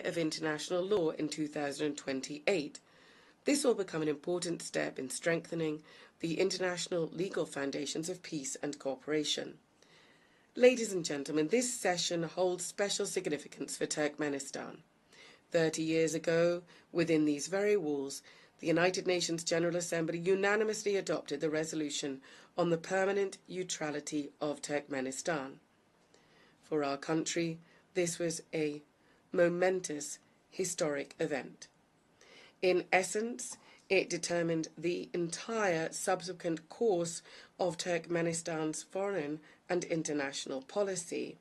of international law in 2028. This will become an important step in strengthening the international legal foundations of peace and cooperation. Ladies and gentlemen, this session holds special significance for Turkmenistan. 30 years ago, within these very walls, the United Nations General Assembly unanimously adopted the resolution on the permanent neutrality of Turkmenistan. For our country, this was a momentous, historic event. In essence, it determined the entire subsequent course of Turkmenistan's foreign and international policy.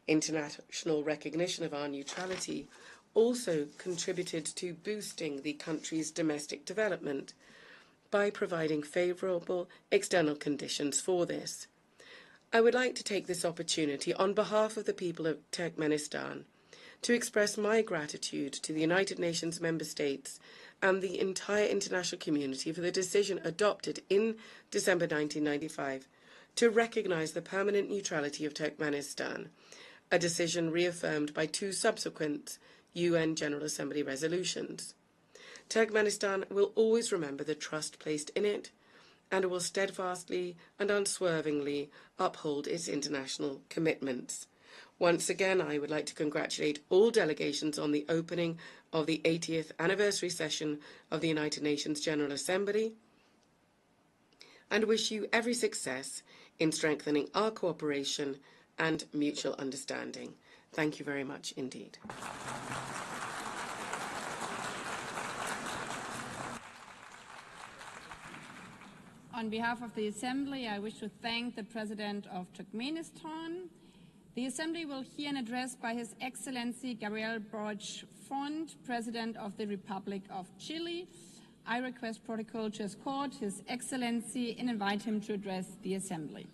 International recognition of our neutrality also contributed to boosting the country's domestic development by providing favourable external conditions for this. I would like to take this opportunity on behalf of the people of Turkmenistan to express my gratitude to the United Nations member states and the entire international community for the decision adopted in December 1995 to recognise the permanent neutrality of Turkmenistan, a decision reaffirmed by two subsequent UN General Assembly resolutions. Turkmenistan will always remember the trust placed in it and will steadfastly and unswervingly uphold its international commitments. Once again, I would like to congratulate all delegations on the opening of the 80th anniversary session of the United Nations General Assembly and wish you every success in strengthening our cooperation and mutual understanding. Thank you very much indeed. On behalf of the Assembly, I wish to thank the President of Turkmenistan. The Assembly will hear an address by His Excellency Gabriel Boric Font, President of the Republic of Chile. I request protocol to escort His Excellency and invite him to address the Assembly.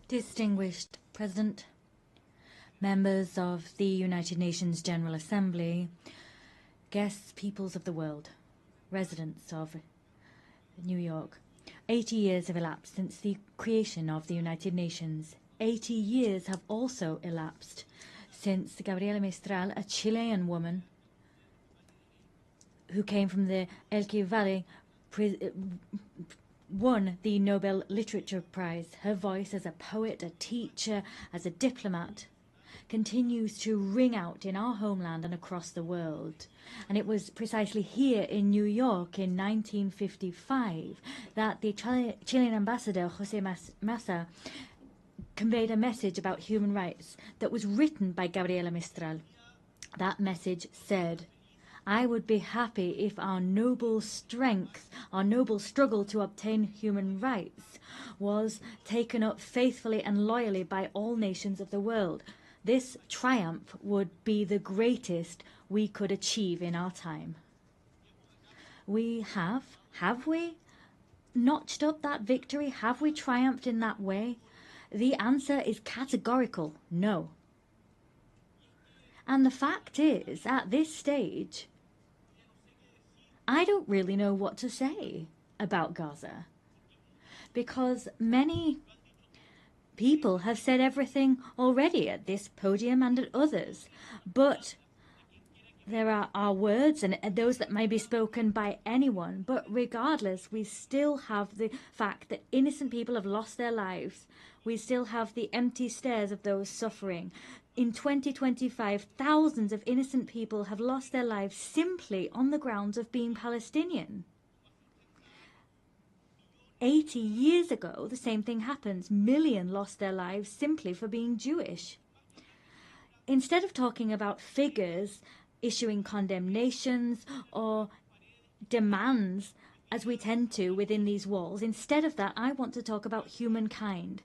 Distinguished President, members of the United Nations General Assembly, guests, peoples of the world, residents of New York, 80 years have elapsed since the creation of the United Nations. 80 years have also elapsed since Gabriela Mistral, a Chilean woman who came from the Elqui Valley, won the Nobel Literature Prize. Her voice as a poet, a teacher, as a diplomat continues to ring out in our homeland and across the world. And it was precisely here in New York in 1955 that the Chilean ambassador, José Massa, conveyed a message about human rights that was written by Gabriela Mistral. That message said, "I would be happy if our noble strength, our noble struggle to obtain human rights was taken up faithfully and loyally by all nations of the world. This triumph would be the greatest we could achieve in our time." We have we notched up that victory? Have we triumphed in that way? The answer is categorical no. And the fact is, at this stage, I don't really know what to say about Gaza, because many people have said everything already at this podium and at others, but there are our words and those that may be spoken by anyone, but regardless, we still have the fact that innocent people have lost their lives. We still have the empty stares of those suffering. In 2025, thousands of innocent people have lost their lives simply on the grounds of being Palestinian. 80 years ago, the same thing happens. Millions lost their lives simply for being Jewish. Instead of talking about figures, issuing condemnations or demands as we tend to within these walls. Instead of that, I want to talk about humankind.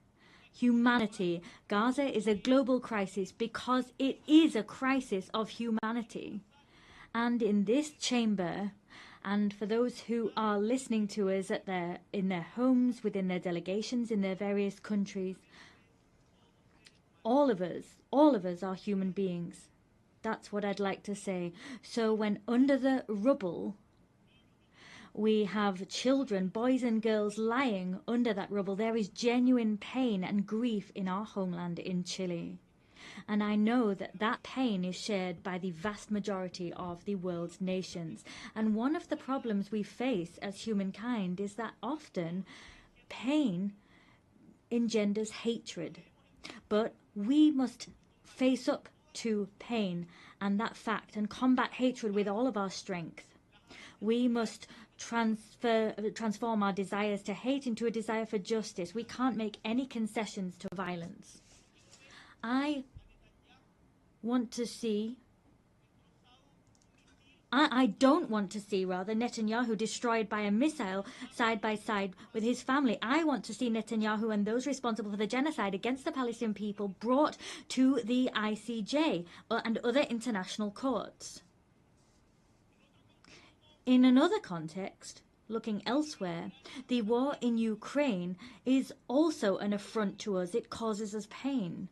Humanity. Gaza is a global crisis because it is a crisis of humanity. And in this chamber, and for those who are listening to us in their homes, within their delegations, in their various countries, all of us are human beings. That's what I'd like to say. So when under the rubble, we have children, boys and girls, lying under that rubble, there is genuine pain and grief in our homeland in Chile. And I know that that pain is shared by the vast majority of the world's nations. And one of the problems we face as humankind is that often pain engenders hatred. But we must face up to pain and that fact and combat hatred with all of our strength. We must transform our desires to hate into a desire for justice. We can't make any concessions to violence. I don't want to see Netanyahu destroyed by a missile side by side with his family. I want to see Netanyahu and those responsible for the genocide against the Palestinian people brought to the ICJ and other international courts. In another context, looking elsewhere, the war in Ukraine is also an affront to us. It causes us pain.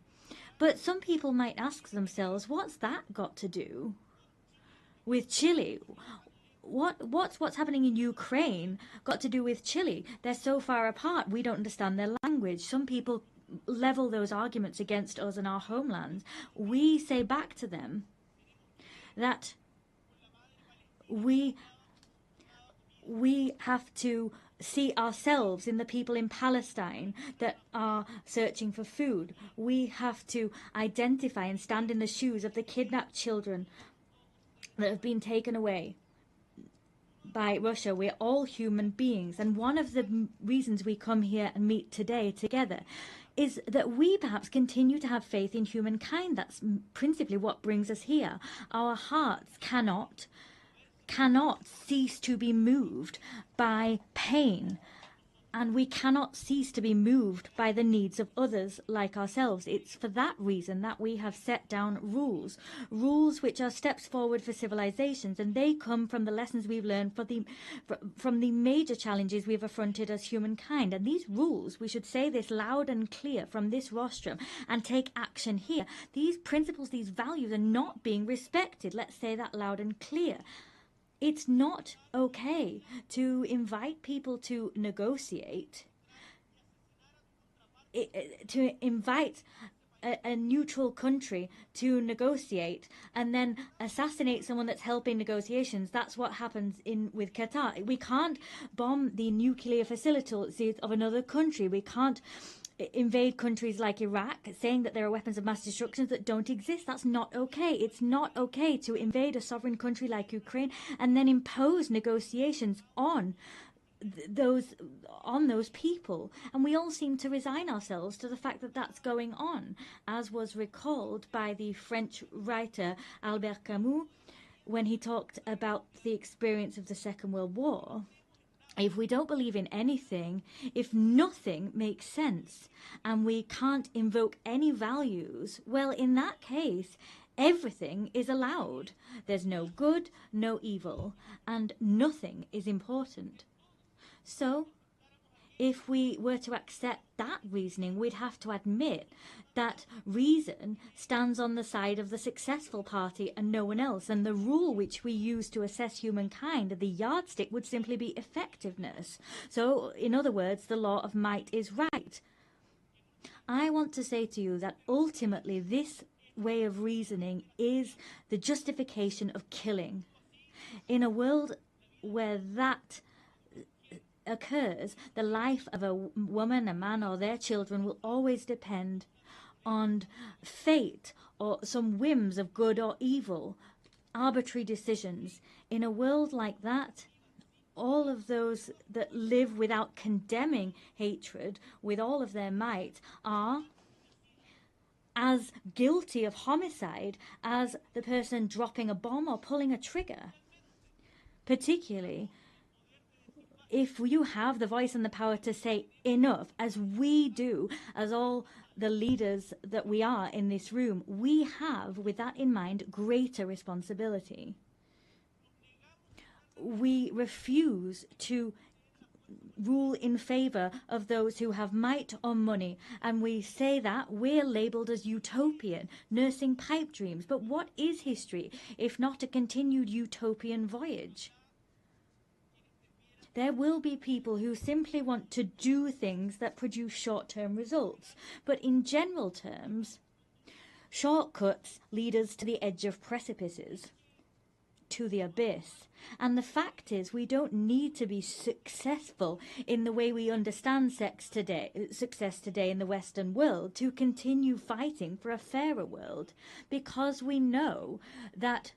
But some people might ask themselves, what's that got to do with Chile? What's happening in Ukraine got to do with Chile? They're so far apart, we don't understand their language. Some people level those arguments against us and our homelands. We say back to them that we have to see ourselves in the people in Palestine that are searching for food. We have to identify and stand in the shoes of the kidnapped children that have been taken away by Russia. We're all human beings. And one of the reasons we come here and meet today together is that we perhaps continue to have faith in humankind. That's principally what brings us here. Our hearts cannot cease to be moved by pain, and we cannot cease to be moved by the needs of others like ourselves. It's for that reason that we have set down rules which are steps forward for civilizations, and they come from the lessons we've learned from the major challenges we've affronted as humankind. And these rules, we should say this loud and clear from this rostrum and take action here. These principles, these values are not being respected. Let's say that loud and clear. It's not okay to invite people to negotiate, to invite a neutral country to negotiate and then assassinate someone that's helping negotiations. That's what happens with Qatar. We can't bomb the nuclear facilities of another country. We can't invade countries like Iraq, saying that there are weapons of mass destruction that don't exist. That's not okay. It's not okay to invade a sovereign country like Ukraine and then impose negotiations on those people. And we all seem to resign ourselves to the fact that that's going on, as was recalled by the French writer Albert Camus when he talked about the experience of the Second World War. If we don't believe in anything, if nothing makes sense, and we can't invoke any values, well, in that case, everything is allowed. There's no good, no evil, and nothing is important. So, if we were to accept that reasoning, we'd have to admit that reason stands on the side of the successful party and no one else. And the rule which we use to assess humankind, the yardstick, would simply be effectiveness. So, in other words, the law of might is right. I want to say to you that ultimately this way of reasoning is the justification of killing. In a world where that occurs, the life of a woman, a man, or their children will always depend on fate or some whims of good or evil, arbitrary decisions. In a world like that, all of those that live without condemning hatred with all of their might are as guilty of homicide as the person dropping a bomb or pulling a trigger. Particularly if you have the voice and the power to say enough, as we do, as all the leaders that we are in this room, we have, with that in mind, greater responsibility. We refuse to rule in favour of those who have might or money, and we say that we're labelled as utopian, nursing pipe dreams. But what is history if not a continued utopian voyage? There will be people who simply want to do things that produce short-term results. But in general terms, shortcuts lead us to the edge of precipices, to the abyss. And the fact is, we don't need to be successful in the way we understand success today in the Western world to continue fighting for a fairer world, because we know that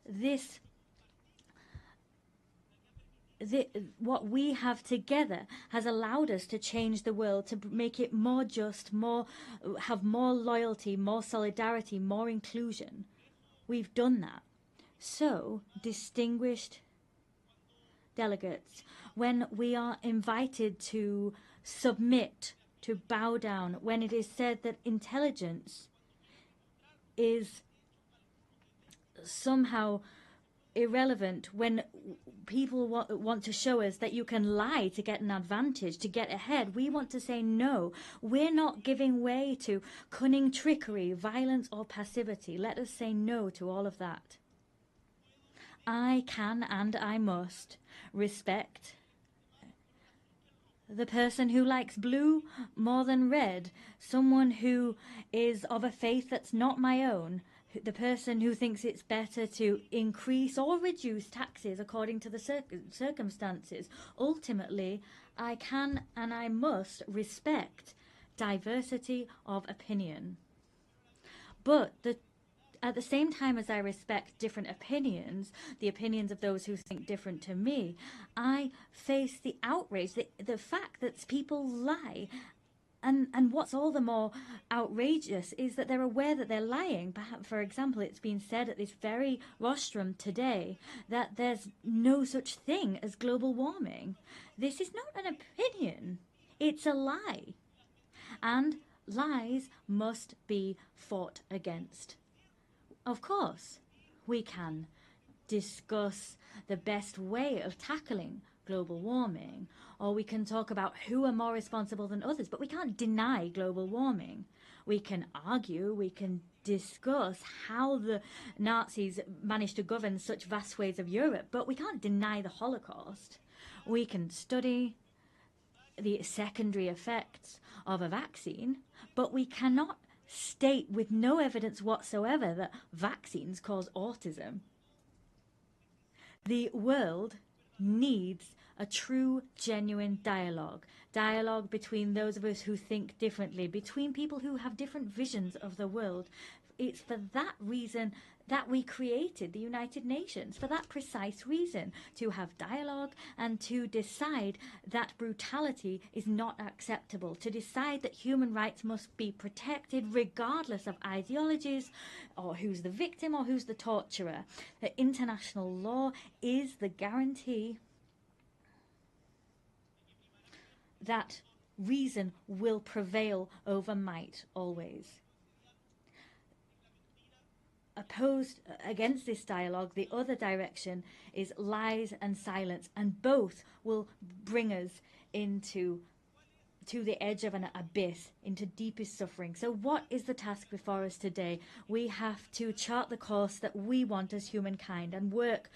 what we have together has allowed us to change the world, to make it more just, have more loyalty, more solidarity, more inclusion. We've done that. So, distinguished delegates, when we are invited to submit, to bow down, when it is said that intelligence is somehow irrelevant, when people want to show us that you can lie to get an advantage, to get ahead, we want to say no. We're not giving way to cunning trickery, violence or passivity. Let us say no to all of that. I can and I must respect the person who likes blue more than red, someone who is of a faith that's not my own, the person who thinks it's better to increase or reduce taxes according to the circumstances. Ultimately, I can and I must respect diversity of opinion. But at the same time as I respect different opinions, the opinions of those who think different to me, I face the outrage, the fact that people lie. And what's all the more outrageous is that they're aware that they're lying. Perhaps, for example, it's been said at this very rostrum today that there's no such thing as global warming. This is not an opinion. It's a lie. And lies must be fought against. Of course, we can discuss the best way of tackling global warming, or we can talk about who are more responsible than others, but we can't deny global warming. We can argue, we can discuss how the Nazis managed to govern such vast swathes of Europe, but we can't deny the Holocaust. We can study the secondary effects of a vaccine, but we cannot state with no evidence whatsoever that vaccines cause autism. The world needs a true, genuine dialogue between those of us who think differently, between people who have different visions of the world. It's for that reason that we created the United Nations, for that precise reason, to have dialogue and to decide that brutality is not acceptable, to decide that human rights must be protected regardless of ideologies or who's the victim or who's the torturer. That international law is the guarantee that reason will prevail over might always. Opposed against this dialogue, the other direction is lies and silence, and both will bring us to the edge of an abyss, into deepest suffering. So what is the task before us today? We have to chart the course that we want as humankind and work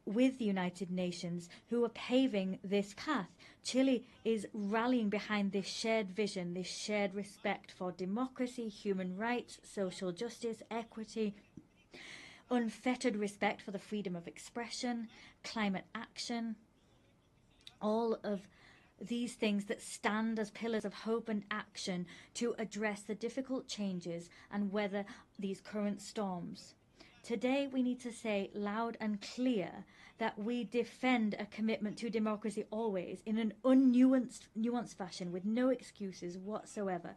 with the United Nations, who are paving this path. Chile is rallying behind this shared vision, this shared respect for democracy, human rights, social justice, equity, unfettered respect for the freedom of expression, climate action, all of these things that stand as pillars of hope and action to address the difficult changes and weather these current storms. Today we need to say loud and clear that we defend a commitment to democracy always, in an nuanced fashion, with no excuses whatsoever.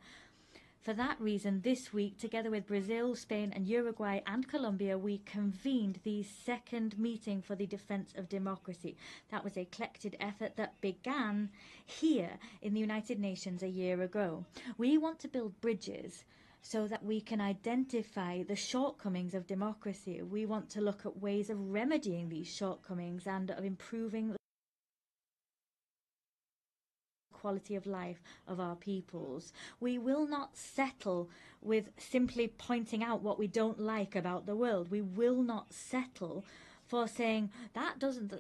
For that reason, this week, together with Brazil, Spain and Uruguay and Colombia, we convened the second meeting for the defence of democracy. That was a collected effort that began here in the United Nations a year ago. We want to build bridges so that we can identify the shortcomings of democracy. We want to look at ways of remedying these shortcomings and of improving the quality of life of our peoples. We will not settle with simply pointing out what we don't like about the world. We will not settle for saying that doesn't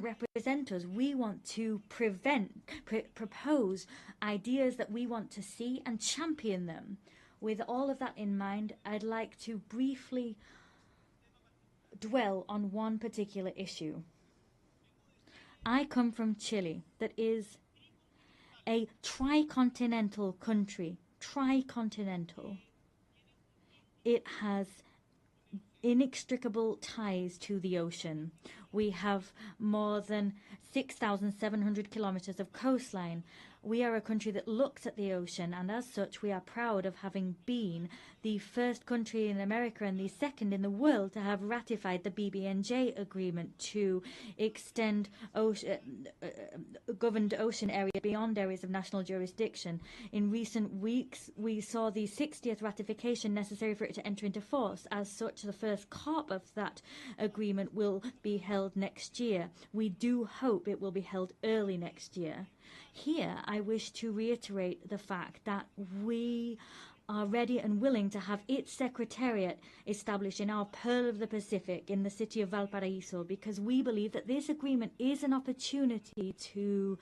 represent us. We want to propose ideas that we want to see and champion them. With all of that in mind, I'd like to briefly dwell on one particular issue. I come from Chile, that is a tricontinental country. Tricontinental. It has inextricable ties to the ocean. We have more than 6,700 kilometers of coastline. We are a country that looks at the ocean, and as such we are proud of having been the first country in America and the second in the world to have ratified the BBNJ agreement to extend governed ocean area beyond areas of national jurisdiction. In recent weeks, we saw the 60th ratification necessary for it to enter into force. As such, the first COP of that agreement will be held next year. We do hope it will be held early next year. Here, I wish to reiterate the fact that we are ready and willing to have its secretariat established in our Pearl of the Pacific in the city of Valparaiso, because we believe that this agreement is an opportunity to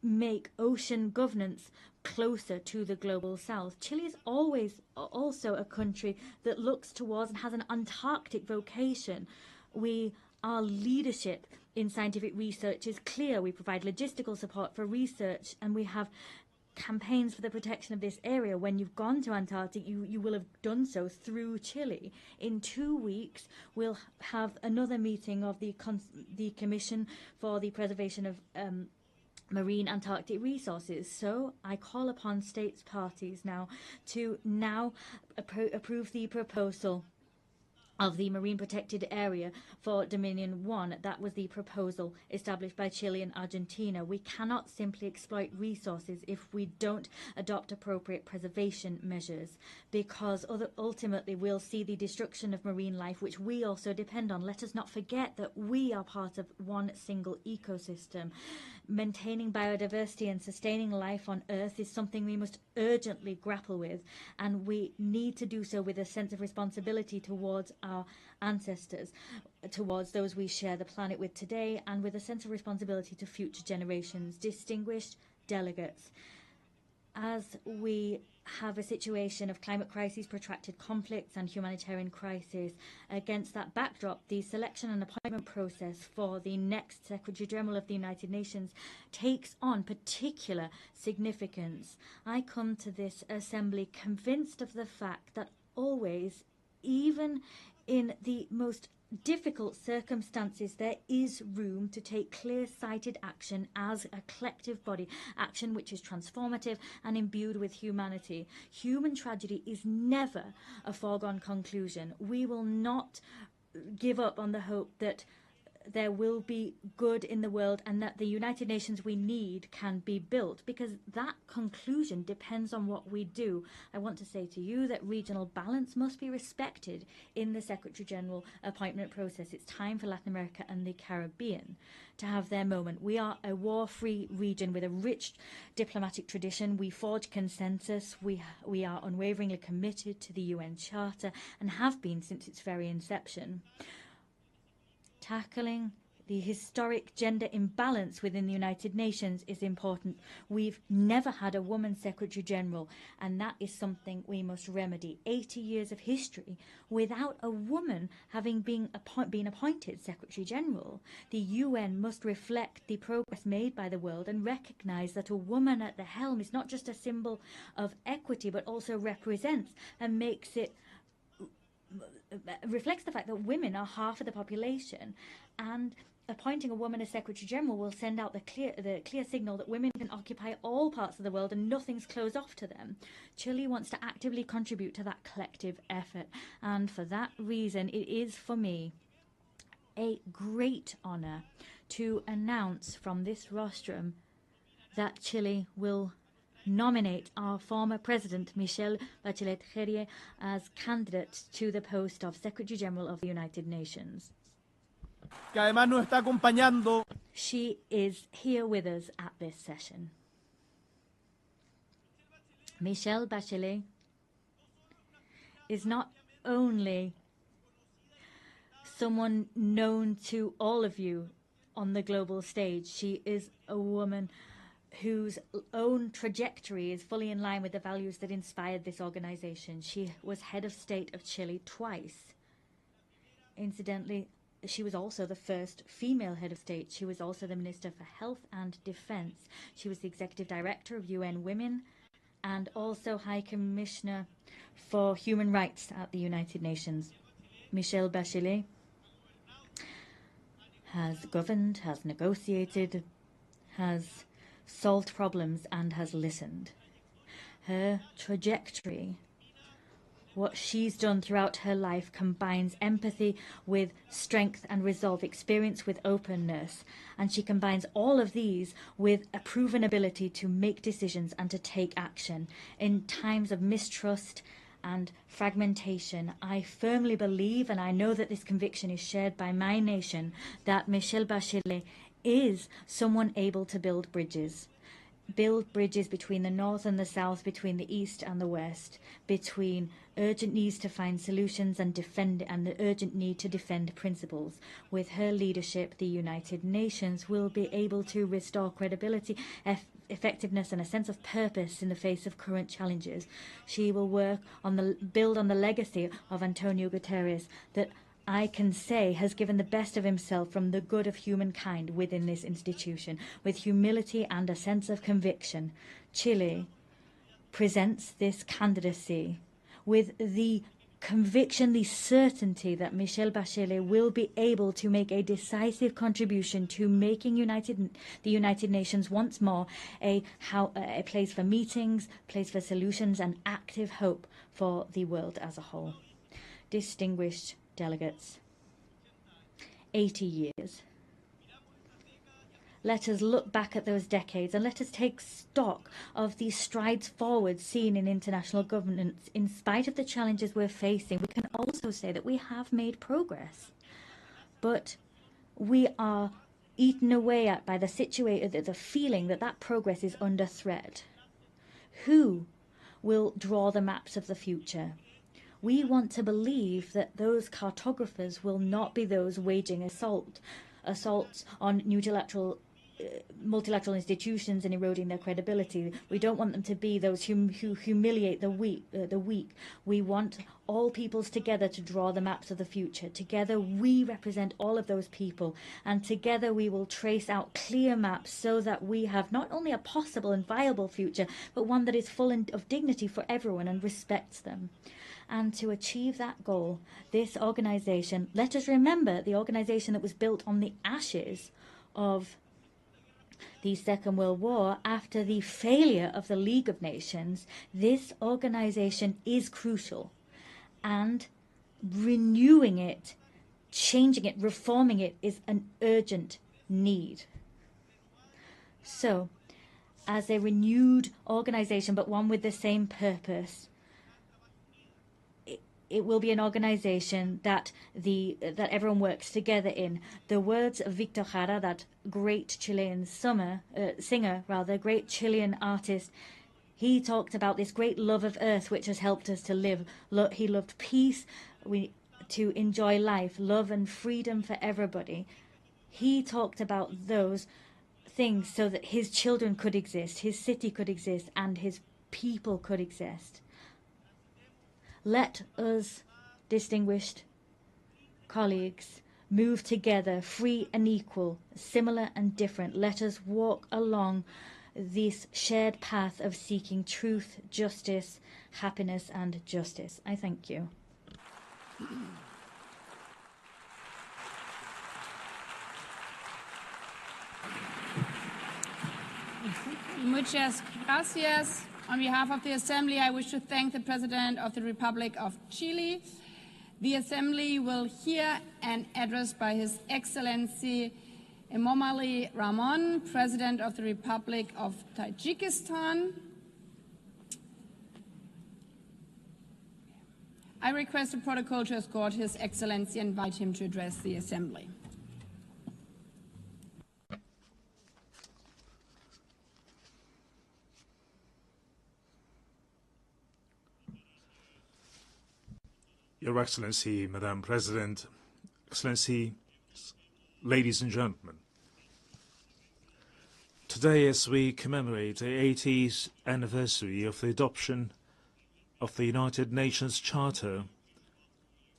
make ocean governance closer to the global south. Chile is always also a country that looks towards and has an Antarctic vocation. Our leadership in scientific research is clear. We provide logistical support for research, and we have campaigns for the protection of this area. When you've gone to Antarctic, you will have done so through Chile. In 2 weeks, we'll have another meeting of the Commission for the Preservation of Marine Antarctic Resources. So I call upon states parties to approve the proposal of the Marine Protected Area for Dominion 1. That was the proposal established by Chile and Argentina. We cannot simply exploit resources if we don't adopt appropriate preservation measures, because ultimately we'll see the destruction of marine life, which we also depend on. Let us not forget that we are part of one single ecosystem. Maintaining biodiversity and sustaining life on Earth is something we must urgently grapple with, and we need to do so with a sense of responsibility towards our ancestors, towards those we share the planet with today, and with a sense of responsibility to future generations. Distinguished delegates, as we have a situation of climate crises, protracted conflicts and humanitarian crisis, against that backdrop, the selection and appointment process for the next Secretary General of the United Nations takes on particular significance. I come to this assembly convinced of the fact that always, even in the most difficult circumstances, there is room to take clear-sighted action as a collective body, action which is transformative and imbued with humanity. Human tragedy is never a foregone conclusion. We will not give up on the hope that there will be good in the world and that the United Nations we need can be built, because that conclusion depends on what we do. I want to say to you that regional balance must be respected in the Secretary General appointment process. It's time for Latin America and the Caribbean to have their moment. We are a war-free region with a rich diplomatic tradition. We forge consensus. We are unwaveringly committed to the UN Charter and have been since its very inception. Tackling the historic gender imbalance within the United Nations is important. We've never had a woman Secretary General, and that is something we must remedy. 80 years of history without a woman having been appointed Secretary General. The UN must reflect the progress made by the world and recognise that a woman at the helm is not just a symbol of equity, but also represents and reflects the fact that women are half of the population, and appointing a woman as Secretary General will send out the clear signal that women can occupy all parts of the world and nothing's closed off to them. Chile wants to actively contribute to that collective effort, and for that reason it is for me a great honour to announce from this rostrum that Chile will nominate our former President Michelle Bachelet as candidate to the post of Secretary General of the United Nations. Que además nos está acompañando. She is here with us at this session. Michelle Bachelet is not only someone known to all of you on the global stage, she is a woman whose own trajectory is fully in line with the values that inspired this organization. She was head of state of Chile twice. Incidentally, she was also the first female head of state. She was also the Minister for Health and Defense. She was the Executive Director of UN Women and also High Commissioner for Human Rights at the United Nations. Michelle Bachelet has governed, has negotiated, has solved problems and has listened. Her trajectory, what she's done throughout her life, combines empathy with strength and resolve, experience with openness, and she combines all of these with a proven ability to make decisions and to take action. In times of mistrust and fragmentation, I firmly believe, and I know that this conviction is shared by my nation, that Michelle Bachelet is someone able to build bridges between the north and the south, between the east and the west, between urgent needs to find solutions and the urgent need to defend principles. With her leadership, the United Nations will be able to restore credibility, effectiveness and a sense of purpose in the face of current challenges. She will build on the legacy of Antonio Guterres that I can say has given the best of himself from the good of humankind within this institution. With humility and a sense of conviction, Chile presents this candidacy with the conviction, the certainty that Michelle Bachelet will be able to make a decisive contribution to making the United Nations once more a place for meetings, place for solutions and active hope for the world as a whole. Distinguished delegates, 80 years. Let us look back at those decades and let us take stock of these strides forward seen in international governance. In spite of the challenges we're facing, we can also say that we have made progress. But we are eaten away at by the feeling that that progress is under threat. Who will draw the maps of the future? We want to believe that those cartographers will not be those waging assaults on multilateral institutions and eroding their credibility. We don't want them to be those who humiliate the weak. We want all peoples together to draw the maps of the future. Together we represent all of those people, and together we will trace out clear maps so that we have not only a possible and viable future, but one that is full of dignity for everyone and respects them. And to achieve that goal, this organization, let us remember the organization that was built on the ashes of the Second World War after the failure of the League of Nations, this organization is crucial. And renewing it, changing it, reforming it is an urgent need. So, as a renewed organization, but one with the same purpose, it will be an organization that everyone works together in. The words of Victor Jara, that great Chilean singer, great Chilean artist, he talked about this great love of earth which has helped us to live. He loved peace, to enjoy life, love and freedom for everybody. He talked about those things so that his children could exist, his city could exist, and his people could exist. Let us, distinguished colleagues, move together, free and equal, similar and different. Let us walk along this shared path of seeking truth, justice, happiness and justice. I thank you. Muchas gracias. On behalf of the Assembly, I wish to thank the President of the Republic of Chile. The Assembly will hear an address by His Excellency Emomali Rahmon, President of the Republic of Tajikistan. I request the protocol to escort His Excellency and invite him to address the Assembly. Your Excellency, Madam President, Excellency, ladies and gentlemen. Today, as we commemorate the 80th anniversary of the adoption of the United Nations Charter,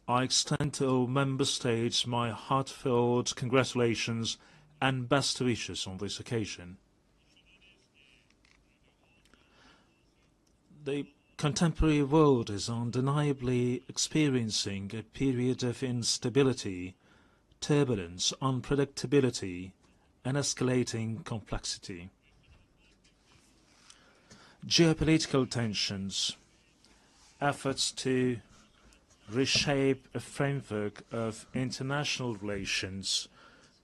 I extend to all member states my heartfelt congratulations and best wishes on this occasion. The contemporary world is undeniably experiencing a period of instability, turbulence, unpredictability, and escalating complexity. Geopolitical tensions, efforts to reshape a framework of international relations,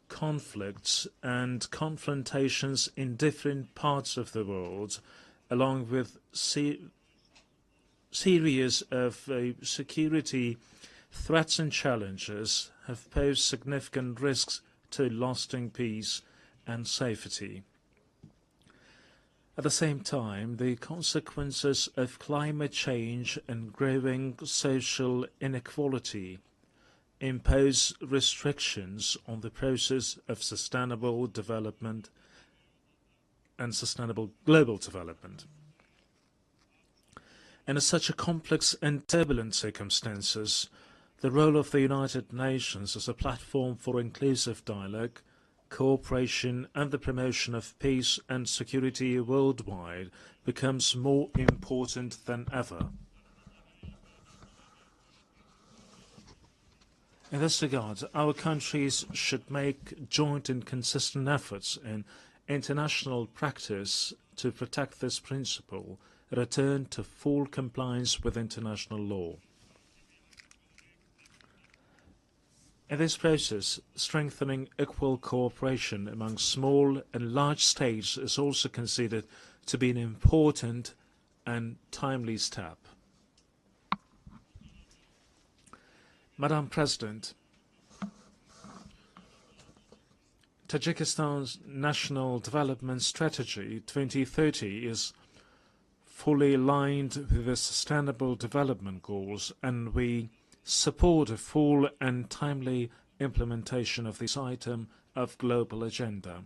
conflicts and confrontations in different parts of the world, along with series of security threats and challenges have posed significant risks to lasting peace and safety. At the same time, the consequences of climate change and growing social inequality impose restrictions on the process of sustainable development and sustainable global development. In such a complex and turbulent circumstances, the role of the United Nations as a platform for inclusive dialogue, cooperation and the promotion of peace and security worldwide becomes more important than ever. In this regard, our countries should make joint and consistent efforts in international practice to protect this principle, return to full compliance with international law. In this process, strengthening equal cooperation among small and large states is also considered to be an important and timely step. Madam President, Tajikistan's National Development Strategy 2030 is fully aligned with the Sustainable Development Goals, and we support a full and timely implementation of this item of global agenda.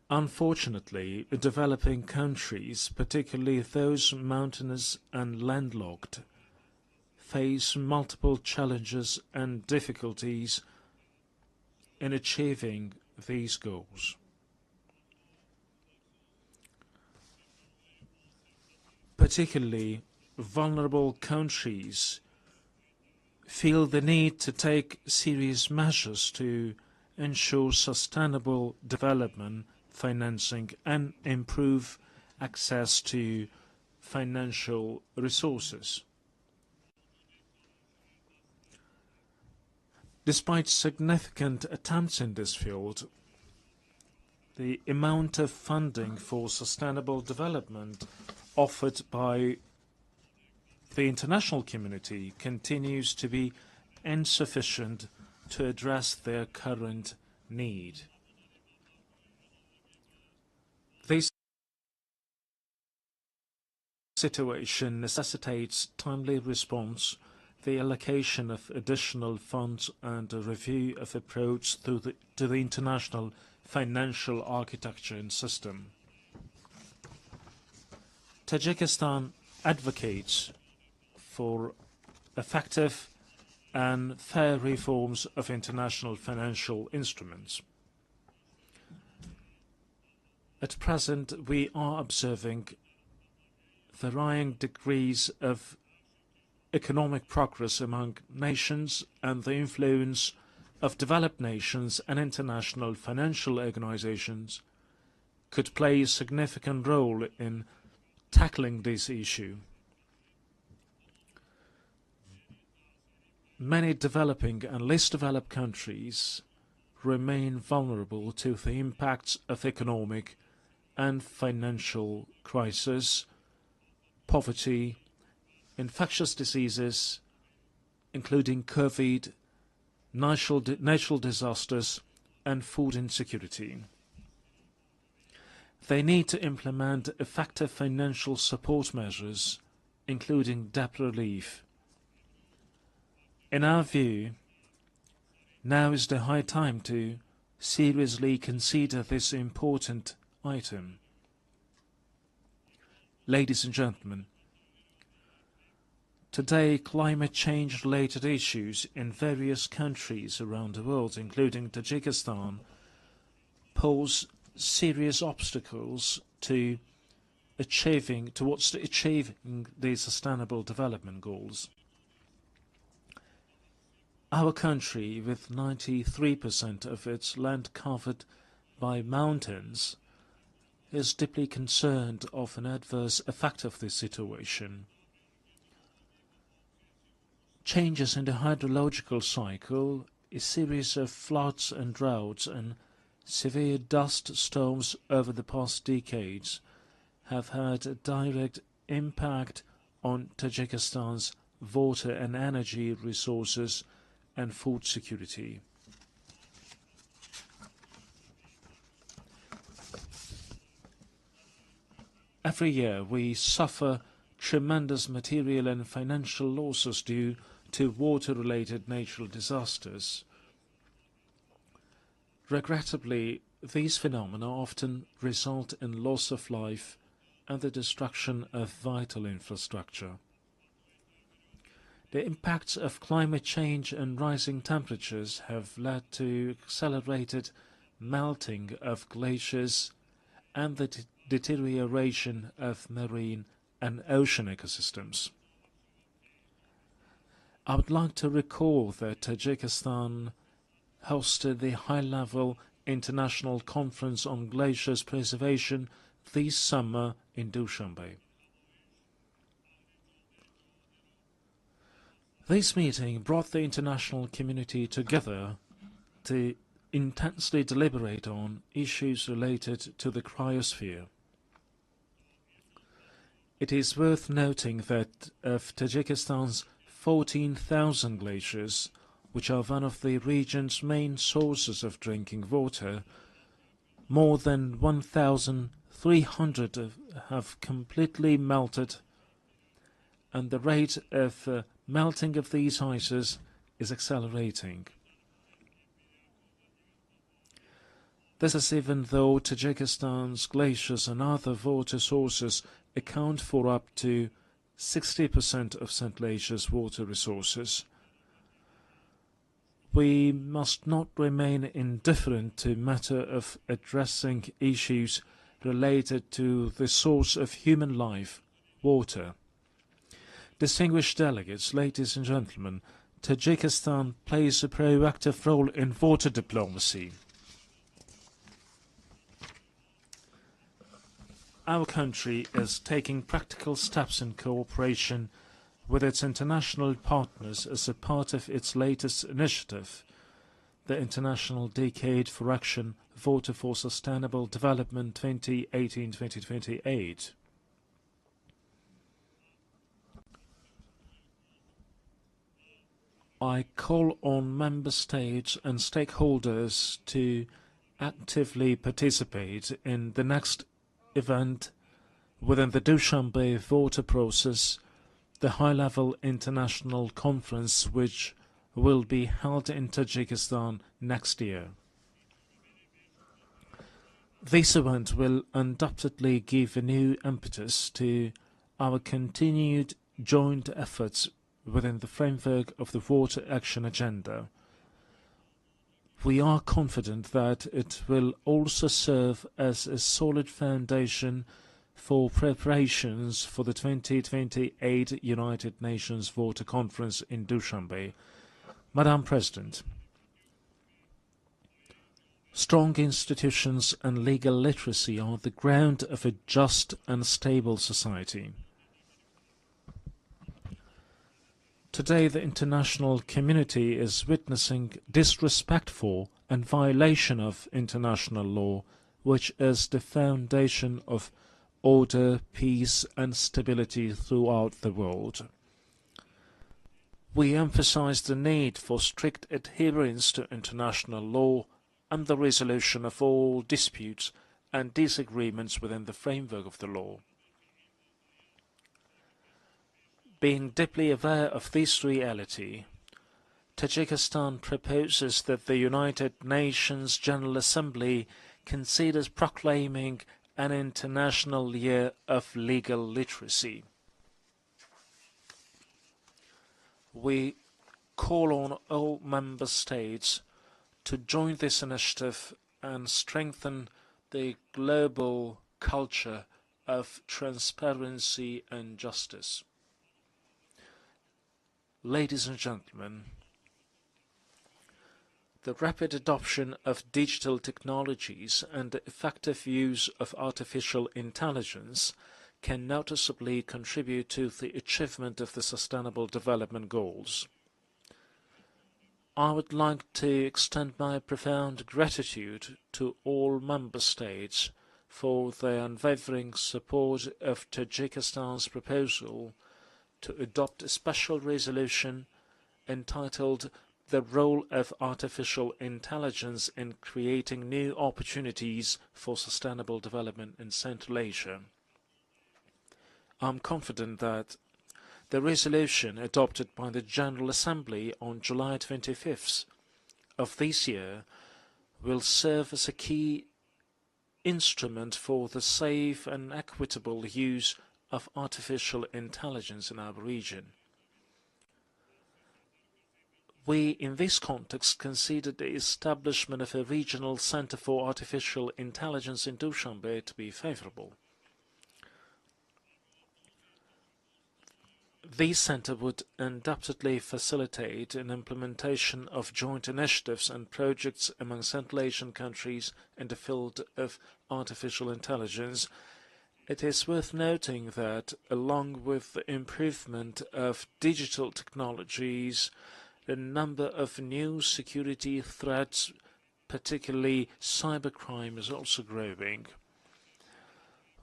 Unfortunately, developing countries, particularly those mountainous and landlocked, face multiple challenges and difficulties in achieving these goals. Particularly vulnerable countries feel the need to take serious measures to ensure sustainable development, financing, and improve access to financial resources. Despite significant attempts in this field, the amount of funding for sustainable development offered by the international community continues to be insufficient to address their current need. This situation necessitates timely response, the allocation of additional funds, and a review of approach to the international financial architecture and system. Tajikistan advocates for effective and fair reforms of international financial instruments. At present, we are observing varying degrees of economic progress among nations, and the influence of developed nations and international financial organizations could play a significant role in tackling this issue. Many developing and less developed countries remain vulnerable to the impacts of economic and financial crisis, poverty, infectious diseases, including COVID, natural disasters, and food insecurity. They need to implement effective financial support measures, including debt relief. In our view, now is the high time to seriously consider this important item. Ladies and gentlemen, today climate change-related issues in various countries around the world, including Tajikistan, pose serious obstacles towards achieving the Sustainable Development Goals. Our country, with 93% of its land covered by mountains, is deeply concerned of an adverse effect of this situation. Changes in the hydrological cycle, a series of floods and droughts, and severe dust storms over the past decades have had a direct impact on Tajikistan's water and energy resources and food security. Every year we suffer tremendous material and financial losses due to water-related natural disasters. Regrettably, these phenomena often result in loss of life and the destruction of vital infrastructure. The impacts of climate change and rising temperatures have led to accelerated melting of glaciers and the deterioration of marine and ocean ecosystems. I would like to recall that Tajikistan hosted the high-level International Conference on Glaciers Preservation this summer in Dushanbe. This meeting brought the international community together to intensely deliberate on issues related to the cryosphere. It is worth noting that of Tajikistan's 14,000 glaciers, which are one of the region's main sources of drinking water, more than 1,300 have completely melted, and the rate of melting of these ices is accelerating. This is even though Tajikistan's glaciers and other water sources account for up to 60% of St. Asia's water resources. We must not remain indifferent to the matter of addressing issues related to the source of human life, water. Distinguished delegates, ladies and gentlemen, Tajikistan plays a proactive role in water diplomacy. Our country is taking practical steps in cooperation with its international partners as a part of its latest initiative, the International Decade for Action Water for Sustainable Development 2018-2028. I call on member states and stakeholders to actively participate in the next event within the Dushanbe water process, the high-level international conference which will be held in Tajikistan next year. This event will undoubtedly give a new impetus to our continued joint efforts within the framework of the Water Action Agenda. We are confident that it will also serve as a solid foundation for preparations for the 2028 United Nations Water Conference in Dushanbe. Madam President, Strong institutions and legal literacy are the ground of a just and stable society. Today, the international community is witnessing disrespect for and violation of international law, which is the foundation of order, peace and stability throughout the world. We emphasize the need for strict adherence to international law and the resolution of all disputes and disagreements within the framework of the law. Being deeply aware of this reality, Tajikistan proposes that the United Nations General Assembly considers proclaiming an International Year of Legal Literacy. We call on all member states to join this initiative and strengthen the global culture of transparency and justice. Ladies and gentlemen, the rapid adoption of digital technologies and the effective use of artificial intelligence can noticeably contribute to the achievement of the Sustainable Development Goals. I would like to extend my profound gratitude to all member states for their unwavering support of Tajikistan's proposal to adopt a special resolution entitled "The Role of Artificial Intelligence in Creating New Opportunities for Sustainable Development in Central Asia." I am confident that the resolution adopted by the General Assembly on July 25th of this year will serve as a key instrument for the safe and equitable use of artificial intelligence in our region. We, in this context, consider the establishment of a regional Center for Artificial Intelligence in Dushanbe to be favorable. This center would undoubtedly facilitate an implementation of joint initiatives and projects among Central Asian countries in the field of artificial intelligence. It is worth noting that, along with the improvement of digital technologies, the number of new security threats, particularly cybercrime, is also growing.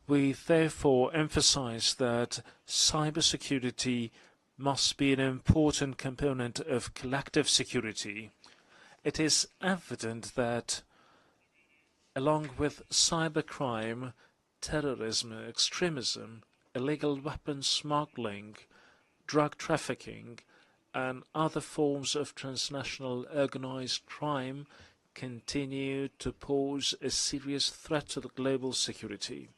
We therefore emphasize that cybersecurity must be an important component of collective security. It is evident that, along with cybercrime, terrorism, extremism, illegal weapons smuggling, drug trafficking, and other forms of transnational organized crime continue to pose a serious threat to the global security.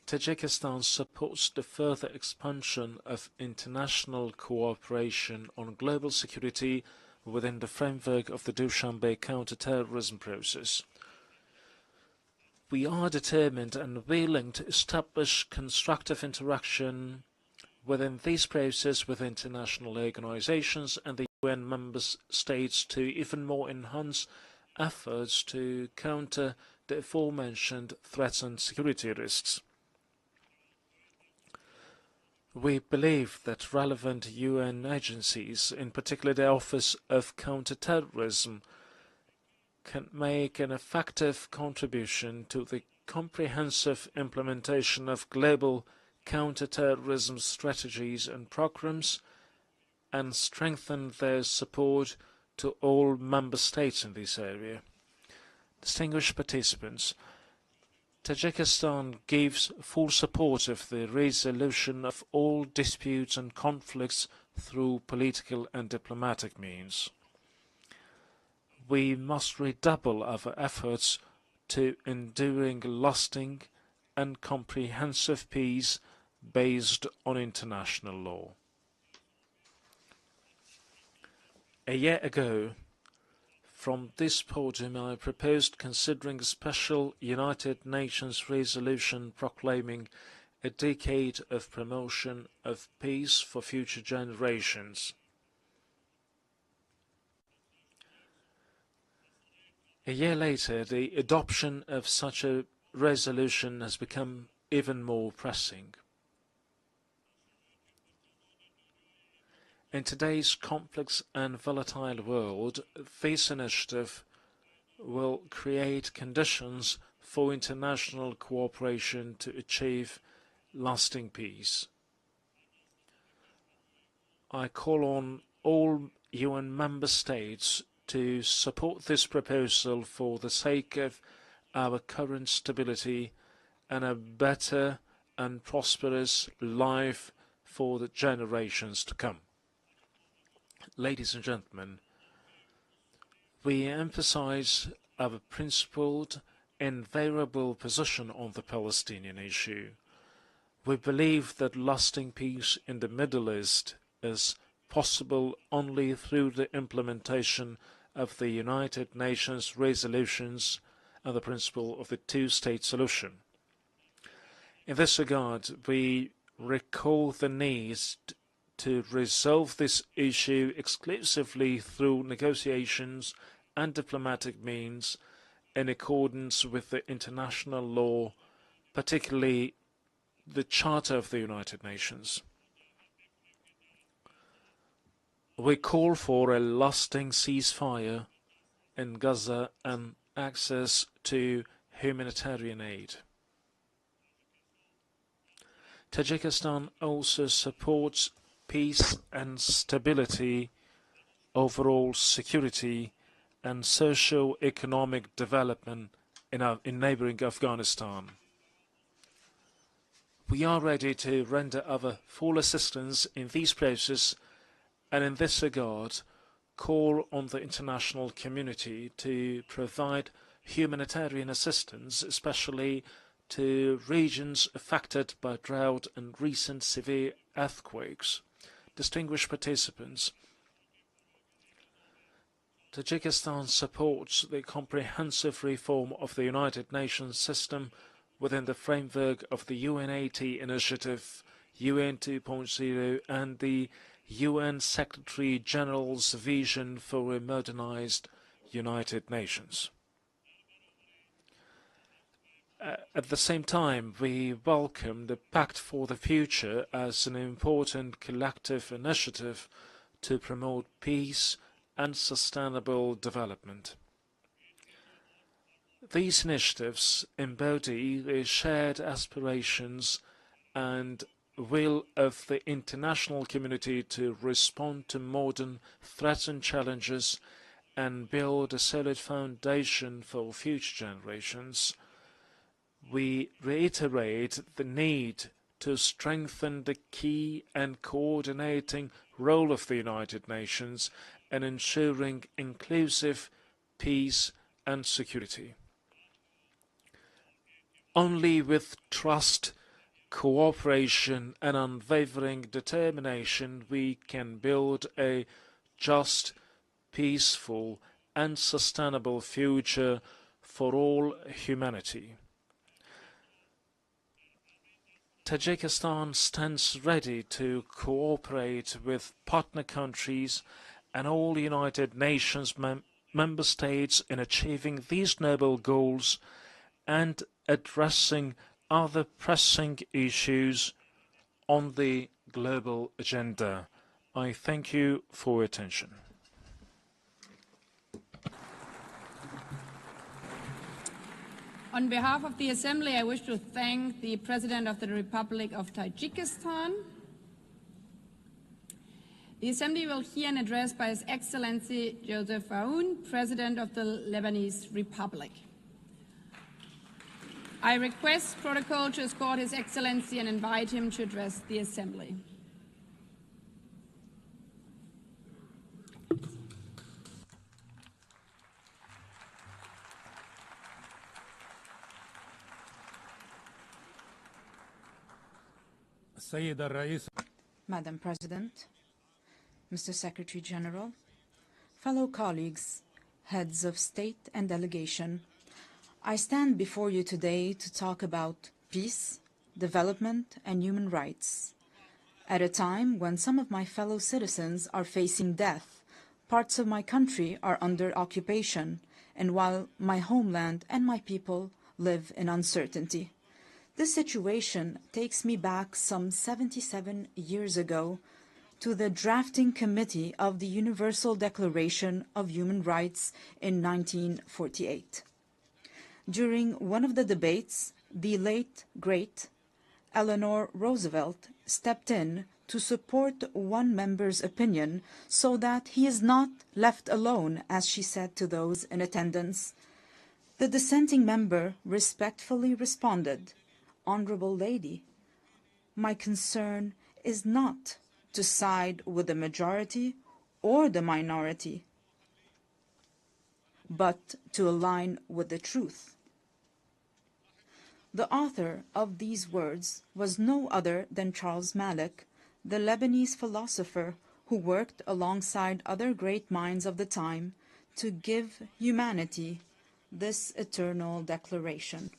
Tajikistan supports the further expansion of international cooperation on global security within the framework of the Dushanbe counter-terrorism process. We are determined and willing to establish constructive interaction within this process with international organizations and the UN member states to even more enhance efforts to counter the aforementioned threats and security risks. We believe that relevant UN agencies, in particular the Office of Counterterrorism, can make an effective contribution to the comprehensive implementation of global counterterrorism strategies and programs and strengthen their support to all member states in this area. Distinguished participants, Tajikistan gives full support of the resolution of all disputes and conflicts through political and diplomatic means. We must redouble our efforts to enduring, lasting and comprehensive peace based on international law. A year ago, from this podium, I proposed considering a special United Nations resolution proclaiming a decade of promotion of peace for future generations. A year later, the adoption of such a resolution has become even more pressing. In today's complex and volatile world, this initiative will create conditions for international cooperation to achieve lasting peace. I call on all UN member states to support this proposal for the sake of our current stability and a better and prosperous life for the generations to come. Ladies and gentlemen, we emphasize our principled, invariable position on the Palestinian issue. We believe that lasting peace in the Middle East is possible only through the implementation of the United Nations resolutions and the principle of the two-state solution. In this regard, we recall the need to resolve this issue exclusively through negotiations and diplomatic means in accordance with the international law, particularly the Charter of the United Nations. We call for a lasting ceasefire in Gaza and access to humanitarian aid. Tajikistan also supports peace and stability, overall security and socio-economic development in neighboring Afghanistan. We are ready to render our full assistance in these processes and in this regard call on the international community to provide humanitarian assistance, especially to regions affected by drought and recent severe earthquakes. Distinguished participants, Tajikistan supports the comprehensive reform of the United Nations system within the framework of the UN80 initiative, UN 2.0, and the UN Secretary General's vision for a modernized United Nations. At the same time, we welcome the Pact for the Future as an important collective initiative to promote peace and sustainable development. These initiatives embody the shared aspirations and will of the international community to respond to modern threats and challenges and build a solid foundation for future generations. We reiterate the need to strengthen the key and coordinating role of the United Nations in ensuring inclusive peace and security. Only with trust, cooperation and unwavering determination we can build a just, peaceful and sustainable future for all humanity. Tajikistan stands ready to cooperate with partner countries and all United Nations member states in achieving these noble goals and addressing other pressing issues on the global agenda. I thank you for your attention. On behalf of the Assembly, I wish to thank the President of the Republic of Tajikistan. The Assembly will hear an address by His Excellency Joseph Aoun, President of the Lebanese Republic. I request protocol to escort His Excellency and invite him to address the Assembly. Madam President, Mr. Secretary General, fellow colleagues, heads of state and delegation, I stand before you today to talk about peace, development, and human rights. At a time when some of my fellow citizens are facing death, parts of my country are under occupation, and while my homeland and my people live in uncertainty. This situation takes me back some 77 years ago to the drafting committee of the Universal Declaration of Human Rights in 1948. During one of the debates, the late, great Eleanor Roosevelt stepped in to support one member's opinion so that he is not left alone, as she said to those in attendance. The dissenting member respectfully responded, "Honorable lady, my concern is not to side with the majority or the minority, but to align with the truth." The author of these words was no other than Charles Malik, the Lebanese philosopher who worked alongside other great minds of the time to give humanity this eternal declaration.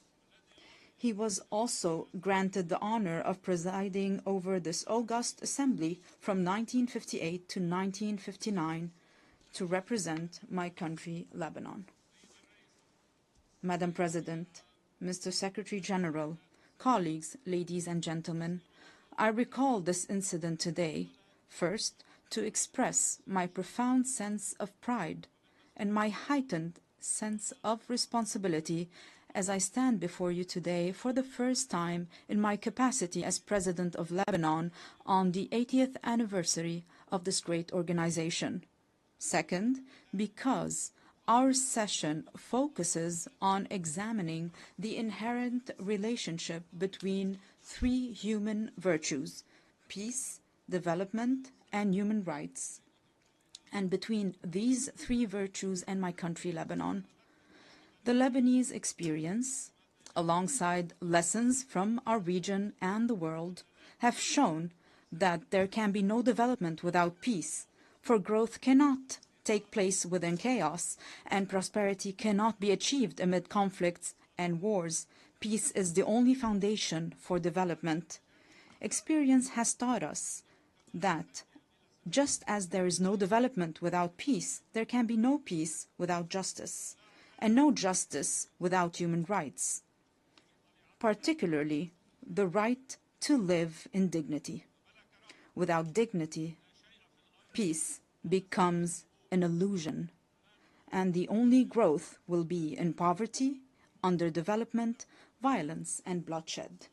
He was also granted the honor of presiding over this august assembly from 1958 to 1959 to represent my country, Lebanon. Madam President, Mr. Secretary General, colleagues, ladies and gentlemen, I recall this incident today, first, to express my profound sense of pride and my heightened sense of responsibility as I stand before you today for the first time in my capacity as President of Lebanon on the 80th anniversary of this great organization. Second, because our session focuses on examining the inherent relationship between three human virtues: peace, development, and human rights, and between these three virtues and my country, Lebanon. The Lebanese experience, alongside lessons from our region and the world, have shown that there can be no development without peace, for growth cannot take place within chaos, and prosperity cannot be achieved amid conflicts and wars. Peace is the only foundation for development. Experience has taught us that just as there is no development without peace, there can be no peace without justice, and no justice without human rights, particularly the right to live in dignity. Without dignity, peace becomes an illusion, and the only growth will be in poverty, underdevelopment, violence, and bloodshed.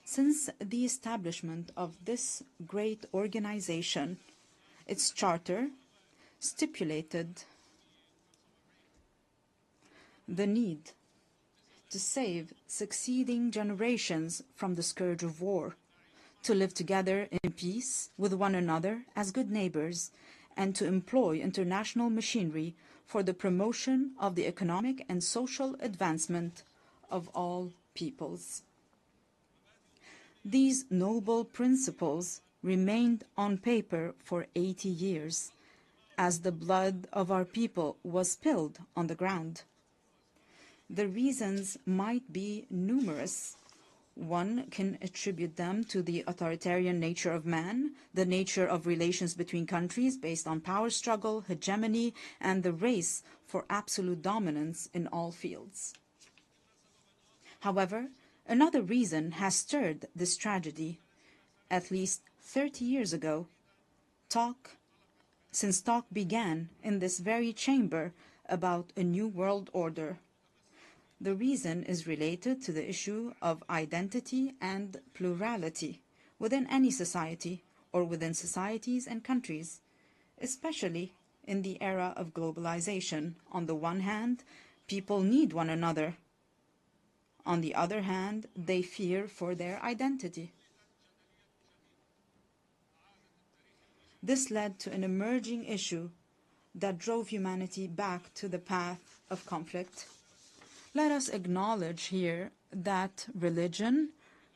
Since the establishment of this great organization, its charter stipulated the need to save succeeding generations from the scourge of war, to live together in peace with one another as good neighbors, and to employ international machinery for the promotion of the economic and social advancement of all peoples. These noble principles remained on paper for 80 years, as the blood of our people was spilled on the ground. The reasons might be numerous. One can attribute them to the authoritarian nature of man, the nature of relations between countries based on power struggle, hegemony, and the race for absolute dominance in all fields. However, another reason has stirred this tragedy. At least 30 years ago, since talk began in this very chamber about a new world order. The reason is related to the issue of identity and plurality within any society or within societies and countries, especially in the era of globalization. On the one hand, people need one another. On the other hand, they fear for their identity. This led to an emerging issue that drove humanity back to the path of conflict. Let us acknowledge here that religion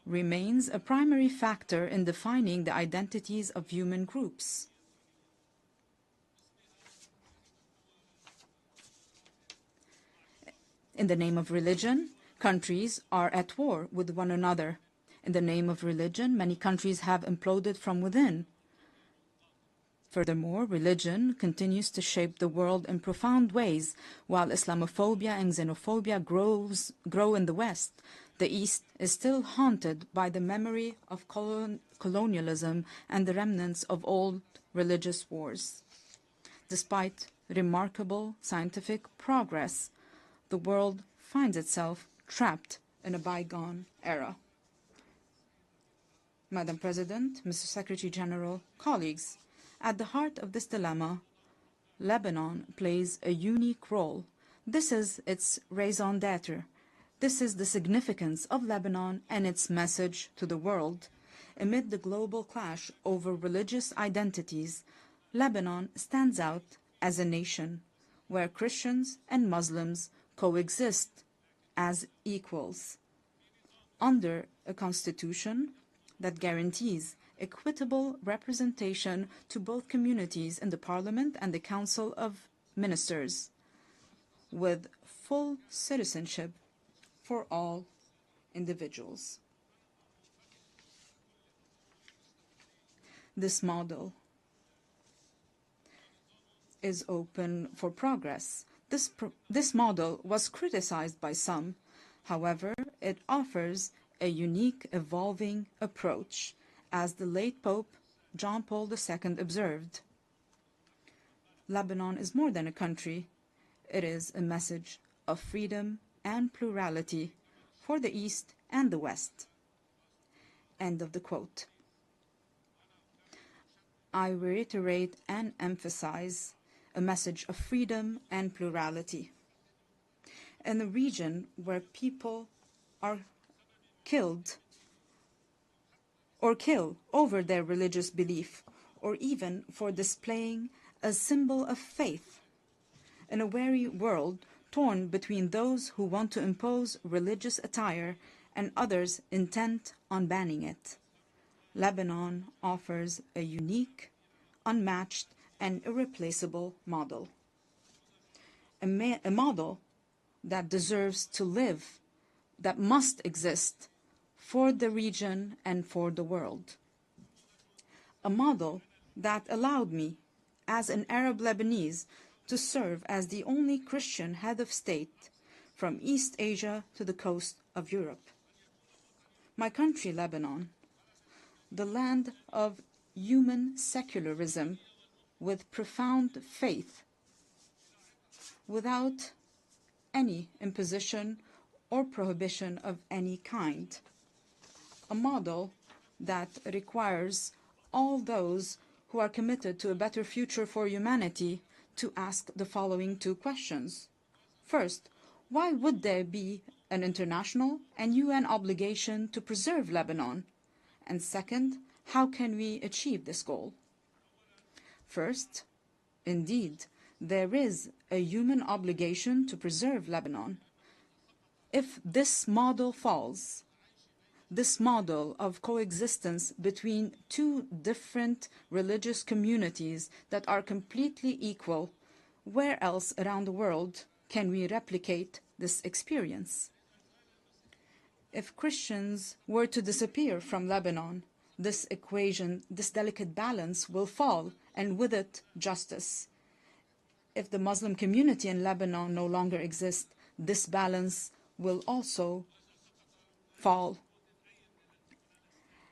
remains a primary factor in defining the identities of human groups. In the name of religion, countries are at war with one another. In the name of religion, many countries have imploded from within. Furthermore, religion continues to shape the world in profound ways. While Islamophobia and xenophobia grow in the West, the East is still haunted by the memory of colonialism and the remnants of old religious wars. Despite remarkable scientific progress, the world finds itself trapped in a bygone era. Madam President, Mr. Secretary General, colleagues, at the heart of this dilemma, Lebanon plays a unique role. This is its raison d'etre. This is the significance of Lebanon and its message to the world. Amid the global clash over religious identities, Lebanon stands out as a nation where Christians and Muslims coexist as equals under a constitution that guarantees equitable representation to both communities in the Parliament and the Council of Ministers, with full citizenship for all individuals. This model is open for progress. This model was criticized by some. However, it offers a unique, evolving approach, as the late Pope John Paul II observed. Lebanon is more than a country. It is a message of freedom and plurality for the East and the West. End of the quote. I reiterate and emphasize a message of freedom and plurality. In a region where people are killed or kill over their religious belief, or even for displaying a symbol of faith, in a weary world torn between those who want to impose religious attire and others intent on banning it, Lebanon offers a unique, unmatched, and irreplaceable model. A model that deserves to live, that must exist for the region and for the world. A model that allowed me, as an Arab Lebanese, to serve as the only Christian head of state from East Asia to the coast of Europe. My country, Lebanon, the land of human secularism with profound faith, without any imposition or prohibition of any kind. A model that requires all those who are committed to a better future for humanity to ask the following two questions. First, why would there be an international and UN obligation to preserve Lebanon? And second, how can we achieve this goal? First, indeed, there is a human obligation to preserve Lebanon. If this model falls, this model of coexistence between two different religious communities that are completely equal, where else around the world can we replicate this experience? If Christians were to disappear from Lebanon, this equation, this delicate balance will fall, and with it, justice. If the Muslim community in Lebanon no longer exists, this balance will also fall.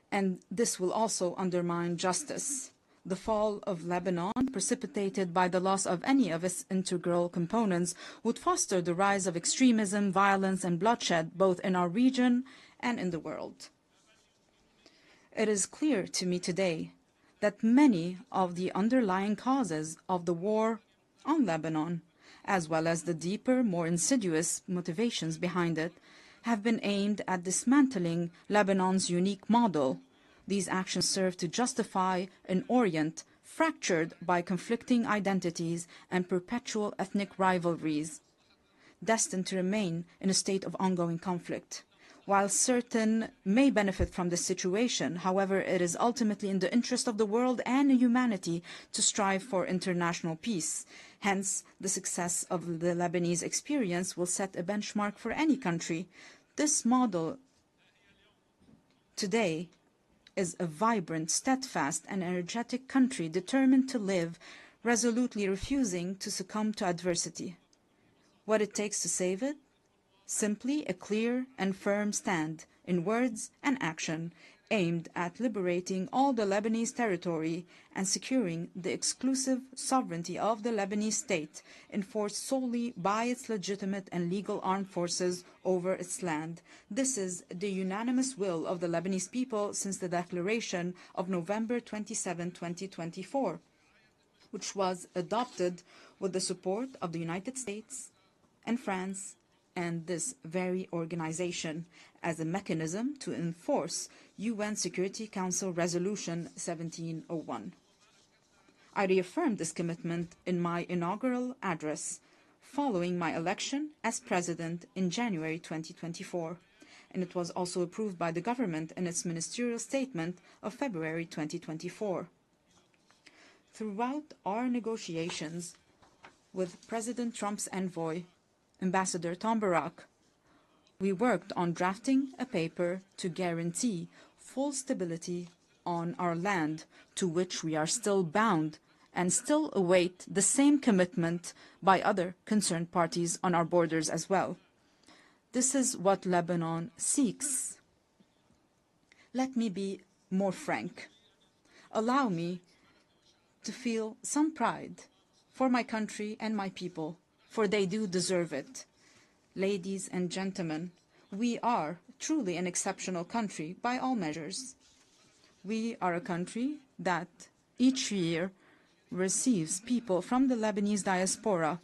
And this will also undermine justice. The fall of Lebanon, precipitated by the loss of any of its integral components, would foster the rise of extremism, violence, and bloodshed, both in our region and in the world. It is clear to me today that many of the underlying causes of the war on Lebanon, as well as the deeper, more insidious motivations behind it, have been aimed at dismantling Lebanon's unique model. These actions serve to justify an Orient fractured by conflicting identities and perpetual ethnic rivalries, destined to remain in a state of ongoing conflict. While certain may benefit from this situation, however, it is ultimately in the interest of the world and humanity to strive for international peace. Hence, the success of the Lebanese experience will set a benchmark for any country. This model today is a vibrant, steadfast, and energetic country determined to live, resolutely refusing to succumb to adversity. What it takes to save it? Simply a clear and firm stand, in words and action, aimed at liberating all the Lebanese territory and securing the exclusive sovereignty of the Lebanese state, enforced solely by its legitimate and legal armed forces over its land. This is the unanimous will of the Lebanese people since the declaration of November 27, 2024, which was adopted with the support of the United States and France and this very organization as a mechanism to enforce UN Security Council Resolution 1701. I reaffirmed this commitment in my inaugural address following my election as president in January 2024, and it was also approved by the government in its ministerial statement of February 2024. Throughout our negotiations with President Trump's envoy, Ambassador Tom Barak, we worked on drafting a paper to guarantee full stability on our land, to which we are still bound and still await the same commitment by other concerned parties on our borders as well. This is what Lebanon seeks. Let me be more frank. Allow me to feel some pride for my country and my people, for they do deserve it. Ladies and gentlemen, we are truly an exceptional country by all measures. We are a country that each year receives people from the Lebanese diaspora,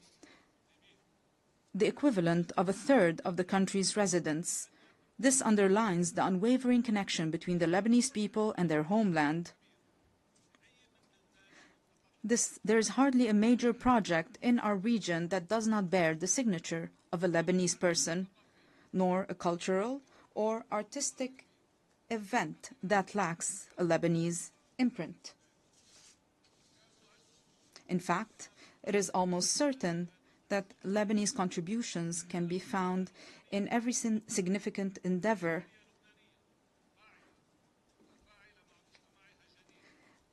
the equivalent of a third of the country's residents. This underlines the unwavering connection between the Lebanese people and their homeland. There is hardly a major project in our region that does not bear the signature of a Lebanese person, nor a cultural or artistic event that lacks a Lebanese imprint. In fact, it is almost certain that Lebanese contributions can be found in every significant endeavor.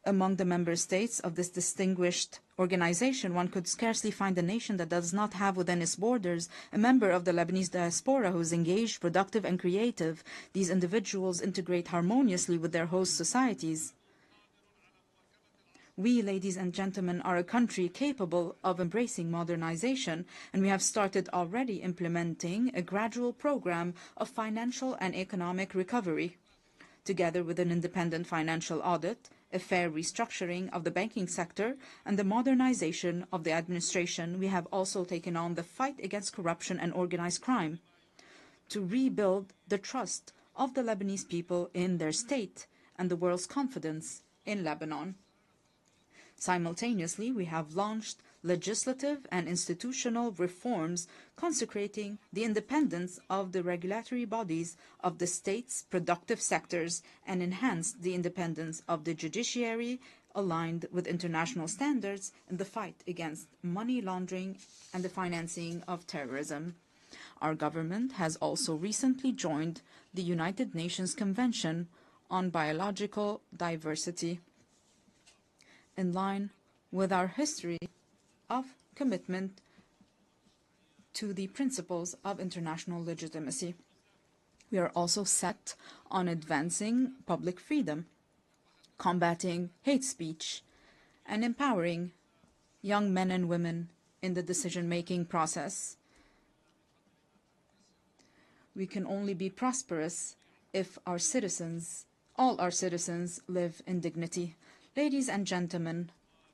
Among the member states of this distinguished organization, one could scarcely find a nation that does not have within its borders a member of the Lebanese diaspora who is engaged, productive, and creative. These individuals integrate harmoniously with their host societies. We, ladies and gentlemen, are a country capable of embracing modernization, and we have started already implementing a gradual program of financial and economic recovery. Together with an independent financial audit, a fair restructuring of the banking sector, and the modernization of the administration, we have also taken on the fight against corruption and organized crime to rebuild the trust of the Lebanese people in their state and the world's confidence in Lebanon. Simultaneously, we have launched legislative and institutional reforms consecrating the independence of the regulatory bodies of the state's productive sectors and enhanced the independence of the judiciary, aligned with international standards in the fight against money laundering and the financing of terrorism. Our government has also recently joined the United Nations Convention on Biological Diversity, in line with our history of commitment to the principles of international legitimacy. We are also set on advancing public freedom, combating hate speech, and empowering young men and women in the decision-making process. We can only be prosperous if our citizens, all our citizens, live in dignity. Ladies and gentlemen,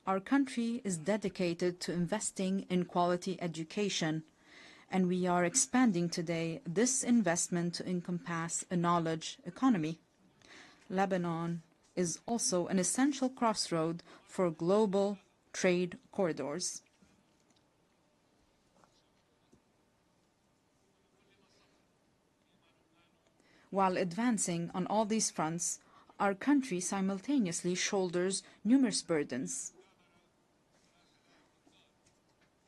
our country is dedicated to investing in quality education, and we are expanding today this investment to encompass a knowledge economy. Lebanon is also an essential crossroad for global trade corridors. While advancing on all these fronts, our country simultaneously shoulders numerous burdens.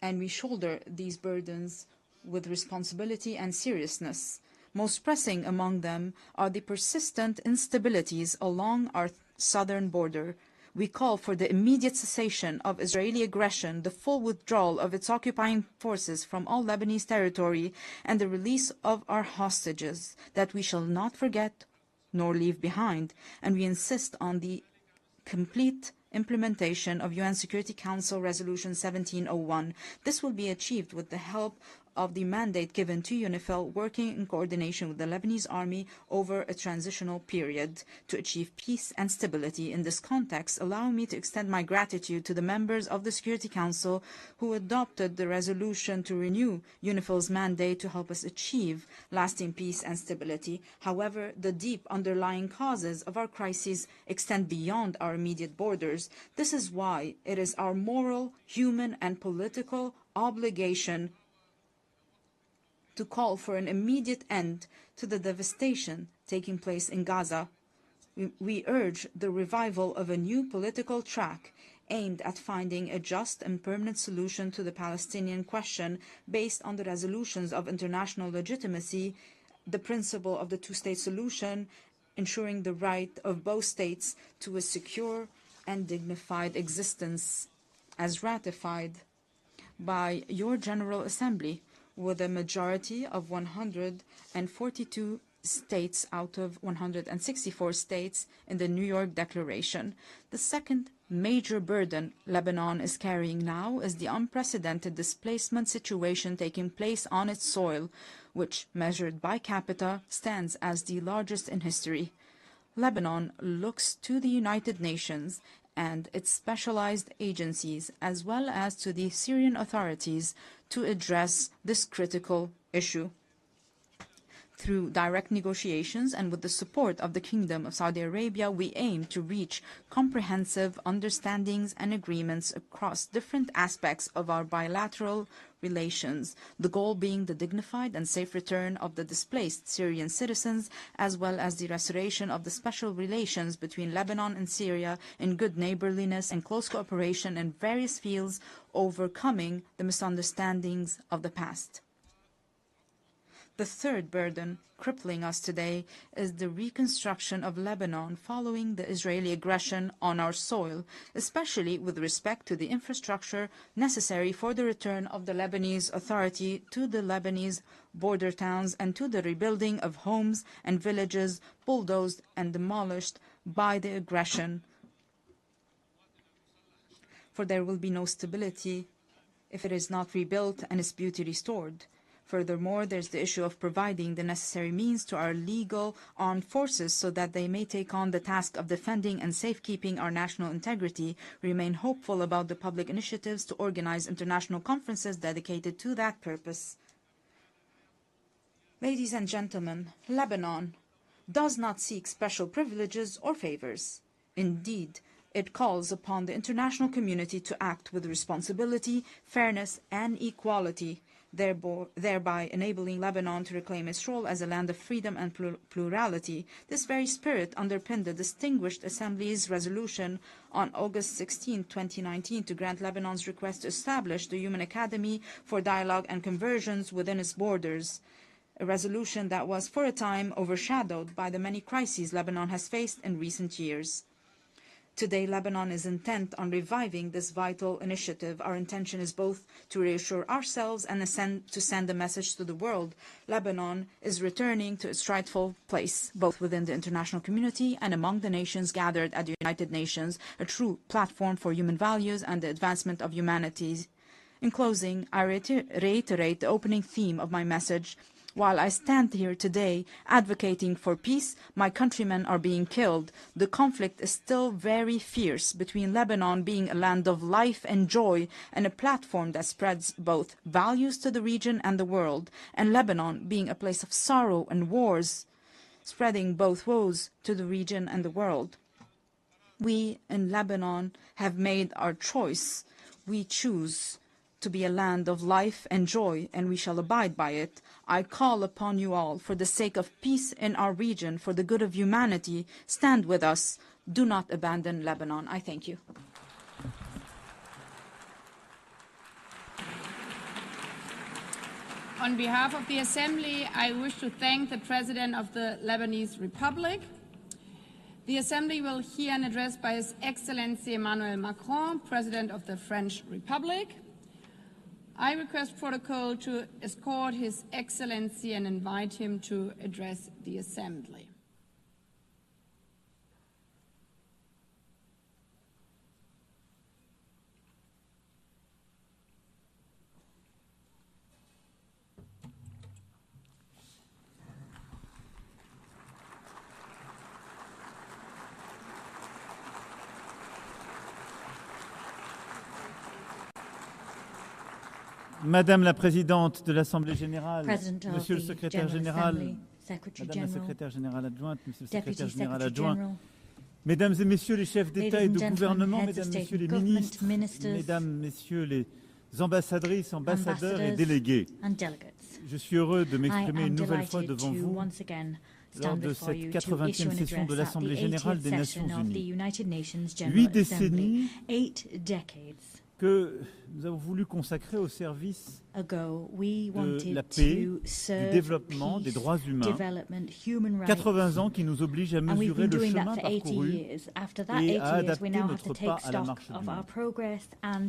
And we shoulder these burdens with responsibility and seriousness. Most pressing among them are the persistent instabilities along our southern border. We call for the immediate cessation of Israeli aggression, the full withdrawal of its occupying forces from all Lebanese territory, and the release of our hostages that we shall not forget nor leave behind. And we insist on the complete implementation of UN Security Council Resolution 1701. This will be achieved with the help of the mandate given to UNIFIL, working in coordination with the Lebanese army over a transitional period to achieve peace and stability. In this context, allow me to extend my gratitude to the members of the Security Council who adopted the resolution to renew UNIFIL's mandate to help us achieve lasting peace and stability. However, the deep underlying causes of our crises extend beyond our immediate borders. This is why it is our moral, human, and political obligation to call for an immediate end to the devastation taking place in Gaza. We urge the revival of a new political track aimed at finding a just and permanent solution to the Palestinian question based on the resolutions of international legitimacy, the principle of the two-state solution, ensuring the right of both states to a secure and dignified existence, as ratified by your General Assembly, with a majority of 142 states out of 164 states in the New York Declaration. The second major burden Lebanon is carrying now is the unprecedented displacement situation taking place on its soil, which, measured by capita, stands as the largest in history. Lebanon looks to the United Nations and its specialized agencies, as well as to the Syrian authorities, to address this critical issue. Through direct negotiations and with the support of the Kingdom of Saudi Arabia, we aim to reach comprehensive understandings and agreements across different aspects of our bilateral relations, the goal being the dignified and safe return of the displaced Syrian citizens, as well as the restoration of the special relations between Lebanon and Syria in good neighborliness and close cooperation in various fields, overcoming the misunderstandings of the past. The third burden crippling us today is the reconstruction of Lebanon following the Israeli aggression on our soil, especially with respect to the infrastructure necessary for the return of the Lebanese Authority to the Lebanese border towns and to the rebuilding of homes and villages bulldozed and demolished by the aggression. For there will be no stability if it is not rebuilt and its beauty restored. Furthermore, there's the issue of providing the necessary means to our legal armed forces so that they may take on the task of defending and safekeeping our national integrity. We remain hopeful about the public initiatives to organize international conferences dedicated to that purpose. Ladies and gentlemen, Lebanon does not seek special privileges or favors. Indeed, it calls upon the international community to act with responsibility, fairness, and equality, thereby enabling Lebanon to reclaim its role as a land of freedom and plurality. This very spirit underpinned the distinguished Assembly's resolution on August 16, 2019, to grant Lebanon's request to establish the Human Academy for Dialogue and Conversions within its borders, a resolution that was for a time overshadowed by the many crises Lebanon has faced in recent years. Today, Lebanon is intent on reviving this vital initiative. Our intention is both to reassure ourselves and to send a message to the world. Lebanon is returning to its rightful place, both within the international community and among the nations gathered at the United Nations, a true platform for human values and the advancement of humanity. In closing, I reiterate the opening theme of my message. While I stand here today advocating for peace, my countrymen are being killed. The conflict is still very fierce between Lebanon being a land of life and joy and a platform that spreads both values to the region and the world, and Lebanon being a place of sorrow and wars, spreading both woes to the region and the world. We in Lebanon have made our choice. We choose to be a land of life and joy, and we shall abide by it. I call upon you all, for the sake of peace in our region, for the good of humanity, stand with us. Do not abandon Lebanon. I thank you. On behalf of the Assembly, I wish to thank the President of the Lebanese Republic. The Assembly will hear an address by His Excellency Emmanuel Macron, President of the French Republic. I request protocol to escort His Excellency and invite him to address the Assembly. Madame la Présidente de l'Assemblée Générale, President of Monsieur le the Secrétaire General Général, Assembly, Secretary Madame la General, Secrétaire Générale adjointe, Monsieur le Deputy Secrétaire Général Secretary adjoint, General, Mesdames et Messieurs les chefs d'État et Ladies de and gouvernement, gentlemen, heads of Mesdames, state Messieurs and les government, ministres, ministers, Mesdames, Messieurs les ambassadrices, ambassadeurs et ambassadors délégués, and delegates. je suis heureux de I m'exprimer am une nouvelle fois delighted devant to vous once again lors stand de before cette you to 80e issue an session de address at the l'Assemblée Générale 80th des Nations session of the Unies. United Nations 8 General décennies Assembly. 8 decades que nous avons voulu consacrer au service ago, we de wanted la paix, to du serve développement, peace, des droits humains. development, human rights. 80 ans qui nous obligent à And we've mesurer been le doing chemin that for 80 parcouru years. After that et 80 à years, we adapter now have notre to pas take à la stock marche du of our monde. progress and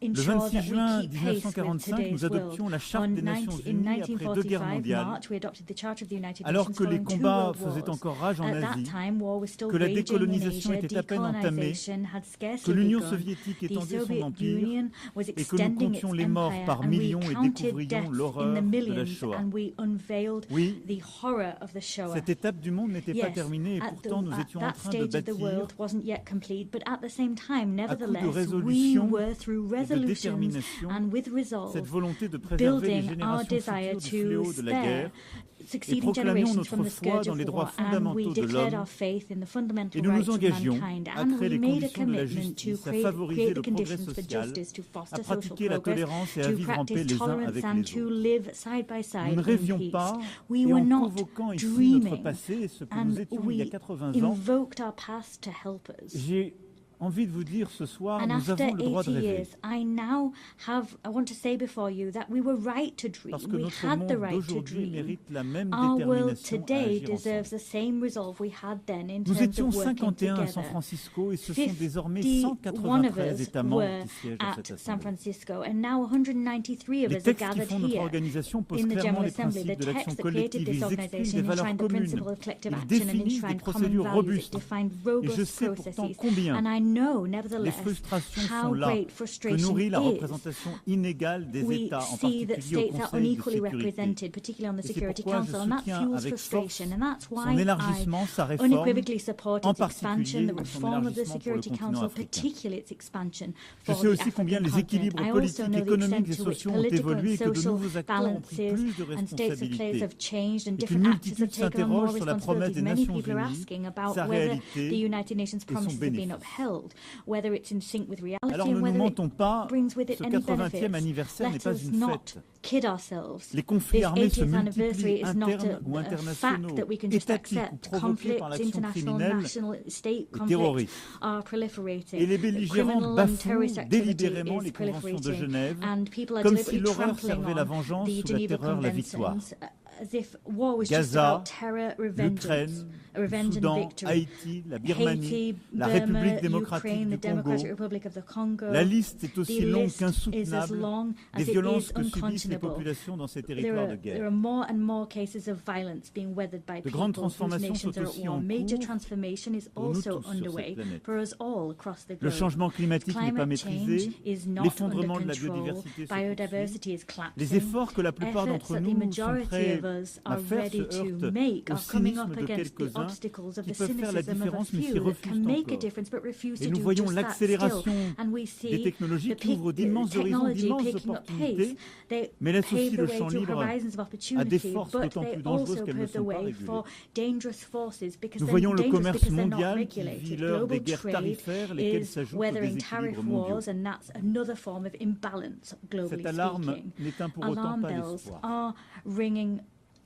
Le ensure 26 that juin we keep pace with 1945, today's nous adoptions world. la Charte des Nations In Unies après 2 guerres 1945 mondiales, March, we adopted the Charter of the United alors Nations que les following 2 combats world faisaient wars. encore rage en At that Asie, time, war was still que la raging in décolonisation Asia, était à peine entamée, decolonization had que scarcely l'Union begun, soviétique the étendait son Soviet empire Union was et que nous extending its comptions les morts empire, par and we millions et counted découvrions deaths in l'horreur the de la millions, Shoah. and we unveiled Oui, the horror of the Shoah. cette étape du monde n'était pas Yes, terminée et at pourtant nous at étions en that train de stage of the bâtir world wasn't yet complete, but at the same time, à coup de nevertheless, we résolution were through et de resolutions détermination and with resolve cette volonté de préserver les building our générations desire futures du to fléau de la guerre spare et succeeding proclamions generations notre from the foi scourge dans of les droits war, and we fondamentaux de declared l'homme our faith in the fundamental et nous nous rights of engagions mankind, à and créer we les made a conditions de la commitment to justice, à create favoriser the le progrès conditions for social, justice, to à foster social pratiquer la progress, tolérance et à to vivre en paix practice les uns tolerance avec and les to autres. live side by Nous side ne in rêvions peace. pas, We et were en not convoquant ici notre dreaming, passé et ce que and nous étions il y a we 80 ans, invoked our past to help us. j'ai envie de vous dire ce soir, And nous after avons le droit de 80 rêver. years, I want to say before you that we were right to dream. Parce que We notre had the monde right to d'aujourd'hui dream. mérite la même Our world détermination à today agir deserves ensemble. the same resolve we had then in Nous terms étions of working 51 à San together. Francisco et ce sont désormais 51 of 193 us États membres were qui siègent à at cette San Assemblée. Francisco, and now 193 of Les us are textes qui gathered font notre here organisation posent in the clairement General les Assembly. principes The de l'action text that created collective, this ils expriment organization des valeurs enshrined the communes, principle of collective ils action and définissent des enshrined common procédures values. It robustes. defined Et je robust sais pourtant processes. combien And I know, les nevertheless, frustrations how sont là, great que frustration nourrit la is. représentation inégale des We États, en see that particulier au states are Conseil de unequally sécurité. represented, particularly on the Et c'est Security pourquoi Council, je and that soutiens fuels avec force frustration. And that's son why I élargissement, sa réforme, unequivocally support en its expansion, particulier the son reform of the élargissement pour le Security continent Council, africain. particularly its expansion Je for sais the aussi combien African les continent. équilibres I also politiques, know the économiques et extent to which sociaux ont political évolué and et que de social nouveaux acteurs ont pris balances plus de and states of players responsabilités. have changed and Et qu'une different actors have multitude taken on more s'interroge sur la promesse responsibilities. des Many Nations people are Unies, asking about sa whether réalité the United Nations et son promises have been bénéfice. upheld, whether it's in sync with reality Alors ne and nous whether mentons it pas, brings with it ce any 80e benefits. anniversaire n'est Let pas us une not fête. kid ourselves. Les conflits This armés se 80th anniversary multiplient, is not internes ou a internationaux, fact that we can just étatiques ou accept. provoqués par Conflicts, l'action international, criminelle national, state et conflicts terroriste. are proliferating. Et les belligérants Criminal and bafouent terrorist activity délibérément is les conventions de proliferating, Genève, and people are comme si deliberately l'horreur trampling servait la on vengeance the sous la Geneva terreur la victoire. Conventions, as if war was just Gaza, about terror, revenge and Soudan, victory. Haïti, la Birmanie, Haiti, la Burma, République démocratique Ukraine, du the Democratic Congo. Republic of the Congo. La liste est The aussi longue list is as qu'insoutenable long des as it violences is que subissent les unconscionable. populations dans ces There territoires de are guerre. more and more cases of violence being weathered by De grandes people whose transformations nations sont are at aussi war. en Major cours transformation is pour nous also tous sur cette underway planète. for us all across the Le globe. changement climatique n'est pas Climate change maîtrisé, is not l'effondrement under de la control. biodiversité se Biodiversity is poursuit. collapsing. Les efforts que la plupart Efforts d'entre that the nous sont majority prêts of us à are faire ready se to heurtent make au are coming cynisme up de against the quelques-uns obstacles of qui the peuvent faire la cynicism of a différence mais few qui that refusent can make a encore. difference but refuse Et to nous do voyons just that still. l'accélération And we des see technologies the qui ouvrent d'immenses horizons, technology d'immenses picking up opportunités, pace. They mais laisse pave aussi the le way champ to libre horizons of à des opportunity, forces but d'autant they plus dangereuses also qu'elles ne pave the sont pas way régulées. for dangerous forces because Nous they're voyons le dangerous commerce because they're not mondial qui vit regulated. l'heure des Global guerres trade tarifaires, lesquelles is s'ajoutent aux weathering tariff déséquilibres mondiaux. wars, and that's another form of imbalance, globally Cette alarme speaking. n'éteint pour autant Alarm pas bells l'espoir. are ringing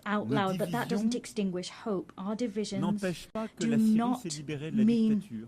out Nos loud, but that divisions doesn't extinguish hope. Our divisions N'empêche pas que do la Syrie not s'est libérée de la mean dictature.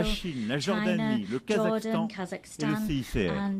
Brazil, Chine, la China, Jordanie, le Jordan, Kazakhstan et le Kazakhstan, CICR. and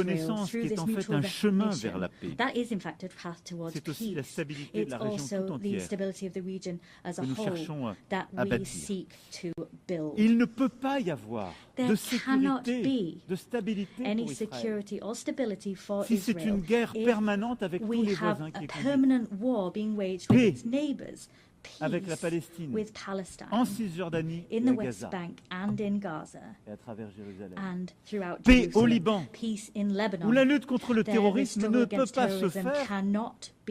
reconnaissance qui est en fait un chemin vers la paix. That is in fact a path towards C'est aussi la peace. stabilité de It's la région tout also the entière stability of the region as a que nous whole cherchons that à we bâtir. seek to build. Il ne peut pas y avoir There de cannot sécurité, be de stabilité any pour Israël security or stability for si c'est Israel une guerre if permanente avec tous we les have voisins qui a est conduite. permanent war being waged Paix with its neighbors. avec la Peace Palestine, with Palestine, en Cisjordanie in et the à West Gaza, Bank and in Gaza, et à travers Jérusalem. and throughout Paix au Jerusalem. Liban, Peace in Lebanon. où la lutte contre le The terrorisme struggle ne peut against pas se terrorism faire cannot be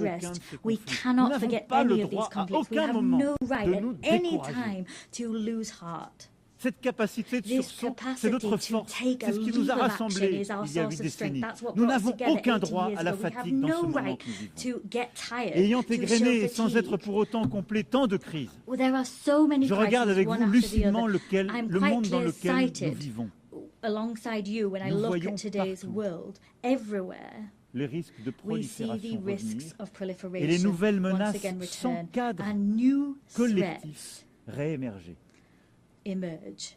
addressed. de ces We conflits. Nous cannot n'avons forget pas le any of these droit à conflicts. We aucun have moment no right de at nous any décourager. time to lose heart. Cette capacité de This sursaut, c'est capacity notre to force. take a C'est ce qui nous leap a of action rassemblés is our il y a 8 source of strength. décennies. That's what Nous brought us n'avons together aucun 80 droit years à la ago. We have fatigue dans ce no moment right que nous vivons. to get tired, Ayant to show égrené sans fatigue. être pour autant complet tant de crises, Well, there are so many je regarde crises, avec one vous after the lucidement other. I'm le quite monde dans lequel nous clear-sighted vivons. alongside you when I Nous look voyons at today's partout world. Everywhere, les risques de we see the prolifération risks revenir of et les proliferation nouvelles once menaces again sans return, cadre and new collectif threats réémerger. emerge.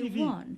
suivi. won.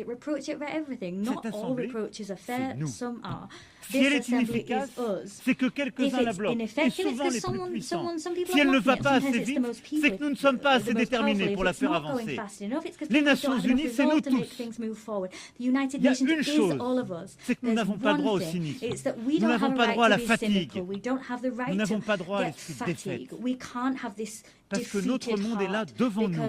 It reproaches it for everything. Not all assemblée, reproaches are fair, nous. some are. Si This elle est assembly inefficace, is us. c'est que If quelques-uns la it's bloquent, et ineffective, it's souvent because les plus puissants. some people Si elle are ne blocking va it. pas Sometimes assez it's the vite, most people, c'est que nous ne sommes pas the assez most déterminés powerful. pour If la it's faire not going avancer. fast enough, it's because Les people Nations don't have enough Unies, c'est nous resolve to make tous. things move forward. The United Il y a Nations une is chose, all of us. c'est que nous There's n'avons pas one droit au thing. cynisme. It's that we Nous don't n'avons have a pas droit à right la to be fatigue. cynical. We don't have the right Nous n'avons to pas droit à get l'esprit de défaite. fatigue. We can't have this Parce que notre monde est là devant nous.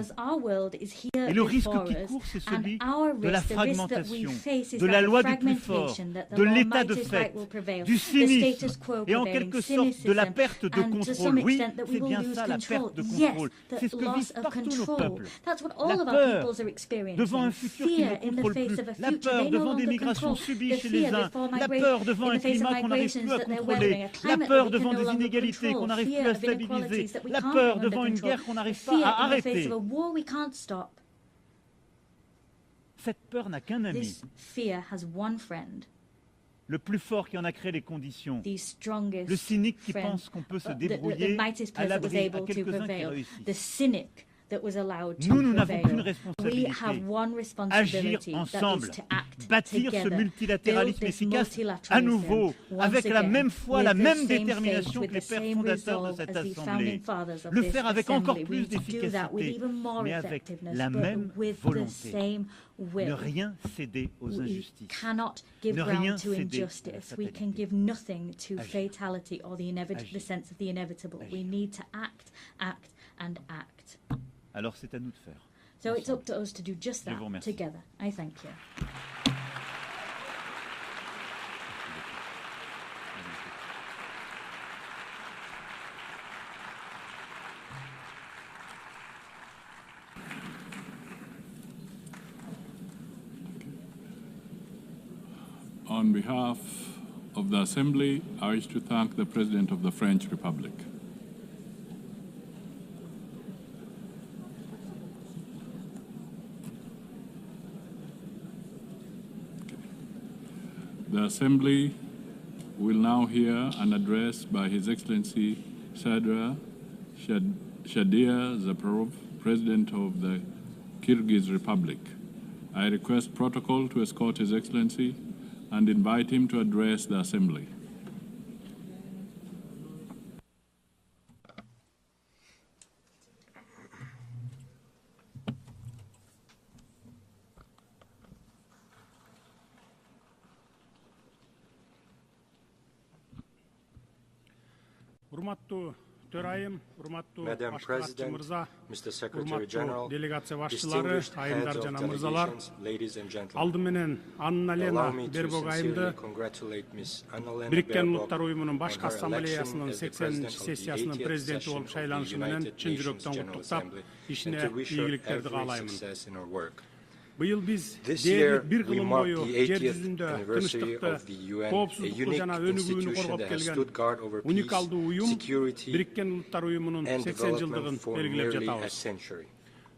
Et le risque qui court, c'est celui de la fragmentation, de la loi du plus fort, de l'état de fait, du cynisme et en quelque sorte de la perte de contrôle. Oui, c'est bien ça, la perte de contrôle. C'est ce que vivent partout nos peuples. La peur devant un futur qui ne contrôle plus, la peur devant des migrations subies chez les uns, la peur devant un climat qu'on n'arrive plus à contrôler, la peur devant des inégalités qu'on n'arrive plus à stabiliser, la peur devant une guerre qu'on n'arrive pas à arrêter. Cette peur n'a qu'un ami, le plus fort qui en a créé les conditions, le cynique qui pense qu'on peut se débrouiller à l'abri à quelques-uns qui réussissent. Nous n'avons qu'une responsabilité, agir ensemble, bâtir ce multilatéralisme efficace à nouveau, avec la même foi, la même détermination que les pères fondateurs de cette Assemblée. Le faire avec encore plus d'efficacité, mais avec la même volonté. Ne rien céder aux injustices. Ne rien céder à la fatalité. Alors c'est à nous de faire. So it's up to us to do just that together. I thank you. On behalf of the Assembly, I wish to thank the President of the French Republic. The Assembly will now hear an address by His Excellency Shadia Zaparov, President of the Kyrgyz Republic. I request protocol to escort His Excellency and invite him to address the Assembly. Madam President, Mr. Secretary General, distinguished heads of delegations, ladies and gentlemen, allow me to sincerely congratulate Ms. Annalena Baerbock on her election as the President of the 80th session of the United Nations General Assembly and to wish her every success in her work. This year, we mark the 80th anniversary of the UN, a unique institution that has stood guard over peace, security, and development for nearly a century.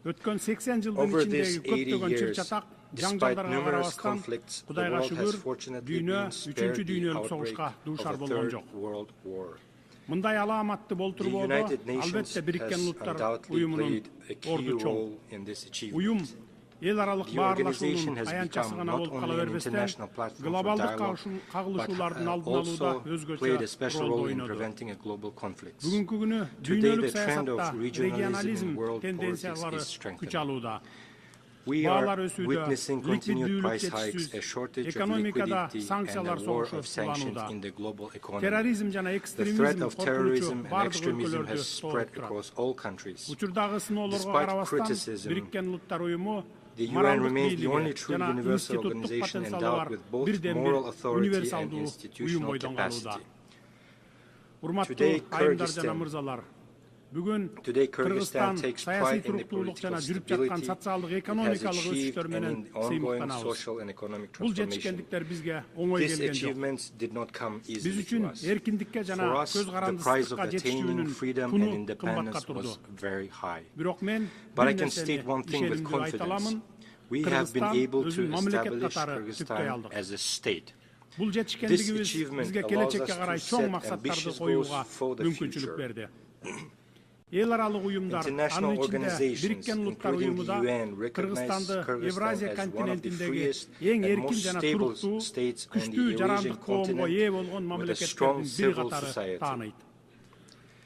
Over these 80 years, despite numerous conflicts, the world has fortunately been spared the outbreak of a Third World War. The United Nations has undoubtedly played a key role in this achievement. The organization has become not only an international platform for dialogue, but also played a special role in preventing a global conflict. Today, the trend of regionalism in world politics is strengthening. We are witnessing continued price hikes, a shortage of liquidity, and a war of sanctions in the global economy. The threat of terrorism and extremism has spread across all countries. Despite criticism, the UN remains the only true universal organization endowed with both moral authority and institutional capacity. Today, Kyrgyzstan takes pride in the political stability it has achieved and in ongoing social and economic transformation. These achievements did not come easily to us. For us, the price of attaining freedom and independence was very high. But I can state one thing with confidence. We have been able to establish Kyrgyzstan as a state. This achievement allows us to set ambitious goals for the future. International organizations, including the UN, recognize Kyrgyzstan as one of the freest and most stable states on the Eurasian continent with a strong civil society.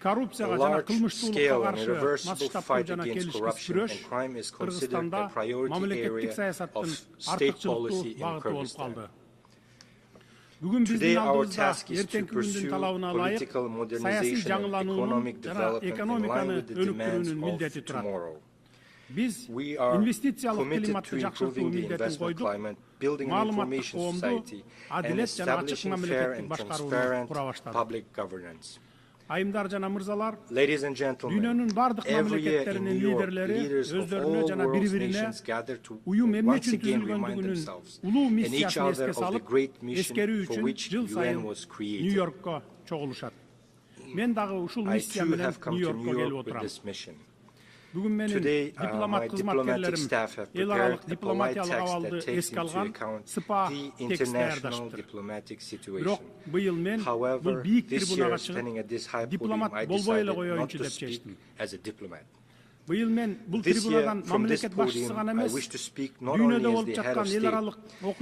A large-scale and irreversible fight against corruption and crime is considered a priority area of state policy in Kyrgyzstan. Today our task is to pursue political modernization and economic development in line with the demands of tomorrow. We are committed to improving the investment climate, building an information society, and establishing fair and transparent public governance. Ladies and gentlemen, every year in New York, leaders of all world's nations gather to once again remind themselves and each other of the great mission for which UN was created. I too have come to New York with this mission. Today, my diplomatic staff have prepared a polite text that takes into account the international diplomatic situation. However, this year, standing at this high podium, I decided not to speak as a diplomat. This year, from this podium, I wish to speak not only as the head of state,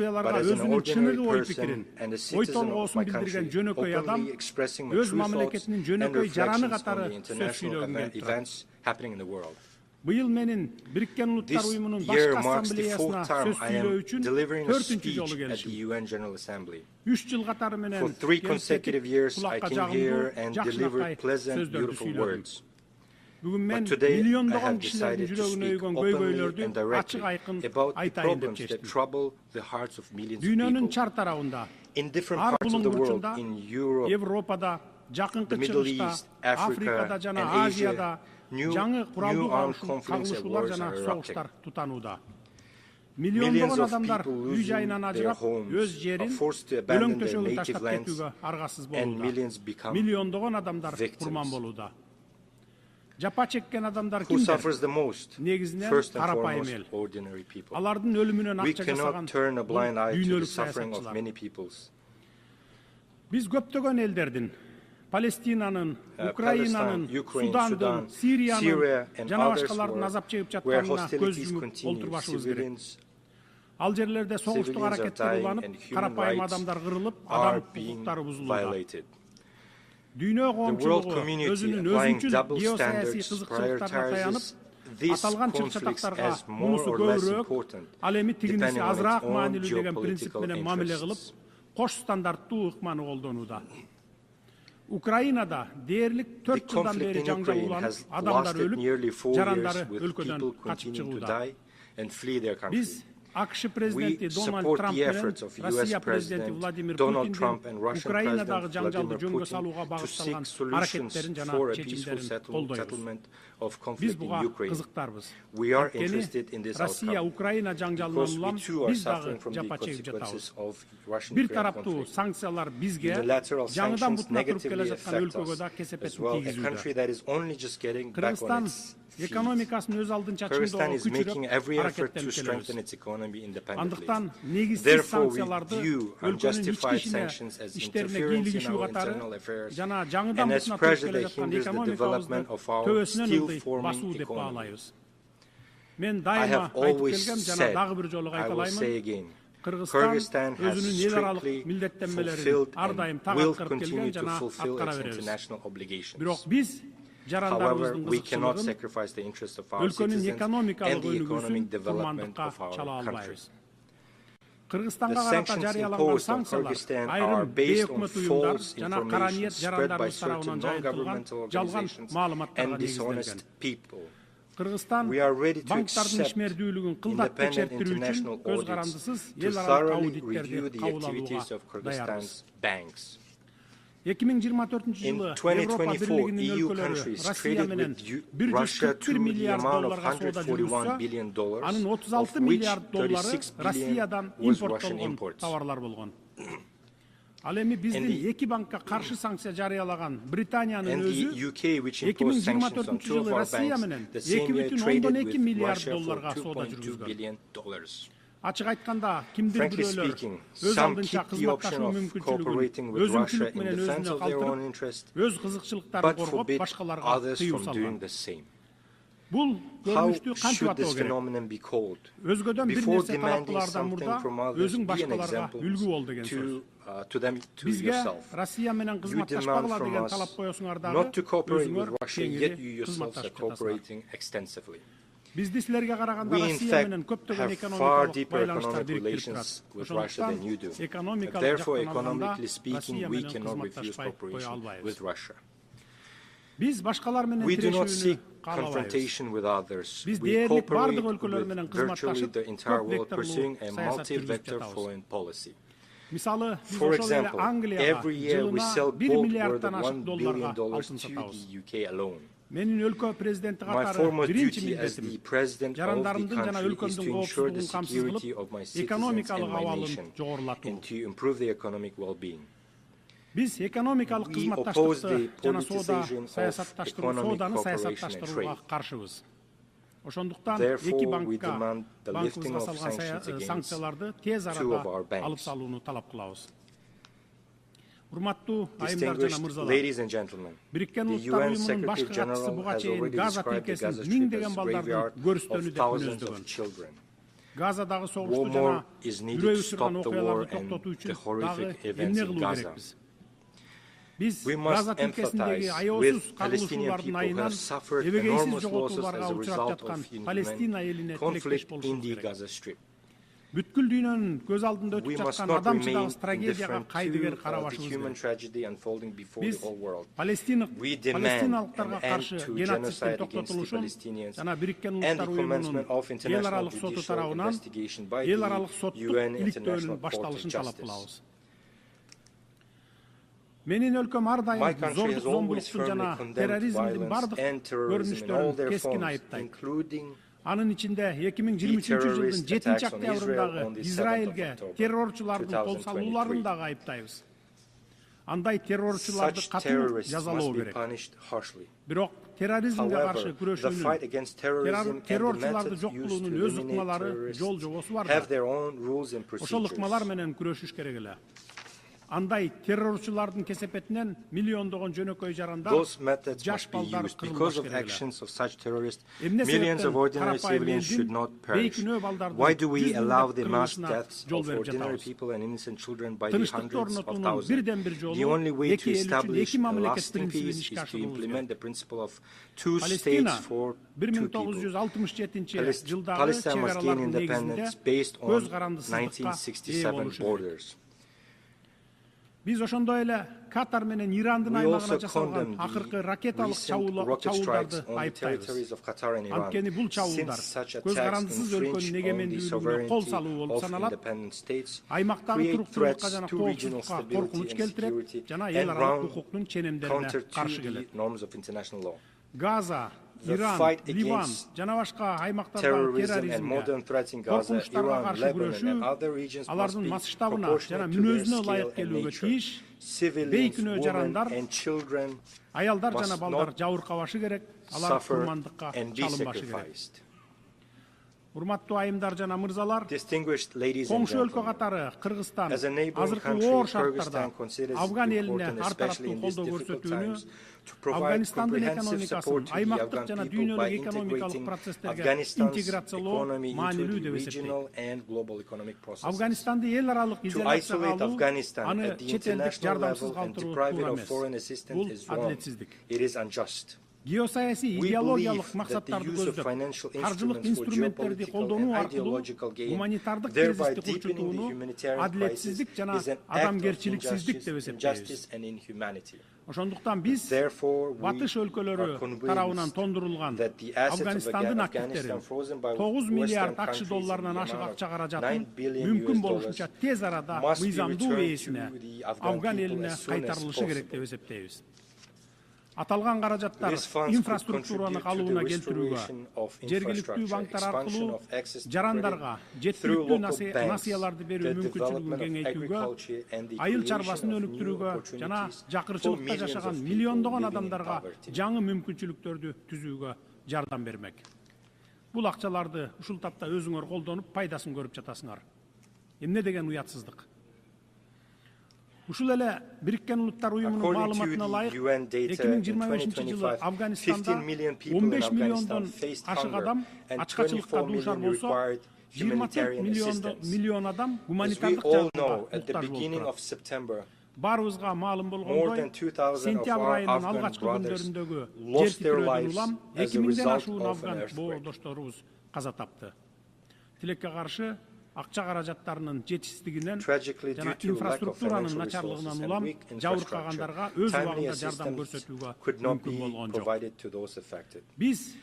but as an ordinary person and a citizen of my country, openly expressing my true thoughts and reflections on the international events happening in the world. This year marks the fourth time I am delivering a speech at the UN General Assembly. For 3 consecutive years, I came here and delivered pleasant, beautiful words. But today, I have decided to speak openly and directly about the problems that trouble the hearts of millions of people. In different parts of the world, in Europe, the Middle East, Africa, and Asia, new armed conflicts and wars are erupting. Millions of people losing their homes, are forced to abandon their native lands, and millions become victims. Who suffers the most? First and foremost, ordinary people. We cannot turn a blind eye to the suffering of many peoples. Palestina'nın, Ukrayna'nın, Sudan'ın, Suriye'nin jana başkalarının azap çekip жатқанына көз жұмып отырбашыбыз керек. Aljerilerde soğuşluk hareketleri ulanıp, karapayım adamlar kırılıp, adam hukukları buzulуда. Dünya komşuluğu özünün özünçül geosiyasi kızıkçılıklarına dayanıp, atalgan çırçataklarga munusu gövrök, alemi tiginisi azırak manili degen prinsipmenen mamile kılıp, koş standarttуу ыкманы колдонууда. Ukrayna'da değerlik 4 yıldan beri janjal ulanıp, adamlar ölüp, jaranları ülkeden kaçıp çıkıuуда. Biz AQSh prezidenti Donald Trump bilen Rusya prezidenti Vladimir Putin'in Ukrayna'daki janjalды жөнгө салууга багытталган hareketlerin жана чечимдерин колдойбуз. Biz buga kızıktarбыз. Antkeni Rusya Ukrayna janjalынан улам biz dagы жапа чегип жатабыз. Bir taraптуу sanksiyalar bizge, жаңыдан бутуна туруп келе жаткан өлкөгө да кесепетин тийгизүүдө. Кыргызстан экономикасын өз алдынча чыңдоого күчүрөп аракеттенип келебиз. Андыктан негизсиз санкцияларды өлкөнүн ички ишине, иштерине кийлигишүү катары жана жаңыдан бутуна туруп келе жаткан экономикабызды төбөсүнөн ылдый басуу деп баалайбыз. Мен дайыма айтып келгем, жана дагы бир жолу кайталаймын. Kyrgyzstan özünün ел аралык милдеттенмелерин ар дайым так аткарып келген жана аткара беребиз. Бирок биз жарандарыбыздын кызыкчылыгын өлкөнүн экономикалык өнүгүүсүн курмандыкка чала албайбыз. Кыргызстанга карата жарыяланган санкциялар айрым бейөкмөт уюмдар жана кара ниет жарандарыбыз тарабынан жайылтылган жалган маалыматтарга негизделген. Кыргызстан банктардын ишмердүүлүгүн кылдат текшертирүү үчүн көз карандысыз эл аралык аудиттерди кабыл алууга даярбыз. 2024-жылы Европа Бирлигинин өлкөлөрү Россия менен $141 миллиард соода жүргүзсө, анын $36 миллиард Россиядан импорттолгон товарлар болгон. Ал эми биздин 2 банкка каршы санкция жарыялаган Британиянын өзү 2024-жылы Россия менен $2,2 миллиард соода жүргүзгөн. Ачык айтканда, кимдир бирөөлөр өз алдынча кызматташуу мүмкүнчүлүгүн өзүнчүлүк менен өзүнө калтырып, өз кызыкчылыктарын коргоп, башкаларга тыюу салган. Бул көрүнүштү кантип атоо керек? Өзгөдөн бир нерсе талап кылаардан мурда өзүң башкаларга үлгү бол деген сөз. Бизге Россия менен кызматташпагыла деген талап коесуңар дагы өзүңөр кеңири кызматташып жатасыңар. We in fact have far deeper economic relations with Russia than you do. Therefore, economically speaking, we cannot refuse cooperation with Russia. We do not seek confrontation with others. We cooperate with virtually the entire world, pursuing a multi-vector foreign policy. For example, every year we sell gold worth $1 billion to the UK alone. My former duty as the president of the country is to ensure the security of my citizens and my nation, and to improve their economic well-being. We oppose the politicization of economic cooperation and trade. Therefore, we demand the lifting of sanctions against two of our banks. Distinguished ladies and gentlemen, the UN Secretary General has already described the Gaza Strip as a graveyard of thousands of children. War more is needed to stop the war and the horrific events in Gaza. We must empathize with Palestinian people who have suffered enormous losses as a result of inhuman conflict in the Gaza Strip. We must not remain indifferent to the human tragedy unfolding before the whole world. We demand an end to genocide against the Palestinians and the commencement of international judicial investigation by the UN International Court of Justice. My country has always firmly condemned violence and terrorism in all their forms, including Анын ичинде 2023 жылдын 7-октябрындагы Израилге террорчулардын кол салууларын дагы айыптайбыз. Андай террорчуларды катуу жазалоо керек. Бирок терроризмге каршы күрөшүүнүн, террорчуларды жок кылуунун өз ыкмалары, жол жобосу бар. Ошол ыкмалар менен күрөшүш керек эле. Андай террорчулардын кесепетинен миллиондогон жөнөкөй жарандар, жаш балдар because of actions of such terrorists, millions of ordinary civilians should not perish. Why do we allow the mass deaths of ordinary people and innocent children by the hundreds of thousands? The only way to establish a lasting peace is to implement the principle of two states for two people. Palestine must gain independence based on 1967 borders. Биз ошондой эле Катар менен Ирандын аймагына жасалган акыркы ракеталык чабуулдарды айыптайбыз. Анткени бул чабуулдар көз карандысыз өлкөнүн эгемендүүлүгүнө кол салуу болуп саналат. Аймактагы туруктуулукка жана коопсуздукка коркунуч келтирет жана эл аралык укуктун ченемдерине каршы келет. Газа, Иран, Ливан жана башка аймактардагы терроризмге, коркунучтарга каршы күрөшүү алардын масштабына жана мүнөзүнө ылайык келүүгө тийиш. Бейкүнөө жарандар, аялдар жана балдар жабыркабашы керек, алар курмандыкка чалынбашы керек. Урматтуу айымдар жана мырзалар, коңшу өлкө катары Кыргызстан азыркы оор шарттарда Афган элине ар тараптуу колдоо көрсөтүүнү, Афганистандын экономикасын аймактык жана дүйнөлүк экономикалык процесстерге интеграциялоо маанилүү деп эсептейт. Афганистанды эл аралык изоляцияга алуу, аны чет элдик жардамсыз калтыруу туура эмес. Бул адилетсиздик. Геосаясий идеологиялык максаттарды көздөп, каржылык инструменттерди колдонуу аркылуу гуманитардык кризисти курчутууну адилетсиздик жана адамгерчиликсиздик деп эсептейбиз. Ошондуктан биз батыш өлкөлөрү тарабынан тондурулган Афганистандын активдери 9 миллиард акш долларынан ашык акча каражатын мүмкүн болушунча тез арада мыйзамдуу ээсине Афган элине кайтарылышы керек деп эсептейбиз. Аталган каражаттар инфраструктураны калыбына келтирүүгө, жергиликтүү банктар аркылуу жарандарга жеткиликтүү насыяларды берүү мүмкүнчүлүгүн кеңейтүүгө, айыл чарбасын өнүктүрүүгө жана жакырчылыкта жашаган миллиондогон адамдарга жаңы мүмкүнчүлүктөрдү түзүүгө жардам бермек. Бул акчаларды ушул тапта өзүңөр колдонуп, пайдасын көрүп жатасыңар. Эмне деген уятсыздык. Ушул эле Бириккен Улуттар Уюмунун маалыматына ылайык 2025 жылы Афганистанда 15 миллиондон ашык адам ачкачылыкка дуушар болсо, 24 миллион адам гуманитардык жардамга муктаж болуп турат. Барыбызга маалым More болгондой, than 2,000 of сентябрь our айынын Afghan алгачкы brothers күндөрүндөгү lost their жер lives улам as a 2000ден result ашуун of an афган earthquake. боолдошторубуз каза тапты. Тилекке каршы акча каражаттарынын жетишсиздигинен Tragically, жана due to lack of инфраструктуранын financial начарлыгынан resources улам and weak жабыркагандарга infrastructure, өз timely убагында жардам assistance көрсөтүүгө could not мүмкүн be болгон жок. provided to those affected. Биз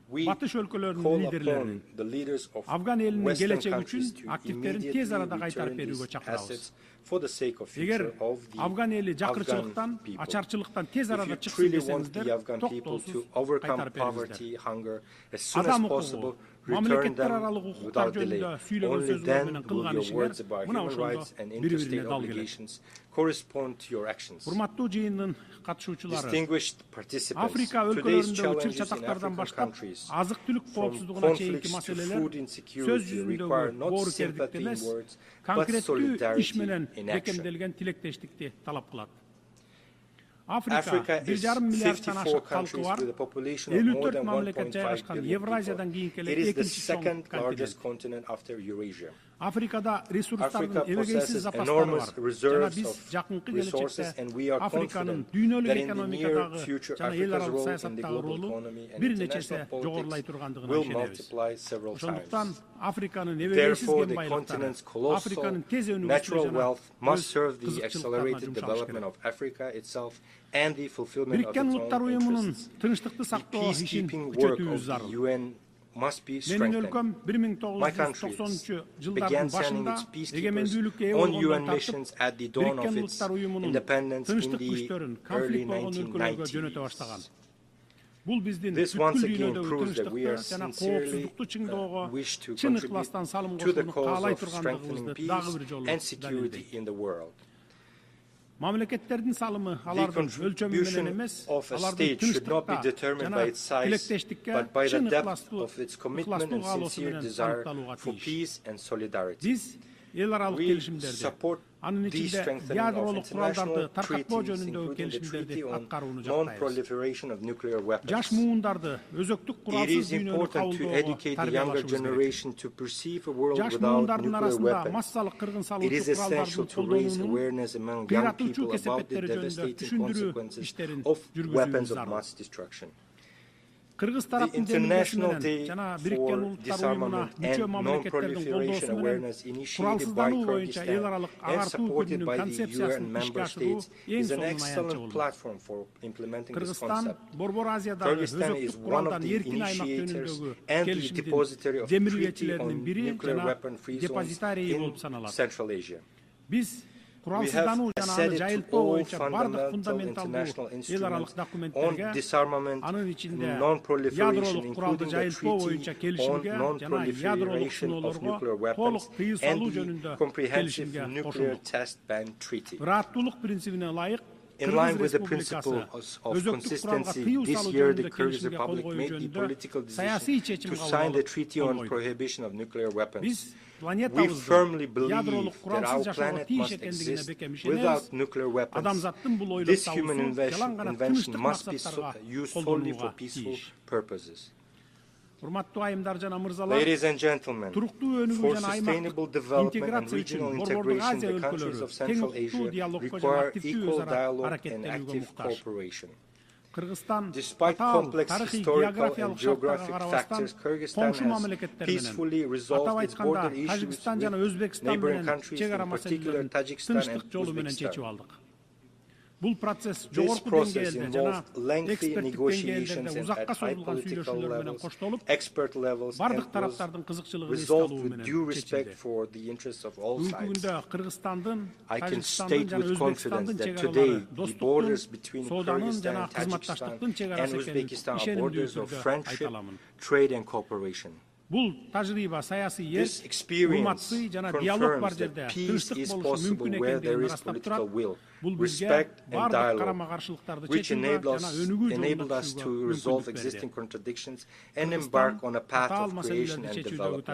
We батыш өлкөлөрүнүн call лидерлерин upon the leaders of Афган элинин Western келечеги countries үчүн to активдерин тез immediately арада кайтарып return берүүгө these чакырабыз. assets for the sake of Эгер future of the Афган эли Afghan жакырчылыктан, people. ачарчылыктан тез If арада you чыксын truly want десеңиздер, the Afghan people токтоосуз to overcome кайтарып бериңиздер. poverty, hunger, as soon as Адам possible, укугу, return мамлекеттер them аралык укуктар without delay. жөнүндө сүйлөгөн Only сөзүңөр then менен will кылган your ишиңер words about мына human ошондо rights and бири-бирине interstate дал келет. obligations correspond to your actions. Урматтуу жыйындын катышуучулары, Distinguished participants, Африка today's өлкөлөрүндөгү challenges in чыр-чатактардан African баштап countries, азык-түлүк from коопсуздугуна чейинки conflicts to маселелер food сөз insecurity, require жүзүндөгү not боорукердикти sympathy in эмес, words, but конкреттүү иш solidarity менен in action. бекемделген тилектештикти талап кылат. Africa is 1,5 миллиардтан 54 ашык халкы countries бар, with a population of more 54 than мамлекет 1.5 жайгашкан billion Евразиядан people. кийинки It is the экинчи чоң second largest континент. continent after Eurasia. Африкада ресурстардын Africa эбегейсиз possesses запастары бар. enormous Жана reserves биз of жакынкы resources, келечекте and we are Африканын confident дүйнөлүк that in the near экономикадагы future, жана эл Africa's аралык role in the саясаттагы global ролу economy and бир нече эсе international жогорулай politics тургандыгына will ишенебиз. multiply several Ошондуктан times. Африканын эбегейсиз Therefore, кен the байлыктары, continent's colossal Африканын тез өнүгүүсүнө natural жана wealth must өз serve the кызыкчылыктарына accelerated жумшаш development керек. of Africa itself and the fulfillment of Бириккен its Улуттар own уюмунун interests. тынчтыкты The сактоо ишин peacekeeping work күчөтүүбүз of the зарыл. UN must be Менин strengthened. өлкөм My country 1990 began жылдардын sending башында its peacekeepers эгемендүүлүккө ээ on болгондон UN тартып missions at the dawn of Бириккен its Улуттар уюмунун independence in тынчтык the күчтөрүн early конфликт болгон өлкөлөргө жөнөтө баштаган. 1990s. Бул биздин This бүткүл once again дүйнөдөгү proves that we are тынчтыкты жана sincerely коопсуздукту чыңдоого wish to чын contribute ыкластан салым to the кошууну cause каалай of тургандыгыбызды strengthening дагы peace бир жолу and security далилдейт. in the world. Мамлекеттердин салымы алардын өлчөмү менен Contribution эмес, of a алардын state should not be тынчтыкта determined by жана its size, тилектештикке but by the чын depth of its commitment and каалоосу sincere менен desire аныкталууга for тийиш. peace and solidarity. Биз эл аралык We келишимдерди, support анын the ичинде strengthening of ядролук куралдарды international таркатпоо treaties, жөнүндөгү including the келишимдерди Treaty on аткарууну жактайбыз. Non-Proliferation of Nuclear Weapons. Жаш муундарды өзөктүк It куралсыз is дүйнөнү important to кабылдоого educate the younger тарбиялашыбыз керек. generation to perceive a world Жаш without муундардын nuclear арасында weapons. массалык кыргын It салуучу is essential куралдардын to raise колдонуунун awareness among young кыйратуучу people about the кесепеттери жөнүндө devastating түшүндүрүү consequences иштерин of weapons жүргүзүүбүз of зарыл. mass destruction. Кыргыз The тараптын International демилгеси Day менен жана Бириккен for Улуттар уюмуна Disarmament мүчө and мамлекеттердин Non-Proliferation колдоосу менен Awareness initiated by куралсыздануу боюнча эл Kyrgyzstan аралык and агартуу supported күнүнүн by the концепциясын UN ишке member ашыруу states эң is an сонун excellent аянтчы болду. platform for implementing this Кыргызстан concept. Борбор Азиядагы Kyrgyzstan is өзөктүк one of куралдан the эркин аймак initiators жөнүндөгү and the келишимдин depository of Treaty демилгечилеринин on бири Nuclear жана Weapon-Free Zones депозитарийи in болуп саналат. Central Asia. Биз We have куралсыздануу жана аны ascended to жайылтпоо all боюнча бардык fundamental international фундаменталдуу эл аралык instruments on документтерге, disarmament, анын ичинде non-proliferation, ядролук куралды including the жайылтпоо боюнча Treaty on келишимге жана ядролук non-proliferation of сыноолорго nuclear толук weapons, тыюу and салуу the жөнүндө Comprehensive келишимге Nuclear кошулдук. Test Ban Treaty. Ыраттуулук принцибине ылайык In line with the principle of consistency, this year the Kyrgyz Republic made the political decision to sign the Treaty on Prohibition of Nuclear Weapons. We firmly believe that our planet must exist without nuclear weapons. This human invention must be used solely for peaceful purposes. Ladies and gentlemen, for sustainable development and regional integration, the countries of Central Asia require equal dialogue and active cooperation. Despite complex historical and geographic factors, Kyrgyzstan has peacefully resolved its border issues with neighboring countries, in particular Tajikistan and Uzbekistan. This process involved lengthy negotiations and at high political levels, expert levels, and was resolved with due respect for the interests of all sides. I can state with confidence that today the borders between Kyrgyzstan, Tajikistan, and Uzbekistan are borders of friendship, trade, and cooperation. This experience confirms that peace is possible where there is political will, respect and dialogue, which enabled us to resolve existing contradictions and embark on a path of creation and development.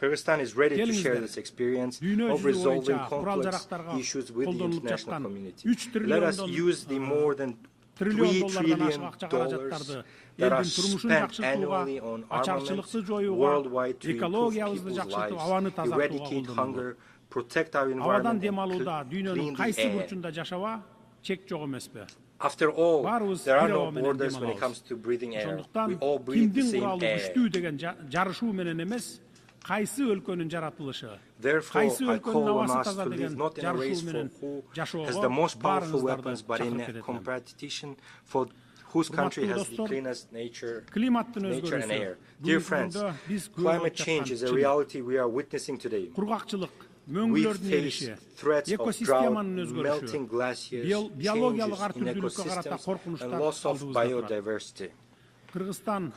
Kyrgyzstan is ready to share this experience of resolving complex issues with the international community. Let us use the more than $3 trillion that are spent annually on armaments worldwide to improve people's lives, eradicate hunger, protect our environment, and clean the air. After all, there are no borders when it comes to breathing air. We all breathe the same air. Therefore, I call on us to live not in a race for who has the most powerful weapons, but in a competition for whose country has the cleanest nature and air. Dear friends, climate change is a reality we are witnessing today. We face threats of drought, melting glaciers, changes in ecosystems, and loss of biodiversity. Kyrgyzstan,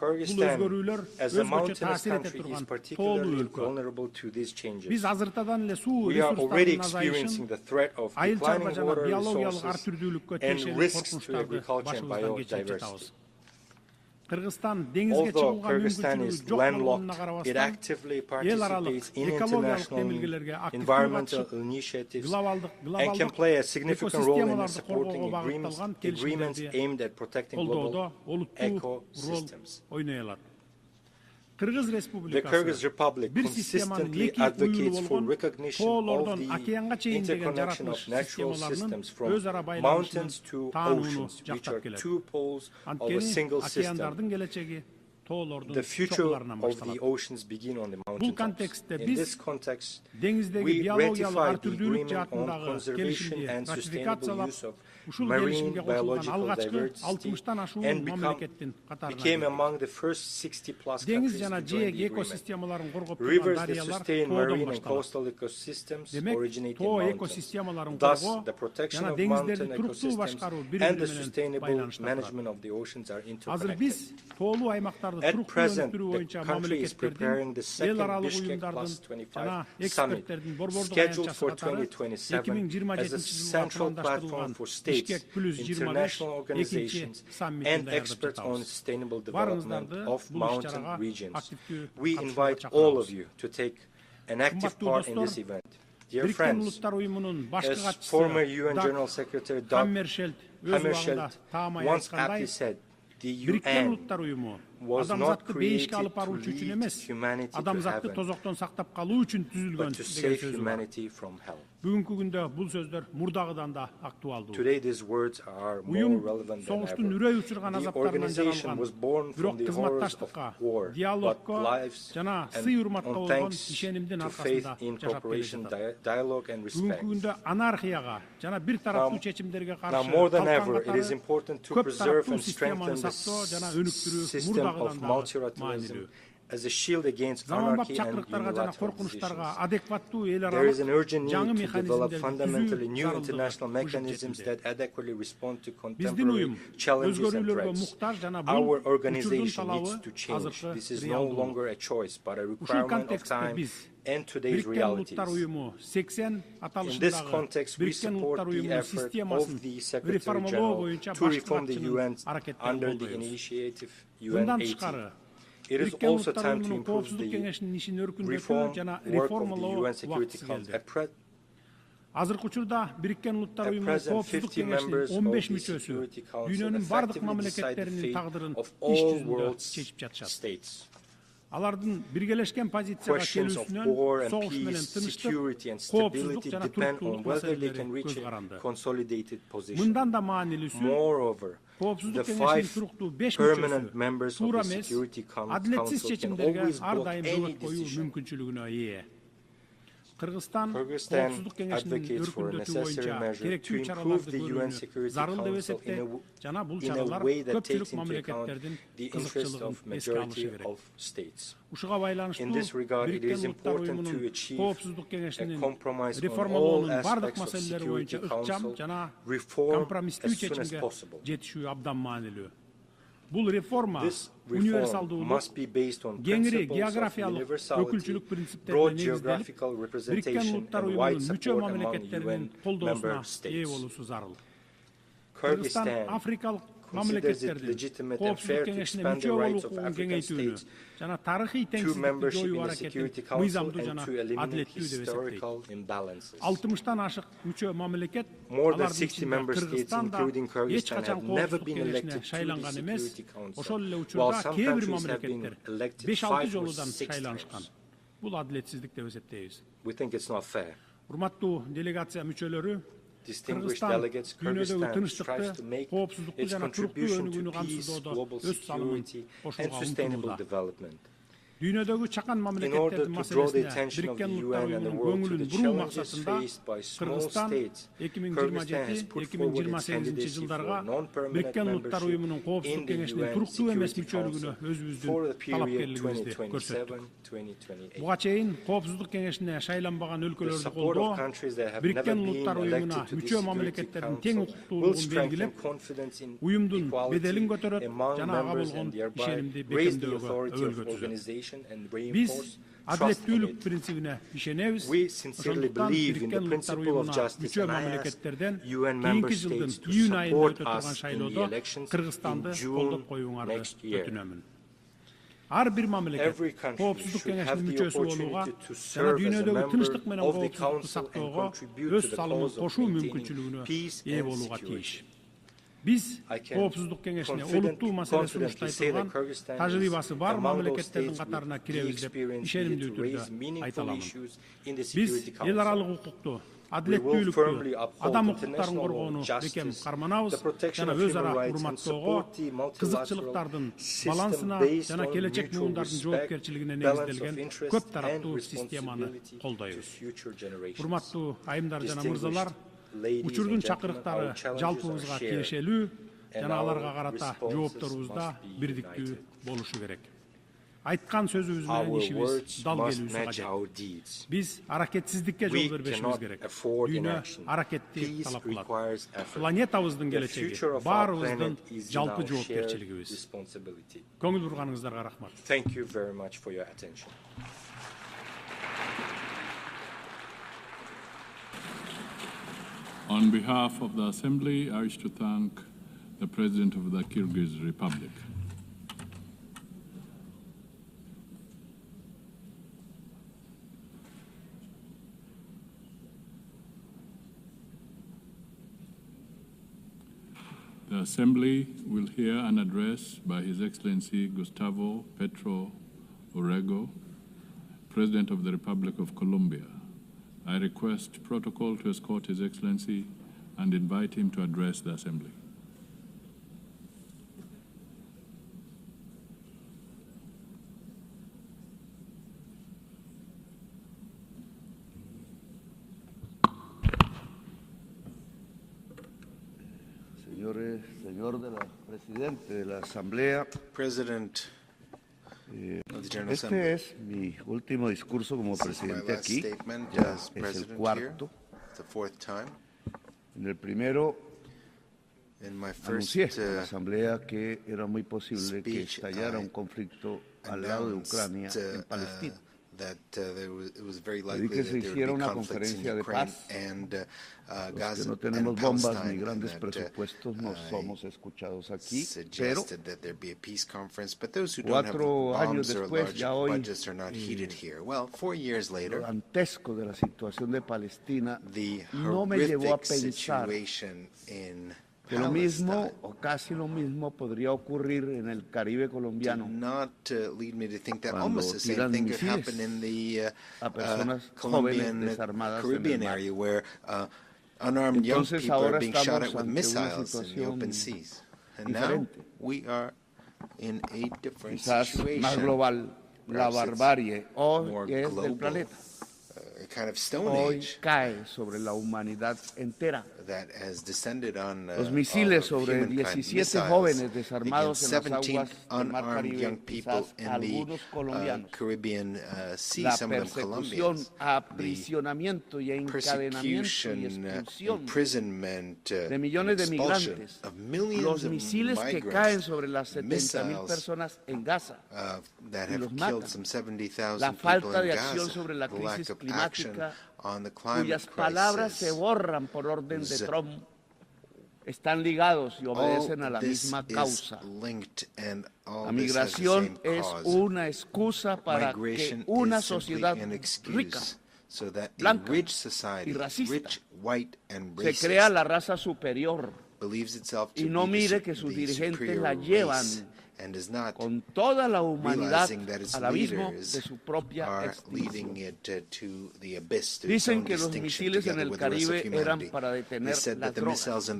as a mountainous country, is particularly vulnerable to these changes. We are already experiencing the threat of declining water resources and risks to agriculture and biodiversity. Although Kyrgyzstan is landlocked, it actively participates in international environmental initiatives and can play a significant role in supporting agreements aimed at protecting global ecosystems. The Kyrgyz Republic consistently advocates for recognition of the interconnection of natural systems from mountains to oceans, which are two poles of a single system. The future of the oceans begin on the mountaintops. In this context, we ratified the agreement on conservation and sustainable use of marine biological diversity and became among the first 60-plus countries to join the agreement. Rivers that sustain marine and coastal ecosystems originate in mountains. Thus, the protection of mountain ecosystems and the sustainable management of the oceans are interconnected. At present, the country is preparing the second Bishkek Plus 25 summit, scheduled for 2027 as a central platform for states, international organizations, and experts on sustainable development of mountain regions. We invite all of you to take an active part in this event. Dear friends, as former UN General Secretary Dag Hammarskjöld once aptly said, the UN was not created to lead humanity to heaven, but to save humanity from hell. Today these words are more relevant than ever. The organization was born from the horrors of war, but lives and on thanks to faith in cooperation, dialogue and respect. Now more than ever, it is important to preserve and strengthen the system of multilateralism as a shield against anarchy and unilateral positions. There is an urgent need to develop fundamentally new international mechanisms that adequately respond to contemporary challenges and threats. Our organization needs to change. This is no longer a choice, but a requirement of time and today's realities. In this context, we support the effort of the Secretary General to reform the UN under the initiative UN-80. It is also time to improve the reform work of the UN Security Council. At present, 50 members of the Security Council effectively decide the fate of all world states. Questions of war and peace, security and stability depend on whether they can reach a consolidated position. Moreover, the 5 permanent members of the Security Council can always block any decision. Kyrgyzstan advocates for a necessary measure to improve the UN Security Council in a way that takes into account the interests of majority of states. In this regard, it is important to achieve a compromise on all aspects of Security Council reform as soon as possible. This reform must be based on principles of universality, broad geographical representation, and wide support among UN member states. Kyrgyzstan considers it legitimate and fair to expand the rights of African states through membership in the Security Council and to eliminate historical imbalances. More than 60 member states, including Kyrgyzstan, have never been elected to the Security Council, while some countries have been elected 5 or 6 times. We think it's not fair. Distinguished delegates, Kyrgyzstan strives to make its contribution to peace, global security, and sustainable development. In order to draw the attention of the UN and the world to the challenges faced by small states, Kyrgyzstan has put forward its candidacy for non-permanent membership in the UN Security Council for the period 2027-2028. The support of countries that have never been elected to the Security Council will strengthen confidence in equality among members and thereby raise the authority of organizations and reinforce trust in it. We sincerely believe in the principle of justice, and I ask UN member states to support us in the elections in June next year. Every country should have the opportunity to serve as a member of the Council and contribute to the cause of maintaining peace and security. Biz Коопсуздук Кеңешине олуттуу маселеси уштайтылган тажрыйбасы бар мамлекеттердин катарына киребиз деп ишенимдүү түрдө айта аламын. Биз эл аралык укукту, адилеттүүлүктү, адам укуктарын коргоону бекем карманабыз жана өз ара урматтоого, кызыкчылыктардын балансына жана келечек муундардын жоопкерчилигине негизделген көп тараптуу системаны колдойбуз. Урматтуу айымдар жана мырзалар, учурдун чакырыктары жалпыбызга тиешелүү жана аларга карата жоопторубузда бирдиктүү болушу керек. Айткан сөзүбүз менен ишибиз дал келүүсү кажет. Биз аракетсиздикке жол бербешибиз керек. Дүйнө аракетти талап кылат. Планетабыздын келечеги баарыбыздын жалпы жоопкерчилигибиз. Көңүл бурганыңыздарга рахмат. Thank you very much for your attention. On behalf of the Assembly, I wish to thank the President of the Kyrgyz Republic. The Assembly will hear an address by His Excellency Gustavo Petro Urrego, President of the Republic of Colombia. I request protocol to escort His Excellency and invite him to address the Assembly. Señor Presidente de la Asamblea, President of the General Assembly. Este es mi último discurso como presidente aquí, ya es el cuarto. The fourth time. En el primero anuncié a la Asamblea que era muy posible que estallara un conflicto al lado de Ucrania en Palestina. It was very likely que se that hiciera there would be una conflicts in conferencia de Ukraine paz. and Los Gaza que no and tenemos bombas Palestine, ni grandes and presupuestos no somos escuchados aquí, pero suggested that there be a peace conference, but those who don't have 4 años bombs or después, large ya hoy, budgets are not heated here. Well, 4 years later, lo dantesco de la situación de Palestina the no me llevó a horrific pensar situation in que lo mismo o casi lo mismo podría ocurrir en el Caribe colombiano. Did not lead me to think that Cuando almost the same thing could happen in the Colombian Caribbean area, where unarmed young people are being shot at with missiles in the open seas. And now we are in a different situation. Más global, la barbarie hoy more es del global, planeta. A kind of stone Hoy age cae sobre la humanidad entera. that has descended on Los misiles all of sobre humankind. 17 Missiles jóvenes desarmados against en las 17 aguas del Mar unarmed young Caribe, people quizás in the algunos colombianos. Caribbean Sea, La some of them persecución, Colombians. aprisionamiento y encadenamiento y Persecution, expulsión imprisonment, de millones de expulsion migrantes. of millions Los of misiles que migrants, caen sobre las 70.000 missiles, personas en Gaza that y have los killed matan. some 70,000 La people falta in de acción Gaza, sobre la the lack crisis of action climática on the climate cuyas palabras se crisis, borran por orden de is Trump. están ligados y obedecen a la misma causa. La migración es una excusa para que una sociedad rica, blanca y racista se crea la raza superior y no mire que sus dirigentes la llevan con toda la humanidad al abismo de su propia extinción. Dicen que los misiles en el Caribe eran para detener las drogas.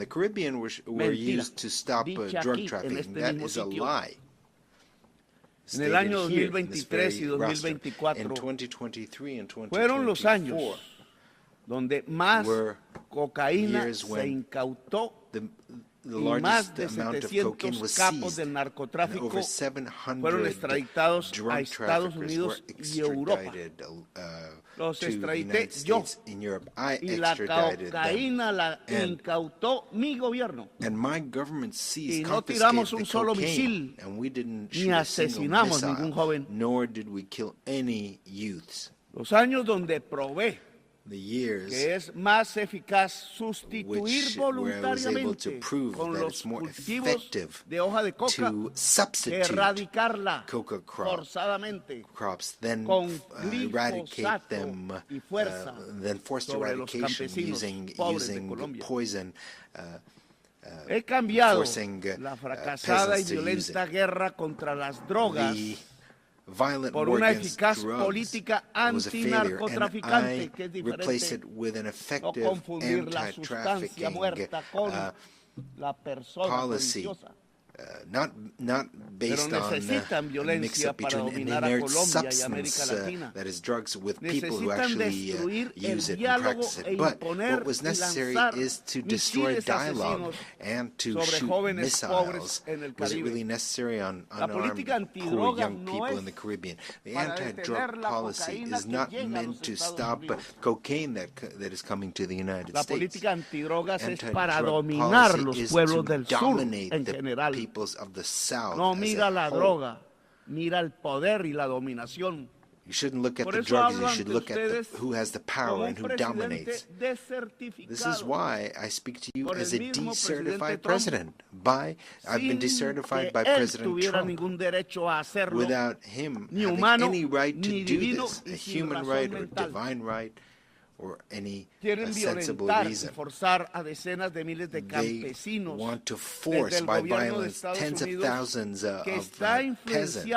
Mentira, dicha aquí, en este mismo sitio. En el año 2023 y 2024 fueron los años donde más cocaína se incautó y más de 700 capos del narcotráfico fueron extraditados a Estados Unidos y Europa. Los extradité yo y la cocaína la incautó mi gobierno. Y no tiramos un solo misil ni asesinamos ningún joven. Los años donde probé que es más eficaz sustituir voluntariamente con los cultivos de hoja de coca que erradicarla forzadamente con glifosato y fuerza sobre los campesinos pobres de Colombia. He cambiado la fracasada y violenta guerra contra las drogas por una eficaz política antinarcotraficante que es diferente. No confundir la sustancia muerta con la persona religiosa. Pero necesitan violencia para dominar a Colombia y América Latina. Necesitan destruir el diálogo e imponer y lanzar misiles asesinos sobre jóvenes pobres en el Caribe. La política antidroga no es para detener la cocaína que llega a los Estados Unidos. La política antidrogas es para dominar los pueblos del sur en general. No mira la droga, mira el poder y la dominación. You shouldn't look at the drugs, you should look at who has the power and who dominates. This is why I speak to you as a decertified president. I've been decertified by President Trump without him having any right to do this, a human right or divine right or any sensible reason. They want to force by violence tens of thousands of peasants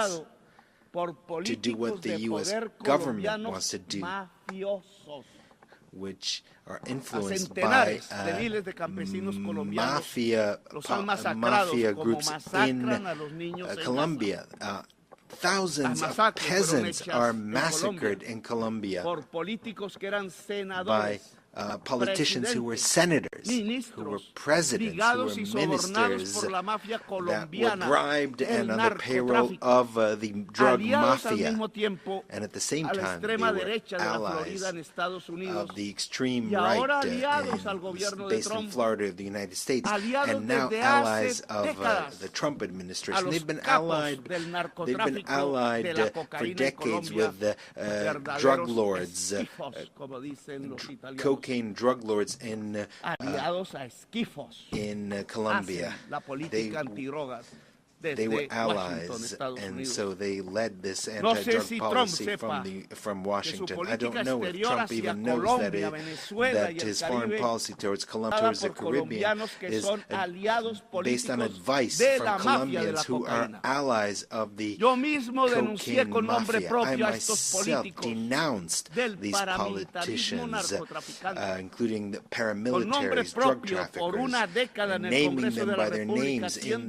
to do what the U.S. government wants to do, which are influenced by mafia groups in Colombia. Thousands of peasants are massacred in Colombia by politicians who were senators, who were presidents, who were ministers that were bribed and on the payroll of the drug mafia. And at the same time, they were allies of the extreme right based in Florida of the United States, and now allies of the Trump administration. They've been allied for decades with drug lords, cocaine drug lords in Colombia. They were allies, and so they led this anti-drug policy from Washington. I don't know if Trump even knows that his foreign policy towards Colombia, towards the Caribbean, is based on advice from Colombians who are allies of the cocaine mafia. I myself denounced these politicians, including the paramilitaries, drug traffickers, naming them by their names in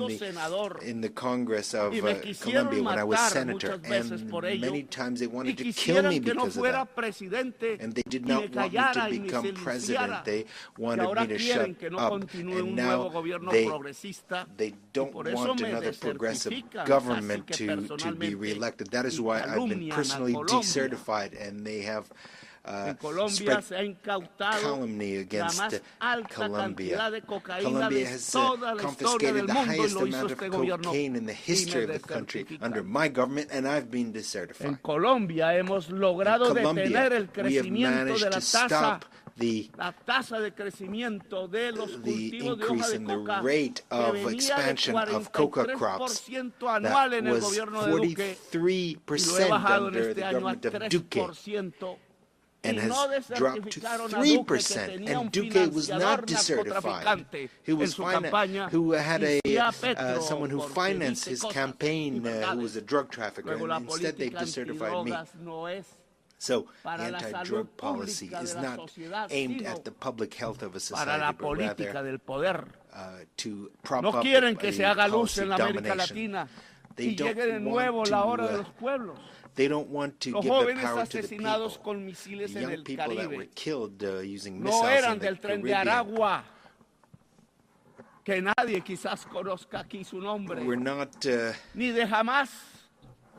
the Congress of Colombia when I was senator, and many times they wanted to kill me because of that. And they did not want me to become president. They wanted me to shut up. And now they don't want another progressive government to be reelected. That is why I've been personally decertified, and they have spread calumny against Colombia. Colombia has confiscated the highest amount of cocaine in the history of the country under my government, and I've been decertified. En Colombia hemos logrado detener el crecimiento de la tasa the increase in the rate of expansion of coca crops that was 43% under the government of Duque and has dropped to 3%, and Duque was not decertified. Who had someone who financed his campaign who was a drug trafficker, and instead they decertified me. So the anti-drug policy is not aimed at the public health of a society, but rather to prop up a policy of domination. They don't want to give the power to the people. The young people that were killed using missiles in the Caribbean. Que nadie quizás conozca aquí su nombre. Ni de Hamas.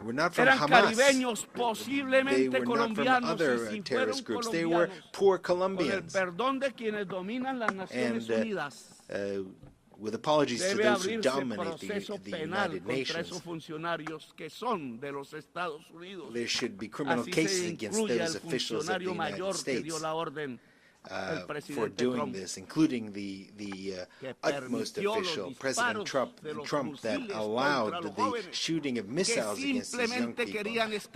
We're not from Eran Hamas. Caribeños, posiblemente they were not from other terrorist groups. They were poor Colombians. Con el perdón de quienes dominan las Naciones Unidas. With apologies to those who dominate the United Nations, there should be criminal cases against those officials of the United States for doing this, including the utmost official, President Trump, that allowed the shooting of missiles against these young people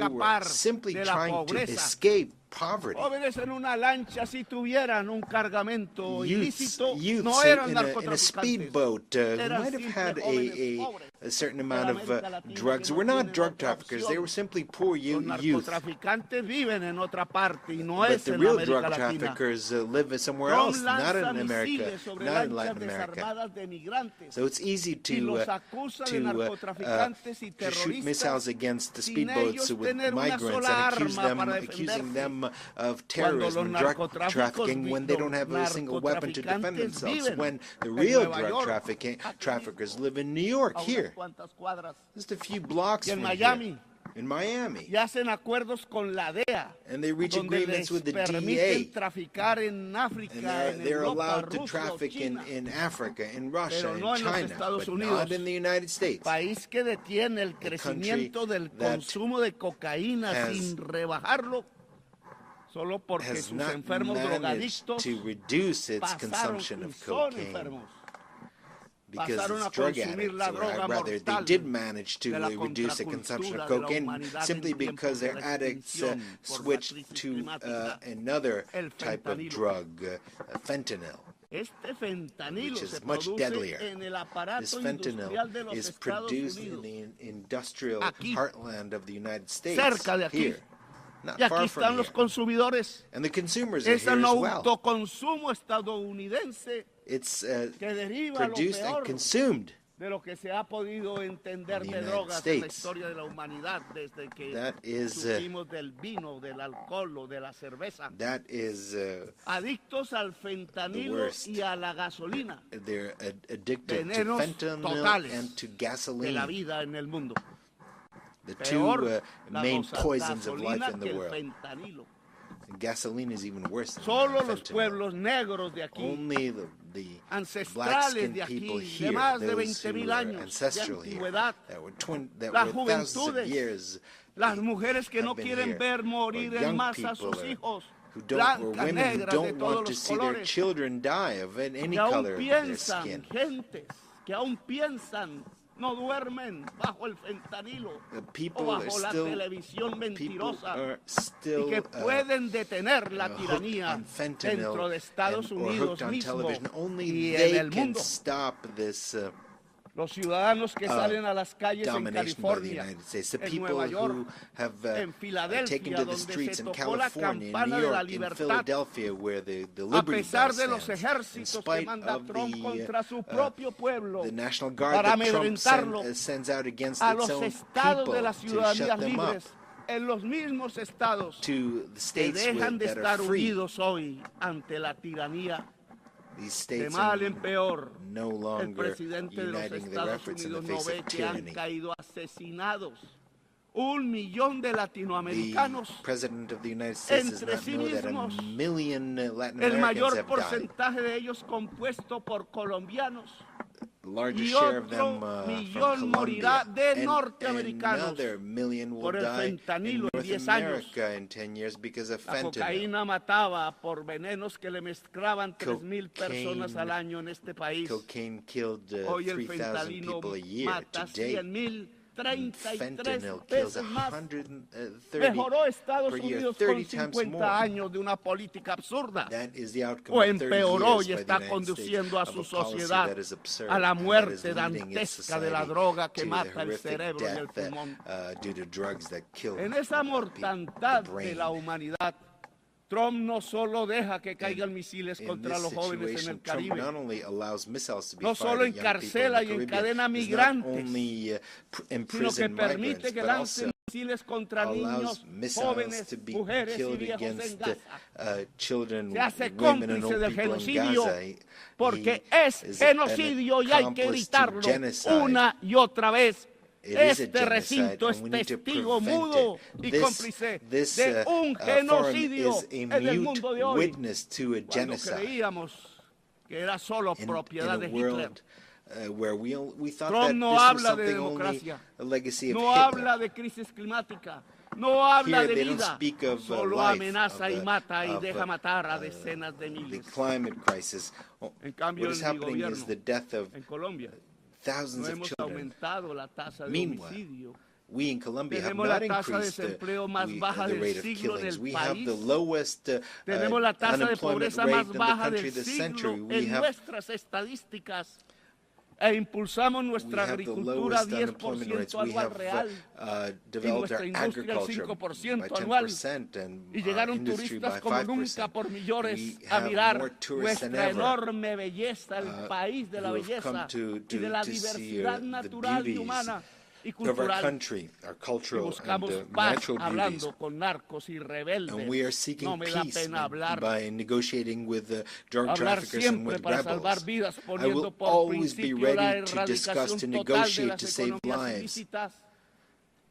who were simply trying to escape poverty. Jóvenes en una lancha, si tuvieran un cargamento ilícito, no eran narcotraficantes. In a speedboat who might have had a certain amount of drugs. Were not drug traffickers. They were simply poor youth. Los narcotraficantes viven en otra parte y no es en América Latina. But the real drug traffickers live somewhere else, not in America, not in Latin America. So it's easy to shoot missiles against the speedboats with migrants and accusing them of terrorism and drug trafficking when they don't have a single weapon to defend themselves. When the real drug traffickers live in New York, here, just a few blocks from here. In Miami. Y hacen acuerdos con la DEA, and they reach agreements with the DEA. Traficar en África, and they're allowed to traffic in Africa, in Russia, in China, but not in the United States. País que detiene el crecimiento del consumo de cocaína sin rebajarlo. Solo porque sus enfermos drogadictos to reduce its consumption of cocaine. Because it's drug addicts, or rather they did manage to reduce the consumption of cocaine simply because their addicts switched to another type of drug, fentanyl, which is much deadlier. This fentanyl is produced in the industrial heartland of the United States, here. Not y aquí están los consumidores. And the consumers es are here un as well. Autoconsumo estadounidense it's que deriva produced and consumed de lo que se ha podido entender de drogas en la historia de la humanidad desde que supimos del vino, del alcohol o de la cerveza. That is adictos al fentanilo y a la gasolina. They're addicted to fentanyl and to gasoline. De la vida en el mundo. The two main poisons of life in the world. And gasoline is even worse than Solo los pueblos negros de aquí, only the black-skinned people here, those who were ancestral here, that were thousands of years, las mujeres que no quieren ver morir en masa a sus hijos, women who don't want to see their children die of any color of their skin. Gentes que aún piensan no duermen bajo el fentanilo o bajo la televisión mentirosa y que pueden detener la tiranía dentro de Estados Unidos mismo y en el mundo. Los ciudadanos que salen a las calles en California, en Nueva York, en Filadelfia, donde se tocó la campana de la libertad, a pesar de los ejércitos que manda Trump contra su propio pueblo para amedrentarlo, a los estados de las ciudadanías libres, en los mismos estados que dejan de estar unidos hoy ante la tiranía. De mal en peor, el presidente de los Estados Unidos no ve que han caído asesinados 1 millón de latinoamericanos entre sí mismos, el mayor porcentaje de ellos compuesto por colombianos, largest share of them from Colombia, and another million will die in North America in 10 years because of fentanyl. La cocaína mataba por venenos que le mezclaban 3,000 personas al año en este país. Cocaine killed Hoy el 3,000 fentanilo people a year. mata Today, 100,000, 33 fentanyl kills veces más. 130 Mejoró Estados per year, Unidos 30 con times 50 more. años de una política absurda. That is the outcome O of 30 empeoró years y by the está United conduciendo a States su of a policy sociedad that is absurd, a la and that is muerte leading its dantesca de la society droga que to the mata el horrific cerebro y el death pulmón. due to drugs that kill En esa the mortandad de brain. la humanidad, Trump no solo deja que caigan misiles In contra this los jóvenes en el situation, Trump Caribe, not only allows missiles to be no fired solo at young people in encarcela the y Caribbean, encadena does not migrantes, only sino que imprison permite migrants, que but lancen also misiles contra niños, allows missiles jóvenes, to be mujeres y killed viejos en against Gaza. children, Se hace women, and cómplice old del people in genocidio Gaza. porque He es is genocidio an y hay que accomplice to gritarlo genocide. una y otra vez. It is a Este genocide, recinto and es we need to testigo prevent mudo it. y This cómplice this de un forum genocidio is a en el mute mundo de hoy. witness to a Cuando genocide. creíamos que era solo In propiedad a de Hitler. world where we thought Trump that no this was habla de something only democracia, a legacy of no Hitler. habla de crisis climática, no habla Here de they don't vida, speak of solo life, amenaza of, y mata y of, deja matar a decenas de the miles. climate crisis. En cambio, What is en mi happening is gobierno, the death of en Colombia, thousands no of hemos children. aumentado la tasa de Meanwhile, homicidio. we in Colombia have Tenemos not la tasa de increased desempleo más baja the del rate of siglo en killings. el We have país. the lowest Tenemos la tasa de unemployment pobreza rate más in the baja country del this siglo century. We en have nuestras estadísticas. E impulsamos nuestra the agricultura lowest unemployment rates. 10% We anual have real y developed nuestra our industria al agriculture by 5% anual. 10% and Y our llegaron industry by turistas como 5%. nunca por millones We a have mirar more tourists than nuestra ever enorme belleza, el país de la who have come belleza to y de la see diversidad the natural y beauties humana y of our cultural. country, our Y cultural buscamos and paz natural beauties. hablando con narcos y rebeldes. And we are seeking No me da peace pena hablar. by negotiating with drug Hablar traffickers and siempre with para salvar rebels. vidas, I poniendo will por always be principio la ready to discuss, erradicación to total de negotiate, las to save economías lives, ilícitas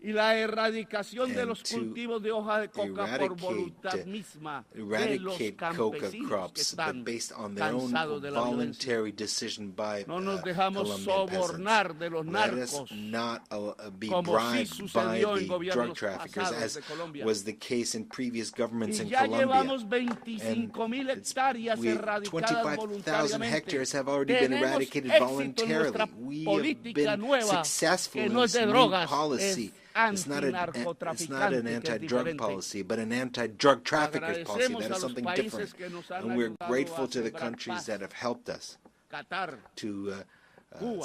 y la erradicación de and los to cultivos de hoja de coca por voluntad misma de los eradicate coca campesinos que crops, but están based on their own cansados de la violencia. voluntary decision by No nos dejamos Colombian sobornar peasants. de los Let us narcos, not be como sí bribed by sucedió en the gobiernos drug traffickers, pasados as de Colombia. was the case in previous governments Y in ya Colombia. llevamos 25,000 hectáreas erradicadas 25,000 voluntariamente. hectares have already been Tenemos eradicated éxito en voluntarily. nuestra We have política been nueva, successful que in no es this de new drogas, policy. es It's not an antinarcotraficante, que es anti-drug diferente. policy, but an anti-drug traffickers policy. Agradecemos That a is los something países different. que nos han And we're ayudado grateful a to the sembrar countries paz. that have helped us, Qatar, Cuba,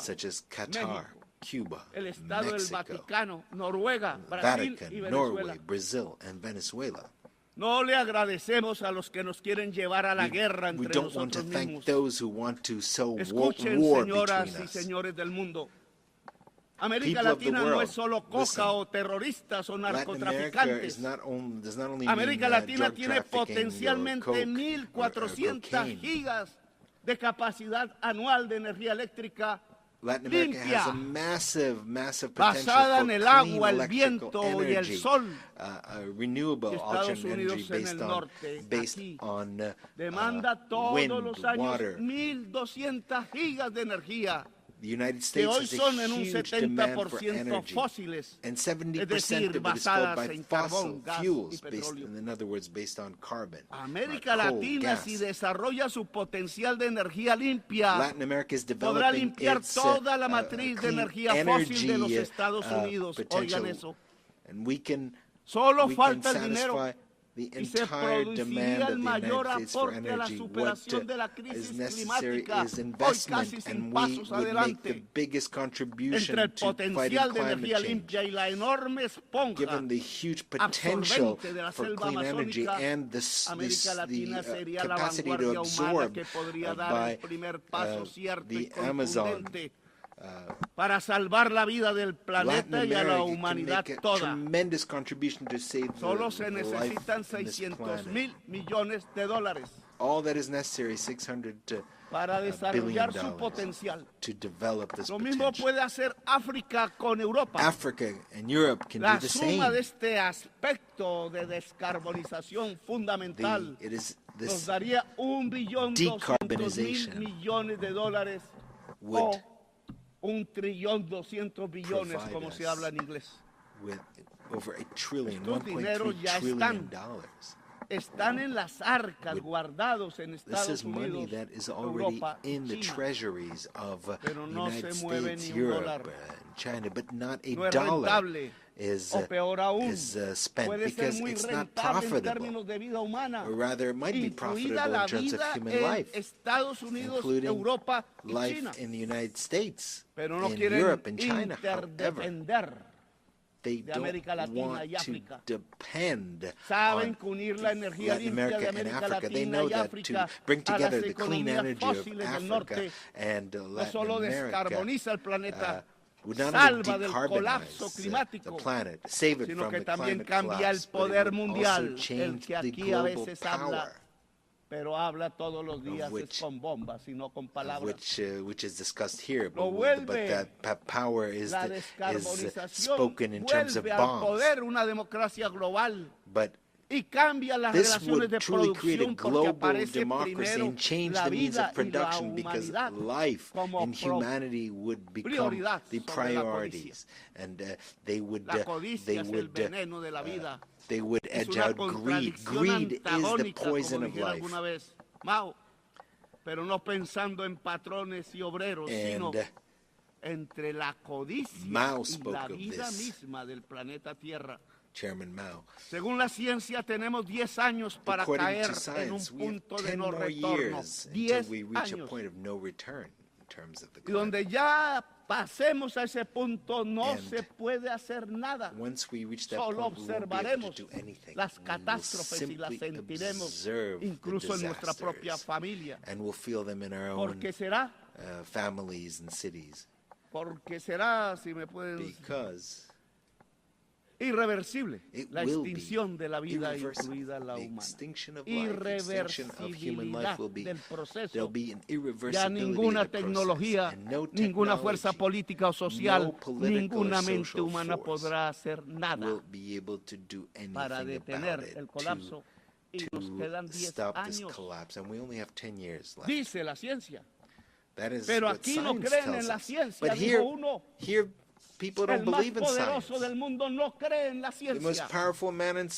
such as Qatar, México, Cuba, el Estado del Mexico, Vaticano, Noruega, Brasil Vatican, y Venezuela. Norway, Brazil, and Venezuela. No le agradecemos a los que nos quieren llevar a la guerra We entre don't want to nosotros thank mismos. those who want to sow Escuchen, war señoras between y us. señores del mundo. América People of the Latina no world, es solo coca listen. o terroristas o Latin America narcotraficantes. does not only América mean Latina drug tiene trafficking or potencialmente coke or 1,400 cocaine. gigas de capacidad anual de energía eléctrica Latin America limpia, has a massive potential basada for en el clean agua, el electrical viento y el energy, sol. renewable Y Estados alternate Unidos energy en el norte, based aquí, on demanda todos wind, los años water. 1,200 gigas de energía, The United que States hoy has a son en un huge demand for 70% energy, fósiles, and es 70% decir, of it is filled basadas by en fossil carbón, gas y fuels, petróleo. in other words, based on carbon. América coal, Latina, gas. si desarrolla su potencial de energía limpia, Latin America is podrá developing limpiar its toda la matriz de clean energía fósil de los energy, Estados Unidos. potential, Oigan eso. and we can Solo we falta can el dinero satisfy the y se entire demand produciría of el the mayor United States for aporte a la energy. What superación de la crisis is necessary climática, is hoy investment, casi sin and we pasos would make the adelante, biggest contribution entre el to fighting potencial de climate energía change. limpia y la enorme esponja Given the huge potential absorbente de la for selva clean energy amazónica, and América Latina sería la capacity to vanguardia humana absorb que podría dar by el primer paso cierto y the Amazon. contundente para salvar la vida del Latin planeta y a la America can humanidad make a toda. tremendous contribution to save Solo se the life necesitan on this 600 planet. mil millones de dólares All that is necessary, $600 para desarrollar su billion potencial. to develop this Lo mismo potential. puede hacer África con Europa. Africa and Europe can La do the suma same. de este aspecto de descarbonización fundamental It is nos this daría $1,200,000,000 decarbonization millones de dólares would o 1.2 trillion, como se habla en inglés. With over $1 trillion, Estos dineros ya están en las arcas guardados en Estados Unidos, that is already Europa, in the China, treasuries of pero no United se mueve States, ni un Europe, dólar. China, but not a No es dollar rentable, is o peor aún, spent puede ser because muy it's not rentable en profitable. términos de vida humana, Or rather, it might be incluida profitable la in terms of vida human en life, Estados Unidos, including Europa y life China. in the United States, Pero no in quieren Europe and China. However, interdepender they de don't América Latina want y África. to depend Saben on que unir la energía Latin limpia America de and América Africa. They Latina know y that África to bring a las together the clean economías energy of fósiles del Africa norte and no Latin solo America descarboniza el planeta, would not only salva del colapso decarbonize the climático, planet, save it sino from que the también climate cambia el collapse, but it poder would mundial, also el change que the aquí a global veces habla, power, pero habla todos los días which- es con bombas y no con palabras. which is discussed here, Lo but vuelve that power is La is descarbonización spoken in terms of vuelve al bombs. poder una democracia global But y cambia las this relaciones would de truly create a producción porque global aparece democracy primero and change la the means vida of production y la because humanidad life como and humanity would become prioridad the sobre la priorities, and they would La codicia es el veneno de la vida. they would Es edge una out greed. contradicción Greed is the antagónica, poison como of dijera life. alguna vez Mao, pero no pensando en patrones y obreros, sino And entre la codicia Mao y spoke la of vida this. misma del planeta Tierra. Chairman Mao. Según la ciencia, tenemos 10 años para According caer to en un science, we have punto de 10 no more retorno. years until 10 we reach a años. point of no return in terms of the Y donde climate. ya pasemos a ese punto, no And se puede hacer nada. Once we reach that Solo point, we won't be able observaremos to do anything. las We will catástrofes y las simply sentiremos observe the incluso en nuestra propia disasters, familia. and we'll feel them in our own Porque será, families and cities. si me pueden, Because irreversible it la will be extinción de la vida, irreversible. incluida la The humana. extinction of life, the extinction of human life will be, Del proceso. there'll be an Ya irreversibility ninguna in the process, tecnología, and no ninguna fuerza technology política o social, no political ninguna or mente social humana force podrá hacer nada will be able to do para anything detener about it el colapso. Y nos quedan to 10 stop this años, collapse, and we only have 10 years left. dice la ciencia. That is Pero what aquí no science creen tells en la us. ciencia, But dijo here people el don't más believe in science. poderoso del mundo no cree en la The most ciencia. powerful man in Y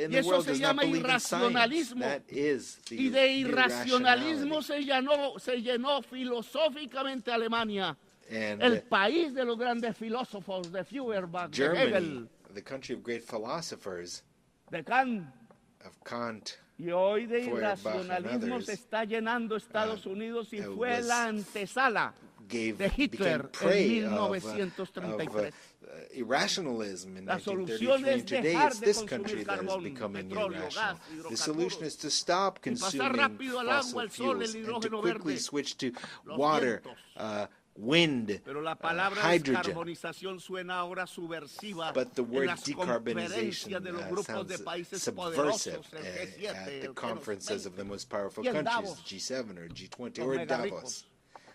the eso world se does not llama believe in science. irracionalismo. That is the Y de irracionalismo irrationality. se llenó filosóficamente Alemania, And el país de los grandes filósofos de Feuerbach, de Germany, Hegel, the country of great philosophers, de Kant. of Kant, Y hoy de Feuerbach and irracionalismo others, se está llenando Estados Unidos y fue was- la antesala de Hitler en prey 1933. irrationalism in La 1933, solución and es today dejar it's de this consumir country that is carbón, becoming petróleo, irrational. gas, The hidrocarburos, solution is to stop y pasar consuming rápido al agua, fossil al sol, el fuels and to hidrógeno quickly verde, switch to los water, vientos. wind, Pero la palabra hydrogen. descarbonización suena ahora subversiva But the en word las decarbonization conferencias de los grupos de sounds países subversive poderosos, el G7, at the el conferences of the most powerful y en countries, Davos, G7 or G20 los or mega Davos, ricos.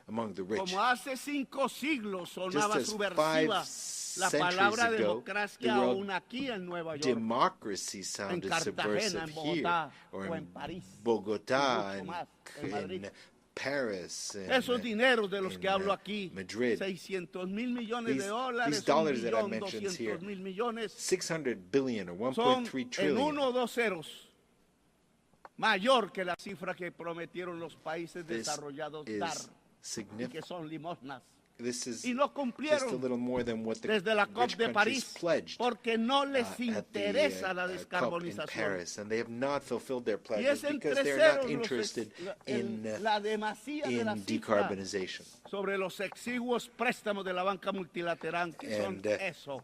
among the rich. Como hace 5 siglos sonaba Just as subversiva 5 la palabra centuries ago, democracia the word aún aquí en Nueva York, democracy en sounded Cartagena, subversive en here, Bogotá or o en in París, Bogotá, y mucho más, en Madrid. in Paris, Esos dineros de los que hablo aquí, Madrid. 600 mil millones de These dólares, dollars that I mentioned 1.2 here, millones, 600 billion or son 1.3 en trillion. 1 o 2 ceros mayor que la cifra que prometieron los países This desarrollados is dar, y significant. que son limosnas. This is Y no just a cumplieron little more than what the desde la COP rich de countries París, pledged porque no les at the interesa la COP in descarbonización. Paris, and they have not fulfilled their Y pledges es because entre they're not ceros interested in la demasía de la in cifra decarbonization. sobre los exiguos préstamos de la banca multilateral, que son And, eso,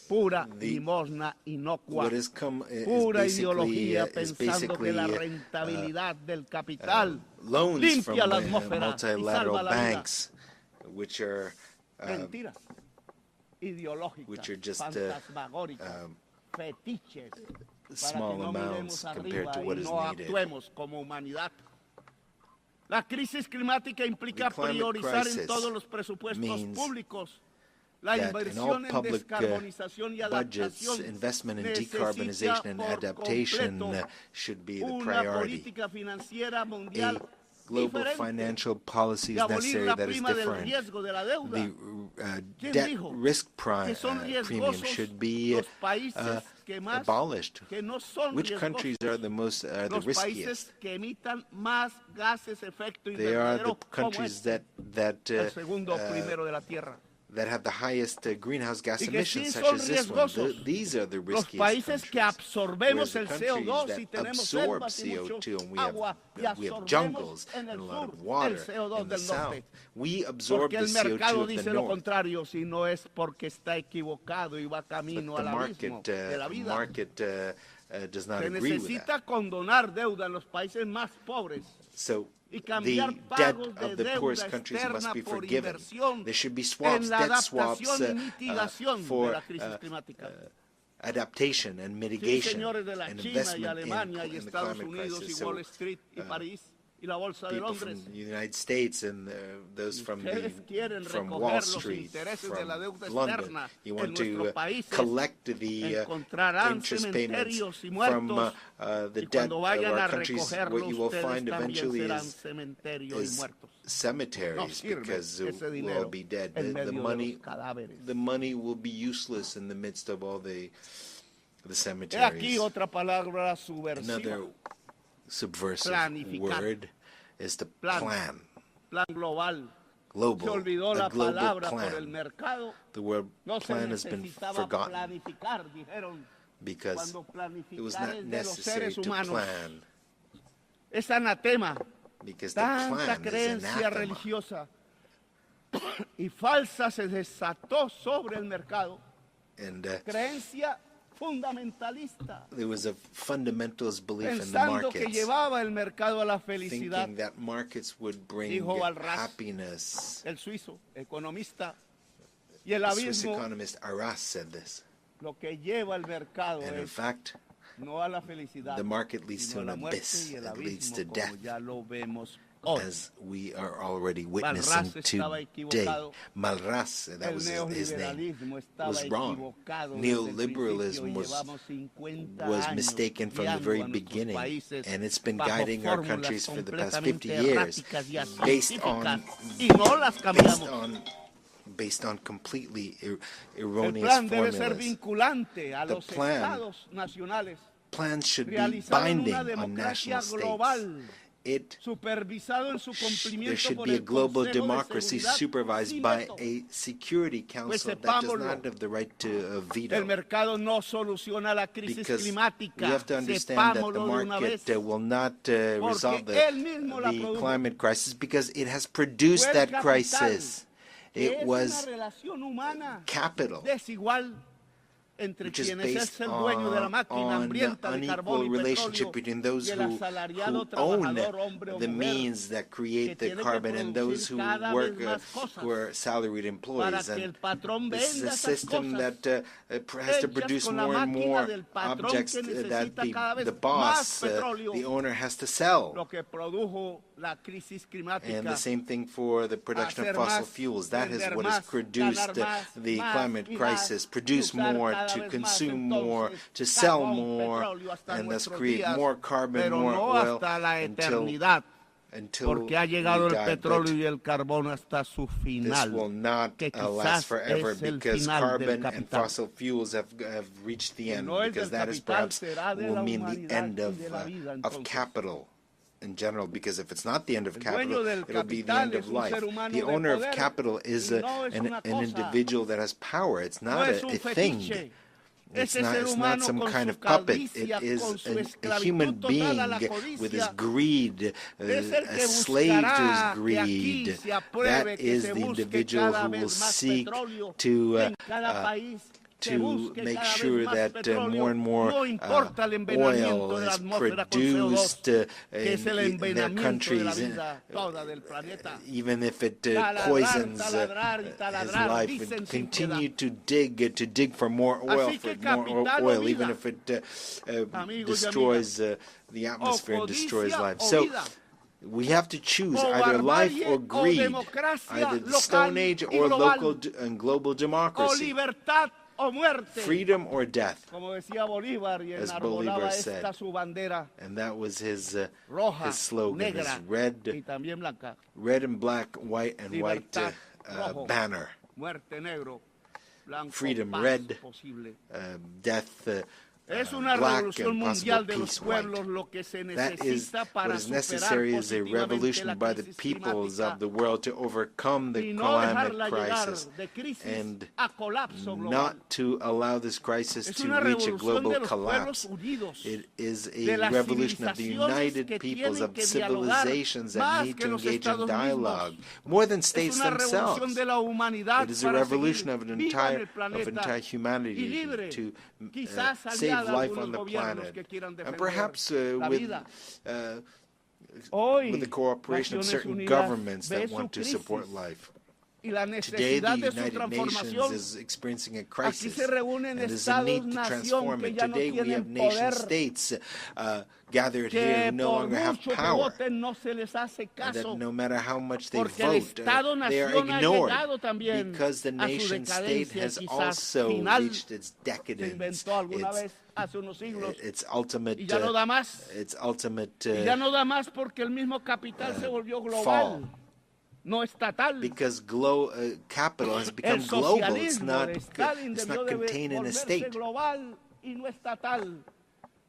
pura limosna inocua, What has come pura is ideología basically pensando que la rentabilidad del capital loans limpia from la atmósfera y multilateral salva la vida. banks, which are Mentiras ideológicas, which are just fantasmagóricas, fetiches, para small que no miremos amounts compared arriba to y what is no needed. actuemos como humanidad. La crisis climática implica The climate priorizar en crisis todos los presupuestos means públicos la that in inversión all en public descarbonización y budgets, adaptación investment in necesita decarbonization and por adaptation completo should be the una priority. política financiera mundial global financial policy is necessary that is different. The debt risk premium should be abolished. Which countries are the riskiest? They are the countries that have the highest greenhouse gas emissions, such as this one. These are the riskiest countries. Whereas the countries that absorb CO2, and we have jungles and a lot of water in the south. We absorb the CO2 of the north. But the market does not agree with that. So the debt of the poorest countries must be forgiven. There should be debt swaps for adaptation and mitigation and investment in the climate crisis. So, people from the United States and those from Wall Street, from London, you want to collect the interest payments from the debt of our countries. What you will find eventually is cemeteries, because we'll all be dead. The money will be useless in the midst of all the cemeteries. Another subversive word is the plan. Global, a global plan. The word plan has been forgotten because it was not necessary to plan. Because the plan is anathema. Y falsa se desató sobre el mercado. And creencia fundamentalista. There was a fundamentalist belief in the markets, thinking that markets would bring happiness. El suizo economista y el the Swiss economist Arras said this. Lo que lleva el mercado and in fact, no a la felicidad, the market leads to an abyss. It leads to death, as we are already witnessing today. Malras, that was his name, was wrong. Neoliberalism was mistaken from the very beginning, and it's been guiding our countries for the past 50 years based on completely erroneous formulas. The plans should be binding on national states. There should be a global democracy supervised by a security council that does not have the right to veto. Because we have to understand that the market will not resolve the climate crisis, because it has produced that crisis. It was capital, which is based on an unequal relationship between those who own the means that create the carbon and those who work, who are salaried employees. And this is a system that has to produce more and more objects that the boss, the owner, has to sell. And the same thing for the production of fossil fuels. That is what has produced the climate crisis. Produce more, to consume more, to sell more, and thus create more carbon, more oil, until we die. This will not last forever, because carbon and fossil fuels have reached the end, because that is perhaps will mean the end of capital in general, because if it's not the end of capital, it'll be the end of life. The owner of capital is an individual that has power. It's not a thing. It's not some kind of puppet. It is a human being with his greed, a slave to his greed. That is the individual who will seek to make sure that more and more oil is produced in their countries, even if it poisons his life, and continue to dig for more oil, even if it destroys the atmosphere and destroys life. So we have to choose either life or greed, either the Stone Age or local and global democracy. o muerte. Freedom or death, Como decía Bolívar, y as enarbolaba Bolivar esta said. su bandera And that was his roja, slogan, negra, his red y también blanca. and black, white and white Libertad, rojo, banner. muerte, negro, blanco, Freedom, paz red, posible. death, Es una black, revolución and mundial possible de los peace, pueblos white. lo que se That is necesita what para is superar necessary is a positivamente revolution la by the crisis peoples climática of the world to overcome the y no climate dejarla llegar crisis de crisis and a colapso global. not to allow this crisis Es to una reach a revolución global de los collapse. pueblos unidos, It is de a las revolution of the civilizaciones united que peoples, tienen of que dialogar civilizations that más need que to los engage in Estados dialogue, mismos. more than Es states una revolución themselves. de la humanidad It is a para revolution seguir of an viva en entire, el planeta y humanity libre, to quizás save aliada a life algunos on the gobiernos planet, que quieran and defender perhaps la with vida. with the Hoy, cooperation of Naciones certain Unidas governments ve that su want to crisis support life. y la Today, the necesidad de su United Nations transformación. is experiencing a Aquí crisis, se reúnen and there's a estados, need to nación transform que it. ya no Today, we have tienen nation poder, states gathered here que who no por longer have mucho que power, voten no se les hace and caso, that no matter how much they porque el vote, they are Estado-nación ha ignored llegado también because the a su nation state decadencia, has quizás also final. reached its Se decadence, inventó alguna vez hace unos siglos its ultimate, y ya no da más. its ultimate Y ya no da más porque el mismo capital se volvió global, fall. no estatal. Because capital has become El global. It's socialismo not, de Stalin it's debió not de contained in a volverse state. global y no estatal.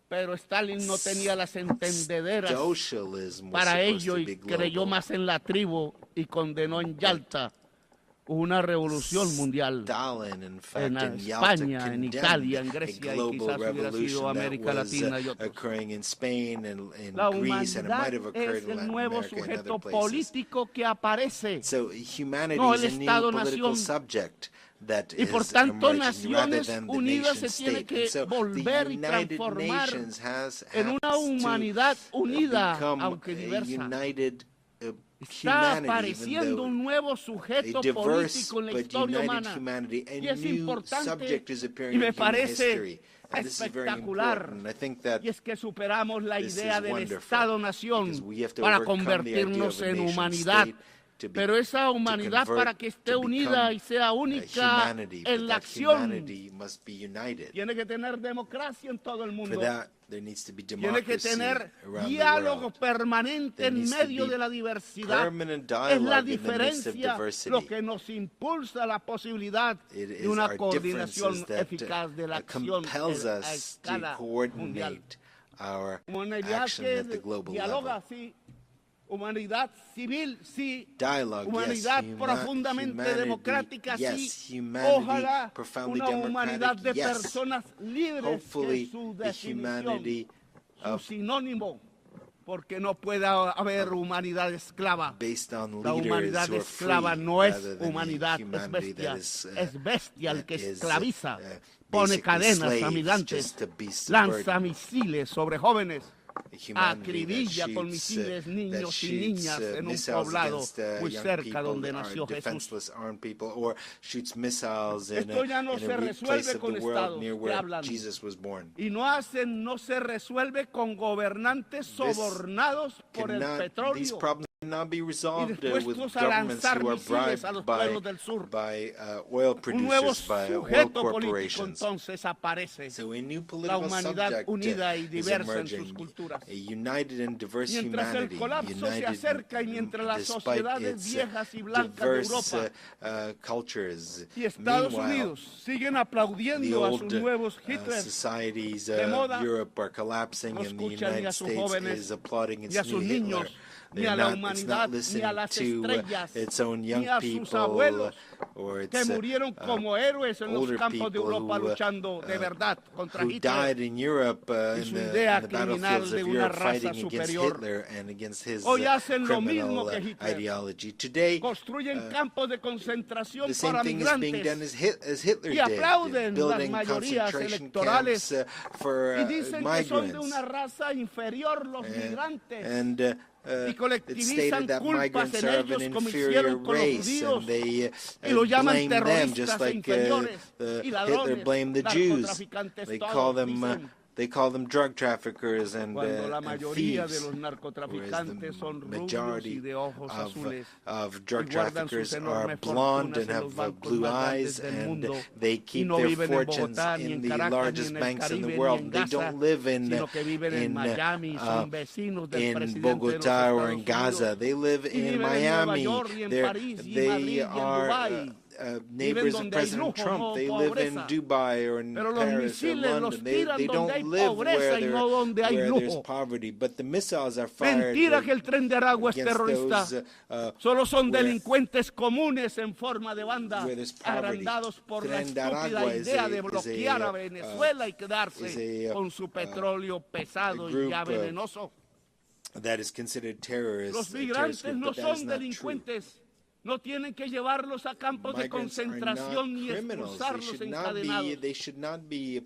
Pero Stalin no tenía las entendederas Socialism was para supposed ello to y be creyó global. más en la tribu y condenó en Yalta una revolución mundial. Stalin, in fact, En in Yalta España, en condemned Italia, en a Grecia y global quizás hubiera sido revolution that América was Latina y otros. occurring in Spain and in La Greece, and it might humanidad have occurred es in el Latin nuevo America and sujeto other places. político que aparece. So humanity No is el a new Estado-nación. political subject that Y por is tanto, emerging rather Naciones than the Unidas nation se tiene state. que And so volver the y United transformar Nations has en una to humanidad unida, become aunque a diversa. united Está humanity, even apareciendo though un nuevo a sujeto diverse político en la but historia united humana. humanity. A Y es new importante subject is y appearing me in human parece history. And this is very espectacular. important. I think that Y es que superamos la this idea is del wonderful, Estado-nación because we have to para overcome the idea convertirnos of a en nation humanidad. state to be- Pero esa to humanidad, convert, para que esté to unida become y sea única humanity, en but la that acción, humanity must be united. tiene que tener democracia en todo el For mundo. that, there needs to be Tiene que democracy tener around the diálogo world. permanente There en needs to medio be de la diversidad. permanent Es la dialogue in the midst of diferencia diversity. lo que nos impulsa la posibilidad It de is una our coordinación differences that eficaz de la acción compels a us to escala mundial. coordinate our Humanidad action que at the global dialoga, level. sí. Humanidad civil, sí. Dialogue, Humanidad yes. profundamente Humanity, democrática, yes. sí. Humanity, Ojalá profoundly una humanidad de democratic, yes. personas libres, que Hopefully, es su the definición, humanity su of sinónimo, porque no puede haber humanidad esclava. based on La leaders humanidad who are esclava free, no es rather than a humanidad, es humanity bestia. that is, Es bestia el que that is, esclaviza, pone basically cadenas a slaves migrantes, just to be lanza subverted. misiles sobre jóvenes, A humanity that acribilla con shoots, misiles niños that y shoots, niñas en un missiles poblado against, muy young cerca people donde that are nació Jesús. defenseless armed people, or shoots missiles in Esto ya no a se place resuelve of con the world estados near que where hablan. Jesus was born. Y no se resuelve con gobernantes sobornados por el These petróleo problems cannot be y resolved with dispuestos a governments lanzar who are misiles a los bribed pueblos del sur. by oil Un nuevo producers, by oil sujeto político corporations. entonces aparece. So a new La political humanidad subject unida y is diversa en sus emerging, culturas. a united and diverse Mientras el humanity, colapso se united acerca y mientras las despite sociedades its viejas y blancas de diverse Europa cultures. y Estados Meanwhile, Unidos siguen the aplaudiendo a sus old nuevos Hitler, societies de moda, of Europe are collapsing, no and the escuchan ni United a sus States jóvenes, is applauding its ni a sus new Hitler. niños, ni a la It's humanidad, not ni a listening las to estrellas, its own young ni a sus people abuelos, or its que murieron como héroes en los older campos de people Europa who, luchando de verdad contra who died Hitler. in Europe y su in idea the criminal battlefields de of una Europe raza fighting against superior. Hitler and against his Hoy hacen lo mismo criminal que Hitler. ideology. Today, Construyen campos de concentración the same para thing is being done migrantes as Hitler y did, aplauden las building mayorías concentration electorales camps for y dicen que son de migrants. una raza inferior los migrantes. And y it's colectivizan stated that culpas migrants en are of ellos an como inferior hicieron con los race, judíos and they y lo llaman blame them terroristas just e like inferiores y Hitler ladrones, blamed the Jews. narcotraficantes They todos, call them dicen. They call them drug traffickers and cuando la mayoría de thieves, los narcotraficantes son rubios y majority de ojos azules of drug y guardan traffickers sus are enormes blonde fortunas and en have los bancos blue más eyes, grandes del and mundo they y keep no their viven en fortunes Bogotá, ni in en the Caracas, ni largest en el banks in the Caribe, world. ni en They Gaza, don't live sino que viven en Miami, son vecinos del in presidente Bogota de los or in Estados Gaza. Unidos, They live y in viven en Nueva Miami. York, y en París, y en They Madrid, y en are Dubái. neighbors of donde hay President lujo, Trump. no They live in pobreza. Dubai or in Pero los Paris or misiles los London. tiran They donde hay don't live pobreza y no donde hay where there's lujo. poverty. But the missiles are fired Mentira que el tren de Aragua es against terrorista. those, Solo son where delincuentes comunes en forma de banda, there's poverty. agrandados por la Tren de estúpida Aragua idea de bloquear a Venezuela y quedarse con su petróleo pesado y ya venenoso. that is considered terrorist. Los migrantes no son delincuentes. No tienen que llevarlos a campos de concentración ni expulsarlos encadenados.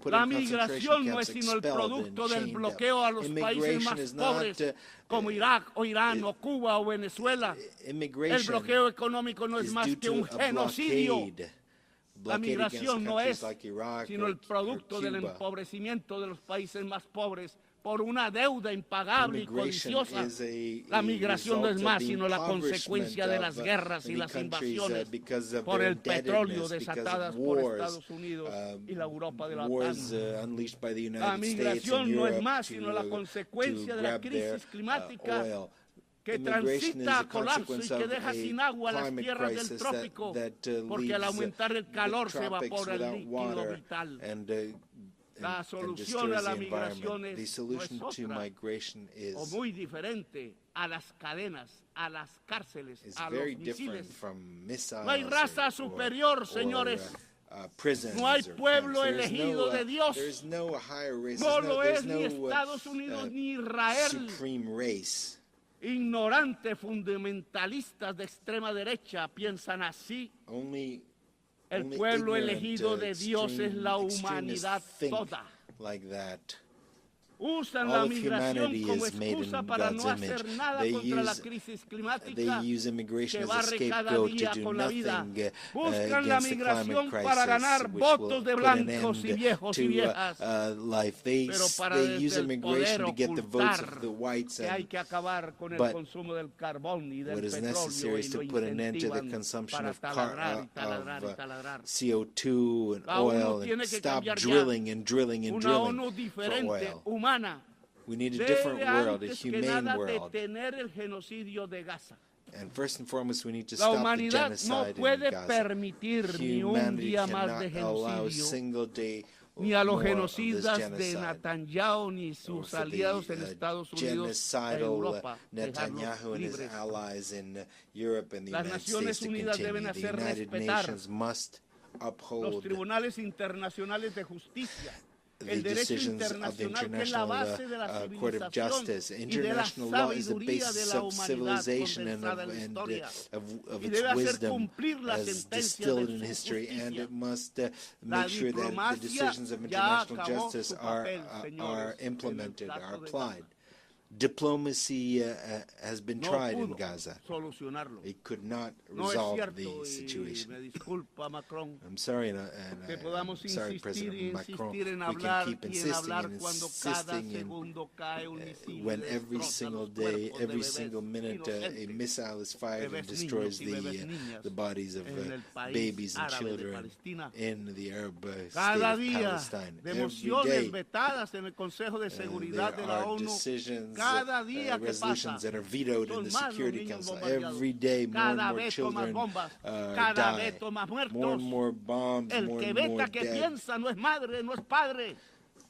La migración no es sino el producto del bloqueo a los países más pobres, como Irak o Irán o Cuba o Venezuela. El bloqueo económico no es más que un genocidio. La migración no es sino el producto del empobrecimiento de los países más pobres por una deuda impagable y codiciosa. La migración no es más sino la consecuencia de las guerras y las invasiones por el petróleo desatadas por Estados Unidos y la Europa de la OTAN. La migración no es más sino la consecuencia de la crisis climática que transita a colapso y que deja sin agua las tierras del trópico, porque al aumentar el calor se evapora el líquido vital. La solución a la migración no es otra, o muy diferente a las cadenas, a las cárceles, a los misiles. No hay raza superior, señores. No hay pueblo elegido de Dios. No lo es ni Estados Unidos ni Israel. Ignorantes fundamentalistas de extrema derecha piensan así. El pueblo elegido de Dios es la humanidad toda. Usan la migración como excusa para no hacer nada contra la crisis climática que barre cada día con la vida. Buscan la migración para ganar votos de blancos y viejos y viejas, pero para desde el poder ocultar que hay que acabar con el consumo del carbón y del petróleo y lo incentivan para taladrar y taladrar y taladrar. CO2 and La oil ONU tiene and que stop cambiar ya. drilling and drilling and Una drilling ONU for diferente, oil. humana. We need a different Debe world, a antes que humane nada world. detener el genocidio de Gaza. And first and foremost, we need to La stop the humanidad genocide no in puede Gaza. permitir ni un Humanity día más de cannot allow a genocidio, single day ni a los more of this genocidas de genocide. Netanyahu ni Or sus for aliados en the Estados Unidos e genocidal Europa, Netanyahu dejarlos and his libres. allies in Europe and the Las United Naciones States to Unidas deben continue. The hacer United respetar Nations must Los uphold tribunales internacionales de justicia, the el derecho decisions of the internacional que es la International base de la Court of civilización Justice. y de la International law is the sabiduría de basis la of humanidad civilization and condensada en la historia. of Y its debe hacer wisdom cumplir la as sentencia distilled de in su history, and justicia. it must La make sure that the diplomacia decisions of ya international acabó justice su papel, are señores, implemented, en el are caso de applied. Gaza. Diplomacy has been No tried in pudo Gaza. solucionarlo. It could not No es resolve cierto, the y situation. me disculpa, Macron, I'm sorry, que podamos I'm sorry, insistir President y Macron. insistir en We hablar can keep y en insisting hablar and cuando cada insisting, and segundo cae un misil when y every destroza single los day, cuerpos de every bebés single minute, a inocentes, missile is fired and bebés destroys niños y bebés niñas the bodies of en el país babies and árabe de children Palestina. in the Arab state Cada of día Palestine. de Every mociones day, vetadas en el Consejo de Seguridad there de la are ONU, decisions, cada día que resolutions pasa, that are vetoed in son the más los Security niños Council. bombardeados. Every day, more and Cada more veto más children bombas, cada die. veto más More and muertos. more bombs, El more que and more veta que dead. piensa no es madre, no es padre,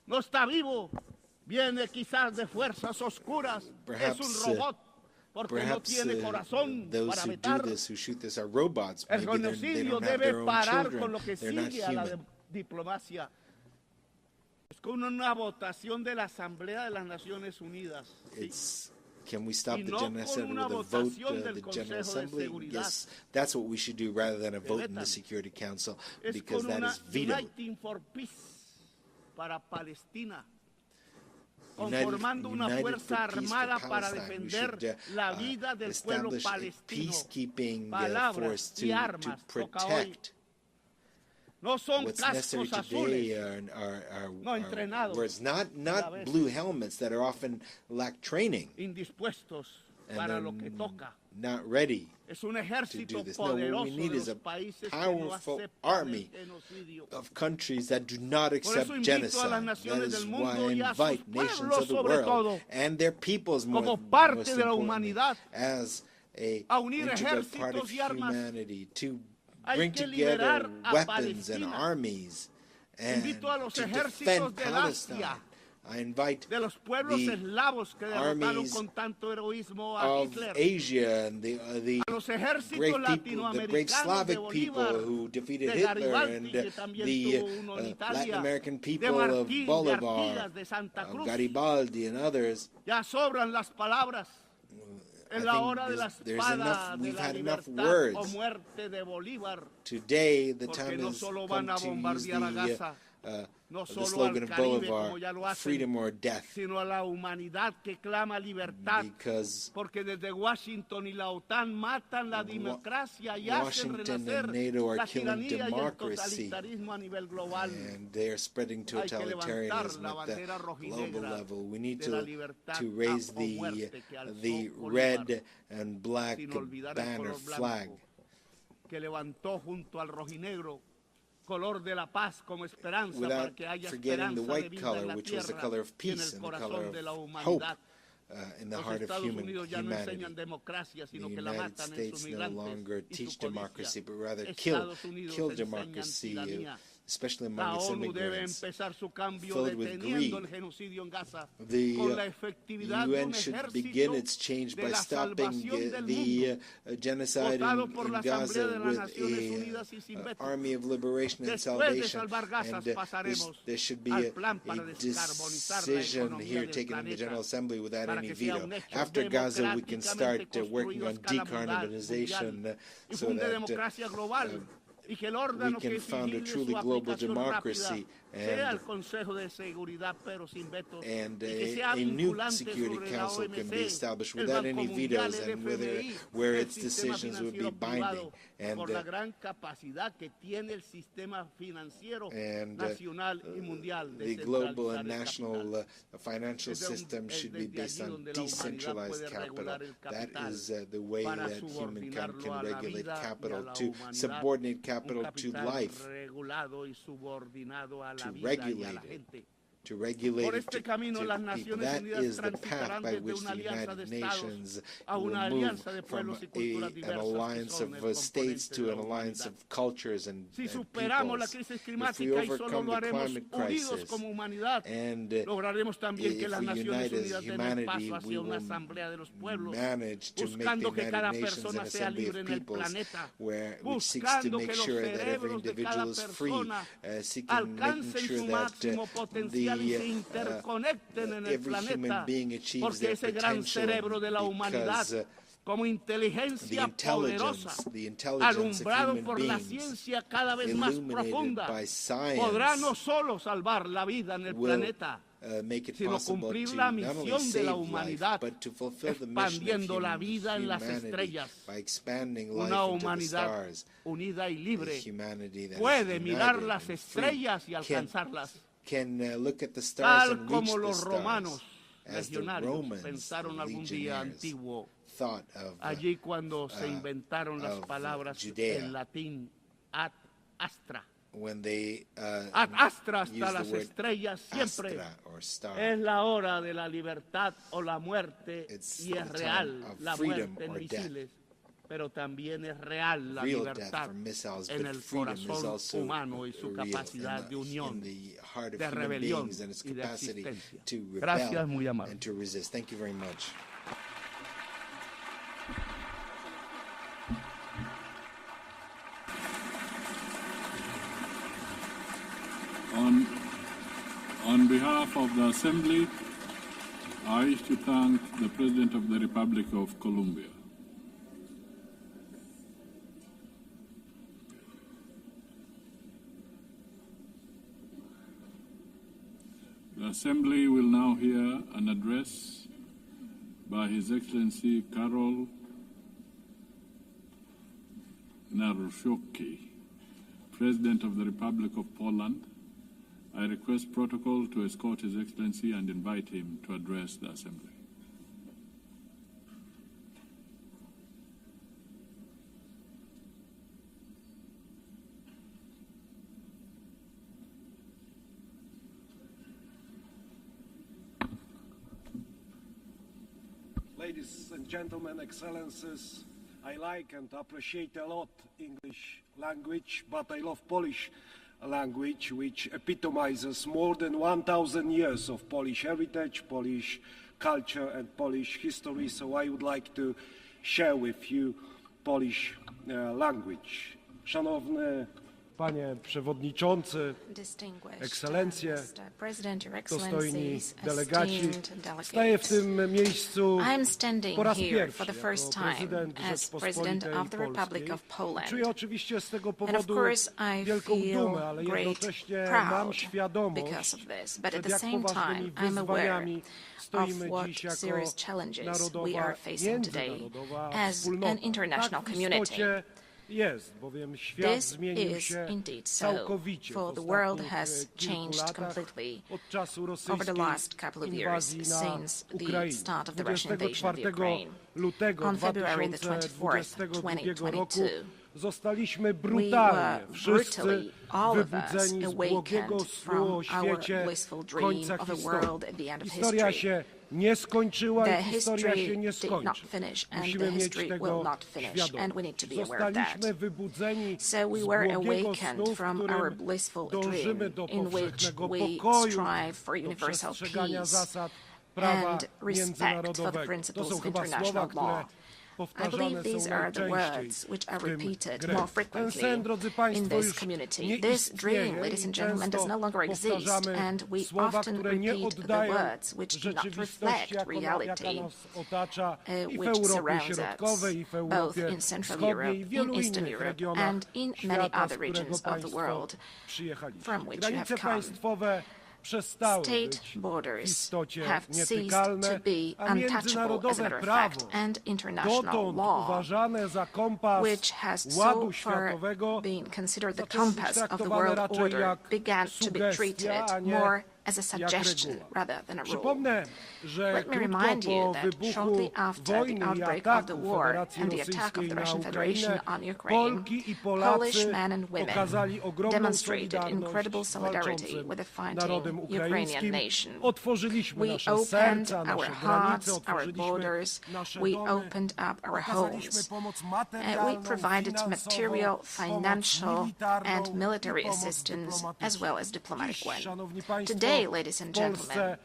no está vivo, viene quizás de fuerzas oscuras, Perhaps, es un robot, porque no tiene corazón those para who vetar. do this, who shoot this, are robots. El Maybe they genocidio don't have debe their own parar children. con lo que They're not sigue a la human. diplomacia. Es con una votación de la Asamblea de las Naciones Unidas. ¿sí? Can we stop Y the no genocide con una with a vote, votación del the General Consejo de Assembly? Seguridad. Yes, that's what we should do rather than a vote in the vetan. Security Council, Es because con that una is vetoed. Uniting for Peace para Palestina, conformando una United fuerza for Peace armada for para Palestine. We defender should, la vida del pueblo establish a palestino. peacekeeping Palabras force y to armas toca hoy. protect What's necessary today are words, not blue helmets that are often lack training and not ready to do this. No, what we need is a powerful army of countries that do not accept genocide. That is why I invite nations of the world and their peoples, most importantly, as an integral part of humanity, to bring together weapons and armies and to defend Palestine. I invite the armies of Asia and the great Slavic people who defeated Hitler and the Latin American people of Bolivar, Garibaldi and others. We've had enough words. Today, the time has come to use the slogan of Bolivar, freedom or death. Because Washington and NATO are killing democracy, and they are spreading totalitarianism at the global level. We need to raise the red and black banner flag. Without forgetting the white color, which was the color of peace and the color of hope in the heart of humanity. The United States no longer teach democracy, but rather kill democracy, especially among its immigrants, filled with greed. The UN should begin its change by stopping the genocide in Gaza with an army of liberation and salvation. And there should be a decision here taken in the General Assembly without any veto. After Gaza, we can start working on decarbonization so that we can found a truly global democracy and a new Security Council can be established without any vetoes and where its decisions would be binding. And the global and national financial system should be based on decentralized capital. That is the way that humankind can regulate capital, to subordinate capital to life, to regulate it, to regulate it to people. That is the path by which the United Nations will move from an alliance of states to an alliance of cultures and peoples. If we overcome the climate crisis and if we unite as humanity, we will manage to make the United Nations an assembly of peoples which seeks to make sure that every individual is free, making sure that every human being achieves their potential, because the intelligence of human beings, illuminated by science, will make it possible to not only save life, but to fulfill the mission of humanity by expanding life into the stars. The humanity that is united and free can look at the stars and reach the stars, as the Romans, the legionaries, thought of Judea when they Ad astra hasta used las the word estrellas siempre. astra or star. Es la hora de la libertad o la muerte, It's y es the real time of la freedom muerte en or death. misiles, pero también es real la Real death libertad for missiles, en but el freedom is corazón also humano y su real capacidad de in unión, the heart of de human rebelión beings and its y de capacity existencia. to Gracias, rebel muy amable. and to resist. Thank you very much. On behalf of the Assembly, I wish to thank the President of the Republic of Colombia. The Assembly will now hear an address by His Excellency Karol Naruszewski, President of the Republic of Poland, I request protocol to escort His Excellency and invite him to address the Assembly. Ladies and gentlemen, excellencies, I like and appreciate a lot English language, but I love Polish language, which epitomizes more than 1,000 years of Polish heritage, Polish culture and Polish history, so I would like to share with you Polish language. Szanowny Panie Przewodniczący, Ekscelencje, dostojni delegaci, staję w tym miejscu po raz pierwszy jako prezydent Rzeczpospolitej Polskiej. Czuję oczywiście z tego powodu wielką dumę, ale jednocześnie mam świadomość, przed jak poważnymi wyzwaniami stoimy dziś jako narodowa, międzynarodowa wspólnota. Tak w istocie jest, bowiem świat zmienił się całkowicie w ostatnich kilku latach od czasu rosyjskiej inwazji na Ukrainę. 24 lutego 2022 roku zostaliśmy brutalnie wszyscy wybudzeni z błogiego snu o świecie końca historii. Historia się nie skończyła i historia się nie skończy. Musimy mieć tego świadomość. Zostaliśmy wybudzeni z błogiego snu, w którym dążymy do powszechnego pokoju, do przestrzegania zasad prawa międzynarodowego. To są chyba słowa, które I believe these are the words which are repeated more frequently in this community. This dream, ladies and gentlemen, does no longer exist, and we often repeat the words which do not reflect reality which surrounds us, both in Central Europe, in Eastern Europe, and in many other regions of the world from which you have come. State borders have ceased to be untouchable, as a matter of fact, and international law, which has so far been considered the compass of the world order, began to be treated more as a suggestion rather than a rule. Let me remind you that shortly after the outbreak of the war and the attack of the Russian Federation on Ukraine, Polish men and women demonstrated incredible solidarity with the fighting Ukrainian nation. We opened our hearts, our borders, we opened up our homes. We provided material, financial, and military assistance, as well as diplomatic one. Today, ladies and gentlemen,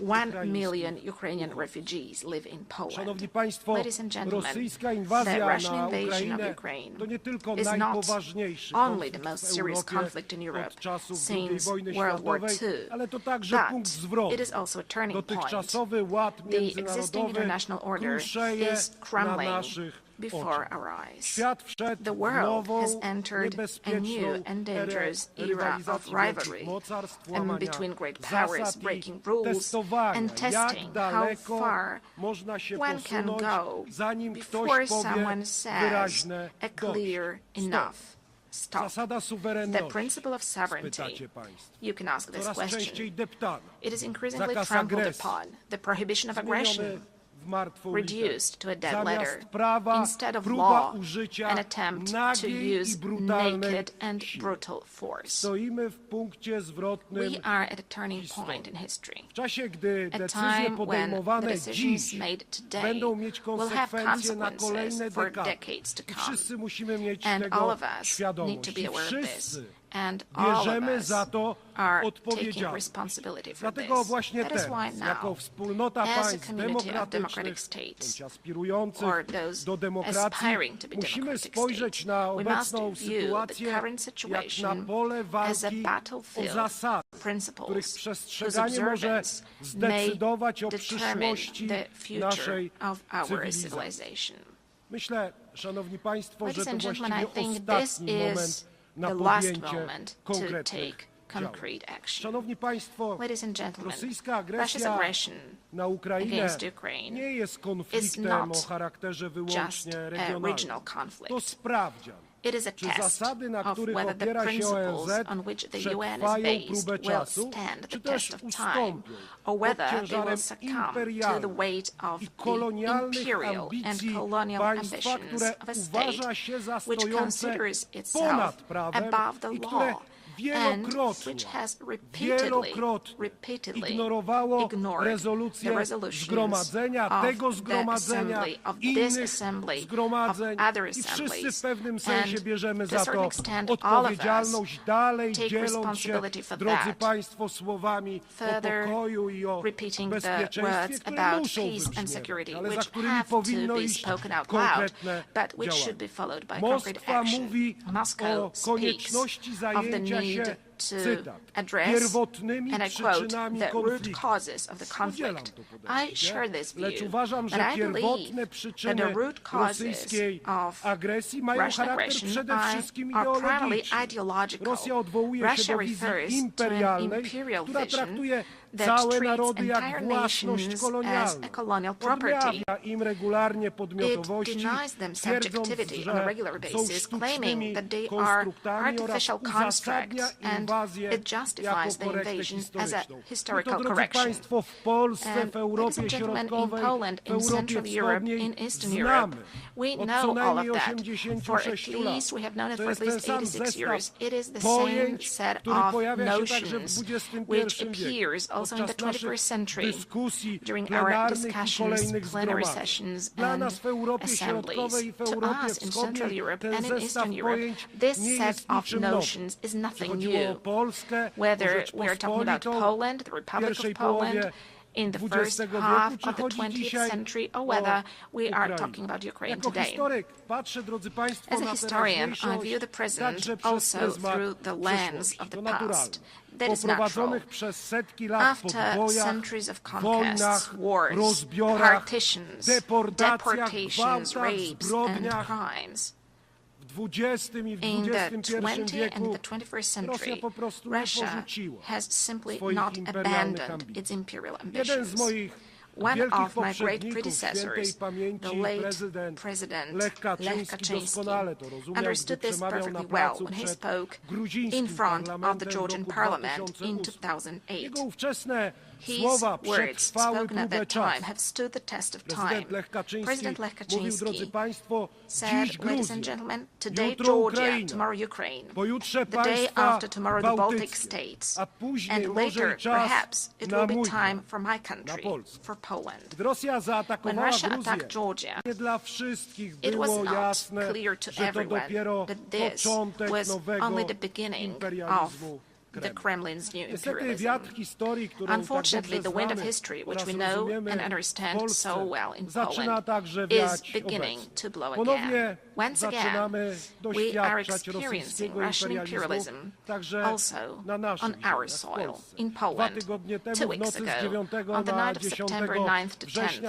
1 million Ukrainian refugees live in Poland. Ladies and gentlemen, the Russian invasion of Ukraine is not only the most serious conflict in Europe since World War II, but it is also a turning point. The existing international order is crumbling before our eyes. The world has entered a new and dangerous era of rivalry between great powers, breaking rules and testing how far one can go before someone says a clear enough stop. The principle of sovereignty. You can ask this question. It is increasingly trampled upon. The prohibition of aggression reduced to a dead letter. Instead of law, an attempt to use naked and brutal force. We are at a turning point in history, a time when the decisions made today will have consequences for decades to come, and all of us need to be aware of this. And all of us are taking responsibility for this. That is why now, as a community of democratic states, or those aspiring to be democratic states, we must view the current situation as a battlefield of principles whose observance may determine the future of our civilization. Ladies and gentlemen, I think this is the last moment to take concrete action. Ladies and gentlemen, Russia's aggression against Ukraine is not just a regional conflict. It is a test of whether the principles on which the UN is based will stand the test of time, or whether they will succumb to the weight of the imperial and colonial ambitions of a state which considers itself above the law and which has repeatedly ignored the resolutions of the assembly, of this assembly, of other assemblies, and to a certain extent all of us take responsibility for that, further repeating the words about peace and security, which have to be spoken out loud, but which should be followed by concrete action. Moscow speaks of the need to address, and I quote, the root causes of the conflict. I share this view, but I believe that the root causes of Russian aggression are primarily ideological. Russia refers to an imperial vision that treats entire nations as a colonial property. It denies them subjectivity on a regular basis, claiming that they are artificial constructs, and it justifies the invasion as a historical correction. And, ladies and gentlemen, in Poland, in Central Europe, in Eastern Europe, we know all of that. For at least, we have known it for at least 86 years. It is the same set of notions which appears also in the 21st century during our discussions, plenary sessions, and assemblies. To us in Central Europe and in Eastern Europe, this set of notions is nothing new. Whether we are talking about Poland, the Republic of Poland, in the first half of the 20th century, or whether we are talking about Ukraine today. As a historian, I view the present also through the lens of the past. That is natural. After centuries of conquests, wars, partitions, deportations, rapes, and crimes, in the 20th and the 21st century, Russia has simply not abandoned its imperial ambitions. One of my great predecessors, the late President Lech Kaczynski, understood this perfectly well when he spoke in front of the Georgian parliament in 2008. His words, spoken at that time, have stood the test of time. President Lech Kaczynski said, ladies and gentlemen, today Georgia, tomorrow Ukraine, the day after tomorrow the Baltic states, and later, perhaps, it will be time for my country, for Poland. When Russia attacked Georgia, it was not clear to everyone that this was only the beginning of the Kremlin's new imperialism. Unfortunately, the wind of history, which we know and understand so well in Poland, is beginning to blow again. Once again, we are experiencing Russian imperialism also on our soil, in Poland. 2 weeks ago, on the night of September 9th to 10th,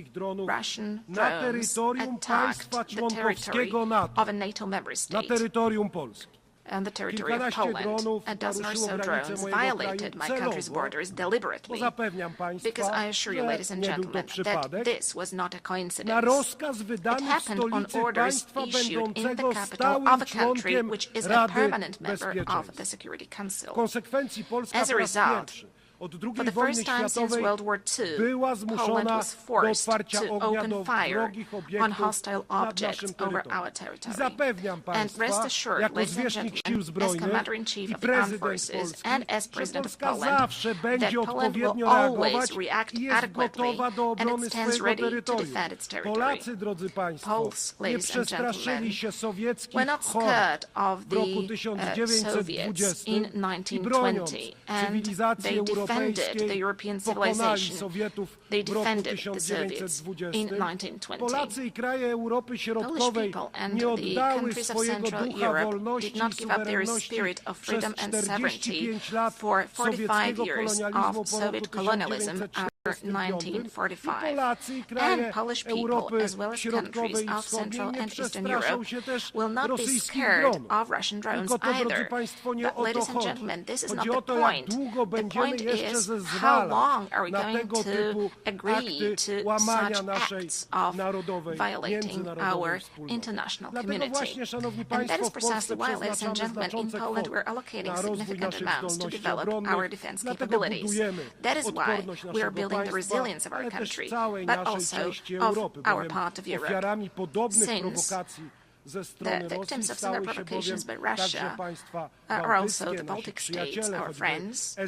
the Russian drones attacked the territory of a NATO member state. On the territory of Poland, a dozen or so drones violated my country's borders deliberately, because I assure you, ladies and gentlemen, that this was not a coincidence. It happened on orders issued in the capital of a country which is a permanent member of the Security Council. As a result, for the first time since World War II, Poland was forced to open fire on hostile objects over our territory. And rest assured, ladies and gentlemen, as Commander-in-Chief of the Armed Forces and as President of Poland, that Poland will always react adequately and it stands ready to defend its territory. Poles, ladies and gentlemen, were not scared of the Soviets in 1920, and they defended the European civilization. They defended the Soviets in 1920. Polish people and the countries of Central Europe did not give up their spirit of freedom and sovereignty for 45 years of Soviet colonialism after 1945. And Polish people, as well as countries of Central and Eastern Europe, will not be scared of Russian drones either. But, ladies and gentlemen, this is not the point. The point is is, how long are we going to agree to such acts of violating our international community? And that is precisely why, ladies and gentlemen, in Poland we're allocating significant amounts to develop our defense capabilities. That is why we are building the resilience of our country, but also of our part of Europe, since the victims of similar provocations by Russia are also the Baltic states, our friends, the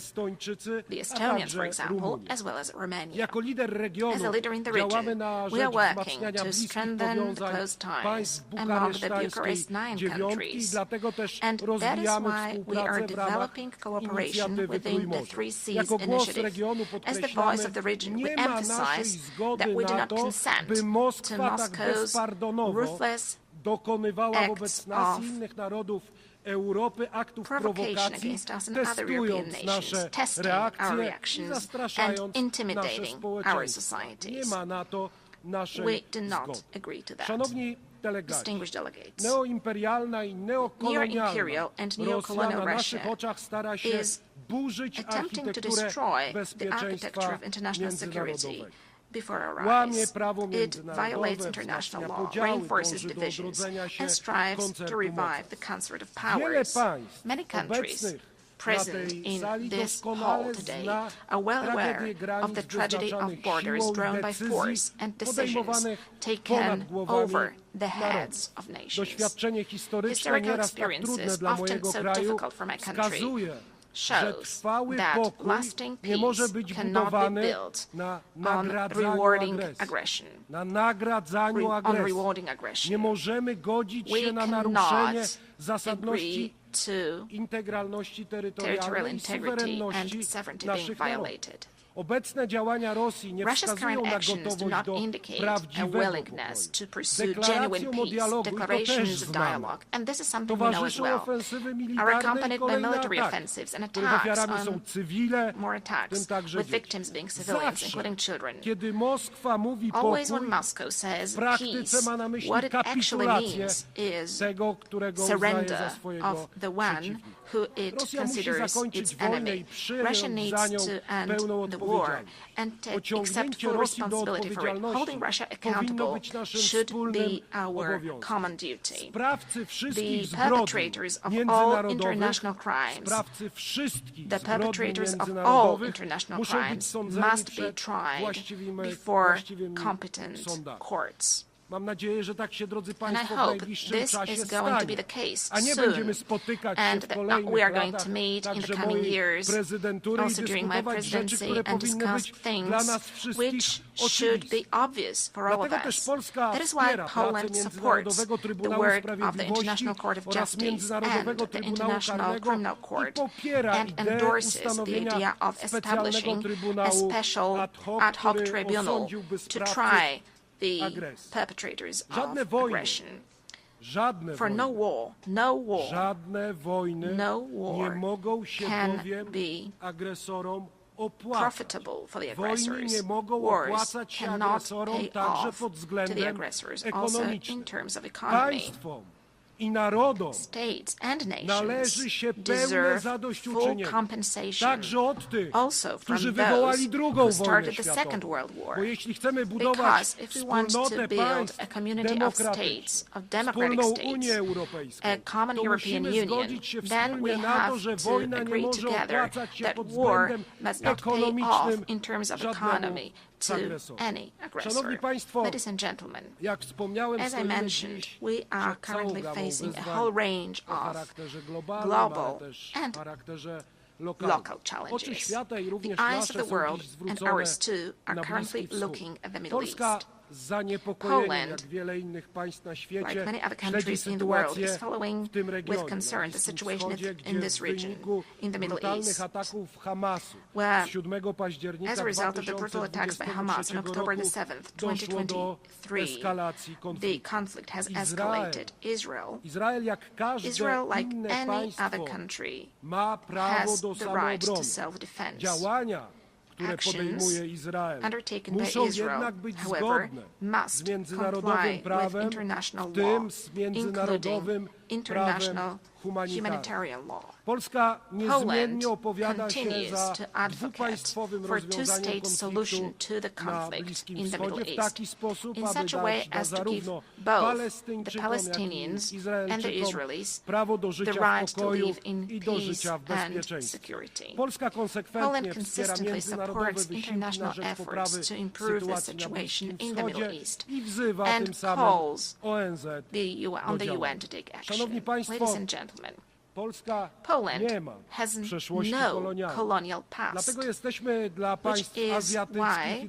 Estonians, for example, as well as Romania. As a leader in the region, we are working to strengthen the close ties among the Bucharest 9 countries, and that is why we are developing cooperation within the 3 Cs initiative. As the voice of the region, we emphasize that we do not consent to Moscow's ruthless acts of provocation against us and other European nations, testing our reactions and intimidating our societies. We do not agree to that. Distinguished delegates, neo-imperial and neo-colonial Russia is attempting to destroy the architecture of international security before our eyes. It violates international law, reinforces divisions, and strives to revive the concert of powers. Many countries present in this hall today are well aware of the tragedy of borders drawn by force and decisions taken over the heads of nations. Historical experiences, often so difficult for my country, shows that lasting peace cannot be built on rewarding aggression. We cannot agree to territorial integrity and sovereignty being violated. Russia's current actions do not indicate a willingness to pursue genuine peace, declarations of dialogue, and this is something we know as well, are accompanied by military offensives and attacks on more attacks, with victims being civilians, including children. Always when Moscow says peace, what it actually means is surrender of the one who it considers its enemy. Russia needs to end the war and accept full responsibility for it. Holding Russia accountable should be our common duty. The perpetrators of all international crimes, must be tried before competent courts. And I hope this is going to be the case soon, and that we are going to meet in the coming years, also during my presidency, and discuss things which should be obvious for all of us. That is why Poland supports the work of the International Court of Justice and the International Criminal Court, and endorses the idea of establishing a special ad hoc tribunal to try the perpetrators of aggression. For no war can be profitable for the aggressors. Wars cannot pay off to the aggressors, also in terms of economy. States and nations deserve full compensation, also from those who started the Second World War. Because if we want to build a community of states, of democratic states, a common European Union, then we have to agree together that war must not pay off in terms of economy to any aggressor. Ladies and gentlemen, as I mentioned, we are currently facing a whole range of global and local challenges. The eyes of the world, and ours too, are currently looking at the Middle East. Poland, like many other countries in the world, is following with concern the situation in this region, in the Middle East, where, as a result of the brutal attacks by Hamas on October the 7th, 2023, the conflict has escalated. Israel, like any other country, has the right to self-defense. Actions undertaken by Israel, however, must comply with international law, including international humanitarian law. Poland continues to advocate for a two-state solution to the conflict in the Middle East in such a way as to give both the Palestinians and the Israelis the right to live in peace and security. Poland consistently supports international efforts to improve the situation in the Middle East and calls on the UN to take action. Ladies and gentlemen, Poland has no colonial past, which is why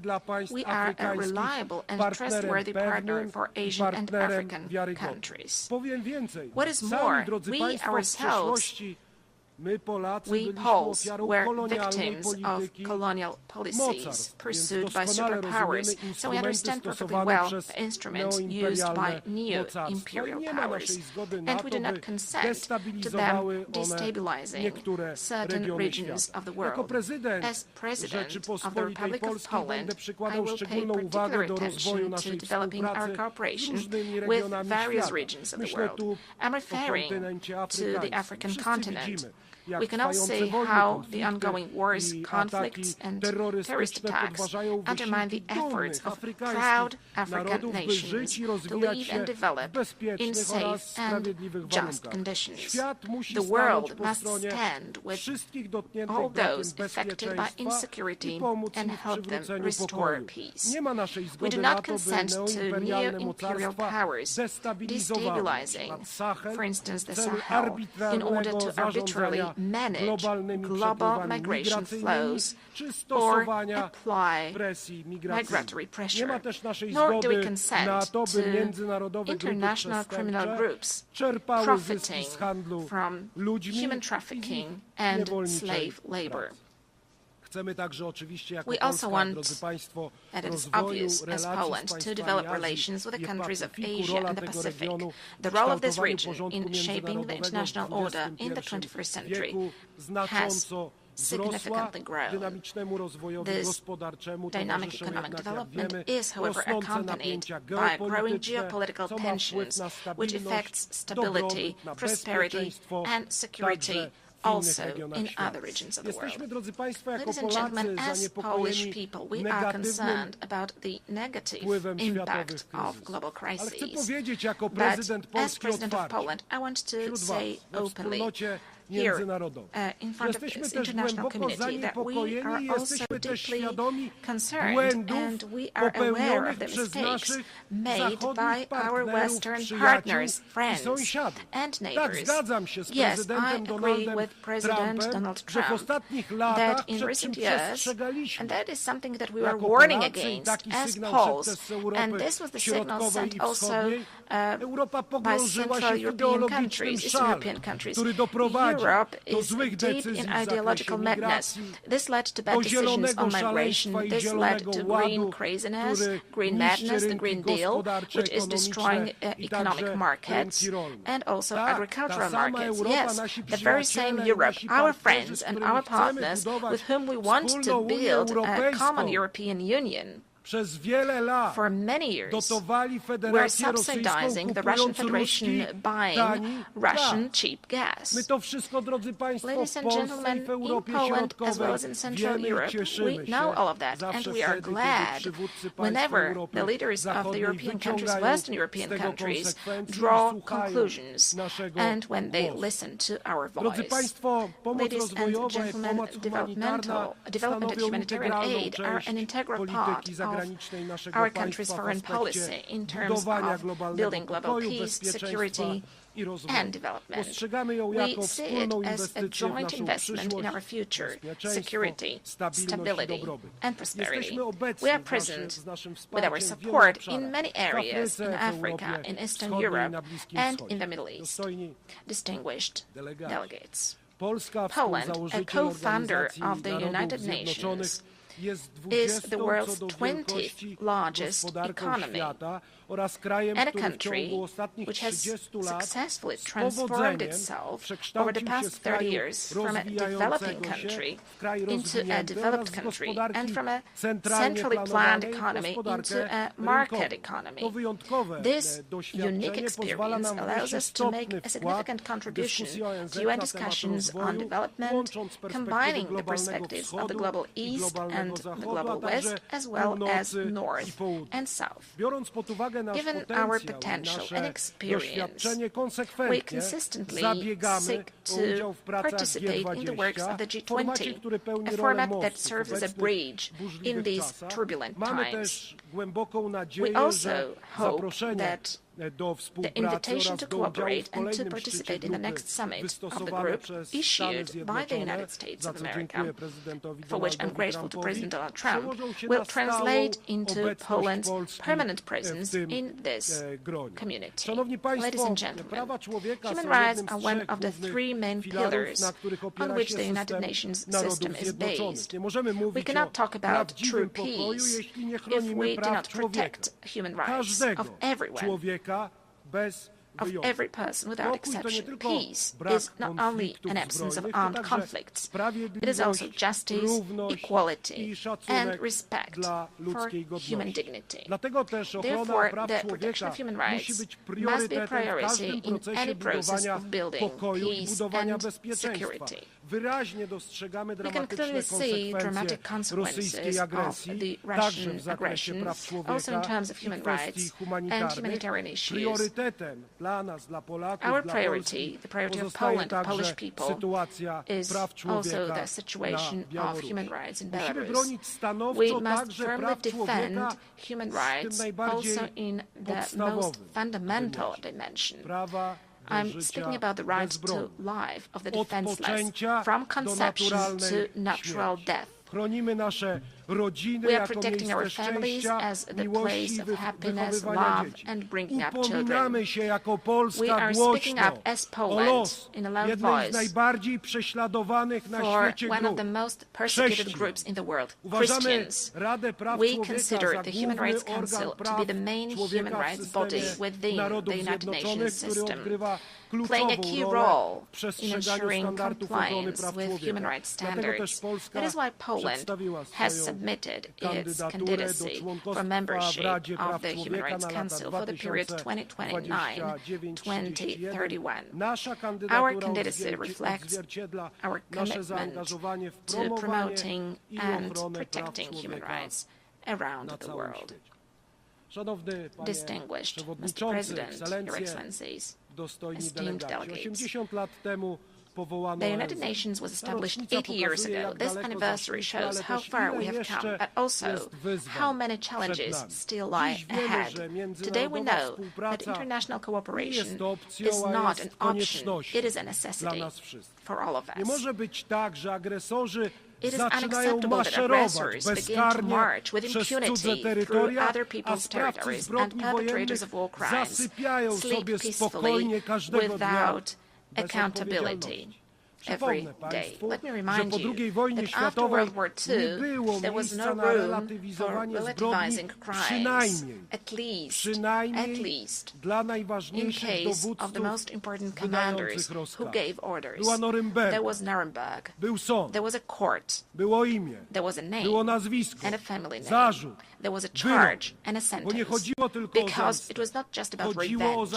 we are a reliable and trustworthy partner for Asian and African countries. What is more, we ourselves, we Poles were victims of colonial policies pursued by superpowers, so we understand perfectly well the instruments used by new imperial powers, and we do not consent to them destabilizing certain regions of the world. As President of the Republic of Poland, I will pay particular attention to developing our cooperation with various regions of the world. I'm referring to the African continent. We can all see how the ongoing wars, conflicts, and terrorist attacks undermine the efforts of proud African nations to live and develop in safe and just conditions. The world must stand with all those affected by insecurity and help them restore peace. We do not consent to new imperial powers destabilizing, for instance, the Sahel, in order to arbitrarily manage global migration flows or apply migratory pressure, nor do we consent to international criminal groups profiting from human trafficking and slave labor. We also want, and it is obvious as Poland, to develop relations with the countries of Asia and the Pacific. The role of this region in shaping the international order in the 21st century has significantly grown. This dynamic economic development is, however, accompanied by growing geopolitical tensions, which affects stability, prosperity, and security also in other regions of the world. Ladies and gentlemen, as Polish people, we are concerned about the negative impact of global crises. But as President of Poland, I want to say openly here in front of this international community that we are also deeply concerned and we are aware of the mistakes made by our Western partners, friends, and neighbors. Yes, I agree with President Donald Trump that in recent years, and that is something that we were warning against as Poles, and this was the signal sent also by Central European countries, Eastern European countries. Europe is deep in ideological madness. This led to bad decisions on migration. This led to green craziness, green madness, the Green Deal, which is destroying economic markets and also agricultural markets. Yes, the very same Europe, our friends and our partners with whom we want to build a common European Union. For many years, we're subsidizing the Russian Federation buying Russian cheap gas. Ladies and gentlemen, in Poland as well as in Central Europe, we know all of that, and we are glad whenever the leaders of the European countries, Western European countries, draw conclusions and when they listen to our voice. Ladies and gentlemen, development and humanitarian aid are an integral part of our country's foreign policy in terms of building global peace, security, and development. We see it as a joint investment in our future, security, stability, and prosperity. We are present with our support in many areas in Africa, in Eastern Europe, and in the Middle East. Distinguished delegates. Poland, a co-founder of the United Nations, is the world's 20th largest economy, and a country which has successfully transformed itself over the past 30 years from a developing country into a developed country, and from a centrally planned economy into a market economy. This unique experience allows us to make a significant contribution to UN discussions on development, combining the perspectives of the global East and the global West, as well as North and South. Given our potential and experience, we consistently seek to participate in the works of the G20, a format that serves as a bridge in these turbulent times. We also hope that the invitation to cooperate and to participate in the next summit of the group, issued by the United States of America, for which I'm grateful to President Donald Trump, will translate into Poland's permanent presence in this community. Ladies and gentlemen, human rights are one of the three main pillars on which the United Nations system is based. We cannot talk about true peace if we do not protect human rights of everyone, of every person without exception. Peace is not only an absence of armed conflicts, it is also justice, equality, and respect for human dignity. Therefore, the protection of human rights must be a priority in any process of building peace and security. We can clearly see dramatic consequences of the Russian aggression, also in terms of human rights and humanitarian issues. Our priority, the priority of Poland, the Polish people, is also the situation of human rights in Belarus. We must firmly defend human rights also in the most fundamental dimension. I'm speaking about the right to life of the defenseless, from conception to natural death. We are protecting our families as the place of happiness, love, and bringing up children. We are speaking up as Poland in a loud voice for one of the most persecuted groups in the world, Christians. We consider the Human Rights Council to be the main human rights body within the United Nations system, playing a key role in ensuring compliance with human rights standards. That is why Poland has submitted its candidacy for membership of the Human Rights Council for the period 2029-2031. Our candidacy reflects our commitment to promoting and protecting human rights around the world. Distinguished Mr. President, Your Excellencies, esteemed delegates, the United Nations was established 80 years ago. This anniversary shows how far we have come, but also how many challenges still lie ahead. Today we know that international cooperation is not an option, it is a necessity for all of us. It is unacceptable that aggressors begin to march with impunity through other people's territories, and perpetrators of war crimes sleep peacefully without accountability every day. Let me remind you that after World War II, there was no room for relativizing crimes, at least in case of the most important commanders who gave orders. There was Nuremberg, there was a court, there was a name and a family name. There was a charge and a sentence, because it was not just about revenge,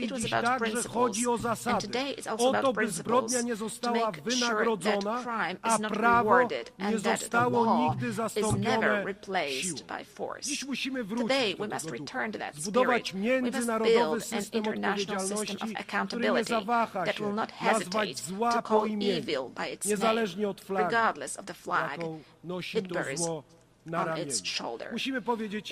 it was about principles, and today it's also about principles to make sure that crime is not rewarded and that the law is never replaced by force. Today we must return to that spirit. We must build an international system of accountability that will not hesitate to call evil by its name, regardless of the flag it bears on its shoulder. We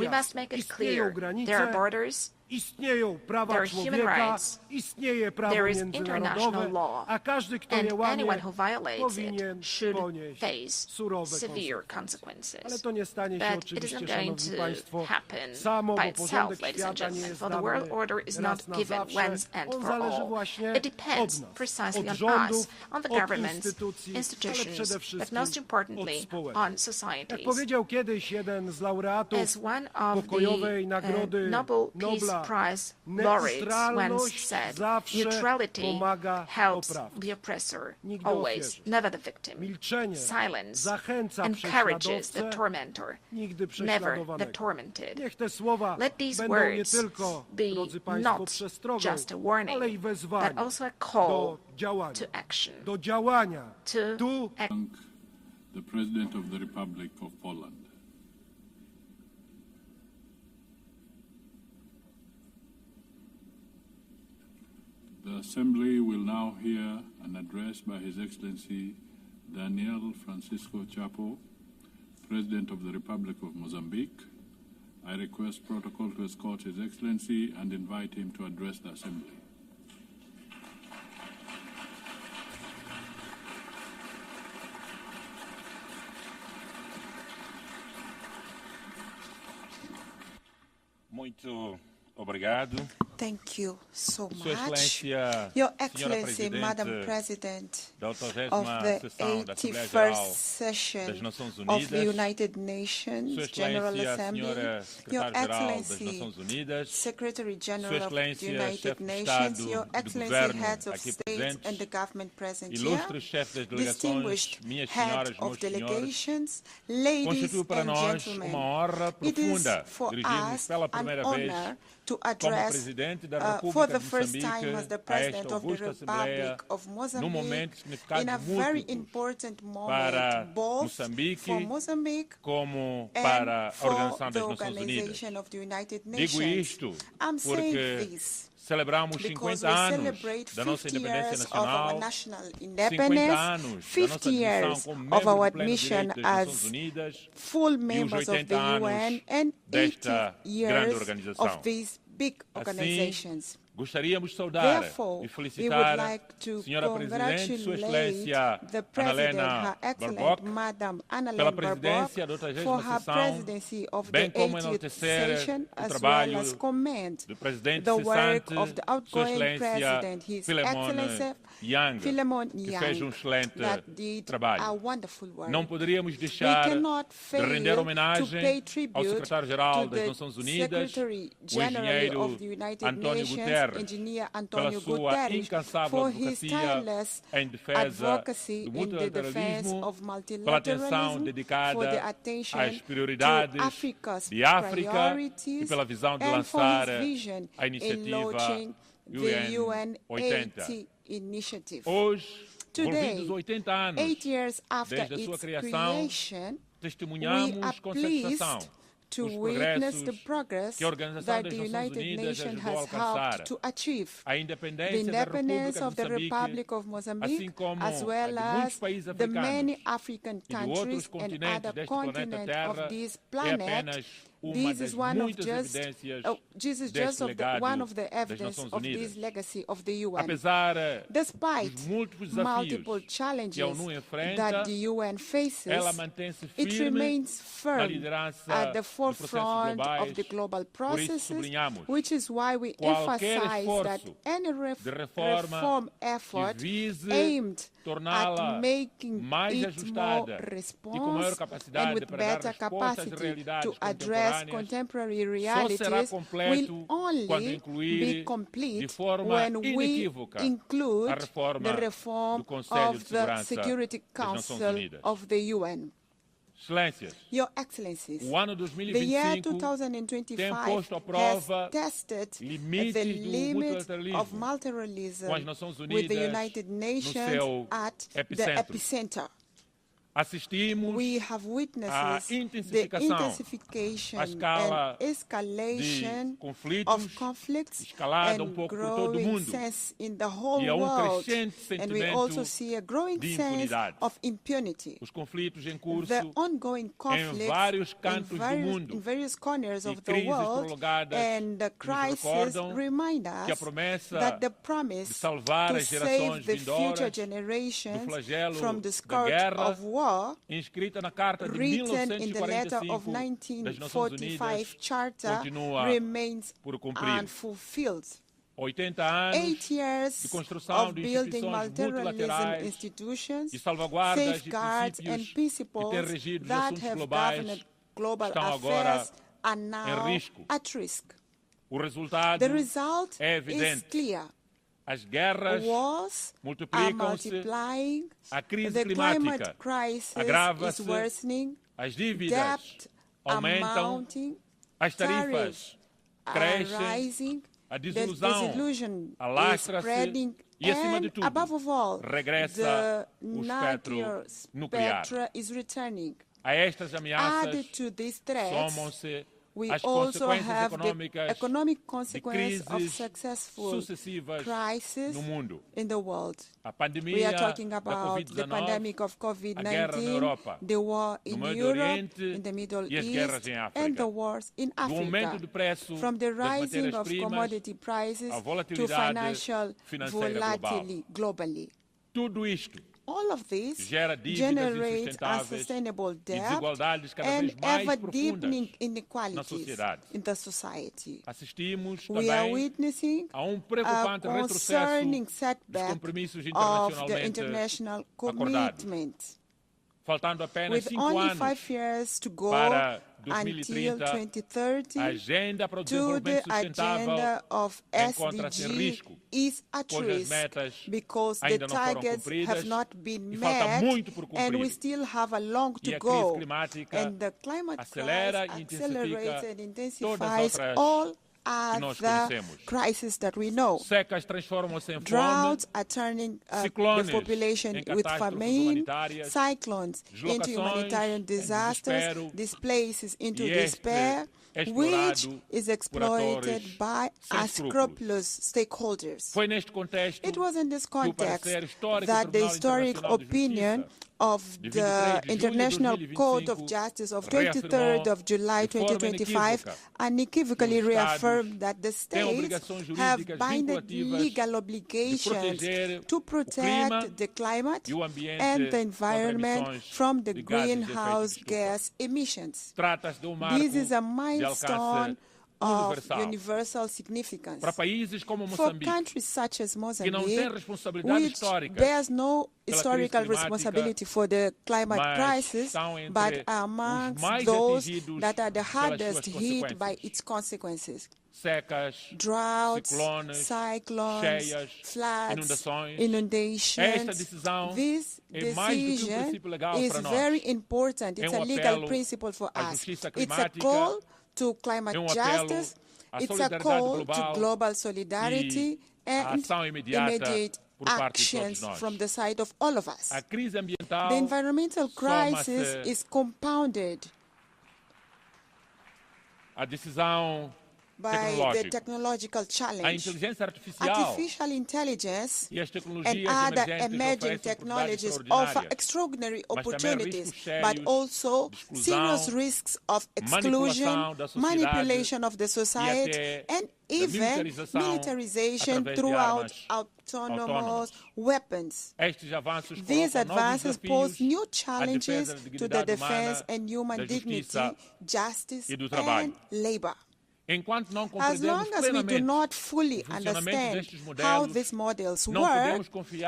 must make it clear there are borders There are human rights, there is international law, and anyone who violates it should face severe consequences. But it is not going to happen by itself, ladies and gentlemen, for the world order is not given once and for all. It depends precisely on us, on the governments, institutions, but most importantly, on societies. As one of the Nobel Peace Prize laureates once said, neutrality helps the oppressor always, never the victim. Silence encourages the tormentor, never the tormented. Let these words be not just a warning, but also a call to action. To act. The President of the Republic of Poland. The Assembly will now hear an address by His Excellency Daniel Francisco Chapo, President of the Republic of Mozambique. I request protocol to escort His Excellency and invite him to address the Assembly. Muito obrigado. Thank you so much. Your Excellency, Madam President of the 81st session of the United Nations General Assembly, Your Excellency, Secretary General of the United Nations, Your Excellency, Heads of State and the government present here, distinguished heads of delegations, ladies and gentlemen, it is for us an honor to address for the first time as the President of the Republic of Mozambique in a very important moment, both for Mozambique and for the Organization of the United Nations. I'm saying this celebramos 50 anos da nossa independência nacional, 50 anos 50 years of our admission as full members of the UN, and 80 years of these big organizations. Gostaríamos de saudar e felicitar a Senhora Presidente, Sua Excelência Ana Helena Barbock, pela presidência da 80ª sessão, bem como enaltecer o trabalho do Presidente cessante, Sua Excelência Philemon Yang, que fez excelente trabalho. Não poderíamos deixar de render homenagem ao Secretário-Geral das Nações Unidas, o engenheiro António Guterres, pela sua incansável advocacia em defesa do multilateralismo, pela atenção dedicada às prioridades de África e pela visão de lançar a iniciativa UN 80. Hoje, envolvidos 80 anos desde a sua criação, testemunhamos com satisfação to witness the progress that the United Nations has helped to achieve. The independence of the Republic of Mozambique, as well as the many African countries and other continents of this planet. This is just one of the evidence of this legacy of the UN. Despite multiple challenges that the UN faces, it remains firm at the forefront of the global processes, which is why we emphasize that any reform effort aimed at making it more responsive and with better capacity to address contemporary realities will only be complete when we include the reform of the Security Council of the UN. Your Excellencies, the year 2025 has tested the limit of multilateralism with the United Nations at the epicenter. we have witnessed the intensification and escalation of conflicts and growing sense in the whole world. And we also see a growing sense of impunity. The ongoing conflicts in various corners of the world and the crisis remind us that the promise to save the future generations from the scourge of war, written in the letter of 1945 Charter, remains unfulfilled. 8 years of building multilateralism institutions, safeguards and principles that have governed global affairs are now at risk. The result is clear. Wars are multiplying, the climate crisis is worsening, debt are mounting, tariffs are rising, the disillusion is spreading, and above all, the nuclear is returning. Added to these threats, we also have the economic consequence of successful crises in the world. We are talking about the pandemic of COVID-19, the war in Europe, in the Middle East, and the wars in Africa. From the rising of commodity prices to financial volatility globally. All of this generates unsustainable debt and ever-deepening inequalities in the society. We are witnessing a concerning setback of the international commitment. With only 5 years to go until 2030, to the agenda of SDG is at risk because the targets have not been met and we still have a long to go. And the climate crisis accelerates and intensifies all other crises that we know. Droughts are turning the population with famine, cyclones into humanitarian disasters, displaces into despair, which is exploited by unscrupulous stakeholders. It was in this context that the historic opinion of the International Court of Justice of 23rd of July 2025 unequivocally reaffirmed that the states have binding legal obligations to protect the climate and the environment from the greenhouse gas emissions. This is a milestone of universal significance. For countries such as Mozambique, which bears no historical responsibility for the climate crisis, but are amongst those that are the hardest hit by its consequences. Droughts, cyclones, floods, inundations. This decision is very important. It's a legal principle for us. It's a call to climate justice, it's a call to global solidarity and immediate actions from the side of all of us. The environmental crisis is compounded by the technological challenge. Artificial intelligence and other emerging technologies offer extraordinary opportunities, but also serious risks of exclusion, manipulation of the society, and even militarization throughout autonomous weapons. These advances pose new challenges to the defense and human dignity, justice, and labor. As long as we do not fully understand how these models work,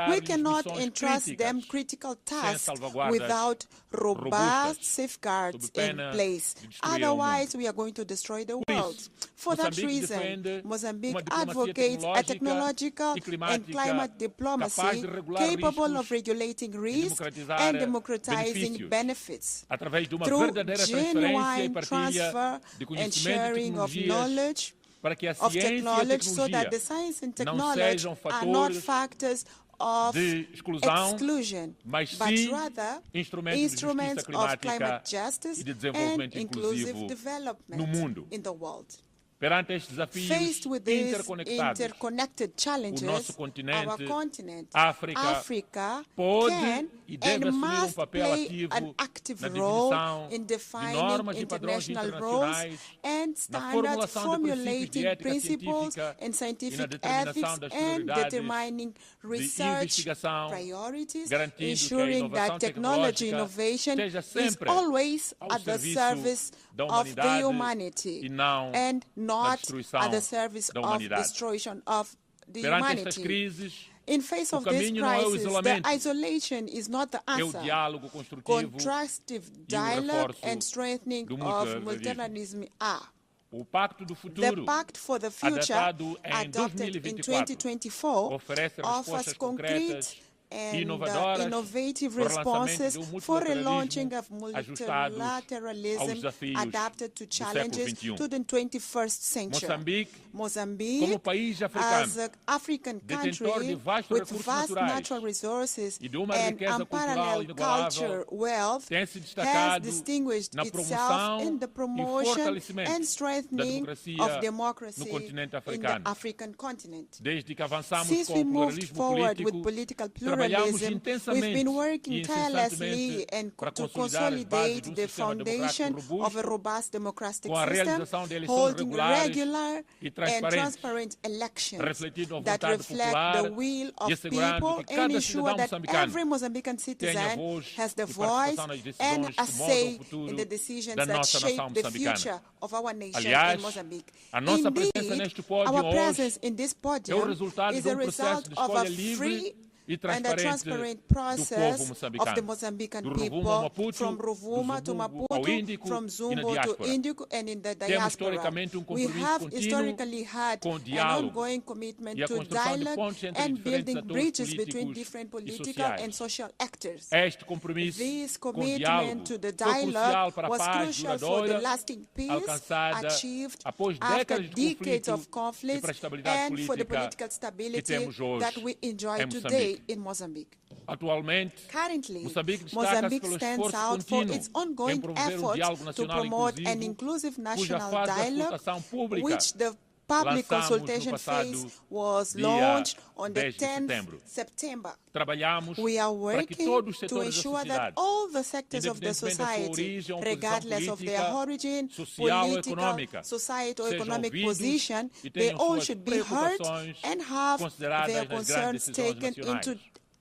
we cannot entrust them critical tasks without robust safeguards in place. Otherwise, we are going to destroy the world. For that reason, Mozambique advocates a technological and climate diplomacy capable of regulating risk and democratizing benefits through genuine transfer and sharing of knowledge, of technology, so that the science and technology are not factors of exclusion, but rather instruments of climate justice and inclusive development in the world. Perante estes desafios Faced with these interconectados, interconnected challenges, o nosso continente, our continent, África, can e deve and assumir must papel play ativo an active na role definição in de defining normas e padrões international roles internacionais, and na standards, formulação de princípios de formulating ética principles científica and e na scientific determinação ethics das and prioridades determining de research investigação, priorities, garantindo que a ensuring inovação that technology tecnológica innovation esteja is sempre always ao at the serviço service da of the humanidade humanity e não and na not destruição at the service da of humanidade. destruction of the Perante estas humanity. crises, In face o of this caminho não é o crisis, the isolamento, isolation is not the é o answer. diálogo construtivo Constructive e o dialogue reforço and strengthening do of multilateralismo. multilateralism are. O Pacto do The Futuro, Pact for the Future, adotado em adopted in 2024, 2024, oferece offers respostas concrete concretas e and inovadoras innovative para o lançamento responses de um for a launching multilateralismo of ajustados aos multilateralism desafios adapted to do challenges século XXI. to the 21st century. Moçambique, como país as africano, an African detentor country de vastos with recursos vast naturais natural resources e de uma and riqueza cultural unparalleled inigualável, culture wealth, tem se has destacado distinguished na itself promoção in the e promotion fortalecimento and da strengthening democracia of democracy no continente in the africano. African continent. Desde que avançamos Since com we o moved pluralismo forward político, with political trabalhamos pluralism, we've intensamente been e working tirelessly incessantemente and para to consolidar as bases consolidate de um the sistema foundation democrático of a robusto, robust democratic com a system, realização de eleições holding regulares regular e and transparentes, transparent elections refletindo a that vontade reflect popular the will e of assegurando people que and cada ensure cidadão that moçambicano every Mozambican tenha citizen voz has the e voice participação nas and decisões a que moldam o say in futuro the decisions da that nossa shape nação the moçambicana. future of our nation Aliás, in Mozambique. a nossa Indeed, presença neste pódio our hoje presence in this é o podium resultado is de a processo result de of a escolha livre free e and a transparent process of the Mozambican people, from Rovuma to Maputo, from Zumbo to Indico, and in the diaspora. We have historically had an ongoing commitment to dialogue and building bridges between different political and social actors. This commitment to the dialogue was crucial for the lasting peace achieved after decades of conflict and for the political stability that we enjoy today in Mozambique. Currently, Mozambique stands out for its ongoing efforts to promote an inclusive national dialogue, which the public consultation phase was launched on the 10th September. We are working to ensure that all the sectors of the society, regardless of their origin, political, societal, economic position, they all should be heard and have their concerns taken into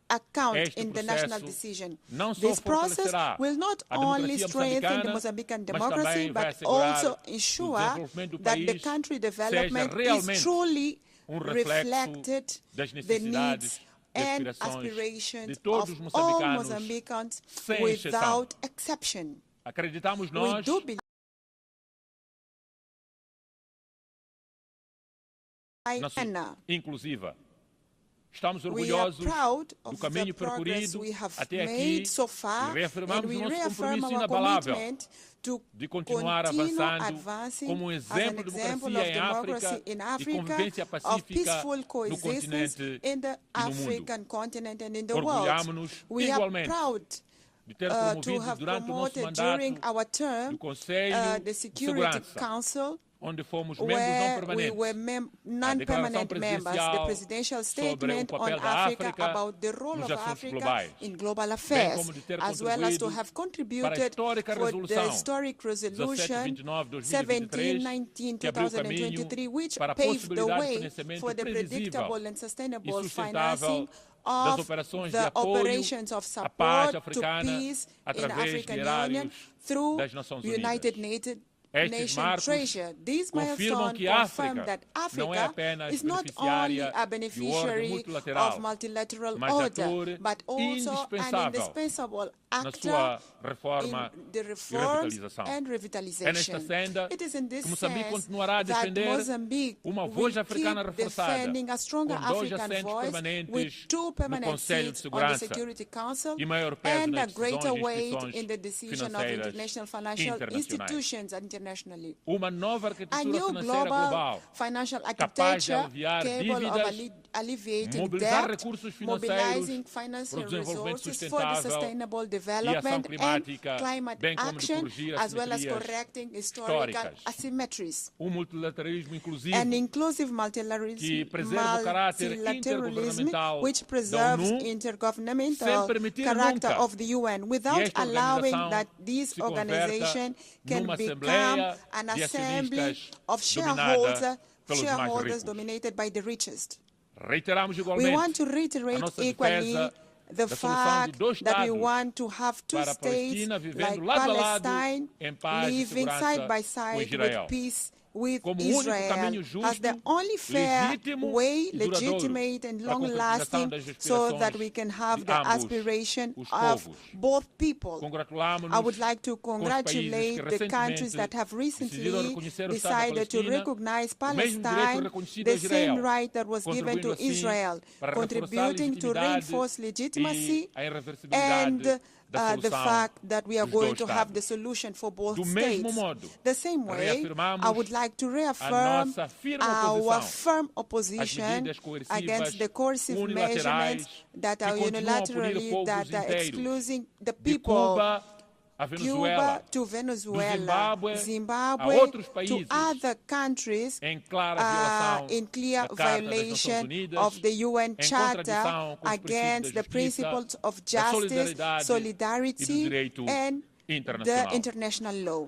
account in the national decision. This process will not only strengthen the Mozambican democracy, but also ensure that the country development is truly reflected the needs and aspirations of all Mozambicans without exception. We do believe inclusiva. Estamos orgulhosos do caminho percorrido até aqui e reafirmamos o nosso compromisso inabalável de continuar avançando como um exemplo de democracia em África e convivência pacífica no continente e no mundo. Orgulhamos-nos igualmente de ter promovido durante o nosso mandato do Conselho de Segurança, onde fomos membros não permanentes, a declaração presidencial sobre o papel da África nos assuntos globais, bem como de ter contribuído para a histórica resolução 1729/2023, que abriu caminho para a possibilidade de financiamento previsível e sustentável das operações de apoio à paz africana através de erários das Nações Unidas. Estes marcos confirmam que a África não é apenas beneficiária do ordem multilateral, mas ator indispensável na sua reforma e revitalização. É nesta senda que Moçambique continuará a defender uma voz africana reforçada, com 2 assentos permanentes no Conselho de Segurança e maior peso nas decisões financeiras internacionais. Uma nova arquitetura financeira global capaz de aliviar dívidas alleviating debt, mobilizing financial resources for the sustainable development and climate action, as well as correcting historical asymmetries. An inclusive multilateralism which preserves intergovernmental character of the UN without allowing that this organization can become an assembly of shareholders dominated by the richest. We want to reiterate equally the fact that we want to have two states like Palestine living side by side with peace with Israel as the only fair way, legitimate and long-lasting, so that we can have the aspiration of both people. I would like to congratulate the countries that have recently decided to recognize Palestine, the same right that was given to Israel, contributing to reinforce legitimacy and the fact that we are going to have the solution for both states. The same way, I would like to reaffirm our firm opposition against the coercive measurements that are unilaterally excluding the people, Cuba to Venezuela, Zimbabwe to other countries in clear violation of the UN Charter against the principles of justice, solidarity, and the international law.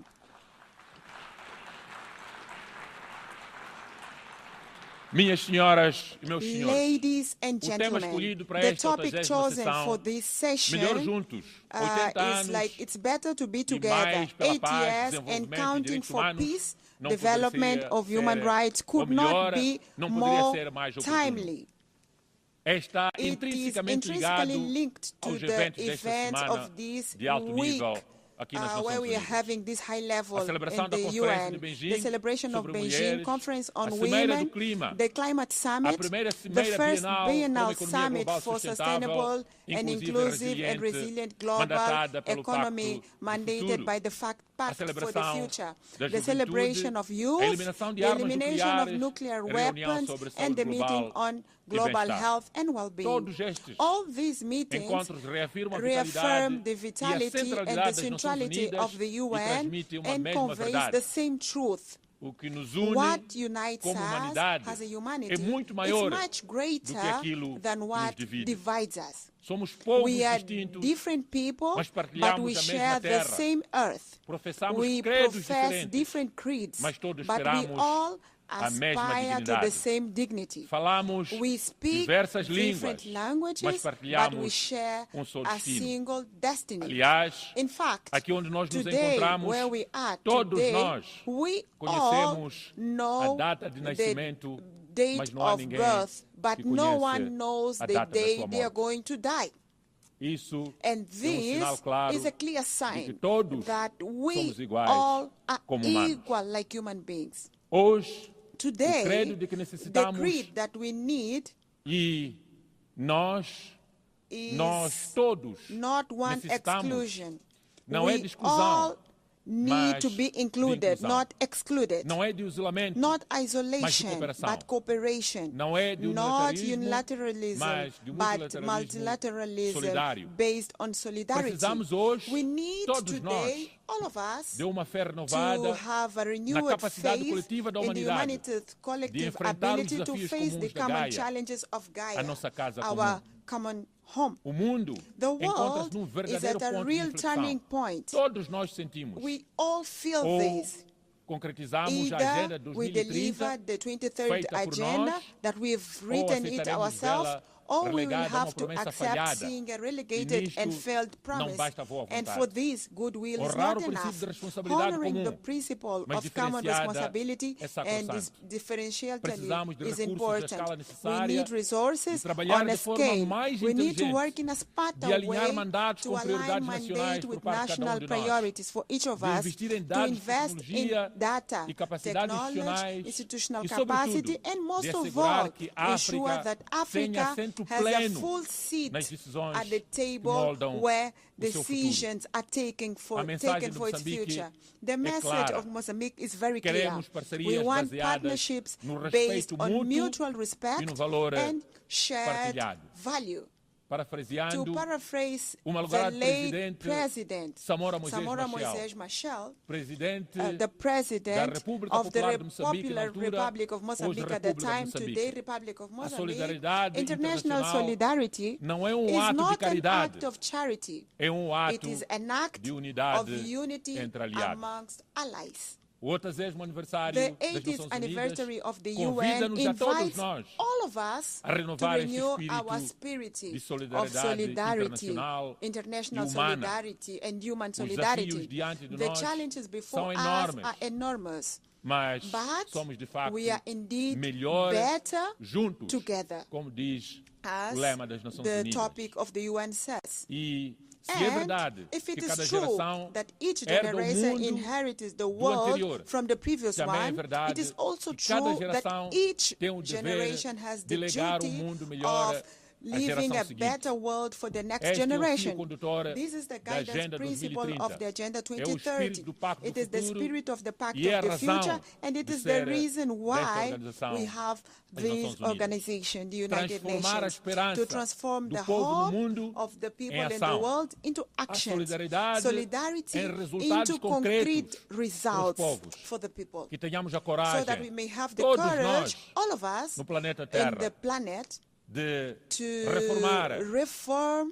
Minhas senhoras e meus senhores, ladies and gentlemen, the topic chosen for this session is like it's better to be together. 8 years and counting for peace, development of human rights could not be more timely. It is intrinsically linked to the events of this week. Where we are having this high level in the UN, the celebration of Beijing Conference on Women, the Climate Summit, the first biennial summit for sustainable and inclusive and resilient global economy mandated by the Pact for the Future, the celebration of youth, the elimination of nuclear weapons, and the meeting on global health and well-being. All these meetings reaffirm the vitality and the centrality of the UN and conveys the same truth. What unites us as a humanity is much greater than what divides us. We are different people, but we share the same earth. We profess different creeds, but we all aspire to the same dignity. We speak different languages, but we share a single destiny. In fact, today, where we are today, we all know the date of birth, but no one knows the day they are going to die. And this is a clear sign that we all are equal like human beings. Today, the creed that we need is not one exclusion. We all need to be included, not excluded. Not isolation, but cooperation. Not unilateralism, but multilateralism based on solidarity. We need today, all of us, to have a renewed faith in the humanity's collective ability to face the common challenges of Gaia, our common home. The world is at a real turning point. We all feel this. Either we deliver the 2030 agenda that we've written it ourselves, or we will have to accept seeing a relegated and failed promise. And for this, goodwill is not enough. Honoring the principle of common responsibility and differentiality is important. We need resources on a scale. We need to work in a smarter way to align mandate with national priorities for each of us, to invest in data, technology, institutional capacity, and most of all, ensure that Africa has a full seat at the table where decisions are taken for its future. The message of Mozambique is very clear. We want partnerships based on mutual respect and shared value. To paraphrase the late President Samora Moisés Machel, the President of the Popular Republic of Mozambique at the time, today Republic of Mozambique, international solidarity is not an act of charity. It is an act of unity amongst allies. The 80th anniversary of the UN invites all of us to renew our spirit of solidarity, international solidarity, and human solidarity. The challenges before us are enormous, but we are indeed better together, as the topic of the UN says. And if it is true that each generation inherits the world from the previous one, it is also true that each generation has the duty of leaving a better world for the next generation. This is the guidance principle of the Agenda 2030. It is the spirit of the Pact of the Future, and it is the reason why we have this organization, the United Nations, to transform the whole of the people in the world into actions, solidarity into concrete results for the people, so that we may have the courage, all of us, in the planet, to reform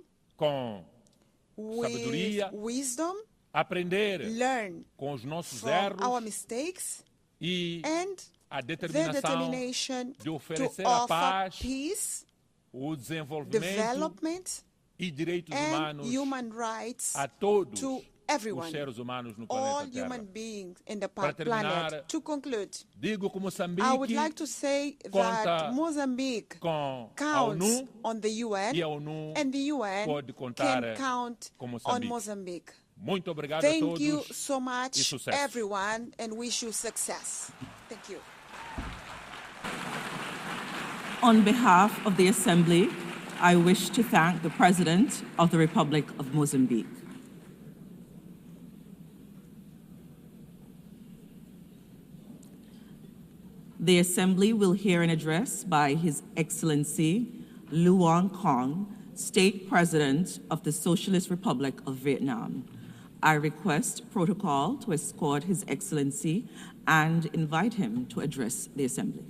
with wisdom, learn from our mistakes, and the determination to offer peace, development, and human rights to everyone, all human beings in the planet. To conclude, I would like to say that Mozambique counts on the UN, and the UN can count on Mozambique. Thank you so much, everyone, and wish you success. Thank you. On behalf of the Assembly, I wish to thank the President of the Republic of Mozambique. The Assembly will hear an address by His Excellency Luong Kong, State President of the Socialist Republic of Vietnam. I request protocol to escort His Excellency and invite him to address the Assembly.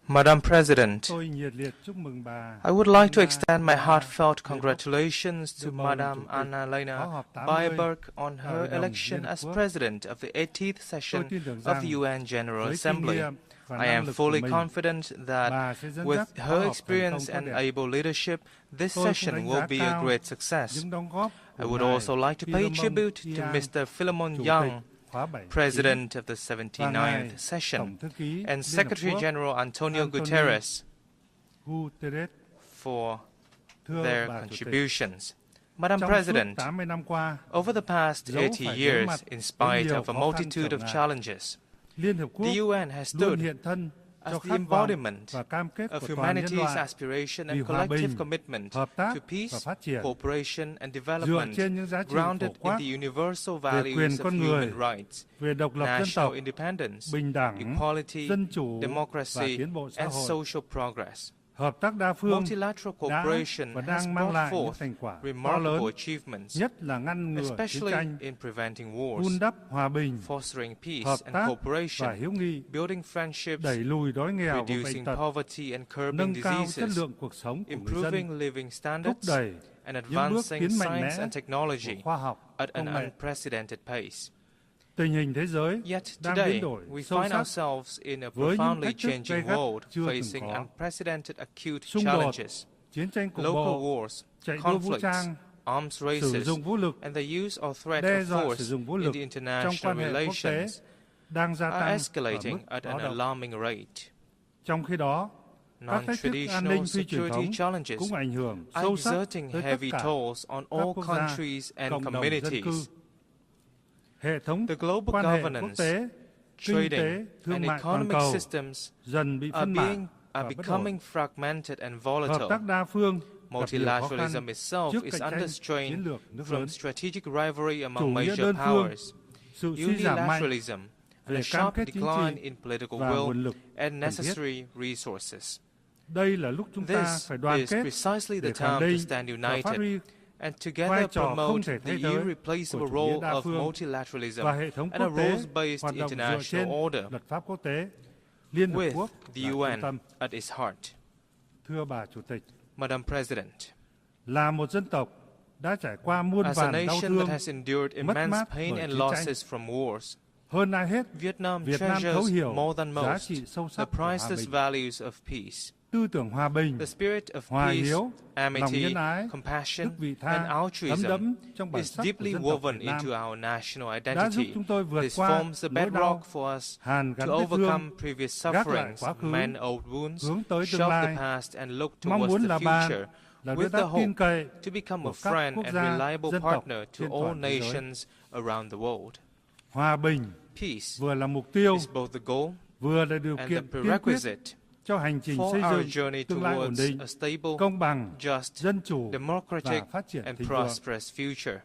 Madam President, I would like to extend my heartfelt congratulations to Madam Annalena Baerbock on her election as President of the 80th session of the UN General Assembly. I am fully confident that with her experience and able leadership, this session will be a great success. I would also like to pay tribute to Mr. Philemon Young, President of the 79th session, and Secretary General Antonio Guterres for their contributions. Madam President, over the past 80 years, in spite of a multitude of challenges, the UN has stood as the embodiment of humanity's aspiration and collective commitment to peace, cooperation, and development, grounded in the universal values of human rights, national independence, equality, democracy, and social progress. Multilateral cooperation has brought forth remarkable achievements, especially in preventing wars, fostering peace and cooperation, building friendships, reducing poverty and curbing diseases, improving living standards, and advancing science and technology at an unprecedented pace. Yet today, we find ourselves in a profoundly changing world, facing unprecedented acute challenges, local wars, conflicts, arms races, and the use or threat of force in the international relations are escalating at an alarming rate. non-traditional security challenges are exerting heavy tolls on all countries and communities. The global governance, trading, and economic systems are becoming fragmented and volatile. Multilateralism itself is under strain from strategic rivalry among major powers, unilateralism, and a sharp decline in political will and necessary resources. This is precisely the time to stand united and together promote the irreplaceable role of multilateralism and a rules-based international order, with the UN at its heart. Madam President, as a nation that has endured immense pain and losses from wars, Vietnam treasures more than most the priceless values of peace. The spirit of peace, amity, compassion, and altruism is deeply woven into our national identity. This forms the bedrock for us to overcome previous sufferings, mend old wounds, shove the past, and look towards the future, with the hope to become a friend and reliable partner to all nations around the world. Peace is both the goal and the prerequisite for our journey towards a stable, just, democratic, and prosperous future.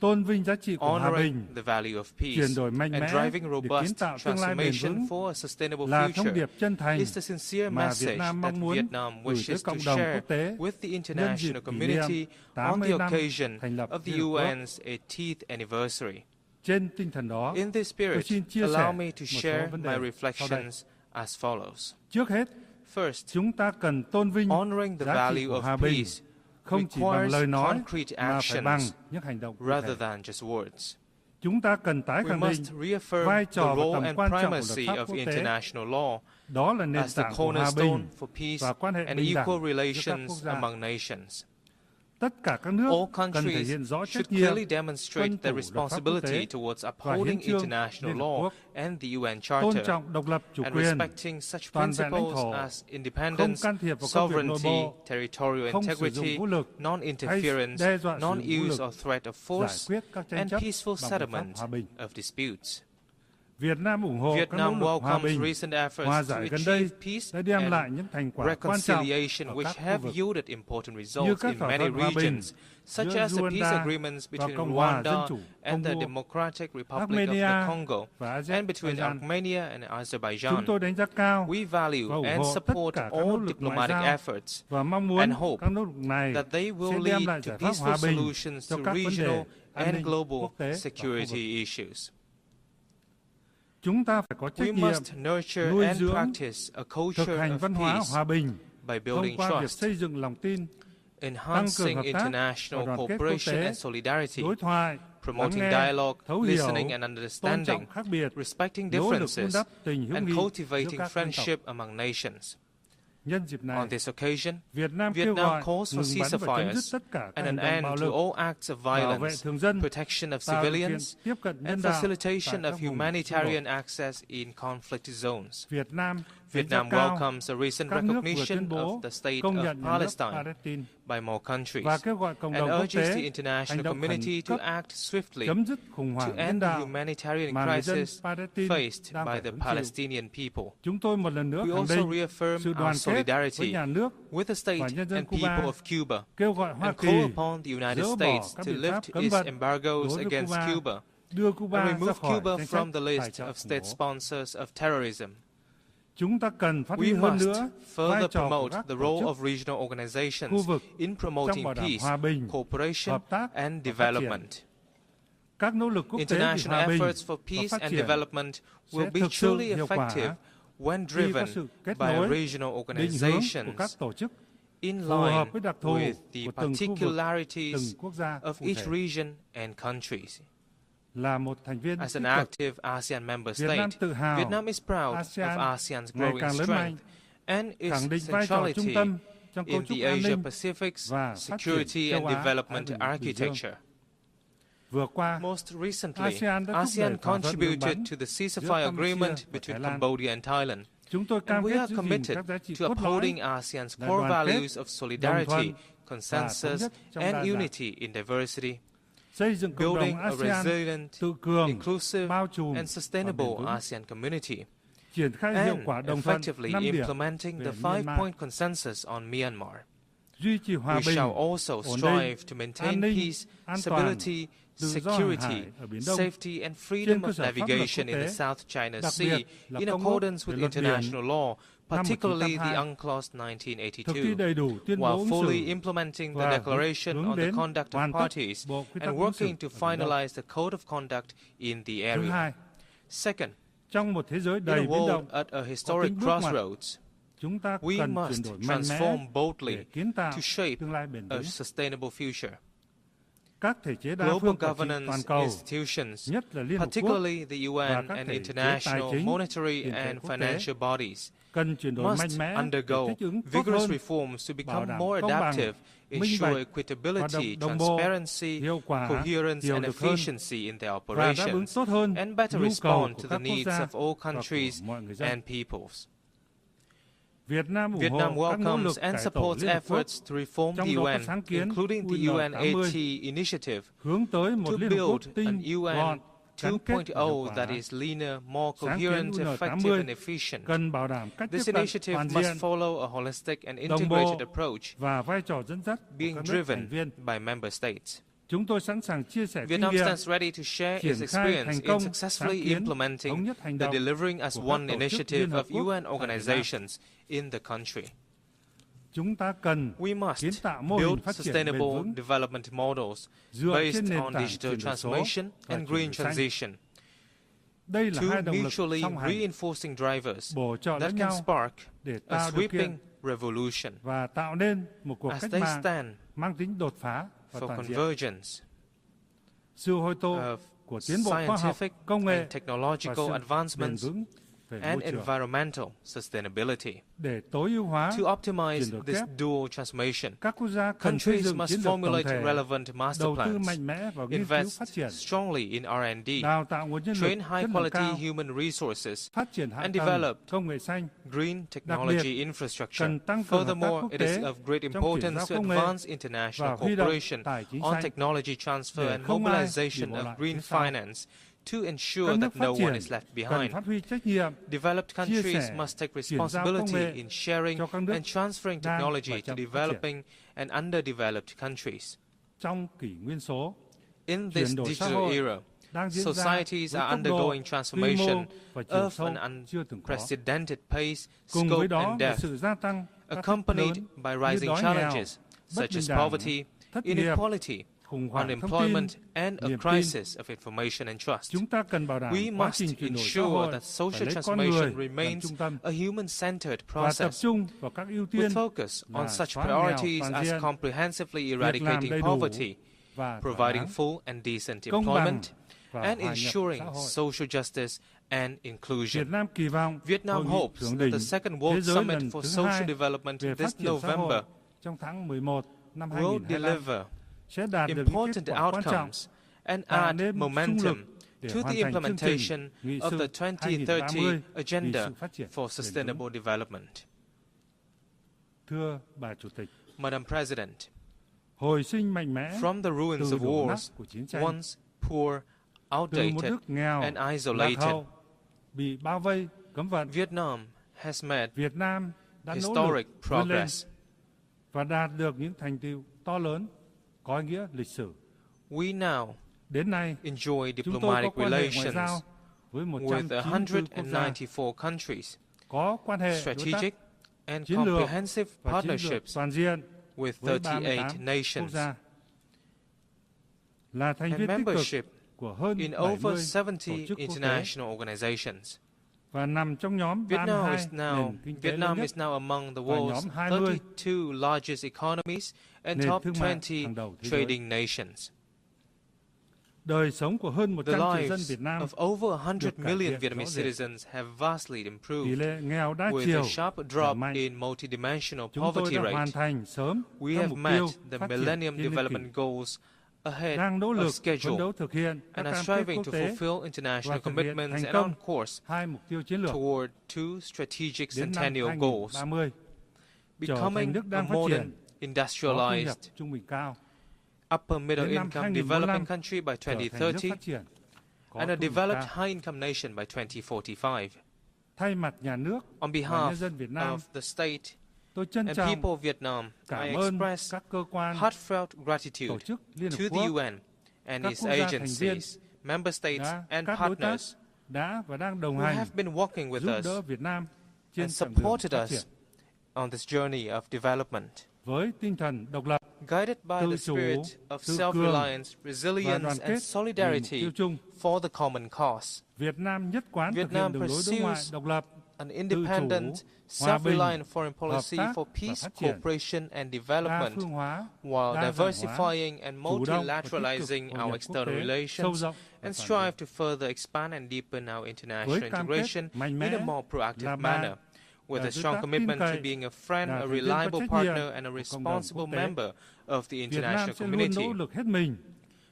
Honoring the value of peace and driving robust transformation for a sustainable future is the sincere message that Vietnam wishes to share with the international community on the occasion of the UN's 80th anniversary. In this spirit, allow me to share my reflections as follows. First, honoring the value of peace requires concrete actions rather than just words. We must reaffirm the role and primacy of international law as the cornerstone for peace and equal relations among nations. All countries should clearly demonstrate their responsibility towards upholding international law and the UN Charter, and respecting such principles as independence, sovereignty, territorial integrity, non-interference, non-use or threat of force, and peaceful settlement of disputes. Vietnam welcomes recent efforts to achieve peace and reconciliation which have yielded important results in many regions, such as the peace agreements between Rwanda and the Democratic Republic of the Congo, and between Armenia and Azerbaijan. We value and support all diplomatic efforts and hope that they will lead to peaceful solutions to regional and global security issues. We must nurture and practice a culture of peace by building trust, enhancing international cooperation and solidarity, promoting dialogue, listening and understanding, respecting differences, and cultivating friendship among nations. On this occasion, Vietnam calls for ceasefires and an end to all acts of violence, protection of civilians, and facilitation of humanitarian access in conflict zones. Vietnam welcomes the recent recognition of the State of Palestine by more countries and urges the international community to act swiftly to end the humanitarian crisis faced by the Palestinian people. We also reaffirm our solidarity with the state and people of Cuba and call upon the United States to lift its embargoes against Cuba and remove Cuba from the list of state sponsors of terrorism. We must further promote the role of regional organizations in promoting peace, cooperation, and development. International efforts for peace and development will be truly effective when driven by regional organizations in line with the particularities of each region and countries. As an active ASEAN member state, Vietnam is proud of ASEAN's growing strength and its centrality in the Asia-Pacific's security and development architecture. Most recently, ASEAN contributed to the ceasefire agreement between Cambodia and Thailand, And we are committed to upholding ASEAN's core values of solidarity, consensus, and unity in diversity, building a resilient, inclusive, and sustainable ASEAN community, and effectively implementing the 5-point consensus on Myanmar. We shall also strive to maintain peace, stability, security, safety, and freedom of navigation in the South China Sea in accordance with international law, particularly the UNCLOS 1982, while fully implementing the Declaration on the Conduct of Parties and working to finalize the Code of Conduct in the area. Second, in a world at a historic crossroads, we must transform boldly to shape a sustainable future. Global governance institutions, particularly the UN and international monetary and financial bodies, must undergo vigorous reforms to become more adaptive, ensure equitability, transparency, coherence, and efficiency in their operations, and better respond to the needs of all countries and peoples. Vietnam welcomes and supports efforts to reform the UN, including the UNAT initiative, to build an UN 2.0 that is leaner, more coherent, effective, and efficient. This initiative must follow a holistic and integrated approach, being driven by member states. Vietnam stands ready to share its experience in successfully implementing the Delivering as One initiative of UN organizations in the country. We must build sustainable development models based on digital transformation and green transition, two mutually reinforcing drivers that can spark a sweeping revolution as they stand for convergence of scientific and technological advancements and environmental sustainability. To optimize this dual transformation, countries must formulate relevant master plans, invest strongly in R&D, train high-quality human resources, and develop green technology infrastructure. Furthermore, it is of great importance to advance international cooperation on technology transfer and mobilization of green finance to ensure that no one is left behind. Developed countries must take responsibility in sharing and transferring technology to developing and underdeveloped countries. In this digital era, societies are undergoing transformation of an unprecedented pace, scope, and depth, accompanied by rising challenges such as poverty, inequality, unemployment, and a crisis of information and trust. We must ensure that social transformation remains a human-centered process, with focus on such priorities as comprehensively eradicating poverty, providing full and decent employment, and ensuring social justice and inclusion. Vietnam hopes that the Second World Summit for Social Development this November will deliver important outcomes and add momentum to the implementation of the 2030 Agenda for Sustainable Development. Madam President, from the ruins of wars, once poor, outdated, and isolated, Vietnam has made historic progress. We now enjoy diplomatic relations with 194 countries, strategic and comprehensive partnerships with 38 nations, and membership in over 70 international organizations. Vietnam is now among the world's 32 largest economies and top 20 trading nations. The lives of over 100 million Vietnamese citizens have vastly improved, with a sharp drop in multidimensional poverty rate. We have met the Millennium Development Goals ahead of schedule and are striving to fulfill international commitments and on course toward two strategic centennial goals: becoming a modern, industrialized, upper middle income developing country by 2030 and a developed high-income nation by 2045. On behalf of the state and people of Vietnam, I express heartfelt gratitude to the UN and its agencies, member states and partners who have been working with us and supported us on this journey of development. Guided by the spirit of self-reliance, resilience and solidarity for the common cause, Vietnam pursues an independent, self-reliant foreign policy for peace, cooperation and development, while diversifying and multilateralizing our external relations, and strive to further expand and deepen our international integration in a more proactive manner, with a strong commitment to being a friend, a reliable partner, and a responsible member of the international community.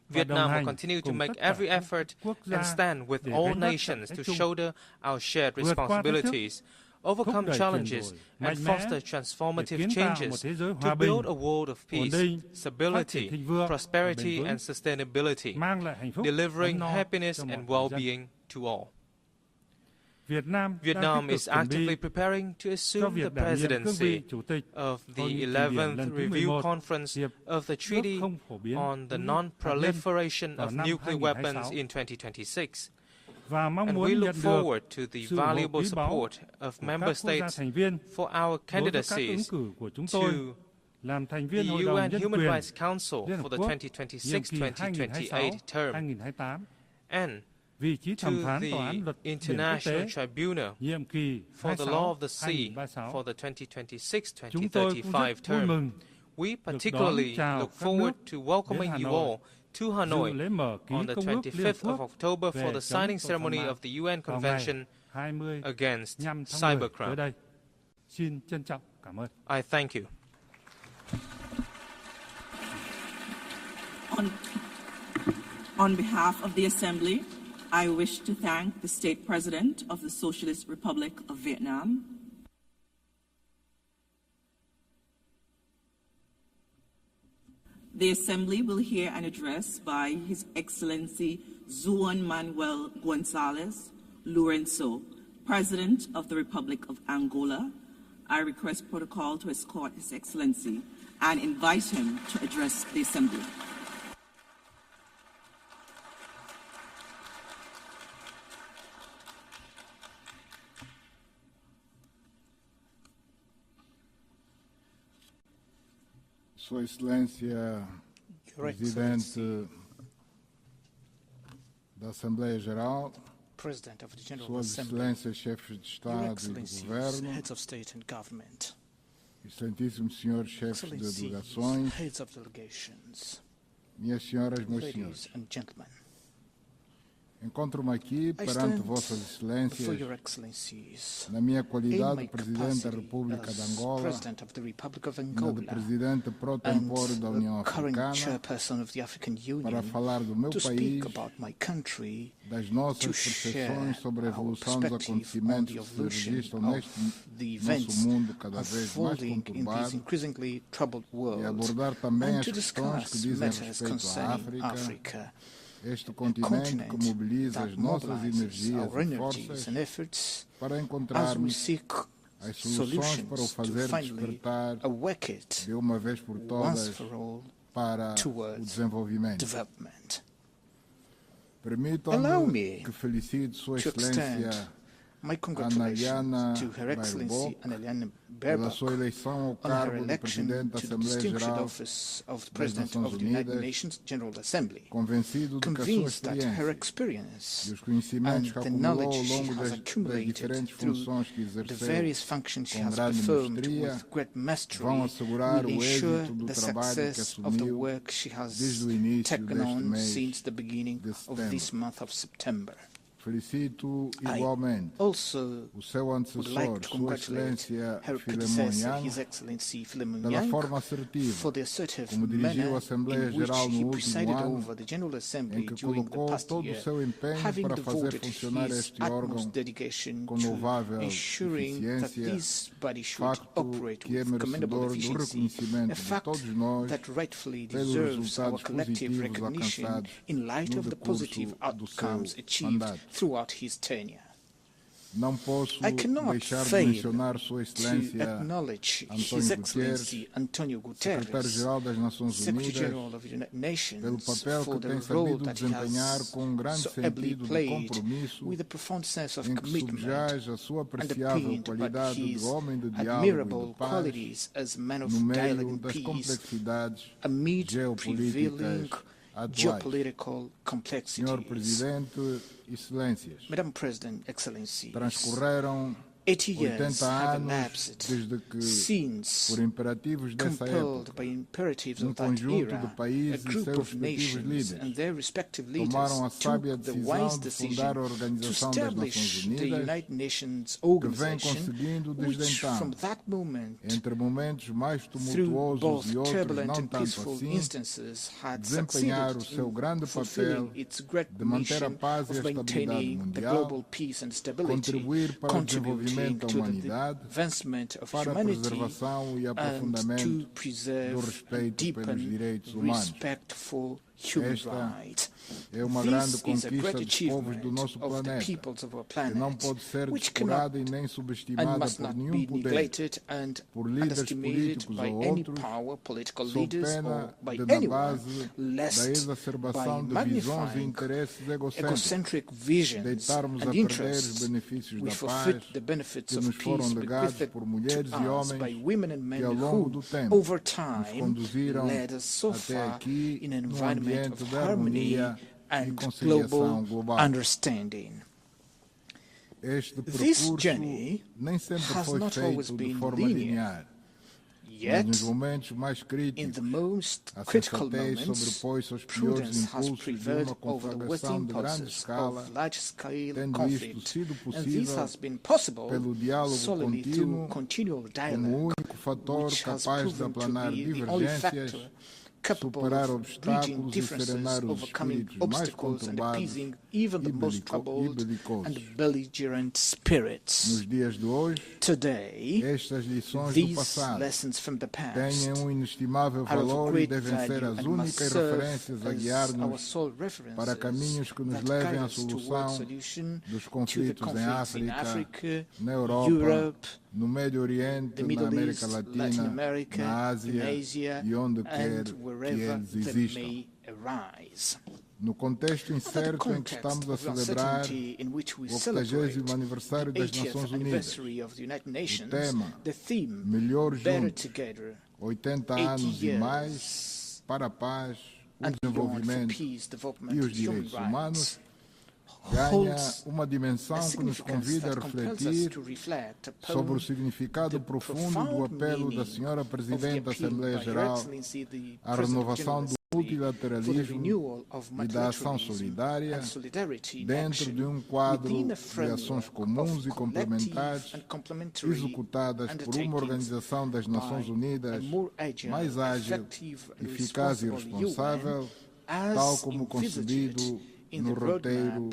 Vietnam will continue to make every effort and stand with all nations to shoulder our shared responsibilities, overcome challenges, and foster transformative changes to build a world of peace, stability, prosperity, and sustainability, delivering happiness and well-being to all. Vietnam is actively preparing to assume the presidency of the 11th Review Conference of the Treaty on the Non-Proliferation of Nuclear Weapons in 2026. And we look forward to the valuable support of member states for our candidacies to the UN Human Rights Council for the 2026-2028 term and to the International Tribunal for the Law of the Sea for the 2026-2035 term. We particularly look forward to welcoming you all to Hanoi on the 25th of October for the signing ceremony of the UN Convention against Cybercrime. I thank you. On behalf of the Assembly, I wish to thank the State President of the Socialist Republic of Vietnam, the Assembly will hear an address by His Excellency Juan Manuel Gonzalez Lourenço, President of the Republic of Angola. I request protocol to escort His Excellency and invite him to address the Assembly. Sua Excelência, Presidente da Asamblea General, President of the General Suas Assembly, Excelências, Chefes de Estado e do Governo, Heads of State and Government, Excelentíssimos Senhores Chefes de Delegações, Heads of Delegations, Minhas Senhoras, Meus Ladies Senhores, and Gentlemen, encontro-me aqui perante Vossas Excelências na minha qualidade de Presidente da República de Angola, na de Presidente pro tempore da União Africana, para falar do meu país, das nossas percepções sobre a evolução dos acontecimentos que se registram neste nosso mundo cada vez mais conturbado e abordar também as questões que dizem respeito à África, este continente que mobiliza as nossas energias e forças para encontrarmos as soluções para o fazer despertar de uma vez por todas para o desenvolvimento. Permitam-me que felicite Sua Excelência my congratulations to Her Excellency Anneliane pela sua eleição ao cargo de Presidente da Asamblea General office of the President of the United Nations General Assembly, convencido de que a sua experiência e os conhecimentos que acumulou ao longo das diferentes funções que exerceu com grande mestria vão assegurar o êxito do trabalho que assumiu desde o início deste mês de setembro. Felicito igualmente o seu antecessor, Sua Excelência Philemon Yang, pela forma assertiva como dirigiu a Assembleia Geral no último ano, em que colocou todo o seu empenho para fazer funcionar este órgão com louvável eficiência, facto que é merecedor do reconhecimento de todos nós pelos resultados positivos alcançados no decurso do seu mandato. Throughout his tenure. Não posso deixar de mencionar Sua Excelência António Guterres, Secretário-Geral das Nações Unidas, pelo papel que tem sabido desempenhar com um grande sentido de compromisso, em que subjaz a sua apreciável qualidade de homem de diálogo e de paz, no meio das complexidades geopolíticas geopolitical complexities. Senhor Presidente, Excelências, Madam President, Excellencies, transcorreram 80 anos desde que, por imperativos dessa época, conjunto de países e seus respectivos líderes tomaram a sábia decisão de fundar a Organização das Nações Unidas, que vem conseguindo desde então, entre momentos mais tumultuosos e outros não tanto assim, desempenhar o seu grande papel de manter a paz e a estabilidade mundial, contribuir para o desenvolvimento da humanidade, para a preservação e aprofundamento do respeito pelos direitos humanos. Esta é uma grande conquista dos povos do nosso planeta, que não pode ser descurada e nem subestimada por nenhum poder, por líderes políticos ou outros, sob pena de, na base da exacerbação de visões e interesses egocêntricos, deitarmos a perder os benefícios da paz que nos foram legados por mulheres e homens que ao longo do tempo nos conduziram até aqui no ambiente de harmonia e conciliação global. Este percurso nem sempre foi feito de forma linear. Mas nos momentos mais críticos, a sensatez sobrepôs-se aos piores impulsos de uma conflagração de grande escala, tendo isto sido possível pelo diálogo contínuo como o único fator capaz de aplanar divergências, superar obstáculos e serenar os espíritos mais conturbados e belicosos. Nos dias de hoje, estas lições do passado têm um inestimável valor e devem ser as únicas referências a guiar-nos para caminhos que nos levem à solução dos conflitos em África, na Europa, no Médio Oriente, na América Latina, na Ásia e onde quer que eles existam. No contexto incerto em que estamos a celebrar o 80º aniversário das Nações Unidas, o tema Melhor Juntos, 80 anos e mais para a paz, o desenvolvimento e os direitos humanos, ganha uma dimensão que nos convida a refletir sobre o significado profundo do apelo da Senhora Presidente da Assembleia Geral à renovação do multilateralismo e da ação solidária dentro de um quadro de ações comuns e complementares executadas por uma Organização das Nações Unidas mais ágil, eficaz e responsável, tal como concebido no roteiro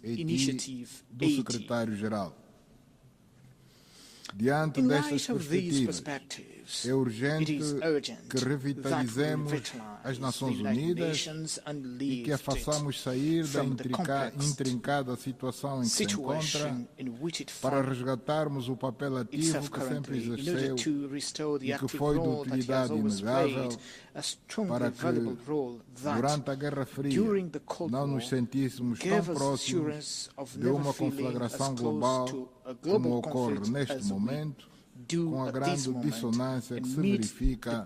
Initiative do Secretário-Geral. Diante destas perspectivas, é urgente que revitalizemos as Nações Unidas e que a façamos sair da intrincada situação em que se encontra para resgatarmos o papel ativo que sempre exerceu e que foi de utilidade inegável para que, durante a Guerra Fria, não nos sentíssemos tão próximos de uma conflagração global como ocorre neste momento, com a grande dissonância que se verifica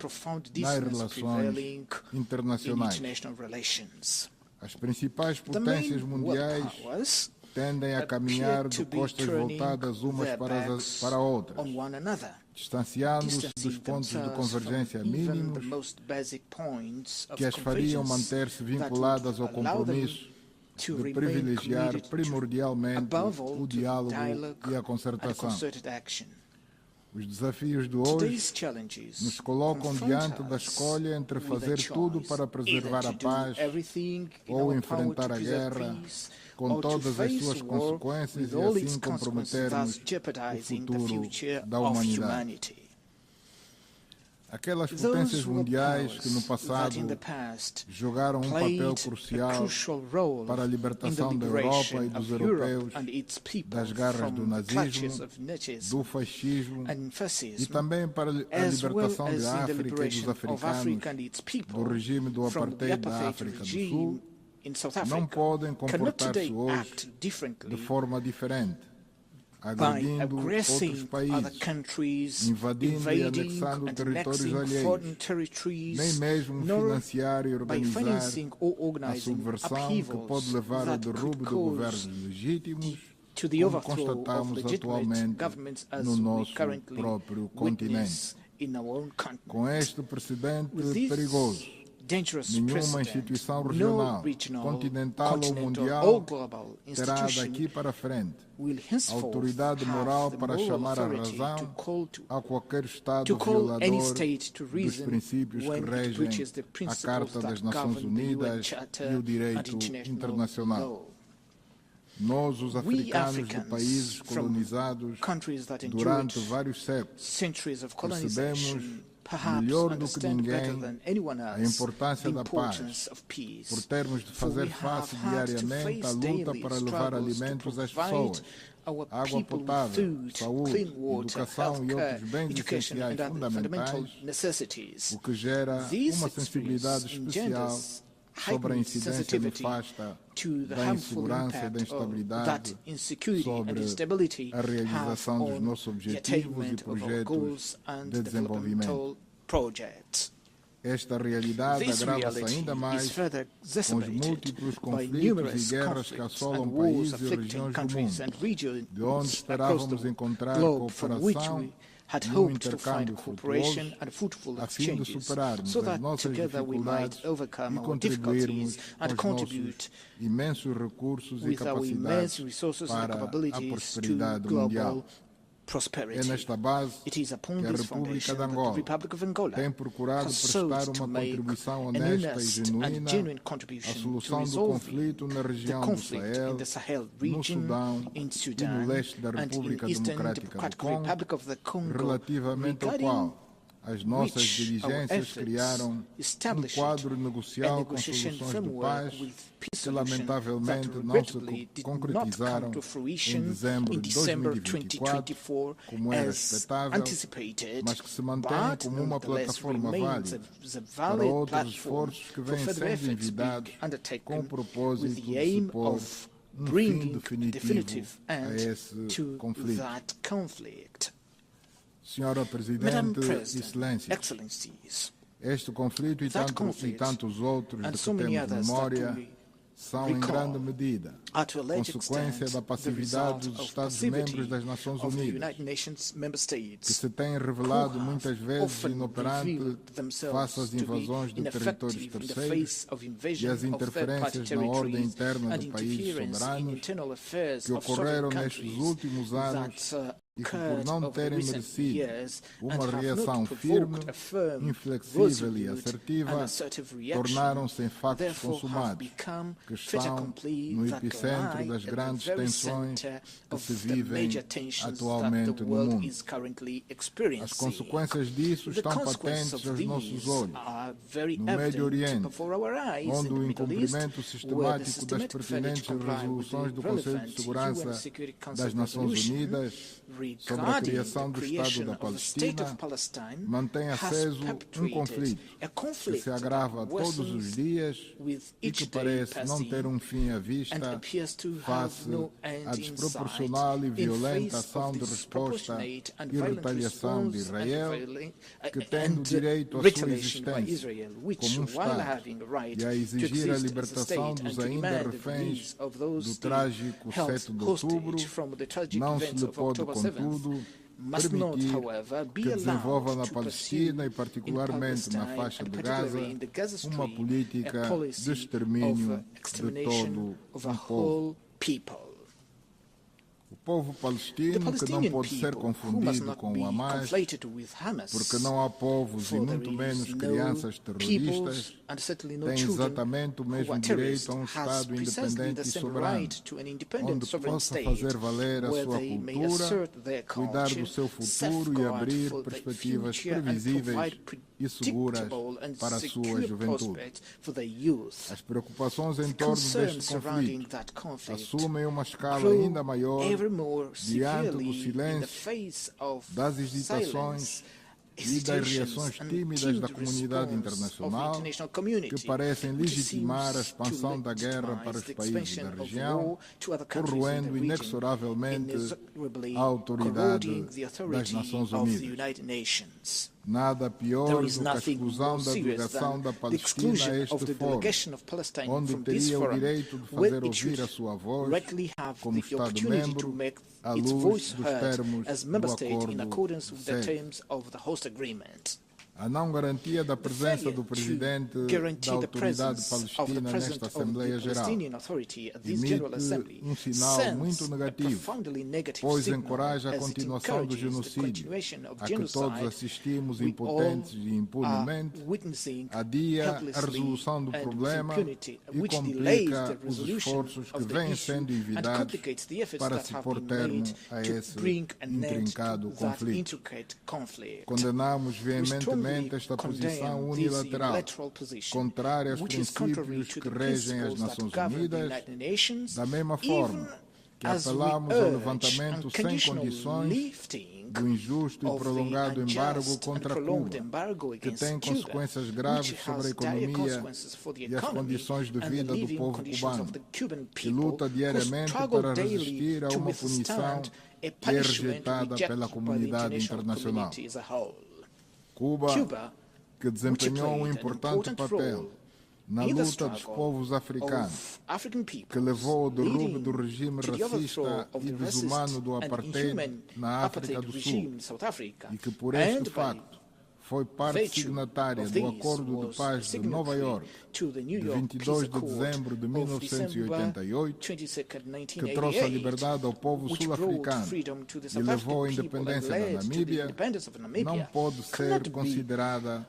nas relações internacionais. As principais potências mundiais tendem a caminhar de costas voltadas umas para outras, distanciando-se dos pontos de convergência mínimos que as fariam manter-se vinculadas ao compromisso de privilegiar primordialmente o diálogo e a concertação. Os desafios de hoje nos colocam diante da escolha entre fazer tudo para preservar a paz ou enfrentar a guerra, com todas as suas consequências, e assim comprometermos o futuro da humanidade. Aquelas potências mundiais que no passado jogaram um papel crucial para a libertação da Europa e dos europeus das garras do nazismo, do fascismo e também para a libertação da África e dos africanos do regime do apartheid da África do Sul, não podem comportar-se hoje de forma diferente, agredindo outros países, invadindo e anexando territórios alheios, nem mesmo financiar e organizar a subversão que pode levar ao derrubo de governos legítimos, como constatamos atualmente no nosso próprio continente. Com este precedente perigoso, nenhuma instituição regional, continental ou mundial terá daqui para frente autoridade moral para chamar a razão a qualquer Estado violador dos princípios que regem a Carta das Nações Unidas e o direito internacional. Nós, os africanos de países colonizados durante vários séculos, percebemos melhor do que ninguém a importância da paz, por termos de fazer face diariamente à luta para levar alimentos às pessoas, água potável, saúde, educação e outros bens essenciais fundamentais, o que gera uma sensibilidade especial sobre a incidência nefasta da insegurança e da instabilidade sobre a realização dos nossos objetivos e projetos de desenvolvimento. Esta realidade agrava-se ainda mais com os múltiplos conflitos e guerras que assolam países e regiões do mundo, de onde esperávamos encontrar cooperação e um intercâmbio frutuoso, a fim de superarmos as nossas dificuldades e contribuirmos com os nossos imensos recursos e capacidades para a prosperidade mundial. É nesta base que a República de Angola tem procurado prestar uma contribuição honesta e genuína à solução do conflito na região do Sahel, no Sudão e no leste da República Democrática do Congo, relativamente ao qual as nossas diligências criaram um quadro negocial com soluções de paz que lamentavelmente não se concretizaram em dezembro de 2024, como era expectável, mas que se mantém como uma plataforma válida para outros esforços que vêm sendo envidados com o propósito de se pôr um fim definitivo a esse conflito. Senhora Presidente, Excelências, este conflito e tantos outros de que temos memória são, em grande medida, consequência da passividade dos Estados-membros das Nações Unidas, que se têm revelado muitas vezes inoperantes face às invasões de territórios terceiros e às interferências na ordem interna de países soberanos que ocorreram nestes últimos anos e que, por não terem merecido uma reação firme, inflexível e assertiva, tornaram-se em factos consumados, que estão no epicentro das grandes tensões que se vivem atualmente no mundo. As consequências disso estão patentes aos nossos olhos. No Médio Oriente, onde o incumprimento sistemático das pertinentes resoluções do Conselho de Segurança das Nações Unidas sobre a criação do Estado da Palestina mantém aceso um conflito que se agrava todos os dias e que parece não ter um fim à vista face à desproporcional e violenta ação de resposta e retaliação de Israel, que tendo direito à sua existência como um Estado e a exigir a libertação dos ainda reféns do trágico 7 de outubro, não se lhe pode, contudo, must not, however, be que desenvolva allowed na to Palestina e pursue particularmente in na Palestine, faixa and de particularly Gaza in the Gaza uma Strip, política a de policy extermínio of de extermination todo of a povo. whole people. O povo palestino, que não pode ser confundido com o Hamas, porque não há povos e muito menos crianças terroristas, tem exatamente o mesmo direito a um Estado independente e soberano, onde possa fazer valer a sua cultura, cuidar do seu futuro e abrir perspectivas previsíveis e seguras para a sua juventude. As preocupações em torno deste conflito assumem uma escala ainda maior diante do silêncio, das hesitações e das reações tímidas da comunidade internacional que parecem legitimar a expansão da guerra para os países da região, corroendo inexoravelmente a autoridade das Nações Unidas. Nada pior do que a exclusão da delegação da Palestina a este fórum, onde teria o direito de fazer ouvir a sua voz como Estado-membro à luz dos termos do acordo. A não garantia da presença do presidente da autoridade palestina nesta Assembleia Geral emite um sinal muito negativo, pois encoraja a continuação do genocídio, a que todos assistimos impotentes e impunemente, adia a resolução do problema e complica os esforços que vêm sendo envidados para se pôr termo a esse intrincado conflito. Condenamos veementemente esta posição unilateral, contrária aos princípios que regem as Nações Unidas, da mesma forma que apelamos ao levantamento sem condições do injusto e prolongado embargo contra Cuba, que tem consequências graves sobre a economia e as condições de vida do povo cubano, que luta diariamente para resistir a uma punição que é rejeitada pela comunidade internacional. Cuba, que desempenhou um importante papel na luta dos povos africanos, que levou ao derrube do regime racista e desumano do apartheid na África do Sul, e que por este facto foi parte signatária do Acordo de Paz de Nova Iorque, de 22 de dezembro de 1988, que trouxe a liberdade ao povo sul-africano e levou à independência da Namíbia, não pode ser considerada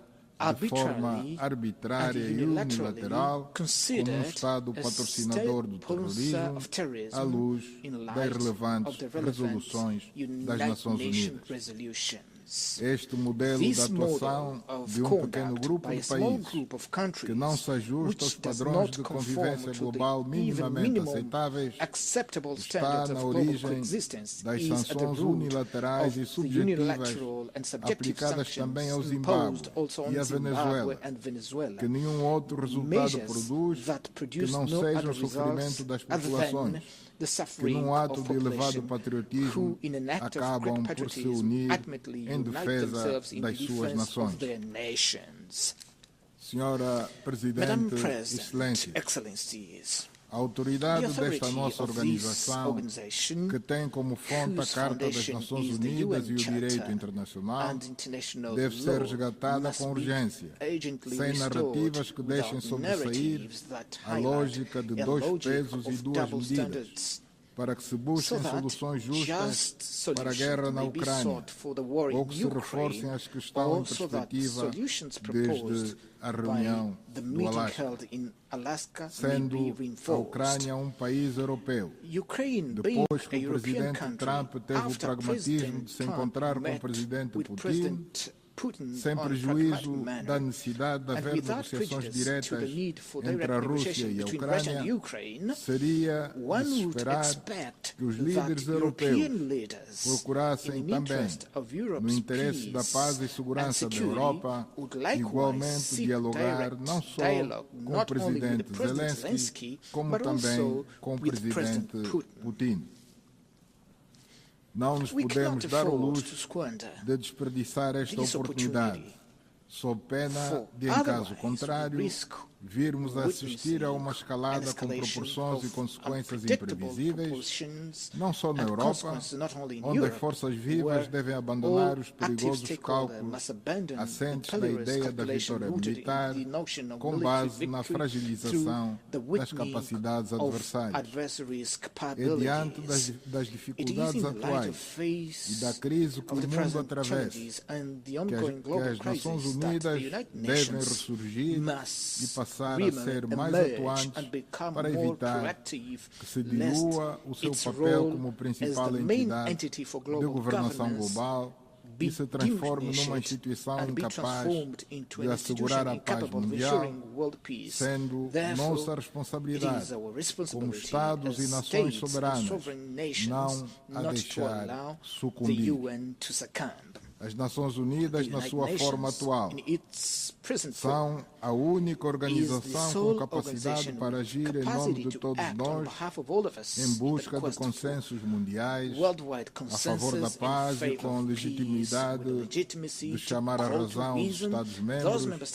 de forma arbitrária e unilateral como um Estado patrocinador do terrorismo à luz das relevantes resoluções das Nações Unidas. Este modelo de atuação de um pequeno grupo de países que não se ajusta aos padrões de convivência global minimamente aceitáveis está na origem das sanções unilaterais e subjetivas aplicadas também ao Zimbábue e à Venezuela, que nenhum outro resultado produz que não seja o sofrimento das populações, que num ato de elevado patriotismo acabam por se unir em defesa das suas nações. Senhora Presidente, Excelências, a autoridade desta nossa organização, que tem como fonte a Carta das Nações Unidas e o direito internacional, deve ser resgatada com urgência, sem narrativas que deixem sobressair a lógica de dois pesos e duas medidas, para que se busquem soluções justas para a guerra na Ucrânia, ou que se reforcem as que estão em perspectiva desde a reunião do Alasca, sendo a Ucrânia um país europeu. Depois que o presidente Trump teve o pragmatismo de se encontrar com o presidente Putin, sem prejuízo da necessidade de haver negociações diretas entre a Rússia e a Ucrânia, seria de se esperar que os líderes europeus procurassem também, no interesse da paz e segurança da Europa, igualmente dialogar não só com o presidente Zelensky, como também com o presidente Putin. Não nos podemos dar o luxo de desperdiçar esta oportunidade, sob pena de, em caso contrário, virmos a assistir a uma escalada com proporções e consequências imprevisíveis, não só na Europa, onde as forças vivas devem abandonar os perigosos cálculos assentes na ideia da vitória militar, com base na fragilização das capacidades adversárias. É diante das dificuldades atuais e da crise que o mundo atravessa que as Nações Unidas devem ressurgir e passar a ser mais atuantes para evitar que se dilua o seu papel como principal entidade de governação global e se transforme numa instituição incapaz de assegurar a paz mundial, sendo nossa responsabilidade como Estados e nações soberanas não a deixar sucumbir. As Nações Unidas, na sua forma atual, são a única organização com capacidade para agir em nome de todos nós, em busca de consensos mundiais, a favor da paz e com legitimidade de chamar à razão os Estados-membros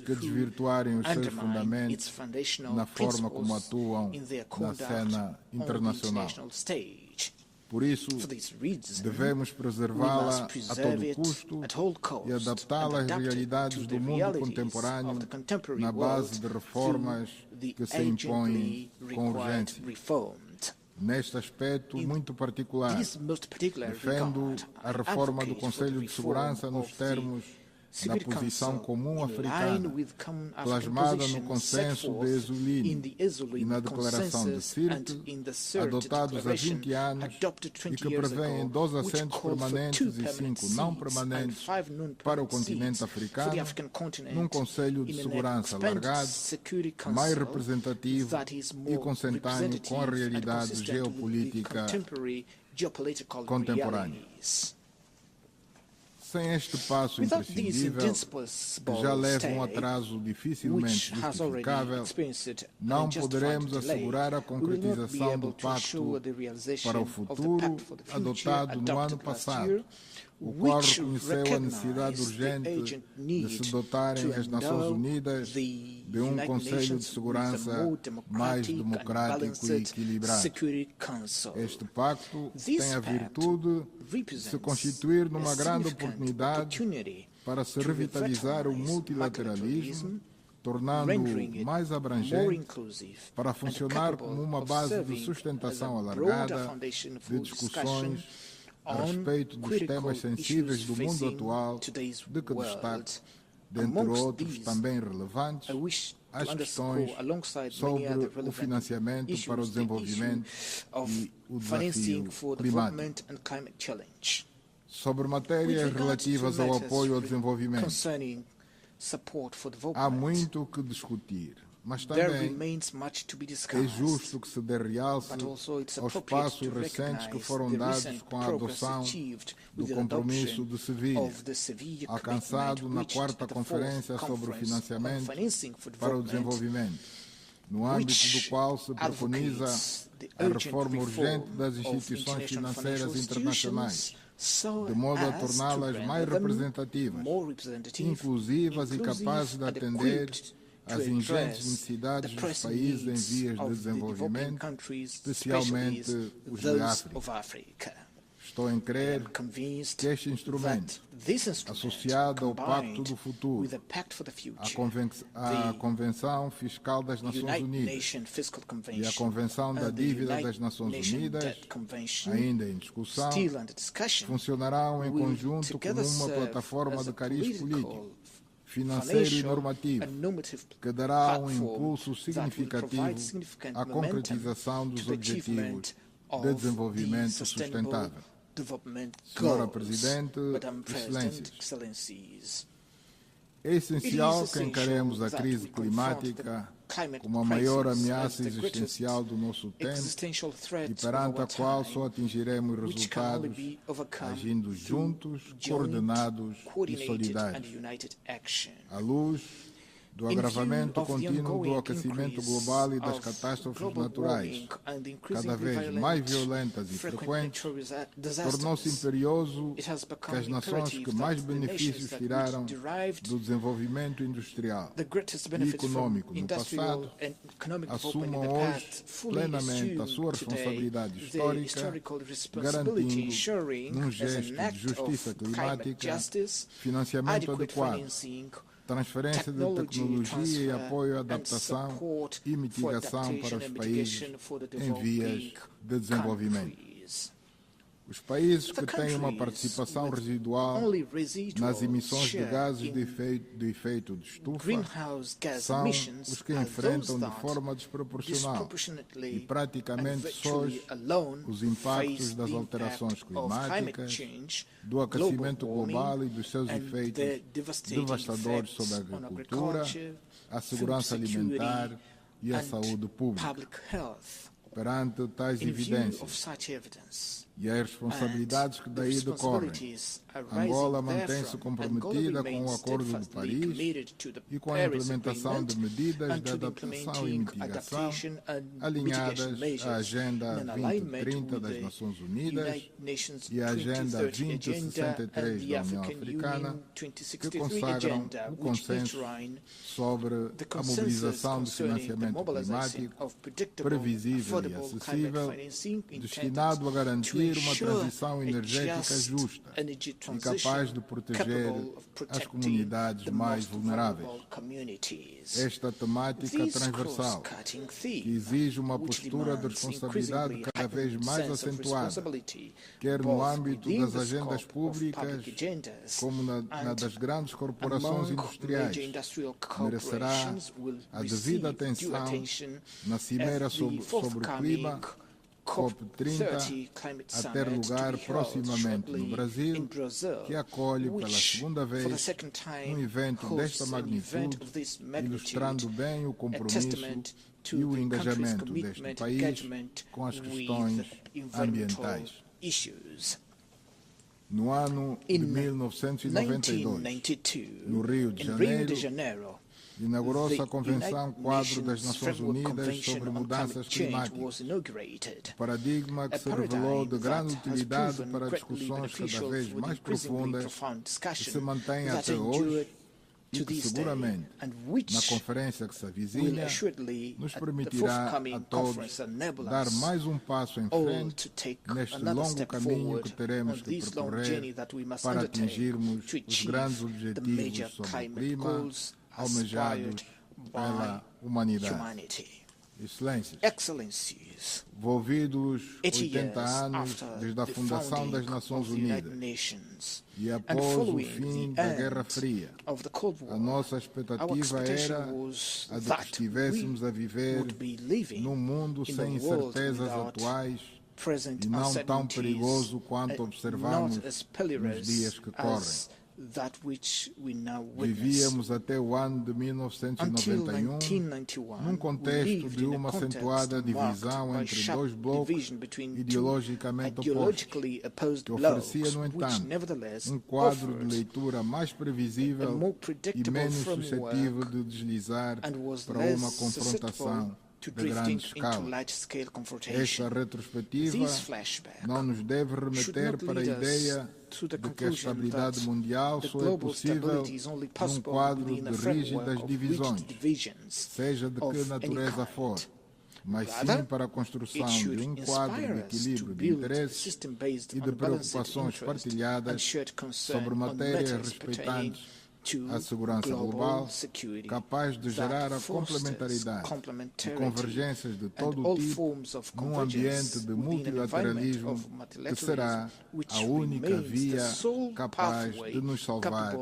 que desvirtuarem os seus fundamentos na forma como atuam na cena internacional. Por isso, devemos preservá-la a todo custo e adaptá-la às realidades do mundo contemporâneo na base de reformas que se impõem com urgência. Neste aspecto muito particular, defendo a reforma do Conselho de Segurança nos termos da posição comum africana, plasmada no consenso de Esulini e na declaração de Sirte, adotados há 20 anos e que prevêem 12 assentos permanentes e 5 não permanentes para o continente africano, num Conselho de Segurança alargado, mais representativo e consentâneo com a realidade geopolítica contemporânea. Sem este passo imprescindível, que já leva um atraso dificilmente justificável, não poderemos assegurar a concretização do Pacto para o Futuro adotado no ano passado, o qual reconheceu a necessidade urgente de se dotarem as Nações Unidas de um Conselho de Segurança mais democrático e equilibrado. Este pacto tem a virtude de se constituir numa grande oportunidade para se revitalizar o multilateralismo, tornando-o mais abrangente, para funcionar como uma base de sustentação alargada de discussões a respeito dos temas sensíveis do mundo atual, de que destaco, dentre outros também relevantes, as questões sobre o financiamento para o desenvolvimento e o desafio climático. Sobre matérias relativas ao apoio ao desenvolvimento, há muito o que discutir, mas também é justo que se dê realce aos passos recentes que foram dados com a adoção do compromisso de Sevilha, alcançado na 4ª Conferência sobre o Financiamento para o Desenvolvimento, no âmbito do qual se preconiza a reforma urgente das instituições financeiras internacionais, de modo a torná-las mais representativas, inclusivas e capazes de atender às ingentes necessidades dos países em vias de desenvolvimento, especialmente os de África. Estou em crer que este instrumento, associado ao Pacto do Futuro, à Convenção Fiscal das Nações Unidas e à Convenção da Dívida das Nações Unidas, ainda em discussão, funcionarão em conjunto como uma plataforma de cariz político, financeiro e normativo, que dará um impulso significativo à concretização dos objetivos de desenvolvimento sustentável. Senhora Presidente, Excelências, é essencial que encaremos a crise climática como a maior ameaça existencial do nosso tempo e perante a qual só atingiremos resultados agindo juntos, coordenados e solidários, à luz do agravamento contínuo do aquecimento global e das catástrofes naturais, cada vez mais violentas e frequentes, tornou-se imperioso que as nações que mais benefícios tiraram do desenvolvimento industrial e econômico no passado assumam hoje plenamente a sua responsabilidade histórica, garantindo, num gesto de justiça climática, financiamento adequado, transferência de tecnologia e apoio à adaptação e mitigação para os países em vias de desenvolvimento. Os países que têm uma participação residual nas emissões de gases de efeito de estufa são os que enfrentam de forma desproporcional e praticamente sós os impactos das alterações climáticas, do aquecimento global e dos seus efeitos devastadores sobre a agricultura, a segurança alimentar e a saúde pública. Perante tais evidências e as responsabilidades que daí decorrem, Angola mantém-se comprometida com o Acordo de Paris e com a implementação de medidas de adaptação e mitigação alinhadas à Agenda 2030 das Nações Unidas e à Agenda 2063 da União Africana, que consagram o consenso sobre a mobilização de financiamento climático previsível e acessível, destinado a garantir uma transição energética justa e capaz de proteger as comunidades mais vulneráveis. Esta temática transversal, que exige uma postura de responsabilidade cada vez mais acentuada, quer no âmbito das agendas públicas, como na das grandes corporações industriais, merecerá a devida atenção na Cimeira sobre o Clima, COP30, a ter lugar proximamente no Brasil, que acolhe pela segunda vez um evento desta magnitude, ilustrando bem o compromisso e o engajamento deste país com as questões ambientais. No ano de 1992, no Rio de Janeiro, inaugurou-se a Convenção Quadro das Nações Unidas sobre Mudanças Climáticas, paradigma que se revelou de grande utilidade para discussões cada vez mais profundas que se mantêm até hoje e que seguramente, na conferência que se avizinha, nos permitirá a todos dar mais um passo em frente neste longo caminho que teremos que percorrer para atingirmos os grandes objetivos sobre o clima almejados pela humanidade. Excelências, envolvidos 80 anos desde a fundação das Nações Unidas e após o fim da Guerra Fria, a nossa expectativa era a de que estivéssemos a viver num mundo sem incertezas atuais e não tão perigoso quanto observamos nos dias que correm. Vivíamos até o ano de 1991 num contexto de uma acentuada divisão entre dois blocos ideologicamente opostos, que oferecia, no entanto, um quadro de leitura mais previsível e menos suscetível de deslizar para uma confrontação de grande escala. Esta retrospectiva não nos deve remeter para a ideia de que a estabilidade mundial só é possível num quadro de rígidas divisões, seja de que natureza for, mas sim para a construção de um quadro de equilíbrio de interesses e de preocupações partilhadas sobre matérias respeitantes a segurança global, capaz de gerar a complementaridade e convergências de todo o tipo num ambiente de multilateralismo que será a única via capaz de nos salvar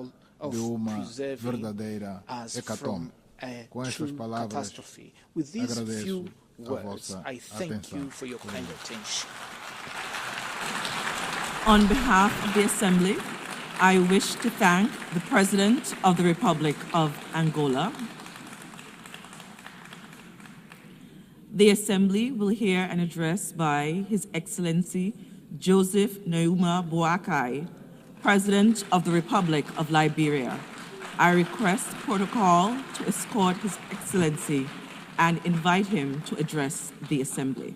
de uma verdadeira hecatombe. Com estas palavras, agradeço a vossa atenção. On behalf of the Assembly, I wish to thank the President of the Republic of Angola. The Assembly will hear an address by His Excellency Joseph Neuma Boakai, President of the Republic of Liberia. I request protocol to escort His Excellency and invite him to address the Assembly.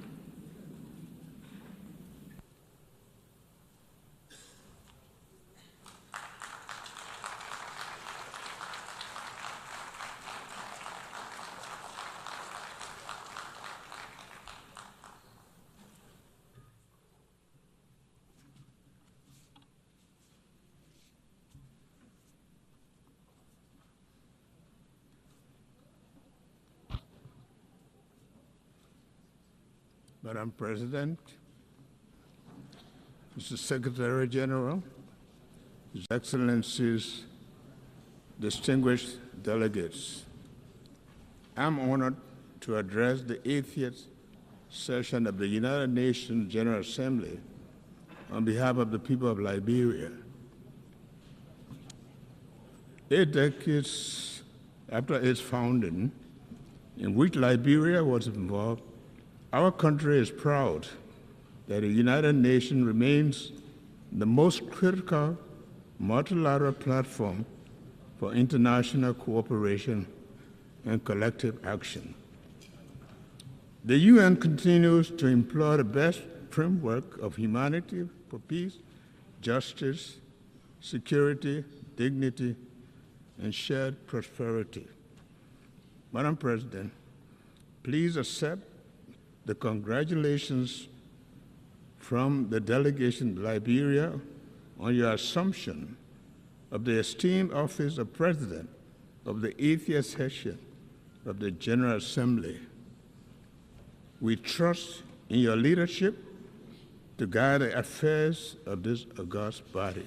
Madam President, Mr. Secretary General, His Excellencies, distinguished delegates, I'm honored to address the 80th session of the United Nations General Assembly on behalf of the people of Liberia. 8 decades after its founding, in which Liberia was involved, our country is proud that the United Nations remains the most critical multilateral platform for international cooperation and collective action. The UN continues to employ the best framework of humanity for peace, justice, security, dignity, and shared prosperity. Madam President, please accept the congratulations from the delegation to Liberia on your assumption of the esteemed office of President of the 80th session of the General Assembly. We trust in your leadership to guide the affairs of this august body.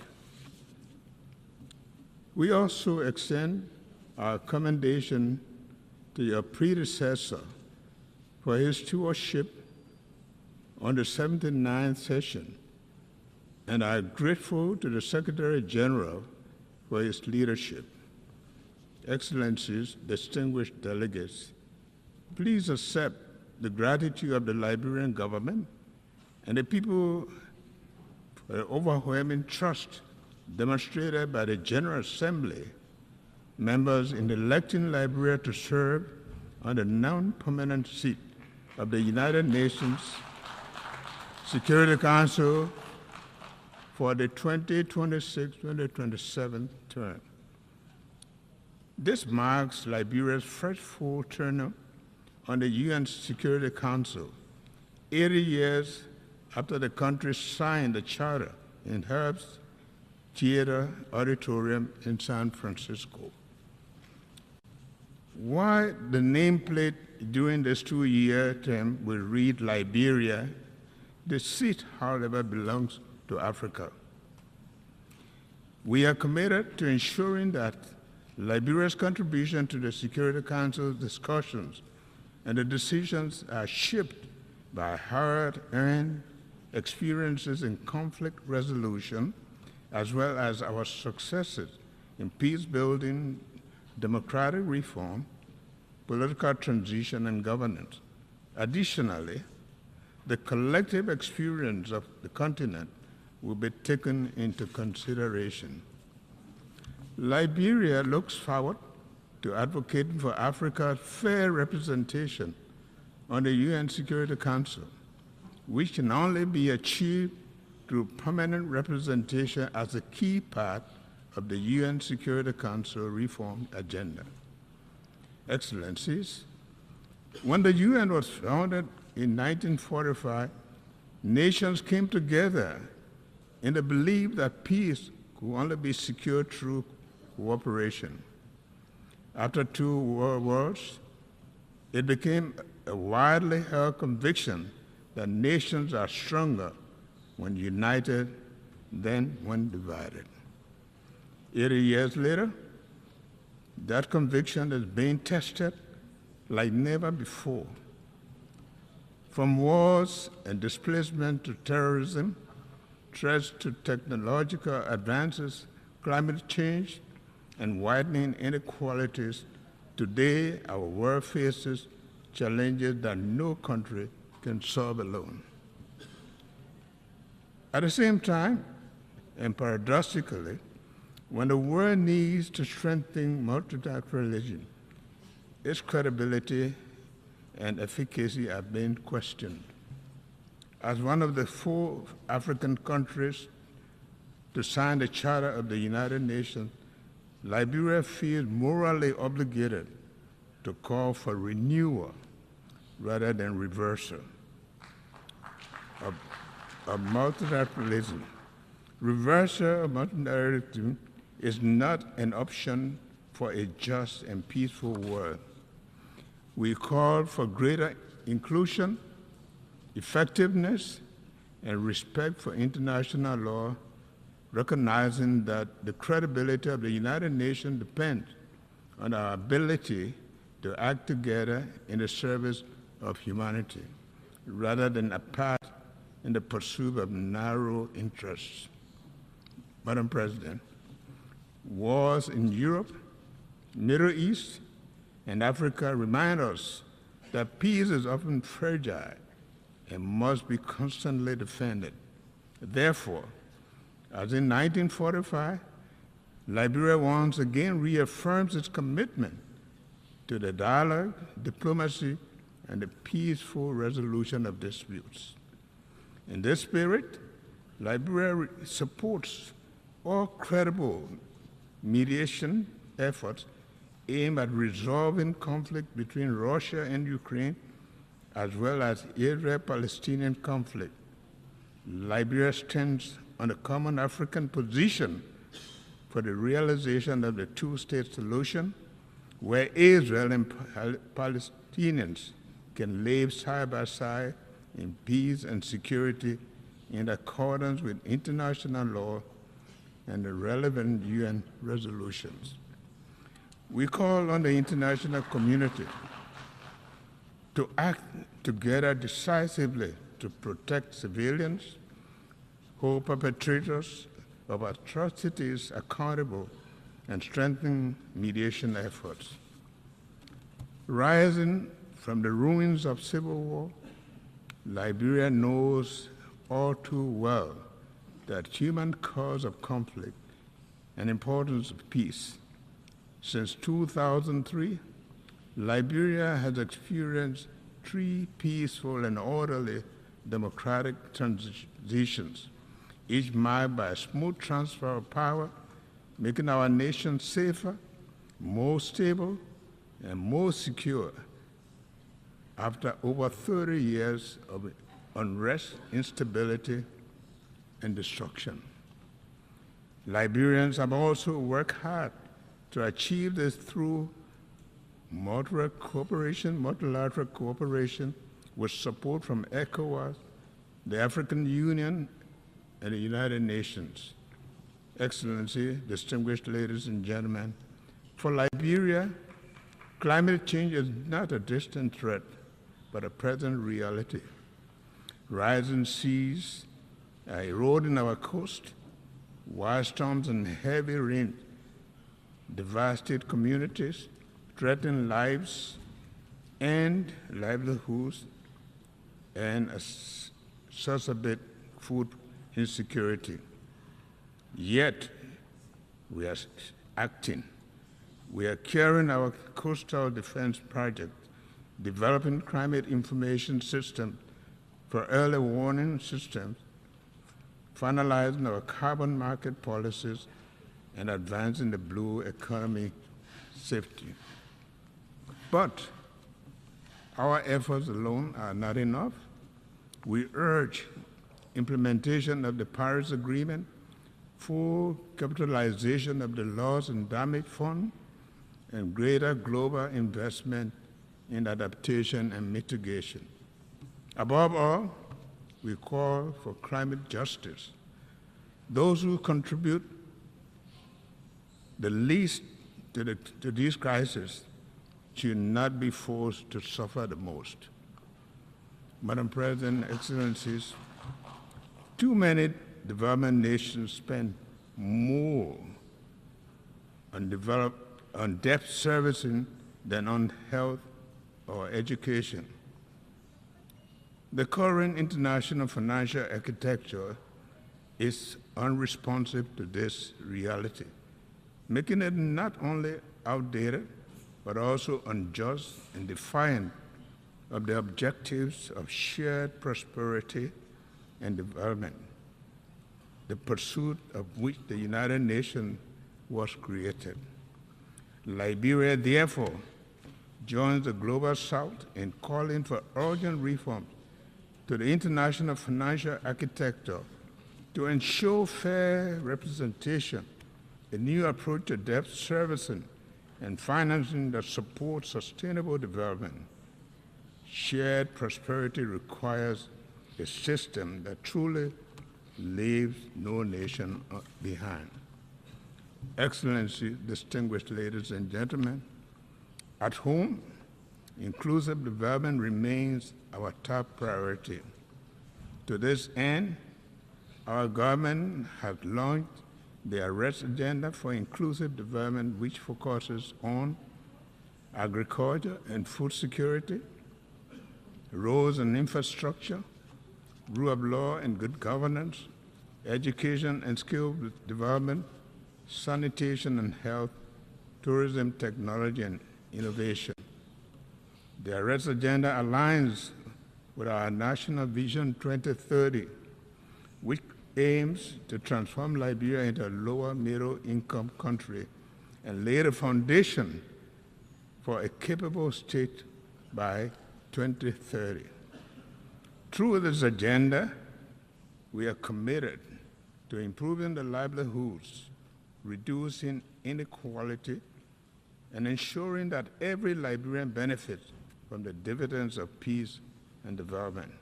We also extend our commendation to your predecessor for his stewardship on the 79th session, and are grateful to the Secretary General for his leadership. Excellencies, distinguished delegates, please accept the gratitude of the Liberian government and the people for the overwhelming trust demonstrated by the General Assembly members in electing Liberia to serve on the non-permanent seat of the United Nations Security Council for the 2026-2027 term. This marks Liberia's first full term on the UN Security Council, 80 years after the country signed the charter in Herbst Theater Auditorium in San Francisco. While the nameplate during this 2-year term will read Liberia, the seat, however, belongs to Africa. We are committed to ensuring that Liberia's contribution to the Security Council's discussions and the decisions are shaped by hard-earned experiences in conflict resolution, as well as our successes in peace-building, democratic reform, political transition, and governance. Additionally, the collective experience of the continent will be taken into consideration. Liberia looks forward to advocating for Africa's fair representation on the UN Security Council, which can only be achieved through permanent representation as a key part of the UN Security Council reform agenda. Excellencies, when the UN was founded in 1945, nations came together in the belief that peace could only be secured through cooperation. After 2 world wars, it became a widely held conviction that nations are stronger when united than when divided. 80 years later, that conviction is being tested like never before. From wars and displacement to terrorism, threats to technological advances, climate change, and widening inequalities, today our world faces challenges that no country can solve alone. At the same time, and paradoxically, When the world needs to strengthen multilateralism, its credibility and efficacy are being questioned. As one of the 4 African countries to sign the Charter of the United Nations, Liberia feels morally obligated to call for renewal rather than reversal of multilateralism. Reversal of multilateralism is not an option for a just and peaceful world. We call for greater inclusion, effectiveness, and respect for international law, recognizing that the credibility of the United Nations depends on our ability to act together in the service of humanity, rather than apart in the pursuit of narrow interests. Madam President, wars in Europe, Middle East, and Africa remind us that peace is often fragile and must be constantly defended. Therefore, as in 1945, Liberia once again reaffirms its commitment to the dialogue, diplomacy, and the peaceful resolution of disputes. In this spirit, Liberia supports all credible mediation efforts aimed at resolving conflict between Russia and Ukraine, as well as Israel-Palestinian conflict. Liberia stands on a common African position for the realization of the two-state solution, where Israel and Palestinians can live side by side in peace and security in accordance with international law and the relevant UN resolutions. We call on the international community to act together decisively to protect civilians, hold perpetrators of atrocities accountable, and strengthen mediation efforts. Rising from the ruins of civil war, Liberia knows all too well that human cause of conflict and importance of peace. Since 2003, Liberia has experienced 3 peaceful and orderly democratic transitions, each marked by a smooth transfer of power, making our nation safer, more stable, and more secure after over 30 years of unrest, instability, and destruction. Liberians have also worked hard to achieve this through multilateral cooperation with support from ECOWAS, the African Union, and the United Nations. Excellency, distinguished ladies and gentlemen, for Liberia, climate change is not a distant threat, but a present reality. Rising seas are eroding our coast, wild storms and heavy rain devastate communities, threaten lives and livelihoods, and exacerbate food insecurity. Yet, we are acting. We are carrying our coastal defense project, developing climate information systems for early warning systems, finalizing our carbon market policies, and advancing the blue economy safety. But our efforts alone are not enough. We urge implementation of the Paris Agreement, full capitalization of the loss and damage fund, and greater global investment in adaptation and mitigation. Above all, we call for climate justice. Those who contribute the least to these crises should not be forced to suffer the most. Madam President, Excellencies, too many development nations spend more on debt servicing than on health or education. The current international financial architecture is unresponsive to this reality. making it not only outdated, but also unjust and defiant of the objectives of shared prosperity and development, the pursuit of which the United Nations was created. Liberia, therefore, joins the Global South in calling for urgent reforms to the international financial architecture to ensure fair representation, a new approach to debt servicing, and financing that supports sustainable development. Shared prosperity requires a system that truly leaves no nation behind. Excellency, distinguished ladies and gentlemen, at home, inclusive development remains our top priority. To this end, our government has launched the Arrest Agenda for Inclusive Development, which focuses on agriculture and food security, roads and infrastructure, rule of law and good governance, education and skill development, sanitation and health, tourism, technology, and innovation. The Arrest Agenda aligns with our National Vision 2030, which aims to transform Liberia into a lower middle-income country and lay the foundation for a capable state by 2030. Through this agenda, we are committed to improving the livelihoods, reducing inequality, and ensuring that every Liberian benefits from the dividends of peace and development.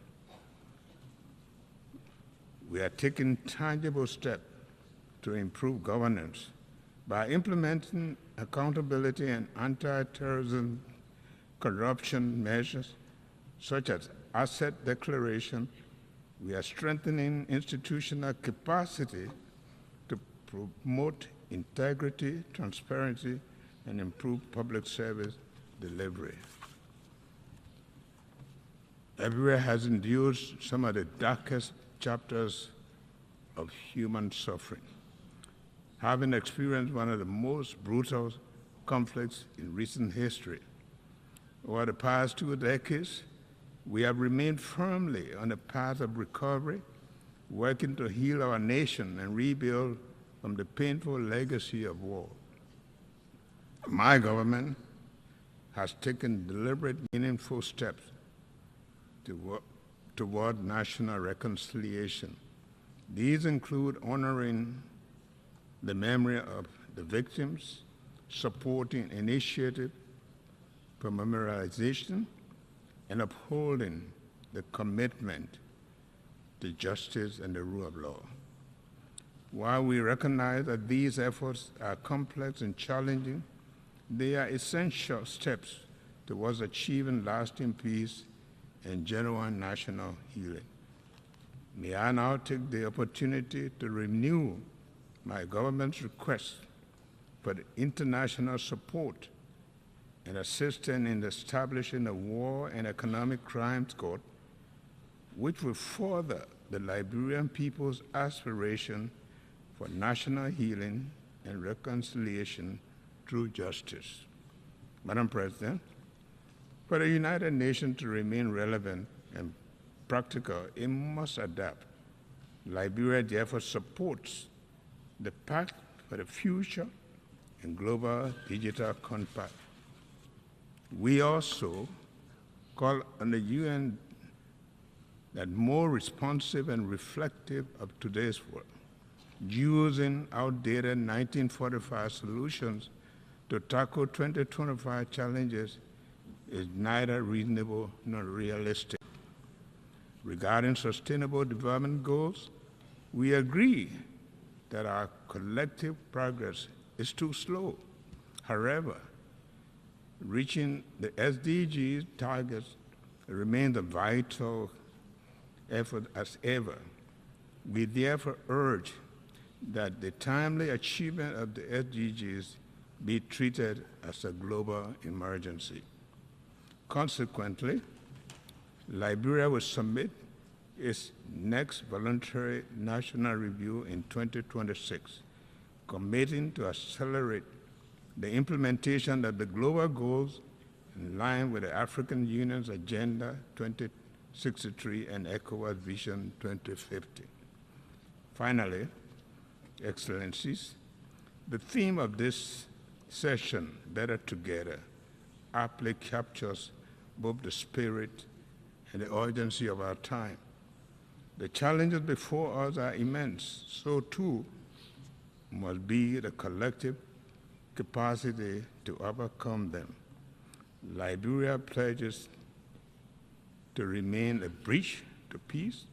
We are taking tangible steps to improve governance by implementing accountability and anti-terrorism corruption measures, such as asset declaration. We are strengthening institutional capacity to promote integrity, transparency, and improve public service delivery. Liberia has endured some of the darkest chapters of human suffering, having experienced one of the most brutal conflicts in recent history. Over the past 2 decades, we have remained firmly on the path of recovery, working to heal our nation and rebuild from the painful legacy of war. My government has taken deliberate, meaningful steps toward national reconciliation. These include honoring the memory of the victims, supporting initiatives for memorialization, and upholding the commitment to justice and the rule of law. While we recognize that these efforts are complex and challenging, they are essential steps towards achieving lasting peace and genuine national healing. May I now take the opportunity to renew my government's request for the international support and assistance in establishing a war and economic crimes court, which will further the Liberian people's aspiration for national healing and reconciliation through justice. Madam President, for the United Nations to remain relevant and practical, it must adapt. Liberia therefore supports the Pact for the Future and Global Digital Compact. We also call on the UN that more responsive and reflective of today's world, using outdated 1945 solutions to tackle 2025 challenges is neither reasonable nor realistic. Regarding sustainable development goals, we agree that our collective progress is too slow. However, reaching the SDGs targets remains a vital effort as ever. We therefore urge that the timely achievement of the SDGs be treated as a global emergency. Consequently, Liberia will submit its next voluntary national review in 2026, committing to accelerate the implementation of the global goals in line with the African Union's Agenda 2063 and ECOWAS Vision 2050. Finally, Excellencies, the theme of this session, Better Together, aptly captures both the spirit and the urgency of our time. The challenges before us are immense, so too must be the collective capacity to overcome them. Liberia pledges to remain a bridge to peace,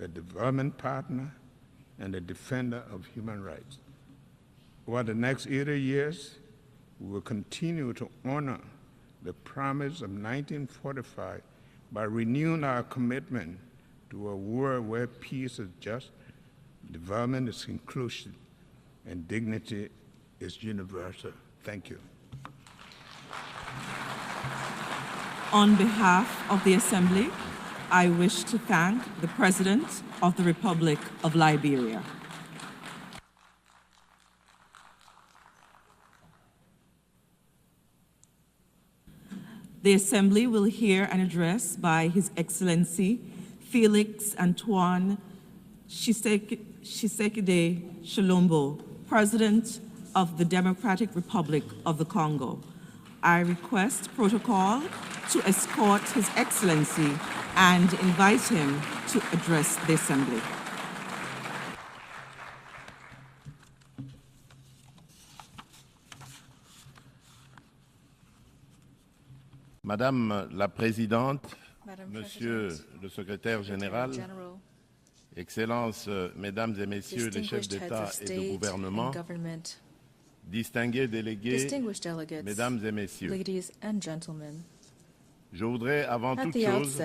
a development partner, and a defender of human rights. Over the next 80 years, we will continue to honor the promise of 1945 by renewing our commitment to a world where peace is just, development is inclusive, and dignity is universal. Thank you. On behalf of the Assembly, I wish to thank the President of the Republic of Liberia. The Assembly will hear an address by His Excellency Felix Antoine Tshisekedi Tshilombo, President of the Democratic Republic of the Congo. I request protocol to escort His Excellency and invite him to address the Assembly. Madame la Présidente, Monsieur le Secrétaire Général, Excellences, Mesdames et Messieurs les chefs d'État et de gouvernement, distingués délégués, Mesdames et Messieurs, je voudrais avant toute chose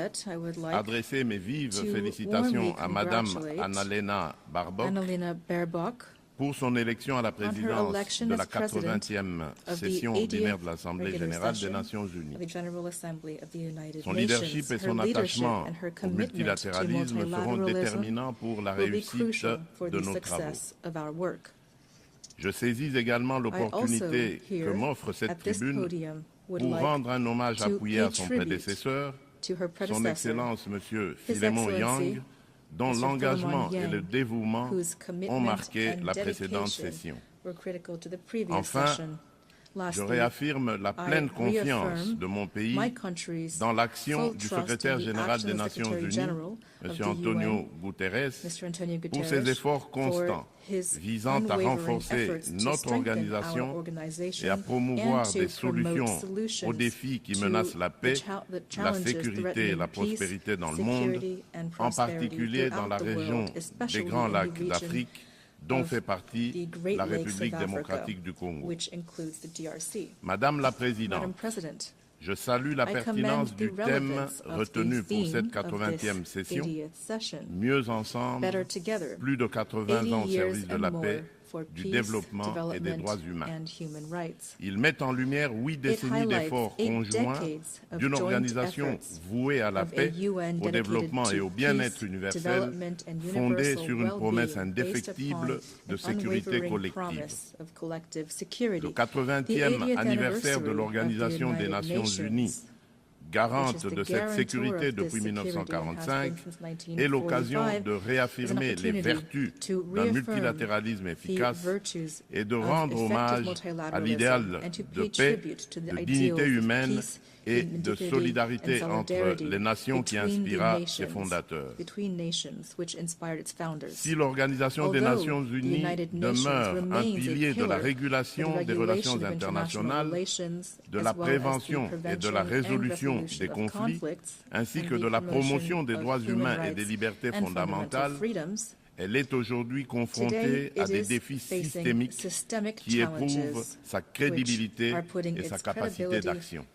adresser mes vives félicitations à Madame Annalena Baerbock pour son élection à la présidence de la 80e session ordinaire de l'Assemblée Générale des Nations Unies. Son leadership et son attachement au multilatéralisme seront déterminants pour la réussite de nos travaux. Je saisis également l'opportunité que m'offre cette tribune pour rendre un hommage appuyé à son prédécesseur, son Excellence M. Philemon Yang, dont l'engagement et le dévouement ont marqué la précédente session. Enfin, je réaffirme la pleine confiance de mon pays dans l'action du secrétaire général des Nations Unies, M. Antonio Guterres, pour ses efforts constants visant à renforcer notre organisation et à promouvoir des solutions aux défis qui menacent la paix, la sécurité et la prospérité dans le monde, en particulier dans la région des Grands Lacs d'Afrique, dont fait partie la République démocratique du Congo. Madame la Présidente, je salue la pertinence du thème retenu pour cette 80e session, Mieux ensemble, plus de 80 ans au service de la paix, du développement et des droits humains. Il met en lumière 8 décennies d'efforts conjoints d'une organisation vouée à la paix, au développement et au bien-être universel, fondée sur une promesse indéfectible de sécurité collective. Le 80e anniversaire de l'Organisation des Nations Unies, garante de cette sécurité depuis 1945, est l'occasion de réaffirmer les vertus d'un multilatéralisme efficace et de rendre hommage à l'idéal de paix, de dignité humaine et de solidarité entre les nations qui inspira ses fondateurs. Si l'Organisation des Nations Unies demeure un pilier de la régulation des relations internationales, de la prévention et de la résolution des conflits, ainsi que de la promotion des droits humains et des libertés fondamentales, elle est aujourd'hui confrontée à des défis systémiques qui éprouvent sa crédibilité et sa capacité d'action.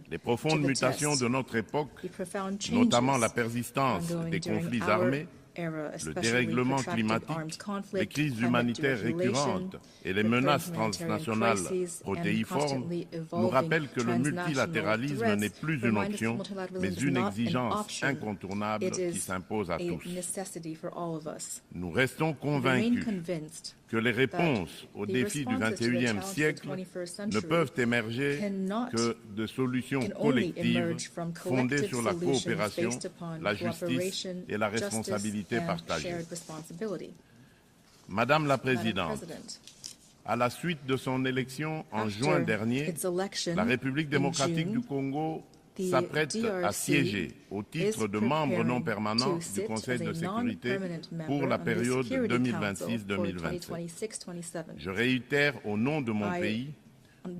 Les profondes mutations de notre époque, notamment la persistance des conflits armés, le dérèglement climatique, les crises humanitaires récurrentes et les menaces transnationales protéiformes nous rappellent que le multilatéralisme n'est plus une option, mais une exigence incontournable qui s'impose à tous. Nous restons convaincus que les réponses aux défis du XXIe siècle ne peuvent émerger que de solutions collectives fondées sur la coopération, la justice et la responsabilité partagée. Madame la Présidente, à la suite de son élection en juin dernier, la République démocratique du Congo s'apprête à siéger au titre de membre non permanent du Conseil de sécurité pour la période 2026-2027. Je réitère au nom de mon pays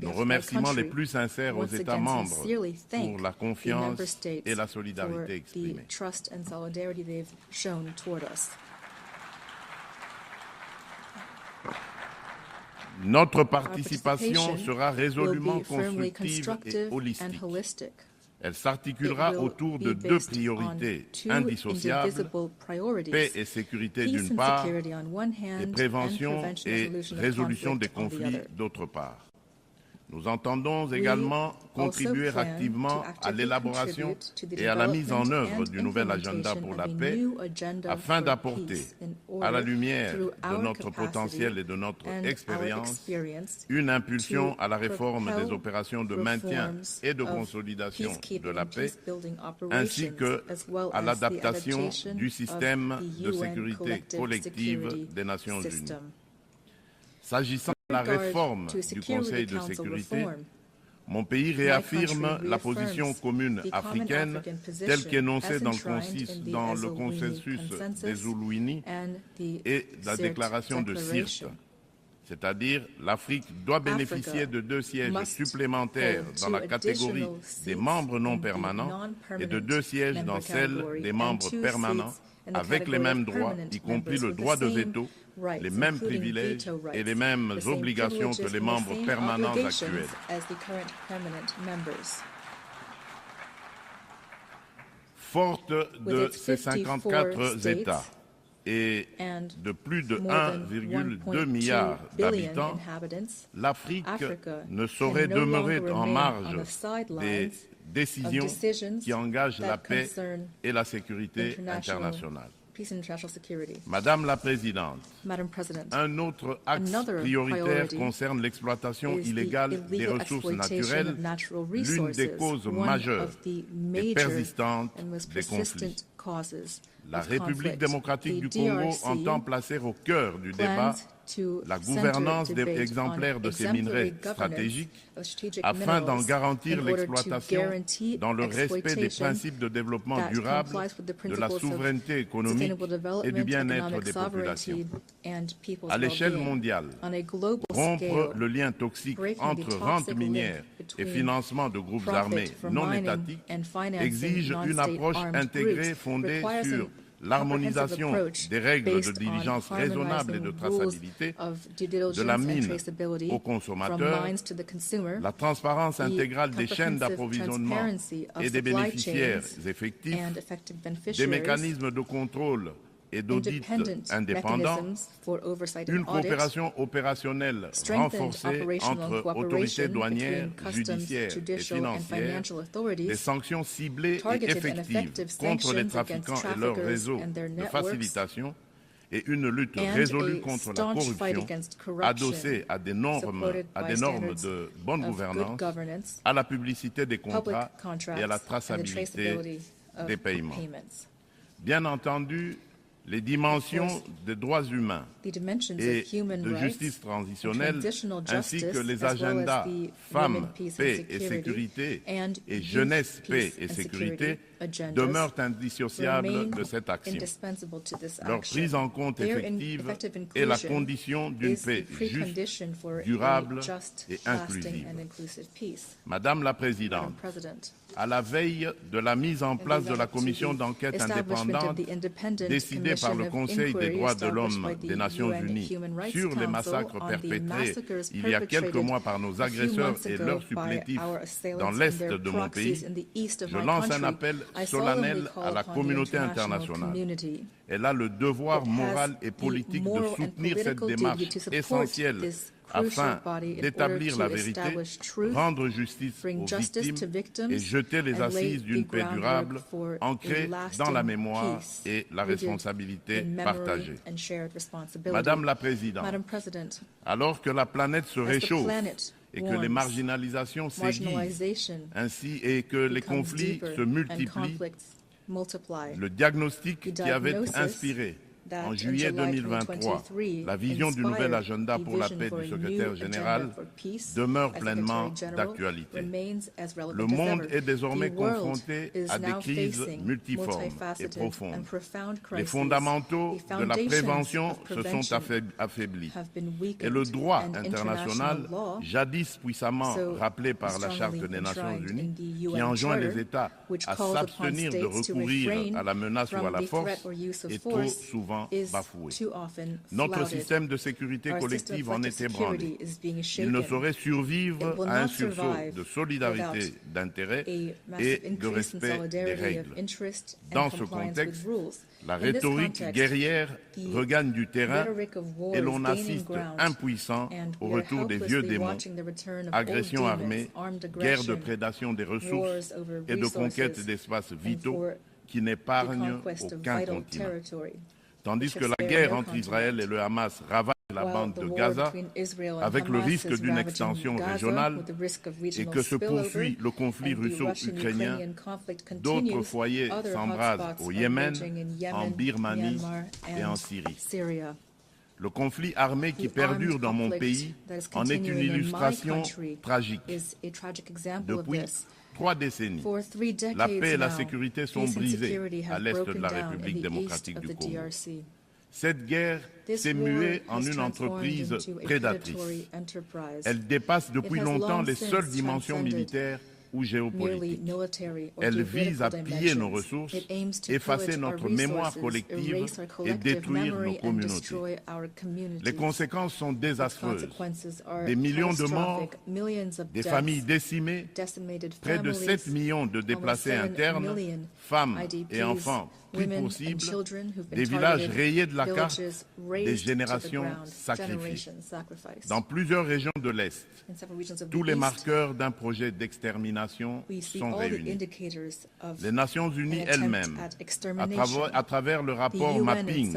nos remerciements les plus sincères aux États membres pour la confiance et la solidarité exprimée. Notre participation sera résolument constructive et holistique. Elle s'articulera autour de deux priorités indissociables, paix et sécurité d'une part, et prévention et résolution des conflits d'autre part. Nous entendons également contribuer activement à l'élaboration et à la mise en œuvre du nouvel agenda pour la paix afin d'apporter, à la lumière de notre potentiel et de notre expérience, une impulsion à la réforme des opérations de maintien et de consolidation de la paix, ainsi qu'à l'adaptation du système de sécurité collective des Nations Unies. S'agissant de la réforme du Conseil de sécurité, mon pays réaffirme la position commune africaine telle qu'énoncée dans le consensus des Zuluini et la déclaration de Sirte. C'est-à-dire, l'Afrique doit bénéficier de 2 sièges supplémentaires dans la catégorie des membres non permanents et de 2 sièges dans celle des membres permanents, avec les mêmes droits, y compris le droit de veto, les mêmes privilèges et les mêmes obligations que les membres permanents actuels. Forte de ces 54 États et de plus de 1,2 milliard d'habitants, l'Afrique ne saurait demeurer en marge des décisions qui engagent la paix et la sécurité internationale. Madame la Présidente, un autre axe prioritaire concerne l'exploitation illégale des ressources naturelles, l'une des causes majeures et persistantes des conflits. La République démocratique du Congo entend placer au cœur du débat la gouvernance exemplaire de ces minerais stratégiques afin d'en garantir l'exploitation dans le respect des principes de développement durable, de la souveraineté économique et du bien-être des populations. À l'échelle mondiale, rompre le lien toxique entre rente minière et financement de groupes armés non étatiques exige une approche intégrée fondée sur l'harmonisation des règles de diligence raisonnable et de traçabilité, de la mine au consommateur, la transparence intégrale des chaînes d'approvisionnement et des bénéficiaires effectifs, des mécanismes de contrôle et d'audit indépendants, une coopération opérationnelle renforcée entre autorités douanières, judiciaires et financières, des sanctions ciblées et effectives contre les trafiquants et leurs réseaux de facilitation, et une lutte résolue contre la corruption, adossée à des normes de bonne gouvernance, à la publicité des contrats et à la traçabilité des paiements. Bien entendu, les dimensions des droits humains et de justice transitionnelle, ainsi que les agendas femmes, paix et sécurité et jeunesse, paix et sécurité demeurent indissociables de cette action. Leur prise en compte effective est la condition d'une paix juste, durable et inclusive. Madame la Présidente, à la veille de la mise en place de la commission d'enquête indépendante décidée par le Conseil des droits de l'homme des Nations Unies sur les massacres perpétrés il y a quelques mois par nos agresseurs et leurs supplétifs dans l'est de mon pays, je lance un appel solennel à la communauté internationale. Elle a le devoir moral et politique de soutenir cette démarche essentielle afin d'établir la vérité, rendre justice aux victimes et jeter les assises d'une paix durable ancrée dans la mémoire et la responsabilité partagée. Madame la Présidente, alors que la planète se réchauffe et que les marginalisations s'aiguisent, ainsi et que les conflits se multiplient, le diagnostic qui avait inspiré en juillet 2023, la vision du nouvel agenda pour la paix du secrétaire général demeure pleinement d'actualité. Le monde est désormais confronté à des crises multiformes et profondes. Les fondamentaux de la prévention se sont affaiblis et le droit international, jadis puissamment rappelé par la Charte des Nations Unies, qui enjoint les États à s'abstenir de recourir à la menace ou à la force, est trop souvent bafoué. Notre système de sécurité collective en est ébranlé. Il ne saurait survivre à un sursaut de solidarité d'intérêts et de respect des règles. Dans ce contexte, la rhétorique guerrière regagne du terrain et l'on assiste impuissant au retour des vieux démons, agression armée, guerre de prédation des ressources et de conquête d'espaces vitaux qui n'épargnent aucun continent. Tandis que la guerre entre Israël et le Hamas ravage la bande de Gaza, avec le risque d'une extension régionale, et que se poursuit le conflit russo-ukrainien, d'autres foyers s'embrasent au Yémen, en Birmanie et en Syrie. Le conflit armé qui perdure dans mon pays en est une illustration tragique. Depuis 3 décennies, la paix et la sécurité sont brisées à l'est de la République démocratique du Congo. Cette guerre s'est muée en une entreprise prédatrice. Elle dépasse depuis longtemps les seules dimensions militaires ou géopolitique. Elle vise à piller nos ressources, effacer notre mémoire collective et détruire nos communautés. Les conséquences sont désastreuses. Des millions de morts, des familles décimées, près de 7 millions de déplacés internes, femmes et enfants pris pour cible, des villages rayés de la carte, des générations sacrifiées. Dans plusieurs régions de l'Est, tous les marqueurs d'un projet d'extermination sont réunis. Les Nations Unies elles-mêmes, à travers le rapport Mapping,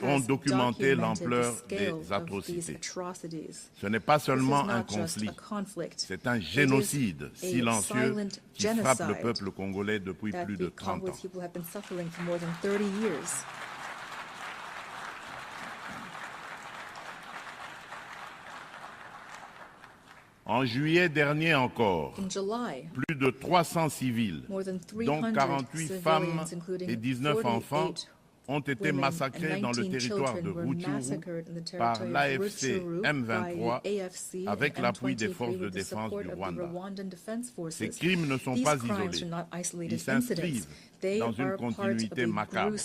ont documenté l'ampleur des atrocités. Ce n'est pas seulement un conflit, c'est un génocide silencieux qui frappe le peuple congolais depuis plus de 30 ans. En juillet dernier encore, plus de 300 civils, dont 48 femmes et 19 enfants, ont été massacrés dans le territoire de Rutshuru par l'AFC M23 avec l'appui des forces de défense du Rwanda. Ces crimes ne sont pas isolés, ils s'inscrivent dans une continuité macabre.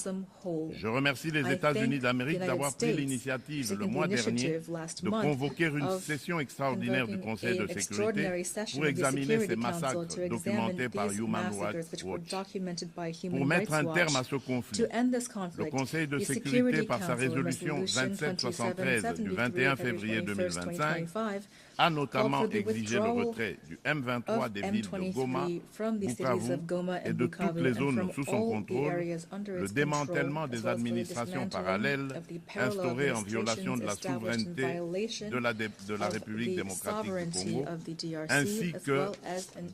Je remercie les États-Unis d'Amérique d'avoir pris l'initiative le mois dernier de convoquer une session extraordinaire du Conseil de sécurité pour examiner ces massacres documentés par Human Rights Watch. Pour mettre un terme à ce conflit, le Conseil de sécurité, par sa résolution 2773 du 21 février 2025, a notamment exigé le retrait du M23 des villes de Goma, Bukavu et de toutes les zones sous son contrôle, le démantèlement des administrations parallèles instaurées en violation de la souveraineté de la République démocratique du Congo, ainsi que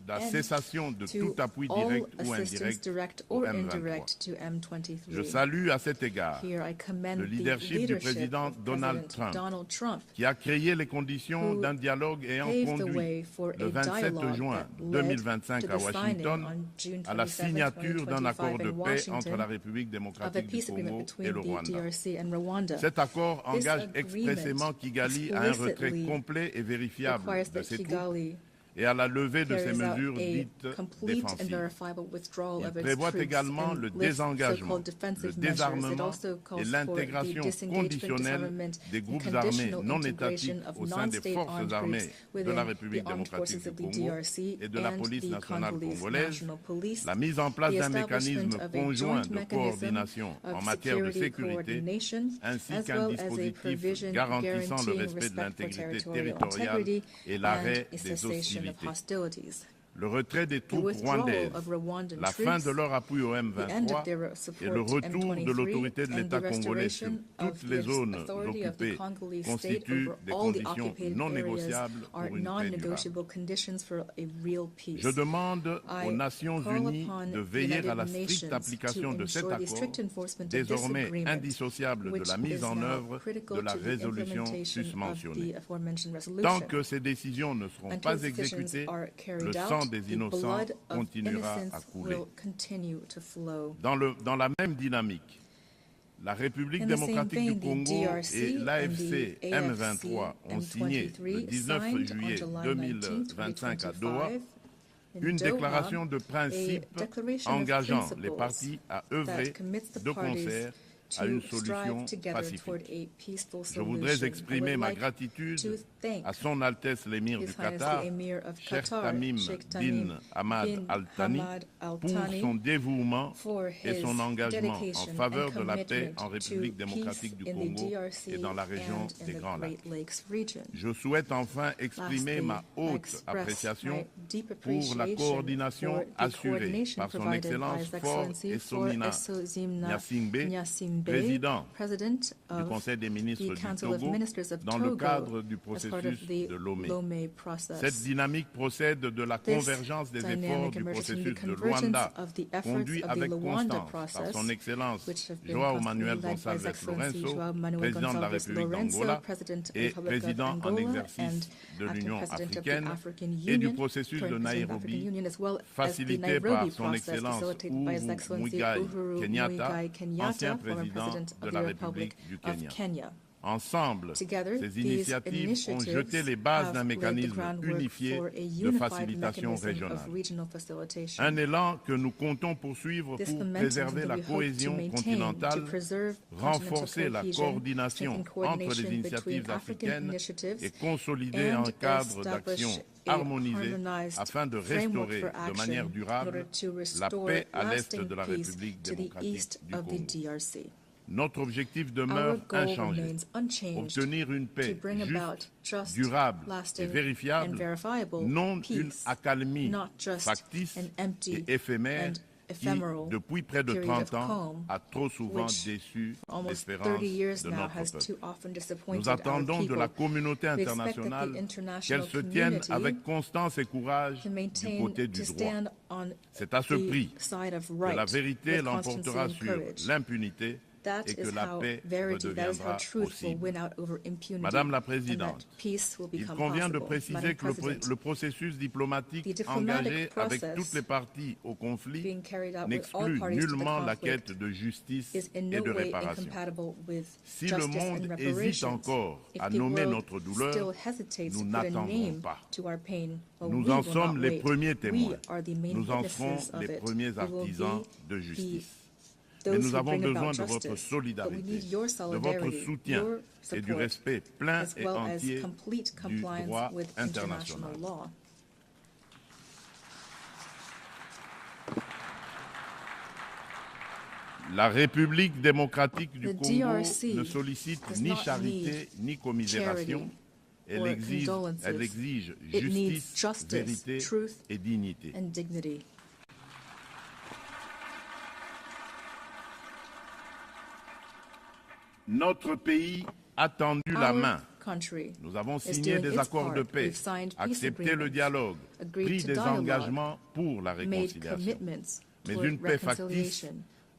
la cessation de tout appui direct ou indirect au M23. Je salue à cet égard le leadership du président Donald Trump, qui a créé les conditions d'un dialogue ayant conduit le 27 juin 2025 à Washington à la signature d'un accord de paix entre la République démocratique du Congo et le Rwanda. Cet accord engage expressément Kigali à un retrait complet et vérifiable de ses troupes et à la levée de ces mesures dites défensives. Il prévoit également le désengagement, le désarmement et l'intégration conditionnelle des groupes armés non étatiques au sein des forces armées de la République démocratique du Congo et de la police nationale congolaise, la mise en place d'un mécanisme conjoint de coordination en matière de sécurité, ainsi qu'un dispositif garantissant le respect de l'intégrité territoriale et l'arrêt des hostilités. Le retrait des troupes rwandaises, la fin de leur appui au M23 et le retour de l'autorité de l'État congolais sur toutes les zones occupées constituent des conditions non négociables pour une paix durable. Je demande aux Nations Unies de veiller à la stricte application de cet accord, désormais indissociable de la mise en œuvre de la résolution susmentionnée. Tant que ces décisions ne seront pas exécutées, le sang des innocents continuera à couler. Dans la même dynamique, la République démocratique du Congo et l'AFC M23 ont signé le 19 juillet 2025 à Doha une déclaration de principe engageant les parties à œuvrer de concert à une solution pacifique. Je voudrais exprimer ma gratitude à son Altesse l'Émir du Qatar, Cheikh Tamim bin Hamad Al Thani, pour son dévouement et son engagement en faveur de la paix en République démocratique du Congo et dans la région des Grands Lacs. Je souhaite enfin exprimer ma haute appréciation pour la coordination assurée par son Excellence Fort Essomina Gnassingbé, président du Conseil des ministres du Togo, dans le cadre du processus de Lomé. Cette dynamique procède de la convergence des efforts du processus de Luanda, conduit avec constance par son Excellence João Manuel Gonçalves Lourenço, président de la République d'Angola et président en exercice de l'Union africaine, et du processus de Nairobi, facilité par son Excellence Uhuru Muigai Kenyatta, ancien président de la République du Kenya. Ensemble, ces initiatives ont jeté les bases d'un mécanisme unifié de facilitation régionale. Un élan que nous comptons poursuivre pour préserver la cohésion continentale, renforcer la coordination entre les initiatives africaines et consolider un cadre d'action harmonisé afin de restaurer de manière durable la paix à l'est de la République démocratique du Congo. Notre objectif demeure inchangé, obtenir une paix juste, durable et vérifiable, non une accalmie factice et éphémère qui, depuis près de 30 ans, a trop souvent déçu l'espérance de notre peuple. Nous attendons de la communauté internationale qu'elle se tienne avec constance et courage du côté du droit. C'est à ce prix que la vérité l'emportera sur l'impunité et que la paix redeviendra possible. Madame la Présidente, il convient de préciser que le processus diplomatique engagé avec toutes les parties au conflit n'exclut nullement la quête de justice et de réparation. Si le monde hésite encore à nommer notre douleur, nous n'attendrons pas. Nous en sommes les premiers témoins. Nous en serons les premiers artisans de justice. Mais nous avons besoin de votre solidarité, de votre soutien et du respect plein et entier du droit international. La République démocratique du Congo ne sollicite ni charité ni commisération. Elle exige justice, vérité et dignité. Notre pays a tendu la main. Nous avons signé des accords de paix, accepté le dialogue, pris des engagements pour la réconciliation. Mais une paix factice,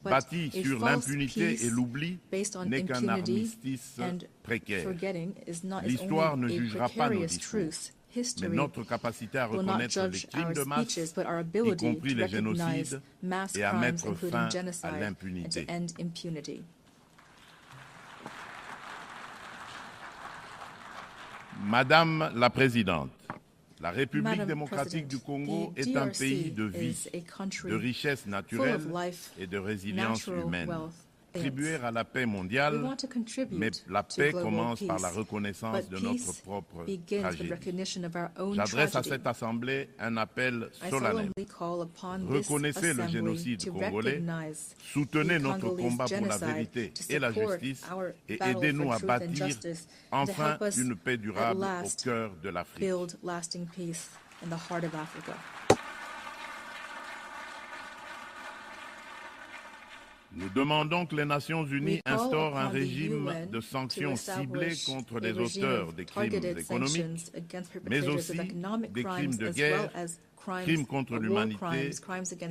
bâtie sur l'impunité et l'oubli, n'est qu'un armistice précaire. L'histoire ne jugera pas nos discours, mais notre capacité à reconnaître les crimes de masse, y compris les génocides, et à mettre fin à l'impunité. Madame la Présidente, La République démocratique du Congo est un pays de vie, de richesse naturelle et de résilience humaine. Contribuer à la paix mondiale, mais la paix commence par la reconnaissance de notre propre tragédie. J'adresse à cette Assemblée un appel solennel. Reconnaissez le génocide congolais, soutenez notre combat pour la vérité et la justice et aidez-nous à bâtir enfin une paix durable au cœur de l'Afrique. Nous demandons que les Nations Unies instaurent un régime de sanctions ciblées contre les auteurs des crimes économiques, mais aussi des crimes de guerre, crimes contre l'humanité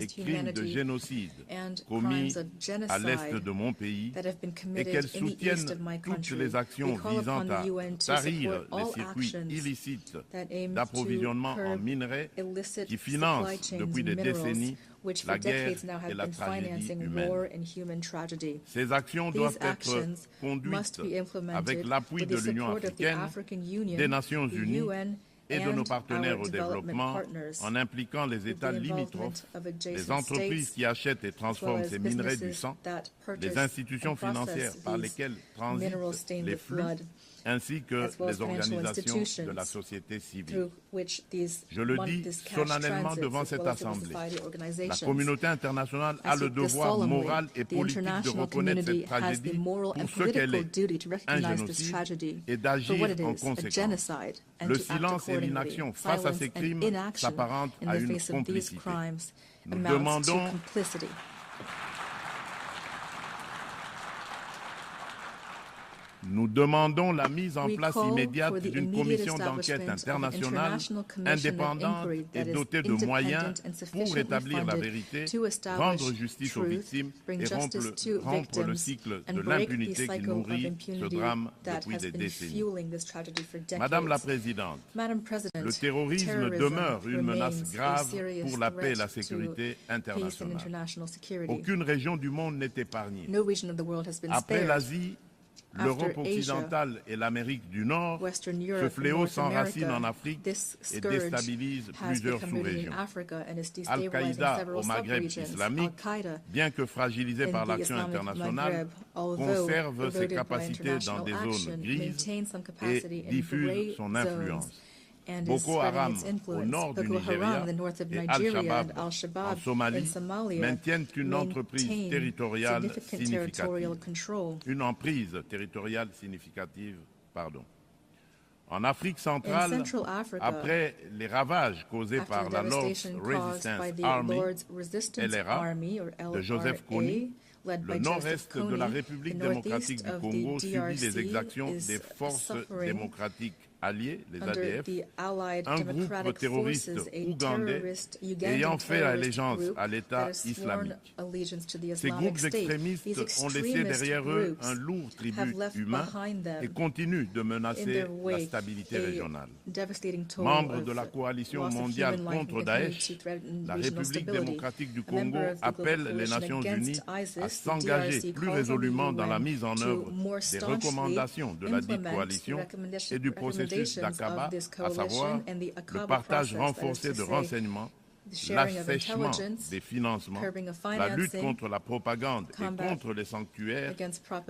et crimes de génocide commis à l'est de mon pays et qu'elles soutiennent toutes les actions visant à tarir les circuits illicites d'approvisionnement en minerais qui financent depuis des décennies la guerre et la tragédie humaine. Ces actions doivent être conduites avec l'appui de l'Union africaine, des Nations unies et de nos partenaires au développement en impliquant les États limitrophes, les entreprises qui achètent et transforment ces minerais du sang, les institutions financières par lesquelles transitent les flux, ainsi que les organisations de la société civile. Je le dis solennellement devant cette Assemblée. La communauté internationale a le devoir moral et politique de reconnaître cette tragédie pour ce qu'elle est, un génocide, et d'agir en conséquence. Le silence et l'inaction face à ces crimes s'apparentent à une complicité. Nous demandons Nous demandons la mise en place immédiate d'une commission d'enquête internationale indépendante et dotée de moyens pour établir la vérité, rendre justice aux victimes et rompre le cycle de l'impunité qui nourrit ce drame depuis des décennies. Madame la Présidente, le terrorisme demeure une menace grave pour la paix et la sécurité internationale. Aucune région du monde n'est épargnée. Après l'Asie, l'Europe occidentale et l'Amérique du Nord, ce fléau s'enracine en Afrique et déstabilise plusieurs sous-régions. Al-Qaïda au Maghreb islamique, bien que fragilisé par l'action internationale, conserve ses capacités dans des zones grises et diffuse son influence. Boko Haram au nord du Nigeria et Al-Shabaab en Somalie maintiennent une emprise territoriale significative. En Afrique centrale, après les ravages causés par la Lord's Resistance Army, LRA, de Joseph Kony, le nord-est de la République démocratique du Congo subit les exactions des forces démocratiques alliées, les ADF, un groupe terroriste ougandais ayant fait allégeance à l'État islamique. Ces groupes extrémistes ont laissé derrière eux un lourd tribut humain et continuent de menacer la stabilité régionale. Membre de la coalition mondiale contre Daesh, la République démocratique du Congo appelle les Nations unies à s'engager plus résolument dans la mise en œuvre des recommandations de la dite coalition et du processus d'Aqaba, à savoir le partage renforcé de renseignements, l'assèchement des financements, la lutte contre la propagande et contre les sanctuaires,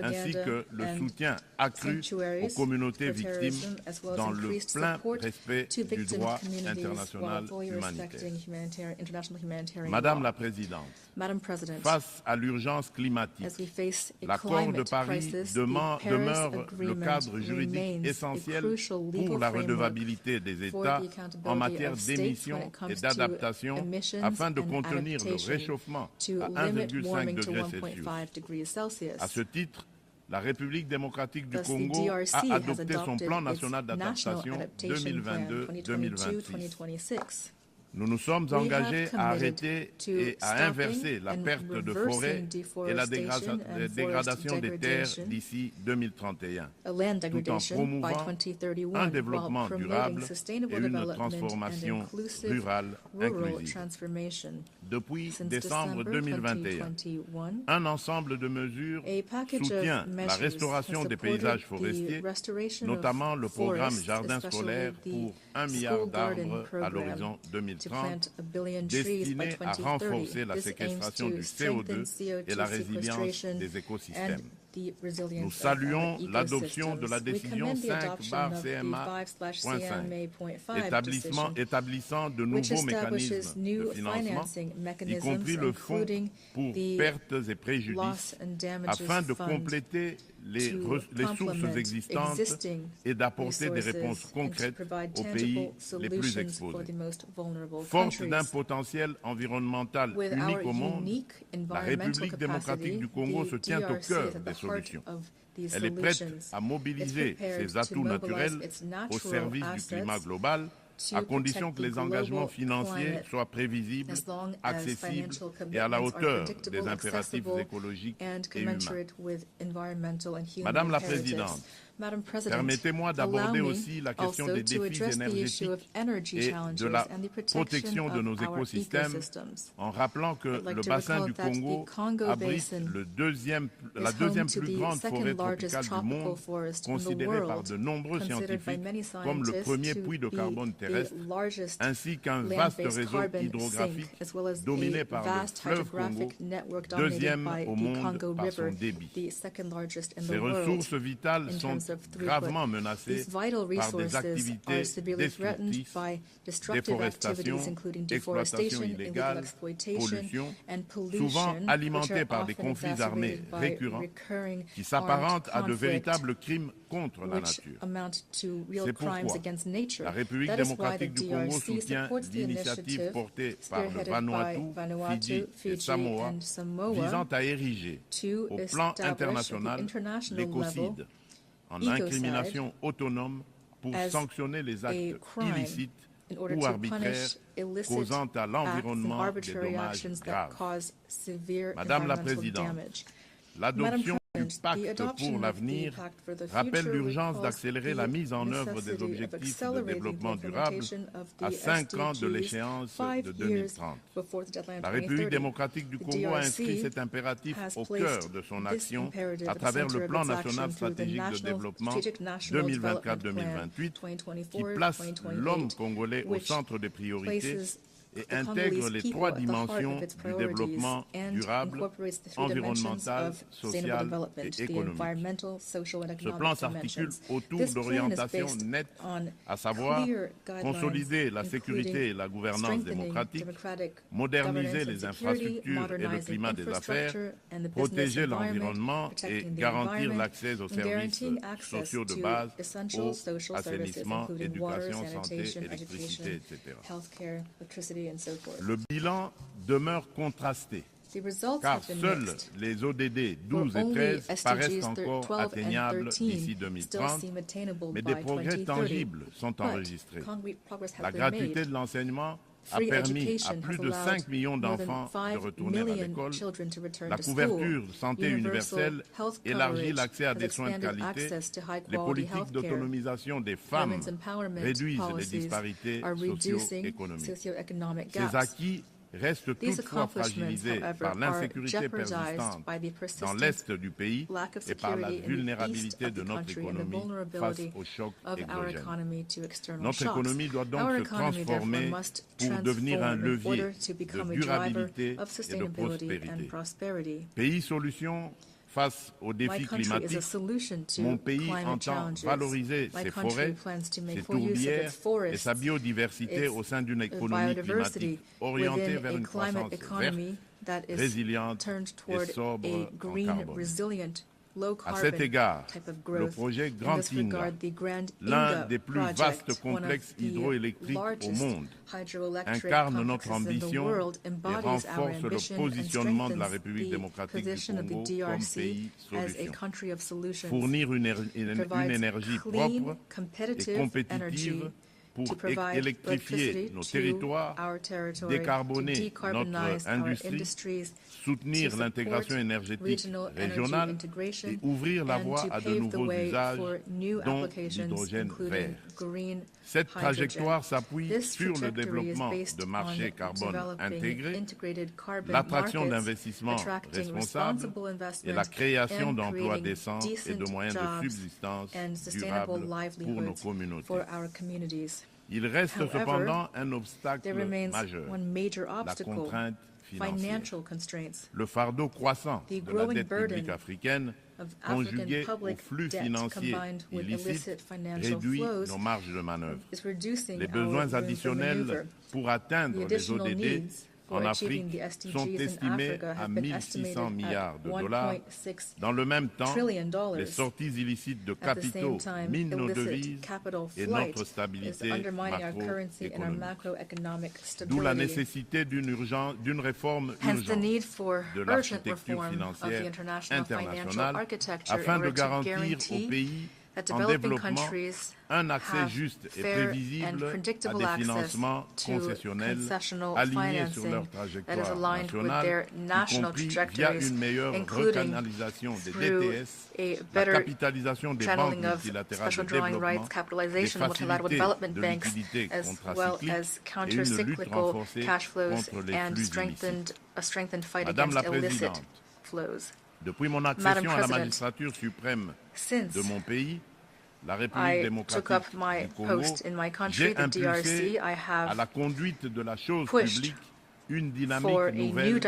ainsi que le soutien accru aux communautés victimes dans le plein respect du droit international humanitaire. Madame la Présidente, face à l'urgence climatique, l'accord de Paris demeure le cadre juridique essentiel pour la redevabilité des États en matière d'émissions et d'adaptation afin de contenir le réchauffement à 1,5 degré Celsius. À ce titre, la République démocratique du Congo a adopté son plan national d'adaptation 2022-2026. Nous nous sommes engagés à arrêter et à inverser la perte de forêts et la dégradation des terres d'ici 2031, tout en promouvant un développement durable et une transformation rurale inclusive. Depuis décembre 2021, un ensemble de mesures soutient la restauration des paysages forestiers, notamment le programme Jardin scolaire pour 1 milliard d'arbres à l'horizon 2030, destiné à renforcer la séquestration du CO2 et la résilience des écosystèmes. Nous saluons l'adoption de la décision 5/CMA.5, établissant de nouveaux mécanismes de financement, y compris le fonds pour pertes et préjudices, afin de compléter les sources existantes et d'apporter des réponses concrètes aux pays les plus exposés. Forte d'un potentiel environnemental unique au monde, la République démocratique du Congo se tient au cœur des solutions. Elle est prête à mobiliser ses atouts naturels au service du climat global, à condition que les engagements financiers soient prévisibles, accessibles et à la hauteur des impératifs écologiques et humains. Madame la Présidente, permettez-moi d'aborder aussi la question des défis énergétiques et de la protection de nos écosystèmes en rappelant que le bassin du Congo abrite la deuxième plus grande forêt tropicale du monde, considérée par de nombreux scientifiques comme le premier puits de carbone terrestre, ainsi qu'un vaste réseau hydrographique dominé par le fleuve Congo, deuxième au monde par son débit. Ces ressources vitales sont gravement menacées par des activités destructrices, déforestation, exploitation illégale, pollution, souvent alimentées par des conflits armés récurrents qui s'apparentent à de véritables crimes contre la nature. C'est pourquoi la République démocratique du Congo soutient l'initiative portée par le Vanuatu, Fidji et Samoa visant à ériger au plan international l'écocide en incrimination autonome pour sanctionner les actes illicites ou arbitraires causant à l'environnement des dommages graves. Madame la Présidente, l'adoption du pacte pour l'avenir rappelle l'urgence d'accélérer la mise en œuvre des objectifs de développement durable à 5 ans de l'échéance de 2030. La République démocratique du Congo a inscrit cet impératif au cœur de son action à travers le plan national stratégique de développement 2024-2028 qui place l'homme congolais au centre des priorités et intègre les 3 dimensions du développement durable, environnemental, social et économique. Ce plan s'articule autour d'orientations nettes, à savoir consolider la sécurité et la gouvernance démocratique, moderniser les infrastructures et le climat des affaires, protéger l'environnement et garantir l'accès aux services sociaux de base, eau, assainissement, éducation, santé, électricité, etc. Le bilan demeure contrasté, car seuls les ODD 12 et 13 paraissent encore atteignables d'ici 2030, mais des progrès tangibles sont enregistrés. La gratuité de l'enseignement a permis à plus de 5 millions d'enfants de retourner à l'école. La couverture de santé universelle élargit l'accès à des soins de qualité. Les politiques d'autonomisation des femmes réduisent les disparités socio-économiques. Ces acquis restent toutefois fragilisés par l'insécurité persistante dans l'est du pays et par la vulnérabilité de notre économie face aux chocs exogènes. Notre économie doit donc se transformer pour devenir un levier de durabilité et de prospérité. Pays solution face aux défis climatiques, mon pays entend valoriser ses forêts, ses tourbières et sa biodiversité au sein d'une économie climatique orientée vers une croissance verte, résiliente et sobre en carbone. À cet égard, le projet Grand Inga, l'un des plus vastes complexes hydroélectriques au monde, incarne notre ambition et renforce le positionnement de la République démocratique du Congo comme pays solution. Fournir une énergie propre et compétitive pour électrifier nos territoires, décarboner notre industrie, soutenir l'intégration énergétique régionale et ouvrir la voie à de nouveaux usages, dont l'hydrogène vert. Cette trajectoire s'appuie sur le développement de marchés carbone intégrés, l'attraction d'investissements responsables et la création d'emplois décents et de moyens de subsistance durables pour nos communautés. Il reste cependant un obstacle majeur, la contrainte financière. Le fardeau croissant de la dette publique africaine, conjugué aux flux financiers illicites, réduit nos marges de manœuvre. Les besoins additionnels pour atteindre les ODD en Afrique sont estimés à 1 600 milliards de dollars. Dans le même temps, les sorties illicites de capitaux minent nos devises et notre stabilité macroéconomique. D'où la nécessité d'une réforme urgente de l'architecture financière internationale afin de garantir aux pays en développement un accès juste et prévisible à des financements concessionnels alignés sur leur trajectoire nationale, y compris via une meilleure recanalisation des DTS, la capitalisation des banques multilatérales de développement, des facilités de liquidité contracycliques et une lutte renforcée contre les flux illicites. Madame la Présidente, depuis mon accession à la magistrature suprême de mon pays, la République démocratique du Congo, j'ai impulsé à la conduite de la chose publique une dynamique nouvelle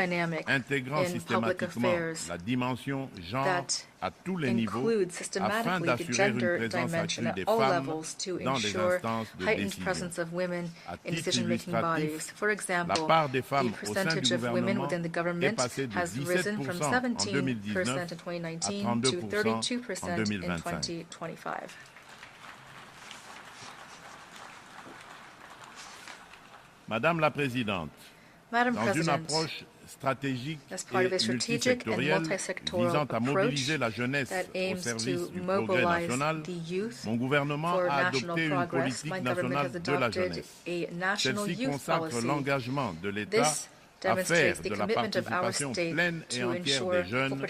intégrant systématiquement la dimension genre à tous les niveaux afin d'assurer une présence accrue des femmes dans les instances de décision. À titre illustratif, la part des femmes au sein du gouvernement est passée de 17% en 2019 à 32% en 2025. Madame la Présidente, dans une approche stratégique et multisectorielle visant à mobiliser la jeunesse au service du progrès national, mon gouvernement a adopté une politique nationale de la jeunesse. Celle-ci consacre l'engagement de l'État à faire de la participation pleine et entière des jeunes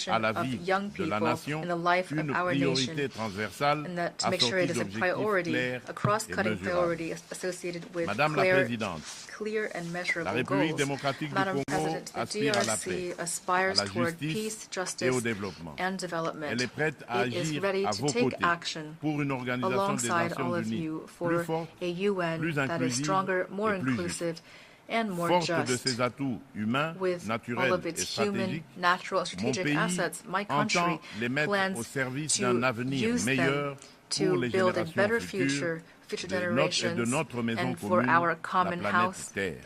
à la vie de la nation une priorité transversale assortie d'objectifs clairs et mesurables. Madame la Présidente, la République démocratique du Congo aspire à la paix, à la justice et au développement. Elle est prête à agir à vos côtés pour une organisation des Nations Unies plus forte, plus inclusive et plus juste. Forte de ses atouts humains, naturels et stratégiques, mon pays entend les mettre au service d'un avenir meilleur pour les générations futures et de notre maison commune, la planète Terre.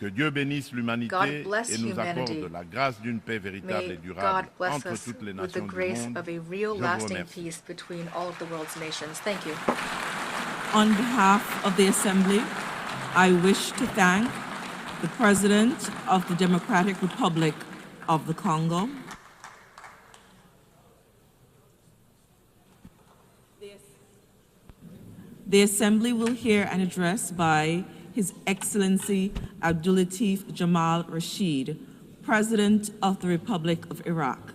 Que Dieu bénisse l'humanité et nous accorde la grâce d'une paix véritable et durable entre toutes les nations du monde. Je vous remercie. On behalf of the Assembly, I wish to thank the President of the Democratic Republic of the Congo, the Assembly will hear an address by His Excellency Abdulatif Jamal Rashid, President of the Republic of Iraq.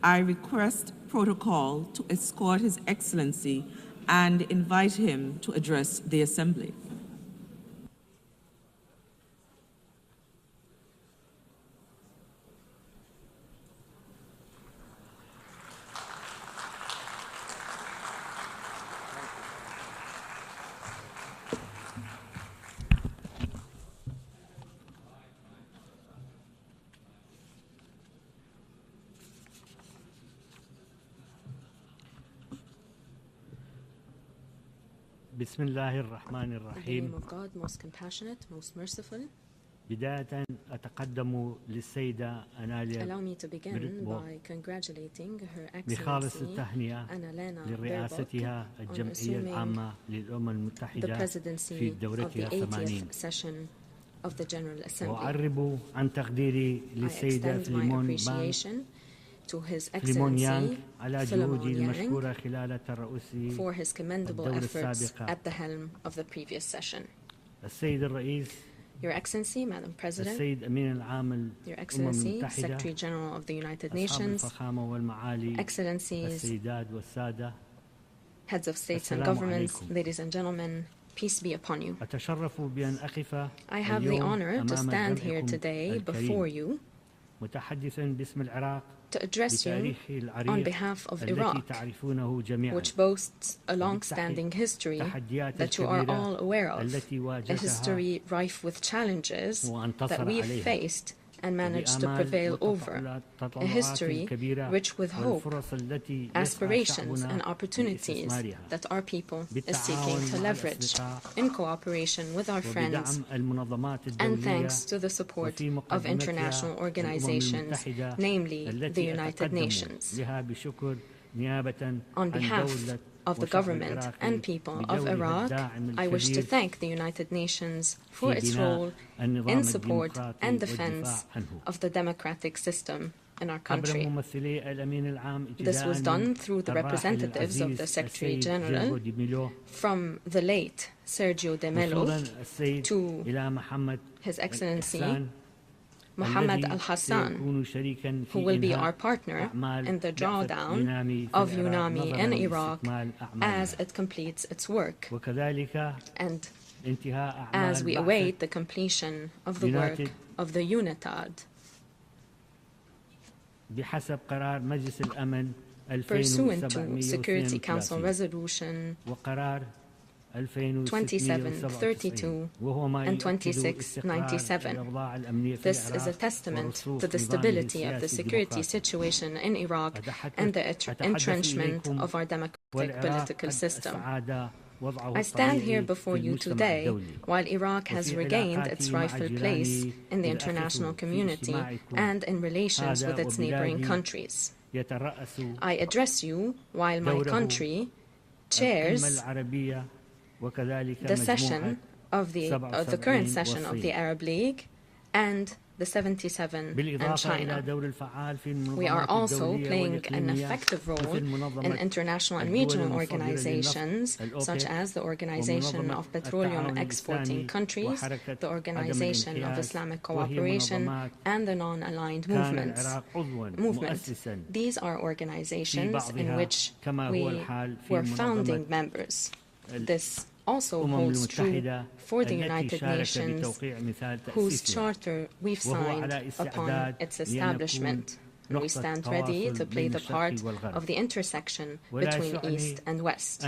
I request protocol to escort His Excellency and invite him to address the Assembly. بسم الله الرحمن الرحيم. بداية أتقدم للسيدة أناليا بريتبو بخالص التهنئة لرئاستها الجمعية العامة للأمم المتحدة في دورتها 80. وأعرب عن تقديري للسيدة فيليمون بان to His Excellency Philemon Yang for his commendable efforts at the helm of the previous session. Your Excellency, Madam President, Your Excellency, Secretary General of the United Nations, Excellencies, Heads of States and Governments, ladies and gentlemen, peace be upon you. I have the honor to stand here today before you to address you on behalf of Iraq, which boasts a long-standing history that you are all aware of, a history rife with challenges that we've faced and managed to prevail over, a history rich with hope, aspirations and opportunities that our people is seeking to leverage in cooperation with our friends and thanks to the support of international organizations, namely the United Nations. On behalf of the government and people of Iraq, I wish to thank the United Nations for its role in support and defense of the democratic system in our country. This was done through the representatives of the Secretary General, from the late Sergio de Mello to His Excellency Mohammed Al-Hassan, who will be our partner in the drawdown of UNAMI in Iraq as it completes its work, and as we await the completion of the work of the UNITAD. Pursuant to Security Council Resolution 2732 and 2697. This is a testament to the stability of the security situation in Iraq and the entrenchment of our democratic political system. I stand here before you today while Iraq has regained its rightful place in the international community and in relations with its neighboring countries. I address you while my country chairs the session of the current session of the Arab League and the 77 and China. We are also playing an effective role in international and regional organizations such as the Organization of Petroleum Exporting Countries, the Organization of Islamic Cooperation, and the Non-Aligned Movement. These are organizations in which we were founding members. This also holds true for the United Nations, whose charter we've signed upon its establishment. And we stand ready to play the part of the intersection between East and West.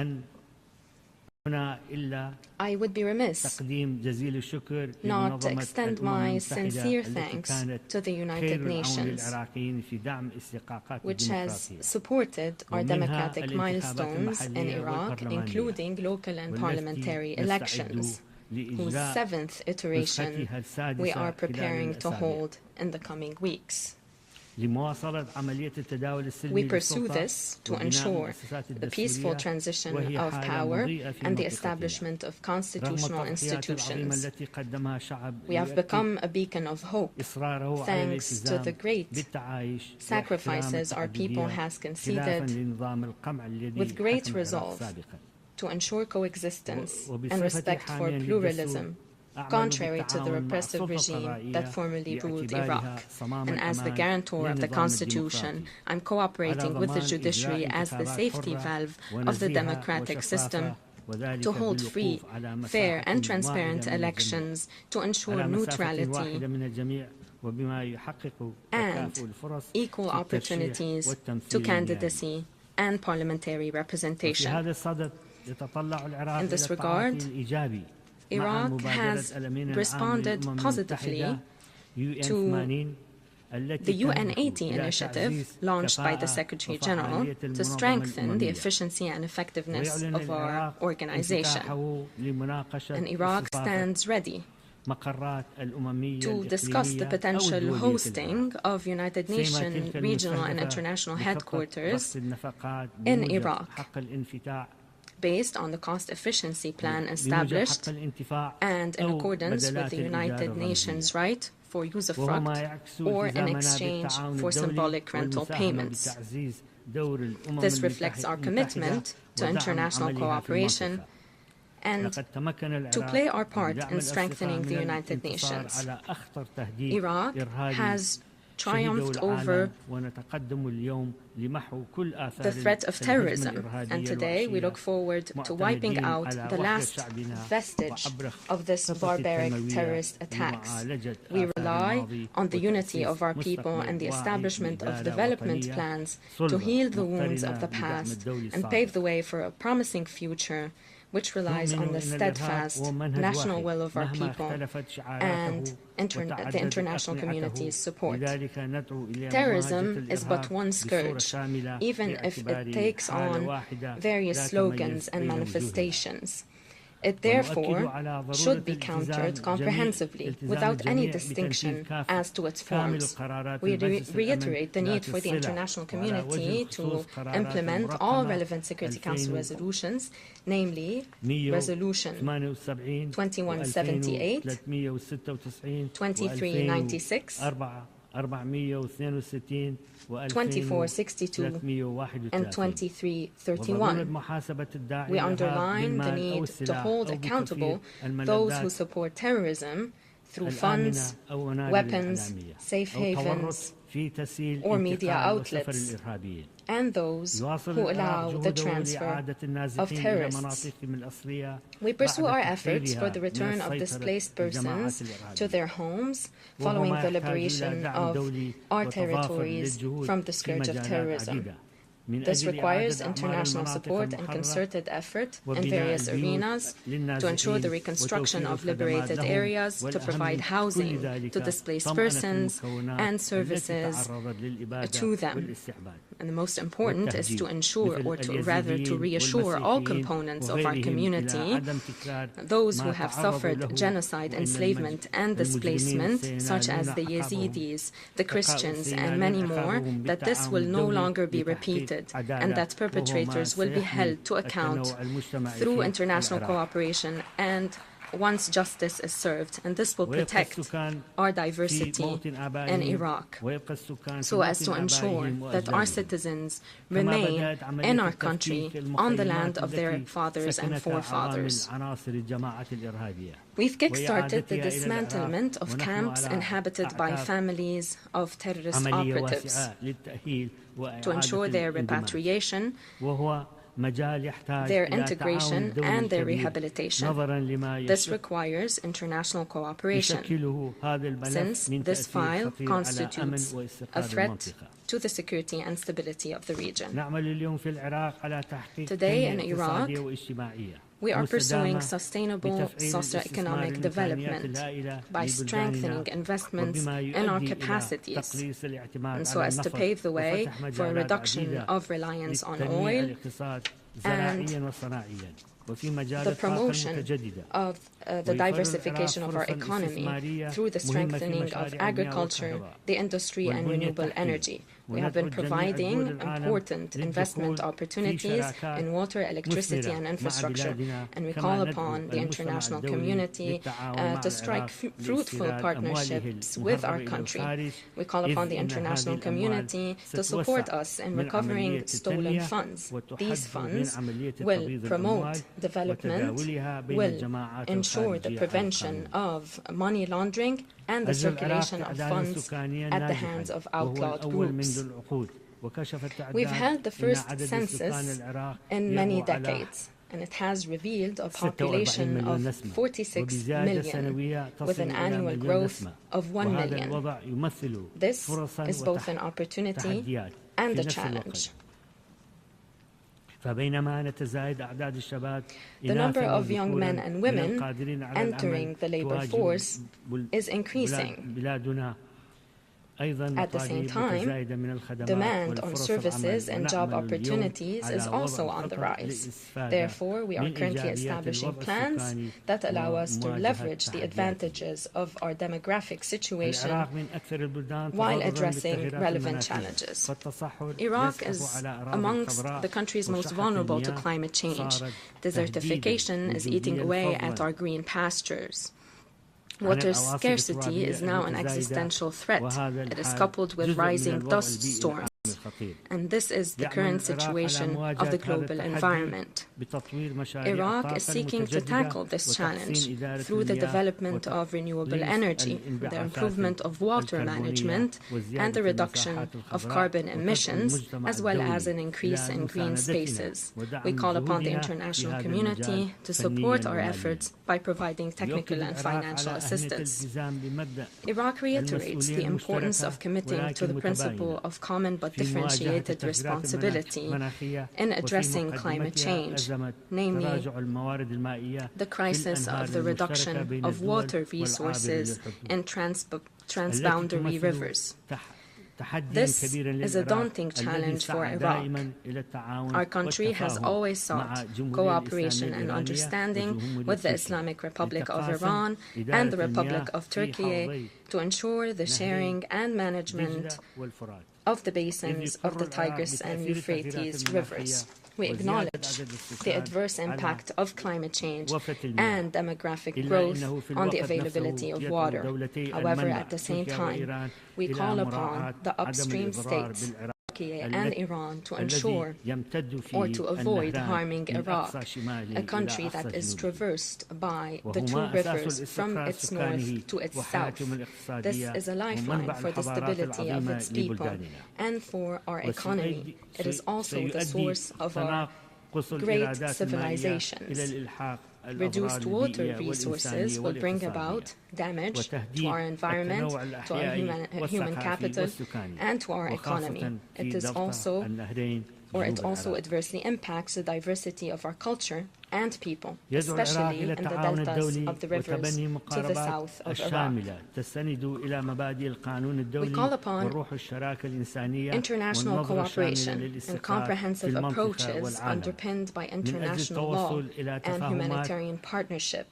I would be remiss not to extend my sincere thanks to the United Nations, which has supported our democratic milestones in Iraq, including local and parliamentary elections, whose 7th iteration we are preparing to hold in the coming weeks. We pursue this to ensure the peaceful transition of power and the establishment of constitutional institutions. We have become a beacon of hope thanks to the great sacrifices our people has conceded with great resolve to ensure coexistence and respect for pluralism, contrary to the repressive regime that formerly ruled Iraq. And as the guarantor of the Constitution, I'm cooperating with the judiciary as the safety valve of the democratic system to hold free, fair and transparent elections, to ensure neutrality and equal opportunities to candidacy and parliamentary representation. In this regard, Iraq has responded positively to the UN 80 initiative launched by the Secretary General to strengthen the efficiency and effectiveness of our organization. And Iraq stands ready to discuss the potential hosting of United Nations regional and international headquarters in Iraq, based on the cost efficiency plan established and in accordance with the United Nations right for usufruct or in exchange for symbolic rental payments. This reflects our commitment to international cooperation and to play our part in strengthening the United Nations. Iraq has triumphed over the threat of terrorism, and today we look forward to wiping out the last vestige of this barbaric terrorist attacks. We rely on the unity of our people and the establishment of development plans to heal the wounds of the past and pave the way for a promising future which relies on the steadfast national will of our people and the international community's support. Terrorism is but one scourge, even if it takes on various slogans and manifestations. It therefore should be countered comprehensively without any distinction as to its forms. We reiterate the need for the international community to implement all relevant Security Council resolutions, namely Resolution 2178, 2396, 2462 and 2331. We underline the need to hold accountable those who support terrorism through funds, weapons, safe havens, or media outlets, and those who allow the transfer of terrorists. We pursue our efforts for the return of displaced persons to their homes following the liberation of our territories from the scourge of terrorism. This requires international support and concerted effort in various arenas to ensure the reconstruction of liberated areas, to provide housing to displaced persons and services to them. And the most important is to ensure, or to rather to reassure all components of our community, those who have suffered genocide, enslavement and displacement, such as the Yazidis, the Christians and many more, that this will no longer be repeated, and that perpetrators will be held to account through international cooperation and once justice is served, and this will protect our diversity in Iraq, so as to ensure that our citizens remain in our country on the land of their fathers and forefathers. We've kickstarted the dismantlement of camps inhabited by families of terrorist operatives to ensure their repatriation, their integration and their rehabilitation. This requires international cooperation, since this file constitutes a threat to the security and stability of the region. Today in Iraq, we are pursuing sustainable socioeconomic development by strengthening investments in our capacities, and so as to pave the way for a reduction of reliance on oil and the promotion of the diversification of our economy through the strengthening of agriculture, the industry and renewable energy. We have been providing important investment opportunities in water, electricity and infrastructure, and we call upon the international community to strike fruitful partnerships with our country. We call upon the international community to support us in recovering stolen funds. These funds will promote development, will ensure the prevention of money laundering and the circulation of funds at the hands of outlawed groups. We've held the first census in many decades, and it has revealed a population of 46 million, with an annual growth of 1 million. This is both an opportunity and a challenge. The number of young men and women entering the labor force is increasing. At the same time, demand on services and job opportunities is also on the rise. Therefore, we are currently establishing plans that allow us to leverage the advantages of our demographic situation while addressing relevant challenges. Iraq is amongst the countries most vulnerable to climate change. Desertification is eating away at our green pastures. Water scarcity is now an existential threat. It is coupled with rising dust storms. And this is the current situation of the global environment. Iraq is seeking to tackle this challenge through the development of renewable energy, the improvement of water management, and the reduction of carbon emissions, as well as an increase in green spaces. We call upon the international community to support our efforts by providing technical and financial assistance. Iraq reiterates the importance of committing to the principle of common but differentiated responsibility in addressing climate change, namely the crisis of the reduction of water resources in transboundary rivers. This is a daunting challenge for Iraq. Our country has always sought cooperation and understanding with the Islamic Republic of Iran and the Republic of Turkey to ensure the sharing and management of the basins of the Tigris and Euphrates rivers. We acknowledge the adverse impact of climate change and demographic growth on the availability of water. However, at the same time, we call upon the upstream states, Turkey and Iran, to ensure or to avoid harming Iraq, a country that is traversed by the two rivers from its north to its south. This is a lifeline for the stability of its people and for our economy. It is also the source of our great civilizations. Reduced water resources will bring about damage to our environment, to our human capital, and to our economy. It also adversely impacts the diversity of our culture and people, especially in the deltas of the rivers to the south of Iraq. We call upon international cooperation and comprehensive approaches underpinned by international law and humanitarian partnership,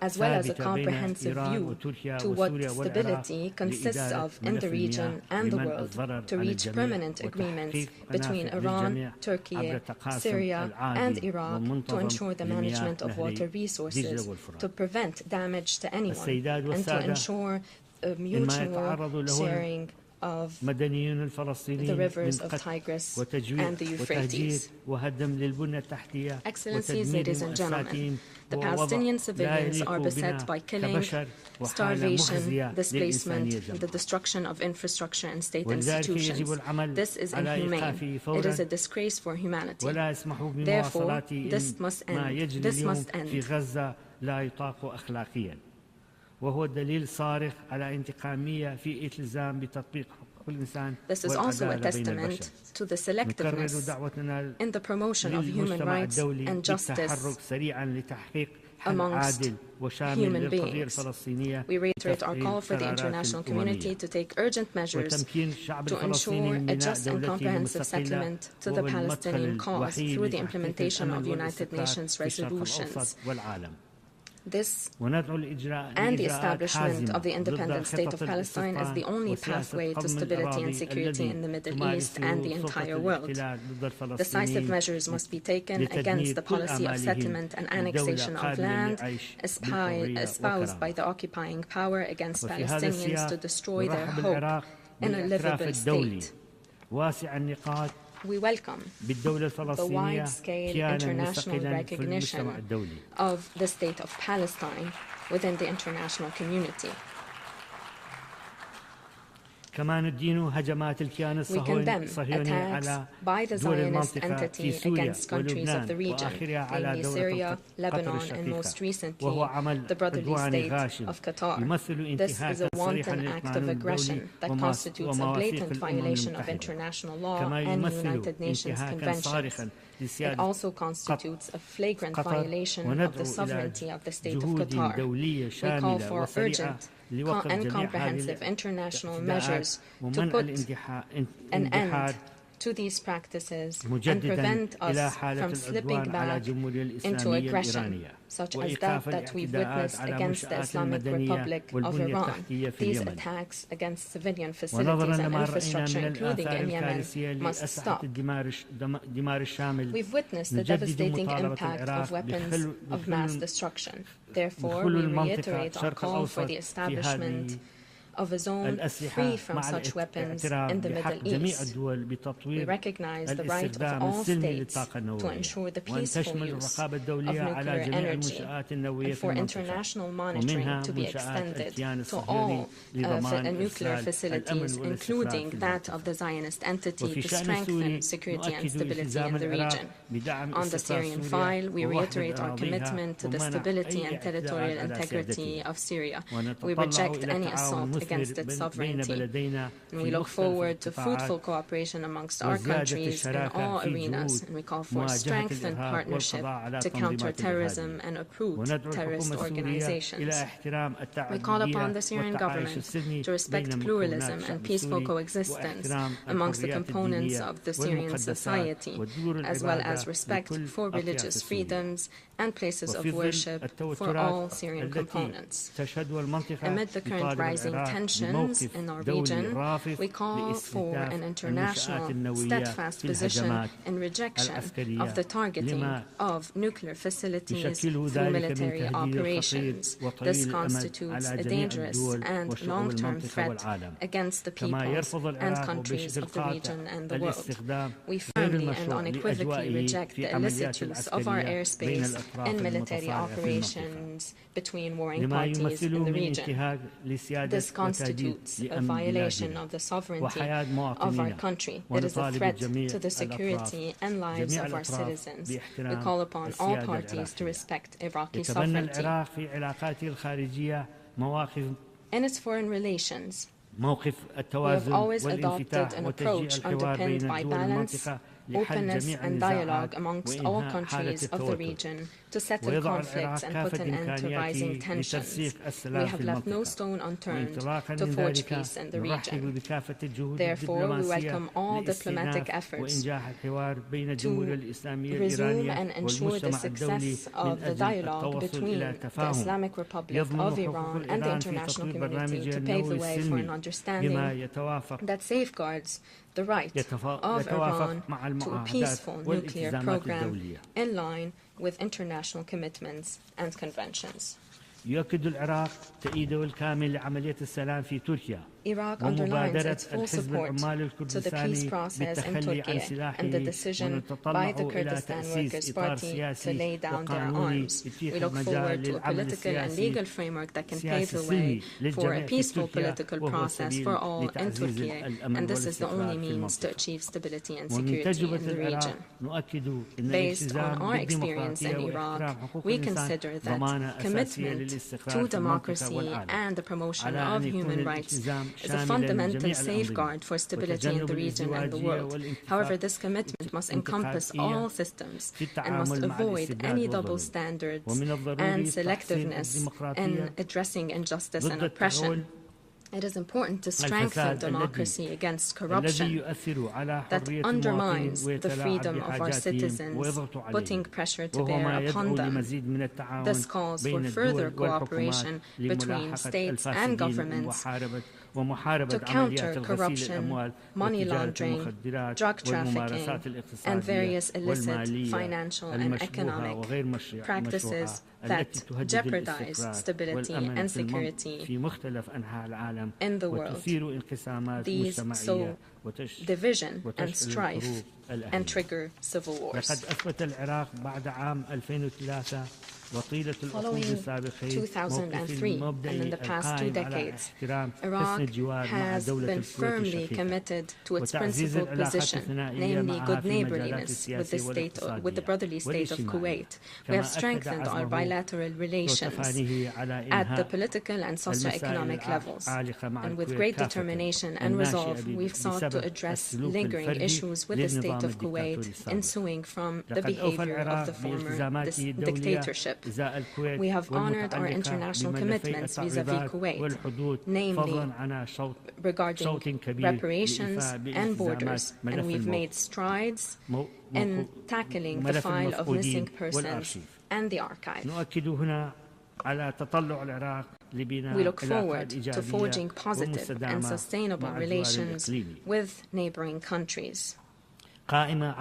as well as a comprehensive view to what stability consists of in the region and the world, to reach permanent agreements between Iran, Turkey, Syria, and Iraq to ensure the management of water resources, to prevent damage to anyone, and to ensure a mutual sharing of the rivers of Tigris and the Euphrates. Excellencies, ladies and gentlemen, the Palestinian civilians are beset by killing, starvation, displacement, the destruction of infrastructure and state institutions. This is inhumane. It is a disgrace for humanity. Therefore, this must end. This must end. وهو دليل صارخ على انتقامية في التزام بتطبيق حقوق الإنسان. This is also a testament to the selectiveness in the promotion of human rights and justice amongst human beings. We reiterate our call for the international community to take urgent measures to ensure a just and comprehensive settlement to the Palestinian cause through the implementation of United Nations resolutions. This and the establishment of the independent state of Palestine as the only pathway to stability and security in the Middle East and the entire world. Decisive measures must be taken against the policy of settlement and annexation of land espoused by the occupying power against Palestinians to destroy their hope in a livable state. We welcome the wide-scale international recognition of the state of Palestine within the international community. We condemn attacks by the Zionist entity against countries of the region, namely Syria, Lebanon, and most recently, the brotherly state of Qatar. This is a wanton act of aggression that constitutes a blatant violation of international law and United Nations conventions. It also constitutes a flagrant violation of the sovereignty of the state of Qatar. We call for urgent and comprehensive international measures to put an end to these practices and prevent us from slipping back into aggression, such as that we've witnessed against the Islamic Republic of Iran. These attacks against civilian facilities and infrastructure, including in Yemen, must stop. We've witnessed the devastating impact of weapons of mass destruction. Therefore, we reiterate our call for the establishment of a zone free from such weapons in the Middle East. We recognize the right of all states to ensure the peaceful use of nuclear energy and for international monitoring to be extended to all nuclear facilities, including that of the Zionist entity, to strengthen security and stability in the region. On the Syrian file, we reiterate our commitment to the stability and territorial integrity of Syria. We reject any assault against its sovereignty. And we look forward to fruitful cooperation amongst our countries in all arenas, and we call for strengthened partnership to counter terrorism and uproot terrorist organizations. We call upon the Syrian government to respect pluralism and peaceful coexistence amongst the components of the Syrian society, as well as respect for religious freedoms and places of worship for all Syrian components. Amid the current rising tensions in our region, we call for an international steadfast position in rejection of the targeting of nuclear facilities through military operations. This constitutes a dangerous and long-term threat against the peoples and countries of the region and the world. We firmly and unequivocally reject the illicit use of our airspace in military operations between warring parties in the region. This constitutes a violation of the sovereignty of our country. It is a threat to the security and lives of our citizens. We call upon all parties to respect Iraqi sovereignty. In its foreign relations, we have always adopted an approach underpinned by balance, openness and dialogue amongst all countries of the region to settle conflicts and put an end to rising tensions. We have left no stone unturned to forge peace in the region. Therefore, we welcome all diplomatic efforts to resume and ensure the success of the dialogue between the Islamic Republic of Iran and the international community to pave the way for an understanding that safeguards the right of Iran to a peaceful nuclear program in line with international commitments and conventions. يؤكد العراق تأييده الكامل لعملية السلام في تركيا. Iraq underlines its full support to the peace process in Turkey and the decision by the Kyrgyzstan Workers' Party to lay down their arms. We look forward to a political and legal framework that can pave the way for a peaceful political process for all in Turkey, and this is the only means to achieve stability and security in the region. Based on our experience in Iraq, we consider that commitment to democracy and the promotion of human rights is a fundamental safeguard for stability in the region and the world. However, this commitment must encompass all systems and must avoid any double standards and selectiveness in addressing injustice and oppression. It is important to strengthen democracy against corruption that undermines the freedom of our citizens, putting pressure to bear upon them. This calls for further cooperation between states and governments to counter corruption, money laundering, drug trafficking, and various illicit financial and economic practices that jeopardize stability and security in the world. These sow division and strife and trigger civil wars. Following 2003 and in the past 2 decades, Iraq has been firmly committed to its principal position, namely good neighborliness with the brotherly state of Kuwait. We have strengthened our bilateral relations at the political and socio-economic levels, and with great determination and resolve, we've sought to address lingering issues with the state of Kuwait ensuing from the behavior of the former dictatorship. We have honored our international commitments vis-à-vis Kuwait, namely regarding reparations and borders, and we've made strides in tackling the file of missing persons and the archive. We look forward to forging positive and sustainable relations with neighboring countries. Those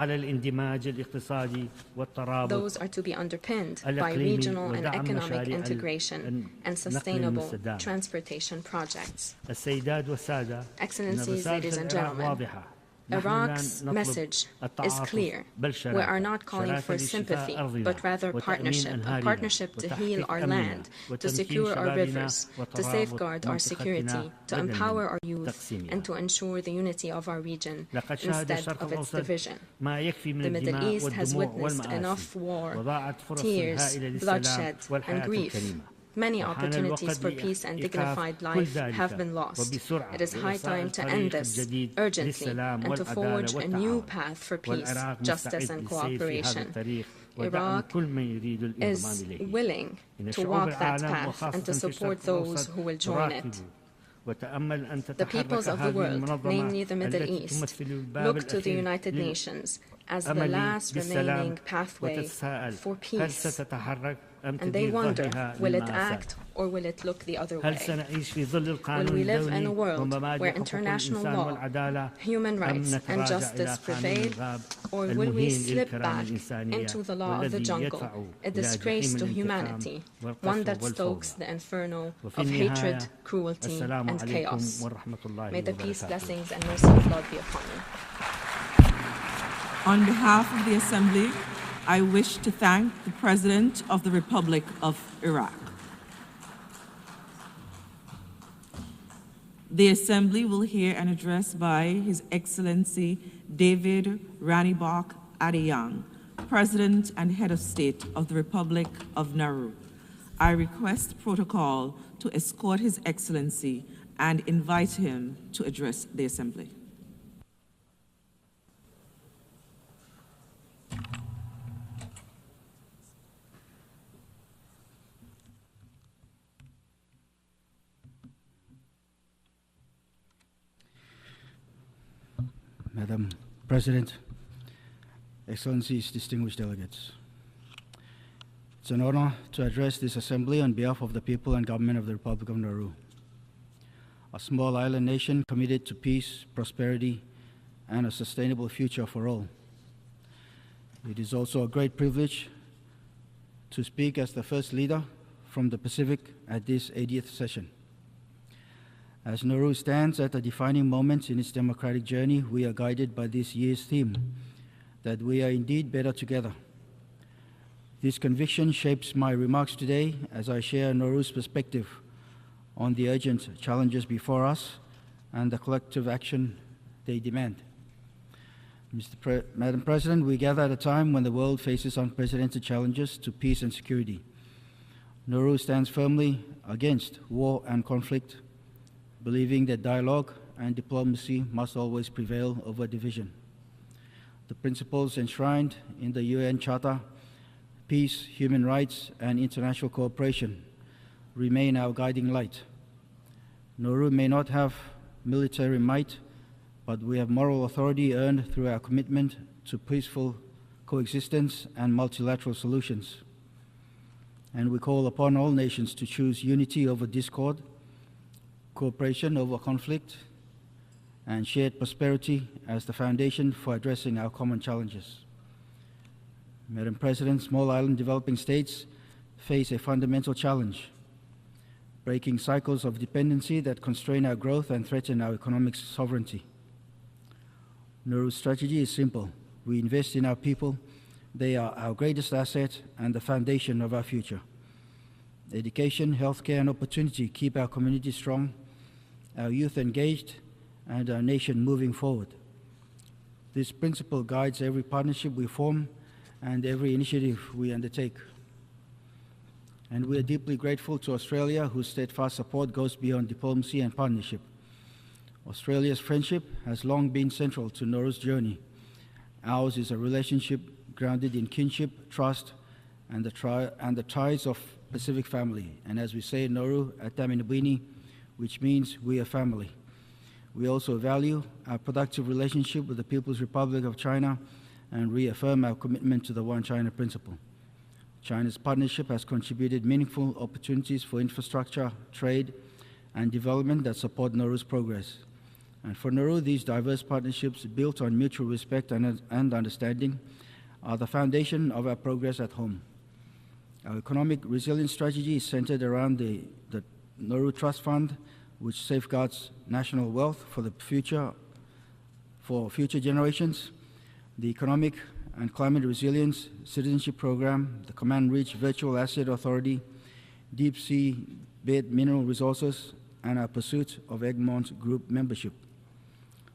are to be underpinned by regional and economic integration and sustainable transportation projects. Excellencies, ladies and gentlemen, Iraq's message is clear. We are not calling for sympathy, but rather partnership, a partnership to heal our land, to secure our rivers, to safeguard our security, to empower our youth, and to ensure the unity of our region instead of its division. The Middle East has witnessed enough war, tears, bloodshed, and grief. Many opportunities for peace and dignified life have been lost. It is high time to end this urgently and to forge a new path for peace, justice, and cooperation. Iraq is willing to walk that path and to support those who will join it. The peoples of the world, namely the Middle East, look to the United Nations as the last remaining pathway for peace. And they wonder, will it act or will it look the other way? Will we live in a world where international law, human rights, and justice prevail, or will we slip back into the law of the jungle, a disgrace to humanity, one that stokes the inferno of hatred, cruelty, and chaos? May the peace, blessings, and mercy of God be upon you. On behalf of the Assembly, I wish to thank the President of the Republic of Iraq. The Assembly will hear an address by His Excellency David Ranibok Adeyang, President and Head of State of the Republic of Nauru. I request protocol to escort His Excellency and invite him to address the Assembly. Madam President, Excellencies, distinguished delegates. It's an honor to address this Assembly on behalf of the people and government of the Republic of Nauru, a small island nation committed to peace, prosperity, and a sustainable future for all. It is also a great privilege to speak as the first leader from the Pacific at this 80th session. As Nauru stands at a defining moment in its democratic journey, we are guided by this year's theme, that we are indeed better together. This conviction shapes my remarks today as I share Nauru's perspective on the urgent challenges before us and the collective action they demand. Madam President, we gather at a time when the world faces unprecedented challenges to peace and security. Nauru stands firmly against war and conflict, believing that dialogue and diplomacy must always prevail over division. The principles enshrined in the UN Charter, peace, human rights, and international cooperation remain our guiding light. Nauru may not have military might, but we have moral authority earned through our commitment to peaceful coexistence and multilateral solutions. And we call upon all nations to choose unity over discord, cooperation over conflict, and shared prosperity as the foundation for addressing our common challenges. Madam President, small island developing states face a fundamental challenge, breaking cycles of dependency that constrain our growth and threaten our economic sovereignty. Nauru's strategy is simple. We invest in our people. They are our greatest asset and the foundation of our future. Education, healthcare, and opportunity keep our community strong, our youth engaged, and our nation moving forward. This principle guides every partnership we form and every initiative we undertake. And we are deeply grateful to Australia, whose steadfast support goes beyond diplomacy and partnership. Australia's friendship has long been central to Nauru's journey. Ours is a relationship grounded in kinship, trust, and the ties of Pacific family. And as we say in Nauru, Ataminabini, which means we are family. We also value our productive relationship with the People's Republic of China and reaffirm our commitment to the One China principle. China's partnership has contributed meaningful opportunities for infrastructure, trade, and development that support Nauru's progress. And for Nauru, these diverse partnerships built on mutual respect and understanding are the foundation of our progress at home. Our economic resilience strategy is centered around the Nauru Trust Fund, which safeguards national wealth for future generations, the Economic and Climate Resilience Citizenship Program, the Command Reach Virtual Asset Authority, Deep Sea Bed Mineral Resources, and our pursuit of Egmont Group membership.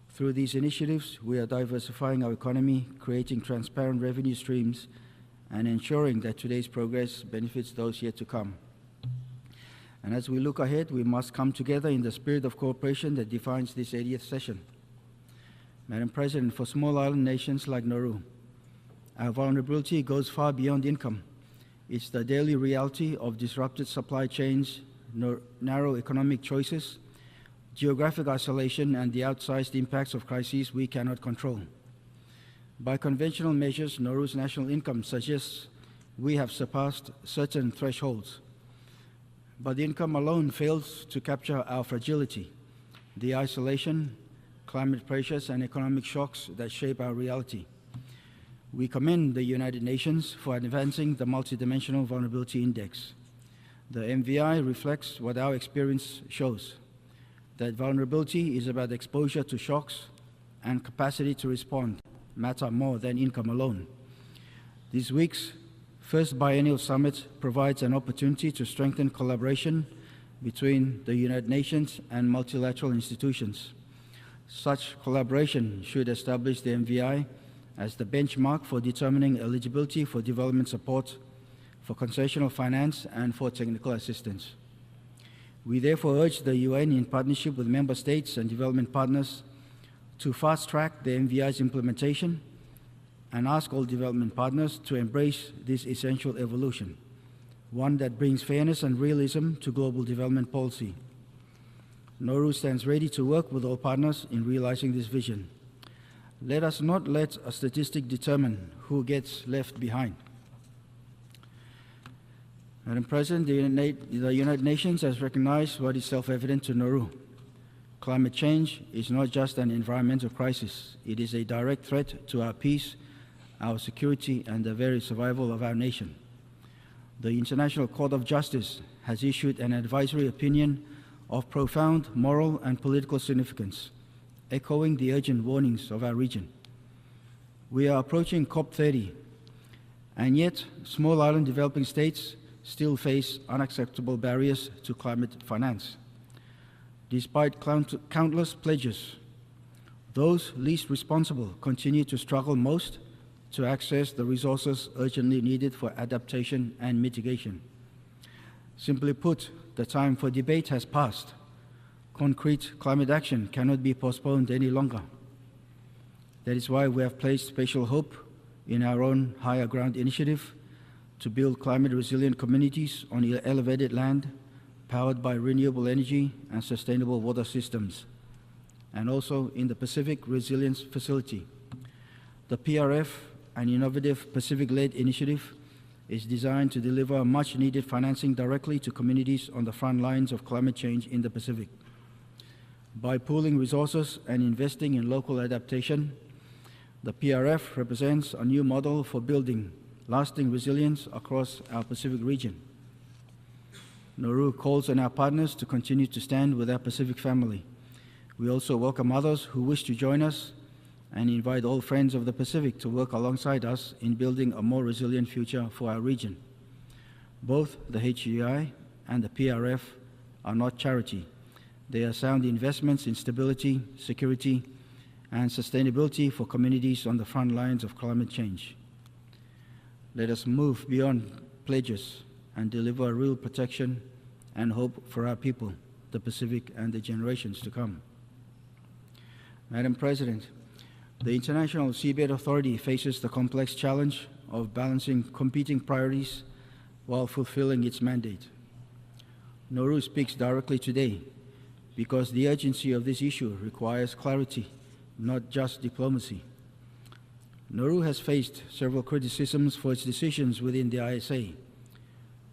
Through these initiatives, we are diversifying our economy, creating transparent revenue streams, and ensuring that today's progress benefits those yet to come. And as we look ahead, we must come together in the spirit of cooperation that defines this 80th session. Madam President, for small island nations like Nauru, our vulnerability goes far beyond income. It's the daily reality of disrupted supply chains, narrow economic choices, geographic isolation, and the outsized impacts of crises we cannot control. By conventional measures, Nauru's national income suggests we have surpassed certain thresholds. But the income alone fails to capture our fragility, the isolation, climate pressures, and economic shocks that shape our reality. We commend the United Nations for advancing the Multidimensional Vulnerability Index. The MVI reflects what our experience shows, that vulnerability is about exposure to shocks and capacity to respond matter more than income alone. This week's first biennial summit provides an opportunity to strengthen collaboration between the United Nations and multilateral institutions. Such collaboration should establish the MVI as the benchmark for determining eligibility for development support, for concessional finance, and for technical assistance. We therefore urge the UN, in partnership with member states and development partners, to fast-track the MVI's implementation and ask all development partners to embrace this essential evolution, one that brings fairness and realism to global development policy. Nauru stands ready to work with all partners in realizing this vision. Let us not let a statistic determine who gets left behind. Madam President, the United Nations has recognized what is self-evident to Nauru. Climate change is not just an environmental crisis. It is a direct threat to our peace, our security, and the very survival of our nation. The International Court of Justice has issued an advisory opinion of profound moral and political significance, echoing the urgent warnings of our region. We are approaching COP30, and yet small island developing states still face unacceptable barriers to climate finance. Despite countless pledges, those least responsible continue to struggle most to access the resources urgently needed for adaptation and mitigation. Simply put, the time for debate has passed. Concrete climate action cannot be postponed any longer. That is why we have placed special hope in our own Higher Ground initiative to build climate-resilient communities on elevated land, powered by renewable energy and sustainable water systems, and also in the Pacific Resilience Facility. The PRF, an innovative Pacific-led initiative, is designed to deliver much-needed financing directly to communities on the front lines of climate change in the Pacific. By pooling resources and investing in local adaptation, the PRF represents a new model for building lasting resilience across our Pacific region. Nauru calls on our partners to continue to stand with our Pacific family. We also welcome others who wish to join us and invite all friends of the Pacific to work alongside us in building a more resilient future for our region. Both the HGI and the PRF are not charity. They are sound investments in stability, security, and sustainability for communities on the front lines of climate change. Let us move beyond pledges and deliver real protection and hope for our people, the Pacific, and the generations to come. Madam President, the International Seabed Authority faces the complex challenge of balancing competing priorities while fulfilling its mandate. Nauru speaks directly today because the urgency of this issue requires clarity, not just diplomacy. Nauru has faced several criticisms for its decisions within the ISA.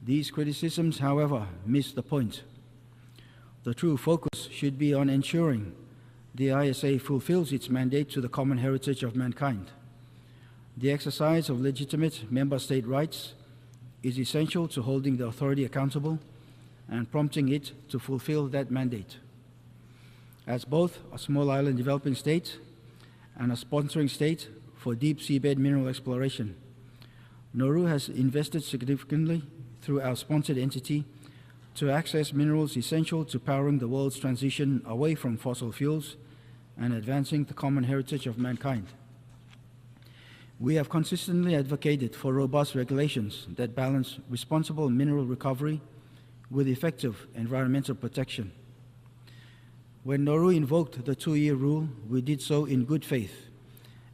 These criticisms, however, miss the point. The true focus should be on ensuring the ISA fulfills its mandate to the common heritage of mankind. The exercise of legitimate member state rights is essential to holding the authority accountable and prompting it to fulfill that mandate. As both a small island developing state and a sponsoring state for deep seabed mineral exploration, Nauru has invested significantly through our sponsored entity to access minerals essential to powering the world's transition away from fossil fuels and advancing the common heritage of mankind. We have consistently advocated for robust regulations that balance responsible mineral recovery with effective environmental protection. When Nauru invoked the 2-year rule, we did so in good faith,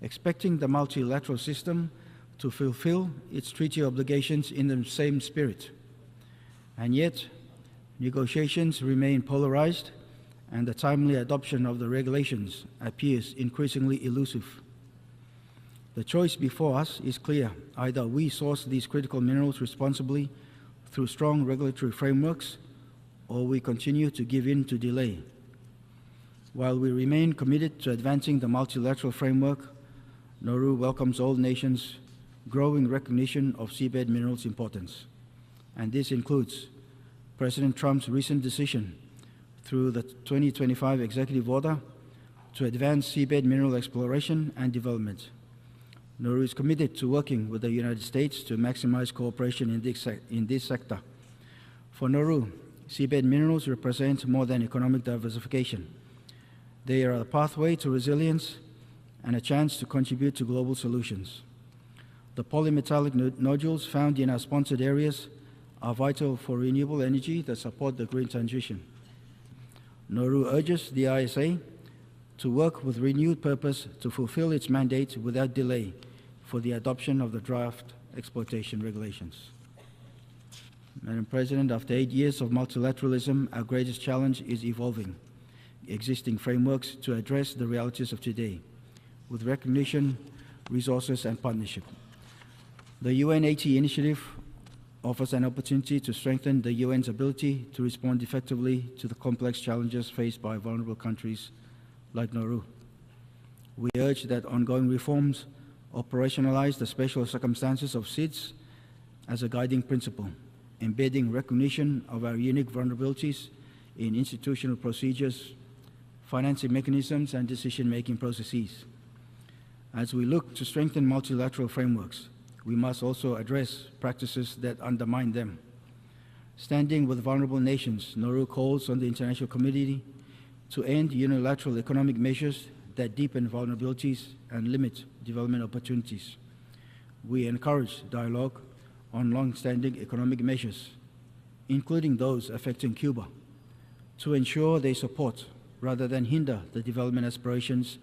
expecting the multilateral system to fulfill its treaty obligations in the same spirit. And yet, negotiations remain polarized, and the timely adoption of the regulations appears increasingly elusive. The choice before us is clear. Either we source these critical minerals responsibly through strong regulatory frameworks, or we continue to give in to delay. While we remain committed to advancing the multilateral framework, Nauru welcomes all nations' growing recognition of seabed minerals' importance. And this includes President Trump's recent decision through the 2025 executive order to advance seabed mineral exploration and development. Nauru is committed to working with the United States to maximize cooperation in this sector. For Nauru, seabed minerals represent more than economic diversification. They are a pathway to resilience and a chance to contribute to global solutions. The polymetallic nodules found in our sponsored areas are vital for renewable energy that support the green transition. Nauru urges the ISA to work with renewed purpose to fulfill its mandate without delay for the adoption of the draft exploitation regulations. Madam President, after 8 years of multilateralism, our greatest challenge is evolving existing frameworks to address the realities of today, with recognition, resources, and partnership. The UN-AT initiative offers an opportunity to strengthen the UN's ability to respond effectively to the complex challenges faced by vulnerable countries like Nauru. We urge that ongoing reforms operationalize the special circumstances of SIDS as a guiding principle, embedding recognition of our unique vulnerabilities in institutional procedures, financing mechanisms, and decision-making processes. As we look to strengthen multilateral frameworks, we must also address practices that undermine them. Standing with vulnerable nations, Nauru calls on the international community to end unilateral economic measures that deepen vulnerabilities and limit development opportunities. We encourage dialogue on long-standing economic measures, including those affecting Cuba, to ensure they support rather than hinder the development aspirations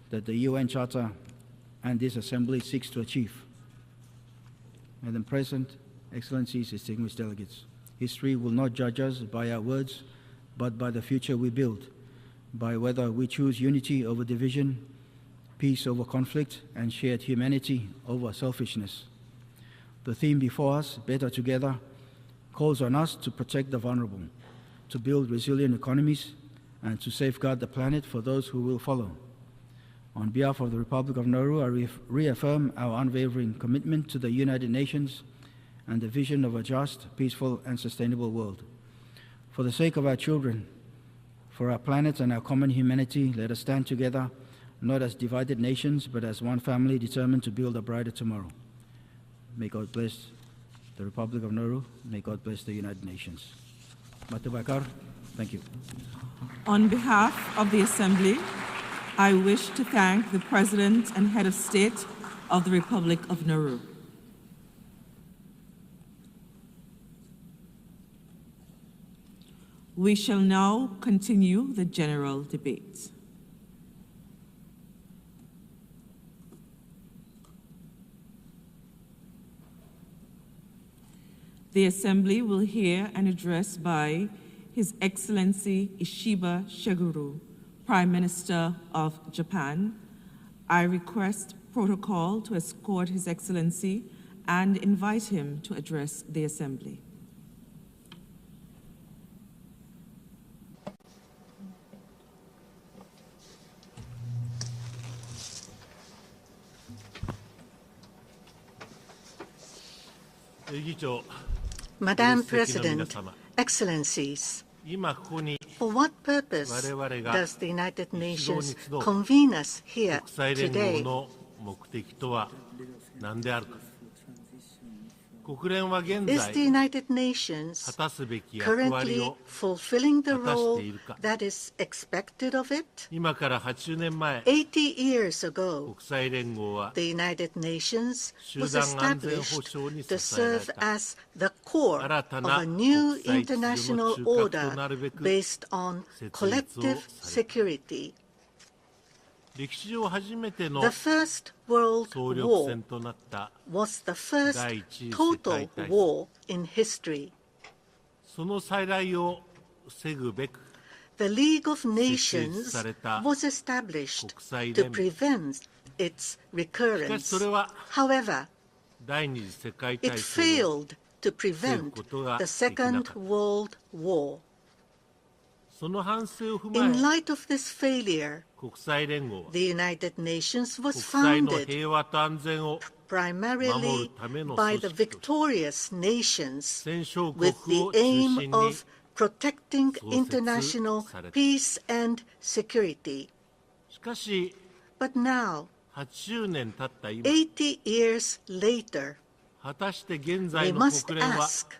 that the UN Charter and this Assembly seeks to achieve. Madam President, Excellencies, distinguished delegates, history will not judge us by our words, but by the future we build, by whether we choose unity over division, peace over conflict, and shared humanity over selfishness. The theme before us, Better Together, calls on us to protect the vulnerable, to build resilient economies, and to safeguard the planet for those who will follow. On behalf of the Republic of Nauru, I reaffirm our unwavering commitment to the United Nations and the vision of a just, peaceful, and sustainable world. For the sake of our children, for our planet and our common humanity, let us stand together, not as divided nations, but as one family determined to build a brighter tomorrow. May God bless the Republic of Nauru. May God bless the United Nations. Matubakar, thank you. On behalf of the Assembly, I wish to thank the President and Head of State of the Republic of Nauru. We shall now continue the general debate. The Assembly will hear an address by His Excellency Ishiba Shiguru, Prime Minister of Japan. I request protocol to escort His Excellency and invite him to address the Assembly. Madam President, Excellencies, for what purpose does the United Nations convene us here today? Is the United Nations currently fulfilling the role that is expected of it? 80 years ago, the United Nations was established to serve as the core of a new international order based on collective security. The First World War was the first total war in history. The League of Nations was established to prevent its recurrence. However, it failed to prevent the Second World War. In light of this failure, the United Nations was founded primarily by the victorious nations with the aim of protecting international peace and security. But now, 80 years later, we must ask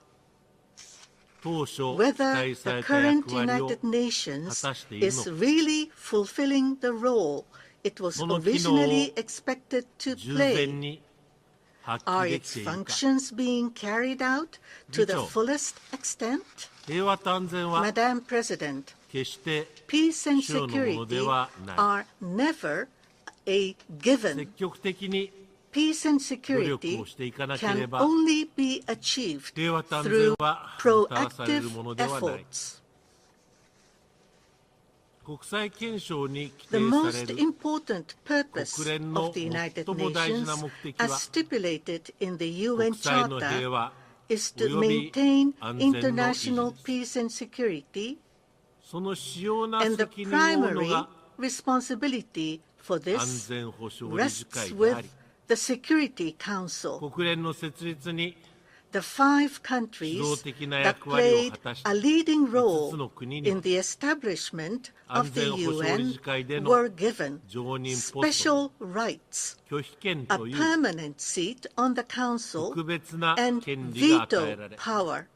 whether the current United Nations is really fulfilling the role it was originally expected to play. Are its functions being carried out to the fullest extent? Madam President, peace and security are never a given. Peace and security can only be achieved through proactive efforts. The most important purpose of the United Nations, as stipulated in the UN Charter, is to maintain international peace and security, and the primary responsibility for this rests with the Security Council. The 5 countries that played a leading role in the establishment of the UN were given special rights, a permanent seat on the Council, and veto power,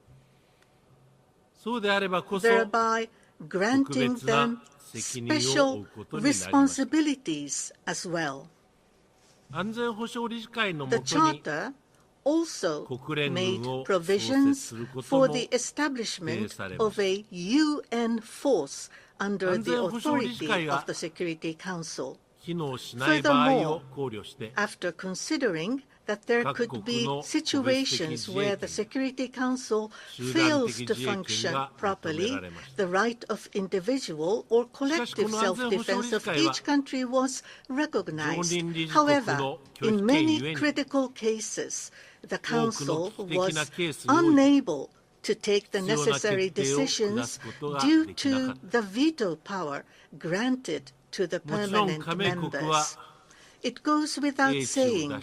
thereby granting them special responsibilities as well. The Charter also made provisions for the establishment of a UN force under the authority of the Security Council. Furthermore, after considering that there could be situations where the Security Council fails to function properly, the right of individual or collective self-defense of each country was recognized. However, in many critical cases, the Council was unable to take the necessary decisions due to the veto power granted to the permanent members. It goes without saying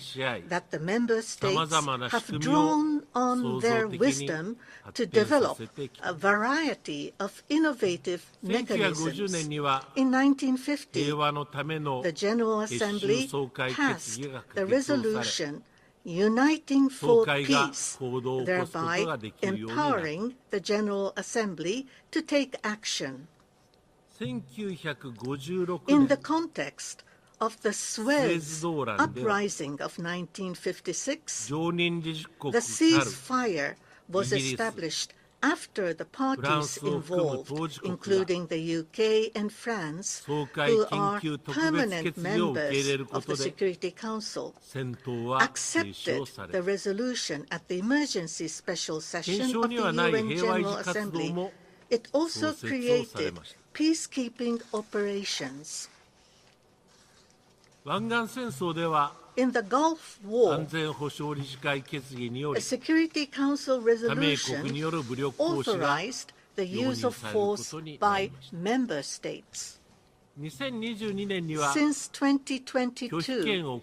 that the member states have drawn on their wisdom to develop a variety of innovative mechanisms. In 1950, the General Assembly passed the resolution Uniting for Peace, thereby empowering the General Assembly to take action. In the context of the Suez Uprising of 1956, the ceasefire was established after the parties involved, including the UK and France, who are permanent members of the Security Council, accepted the resolution at the emergency special session of the UN General Assembly, it also created peacekeeping operations. In the Gulf War, a Security Council resolution authorized the use of force by member states. Since 2022,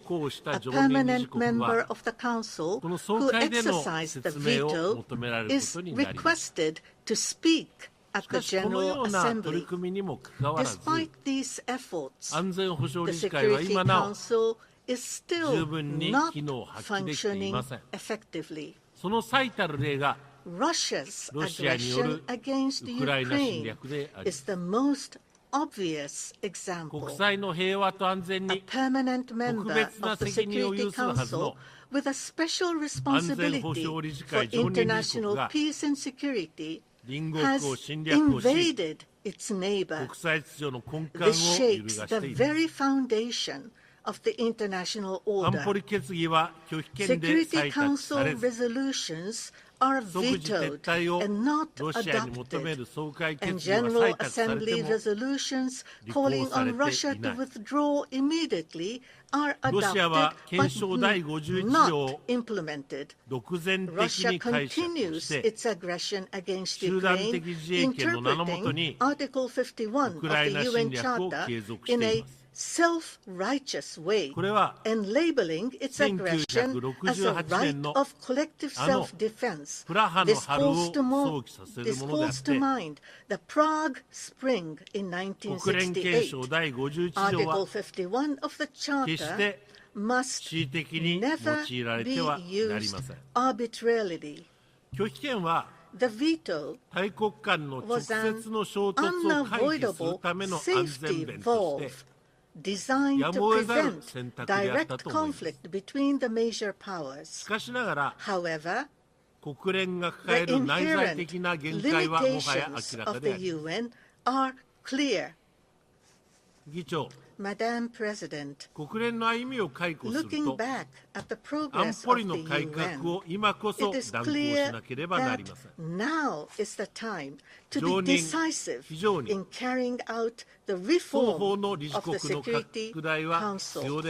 a permanent member of the Council who exercised the veto is requested to speak at the General Assembly. Despite these efforts, the Security Council is still not functioning effectively. Russia's aggression against Ukraine is the most obvious example. A permanent member of the Security Council with a special responsibility for international peace and security has invaded its neighbor. This shakes the very foundation of the international order. Security Council resolutions are vetoed and not adopted, and General Assembly resolutions calling on Russia to withdraw immediately are adopted but not implemented. Russia continues its aggression against Ukraine, interpreting Article 51 of the UN Charter in a self-righteous way and labeling its aggression as a right of collective self-defense. This calls to mind the Prague Spring in 1968. Article 51 of the Charter must never be used arbitrarily. The veto was an unavoidable safety valve designed to prevent direct conflict between the major powers. However, the inherent limitations of the UN are clear. Madam President, looking back at the progress of the UN, it is clear that now is the time to be decisive in carrying out the reform of the Security Council.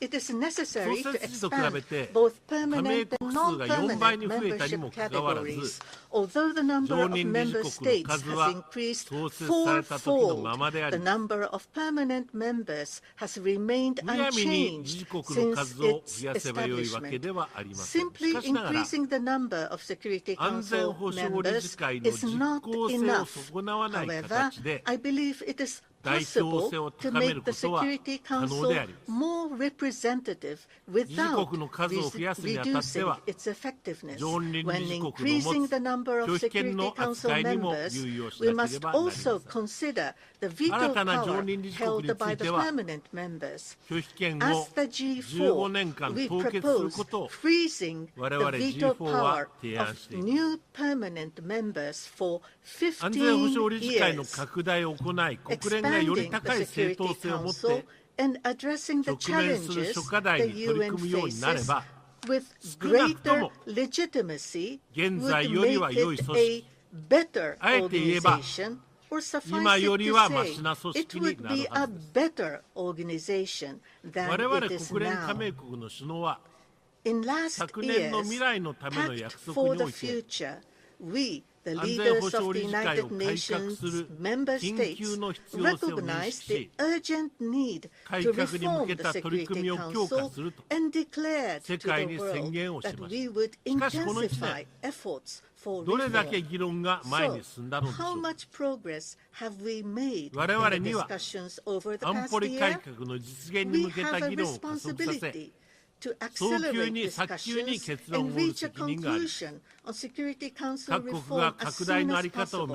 It is necessary to expand both permanent and non-permanent membership categories. Although the number of member states has increased fourfold, the number of permanent members has remained unchanged since its establishment. Simply increasing the number of Security Council members is not enough. However, I believe it is possible to make the Security Council more representative without reducing its effectiveness. When increasing the number of Security Council members, we must also consider the veto power held by the permanent members. As the G4, we propose freezing the veto power of new permanent members for 15 years, expanding the Security Council and addressing the challenges the UN faces with greater legitimacy would make it a better organization, or suffice it to say, it would be a better organization than it is now. In last year's Pact for the Future, we, the leaders of the United Nations member states, recognized the urgent need to reform the Security Council and declared to the world that we would intensify efforts for reform. So, how much progress have we made in the discussions over the past year? We have a responsibility to accelerate discussions and reach a conclusion on Security Council reform as soon as possible.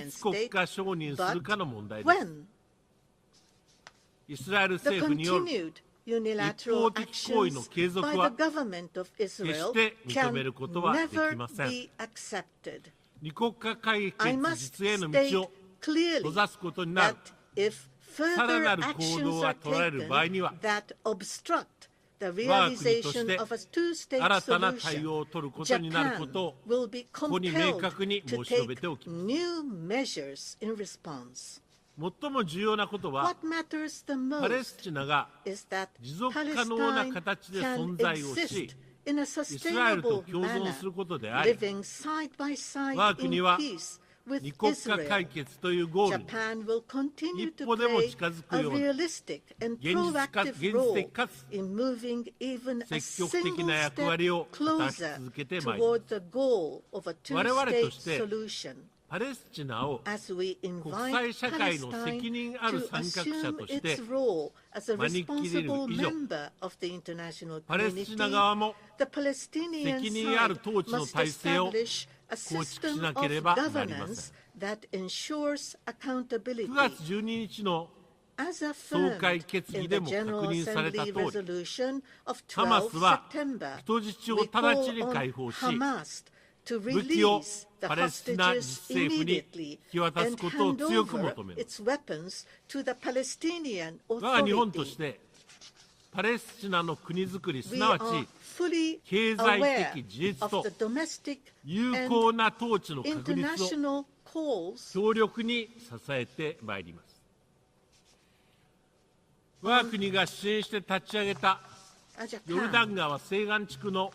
Palestinian つ国 state, 家承認するかの問題 but です。 when イスラエル the 政府による continued 一 unilateral 方的行為の actions 継続 by は the government of 決 Israel して認 can めることはでき never ません。 be accepted. 二国家解 I 決 must 実現への state 道を clearly 閉ざすことになる that if さら further なる行動 actions が are 取られる場合には taken that obstruct the 我が国とし realization て of a two-state 新たな対 solution, 応を取ることになるこ Japan とを will be ここに明 compelled 確に to 申し述べ take ておきます。 new measures in response. 最も重要なことは What matters the パレス most チナが is that 持続可能な Palestine 形で can 存在をし exist in a イスラエルと sustainable 共存 manner, することであり、 living side by side 我が in 国は peace with 二国家解 Israel. 決というゴールに Japan will continue 一 to 歩でも play 近づく a ように realistic and 現実 proactive role 的かつ in moving even a 積極的 single な役 step 割を果たし closer 続けてまいります。 toward the goal of a 我々と two-state して solution. パレスチナを As we 国 invite 際社会の責 Palestine 任ある to 参画者 assume として its role as a 招き入れる responsible 以上、 member of the international パレスチ community, ナ側も the Palestinian 責任ある side 統治の must 体制を establish a 構築し system なけれ of ばなりません。 governance that ensures 9 accountability. 月12日の As 総 affirmed 会決 in 議 the でも確 General 認された Assembly 通り、 resolution of ハマ 12スは September, 人質を we 直 call ちに on 解放し、 Hamas to 武器を release the パレスチナ hostages 自治政府に immediately 引き渡す and ことを hand 強く over 求めます。 its weapons to the Palestinian 我が日本と Authority. してパレスチナの国づくり、す We なわ are ち fully 経済 aware 的自立 of と the domestic 有 and 効な統治の確立を international calls 強力に支えてまいります。我が国が支援して立ち上げた ヨルダン川西岸地区の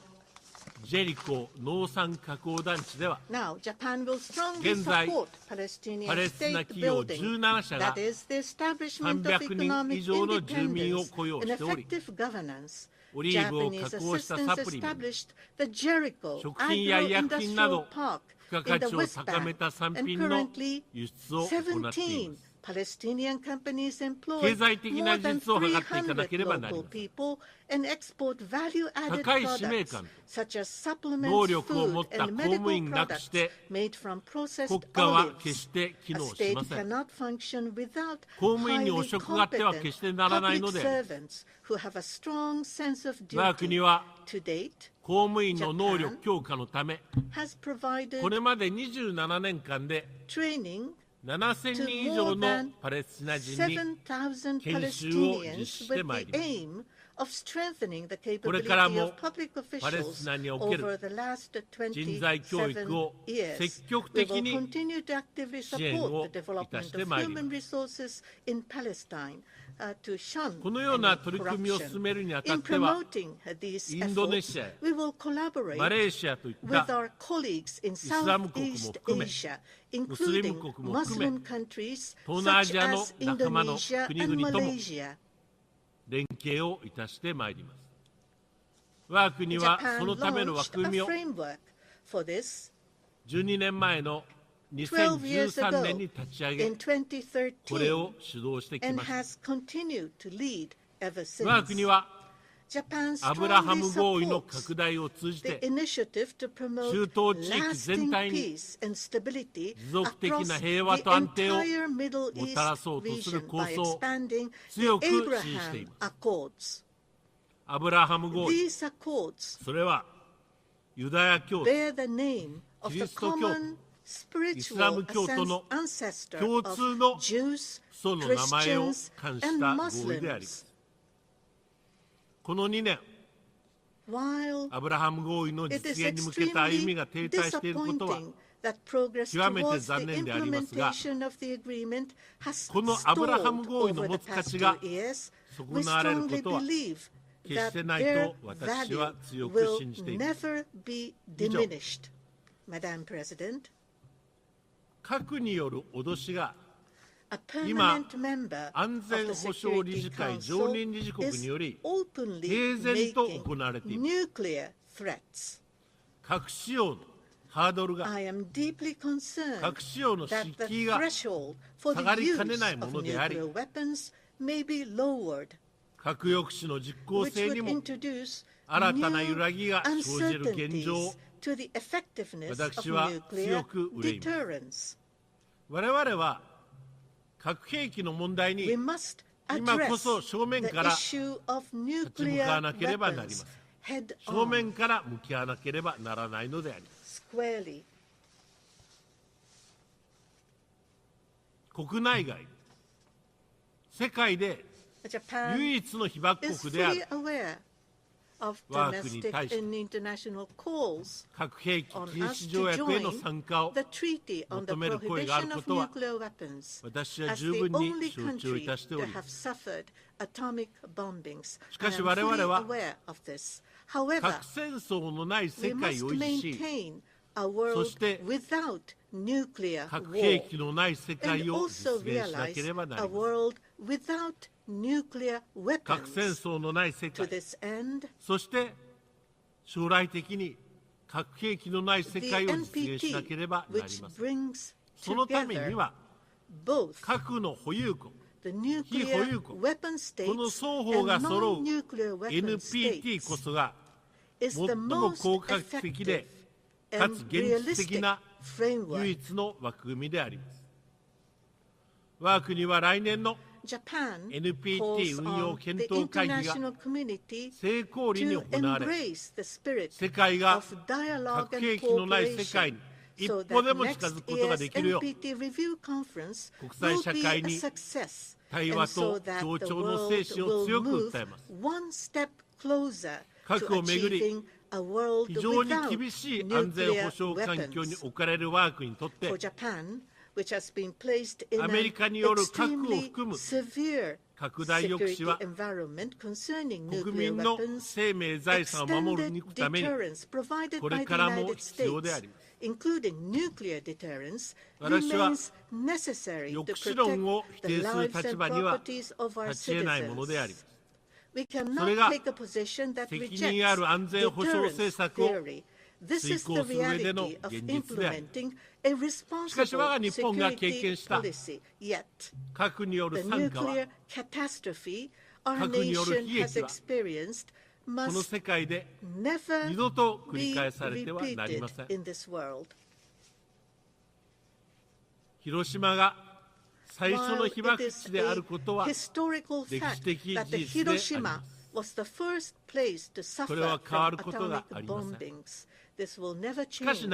ジェリコ農産加工団地では、 Now, Japan will strongly 現在 support Palestinian パレスチナ state 企業 building, 17社が that is, the establishment of 300人以 economic 上の住民を independence 雇用 and しており、 effective governance. オリーブを Japanese 加工した assistance サプリメント、 established the Jericho 食品や医薬品な agro-industrial ど park 付加 in 価 the 値を West 高め Bank, た産 and 品の currently 輸出を行っていま17す。 Palestinian companies 経 employ 済的 more な than 実を図っていかなければなり 300ま local せん。 people and export value-added 高い使命 products 感と such as 能 supplements, 力を持っ food, た and 公務 medical 員なく products して made from processed 国家は決 olives. して機 A 能し state ません。 cannot function without 公務員に汚 highly 職があっては competent 決してならない public ので、 servants who have a strong sense of 我が duty. 国は To date, 公務員の能力強化のため、 has provided これまで27年間で training 7000 to 人以 more 上の than パレスチナ人に 7,000 研修を実 Palestinians 施して with まい the ります。 aim of strengthening the これからも capability of public パレス officials チナにおける over the last 人材教育を 27積 years. 極 We 的 will に continue to actively 支援を support the いたし development て of まいります。 human resources in Palestine to shun このような any 取り組みを進 corruption. めるにあた In っては、 promoting these インドネ efforts, シアや we will collaborate マレーシアといっ with た our colleagues in イスラム国も Southeast 含め、 Asia, ムスリム including 国も含め、 Muslim countries 東南ア such ジアの as 仲間の Indonesia 国 and 々とも Malaysia. 連携をいたしてまいります。我が国はそ Japan のための launched 枠組み a を framework for this 12年前の12 years 2013 ago 年に立ち上げ、 in これ 2013を主導してき and ました。 has continued to lead ever 我が since. 国は Japan アブラハ strongly ム合意の supports 拡大を通じ the て、 initiative to 中 promote 東地域全 lasting 体に peace and stability 持続的 across な平和 the と安定を entire Middle も East たらそうとする region 構 by 想を expanding the 強く支持してい Abraham ます。 Accords. アブラハム合意、 These accords それはユダヤ教徒、 bear the name of the キリスト教徒、 common イスラム spiritual 教徒の ancestor 共 of 通の Jews, その名前を Christians, 冠 and した合意でありま Muslims. す。この2年、 While アブラハム合意の it 実 is 現に向けた歩み extremely が停滞していることは、 disappointing that progress 極めて towards 残 the 念でありますが、 implementation of the agreement has このアブラハム stalled 合意の over 持 the つ価 past 値が 2 years, 損 we なわれる strongly ことは believe 決し that てない their と私 value は強く will 信じています。 never be 以上、 diminished. Madam President, 核による脅しが a 今、 permanent member 安 of 全 the 保障理 Security 事会 Council 常任理事国に is より openly 平然と making 行われています。 nuclear threats. 核使用のハードルが I am deeply concerned 核使用の that 敷 the 居が threshold for 下 the がり use かねないも of のであり、 nuclear weapons may be lowered, 核抑止の実効 which 性 would にも introduce 新たな new 揺らぎが生じる現状を uncertainties to the effectiveness of 私は nuclear 強く憂います。 deterrence. 我々は核兵器の問題 We に must 今こ address そ正面 the から issue of 立ち向かわ nuclear なければなりま weapons せん。 head 正 on, 面から向き合わなければならないのであります。 squarely. 国内外、世界で Japan 唯一の被爆 is 国であ fully る aware of domestic and international calls on us to join the Treaty on the Prohibition of Nuclear Weapons as the only country to have suffered atomic bombings. I am fully aware of this. However, we must maintain a world without nuclear war and also realize a world without nuclear weapons. To this end, the NPT, which brings together both the nuclear weapon states and non-nuclear weapon states, is the most effective and realistic framework. Japan calls on the international community to embrace the spirit of dialogue and cooperation so that next year's NPT review conference will be a success, and so that the world will move one step closer to achieving a world without nuclear weapons. For Japan, which has been placed in an extremely severe security environment concerning nuclear weapons, extended deterrence provided by the United States, including nuclear deterrence, remains necessary to protect the lives and properties of our citizens. We cannot take a position that rejects deterrence theory. This is the reality of implementing a responsible security policy. Yet, the nuclear catastrophe our nation has experienced must never be repeated in this world. While it is a historical fact that the Hiroshima was the first place to suffer from atomic bombings, this will never change.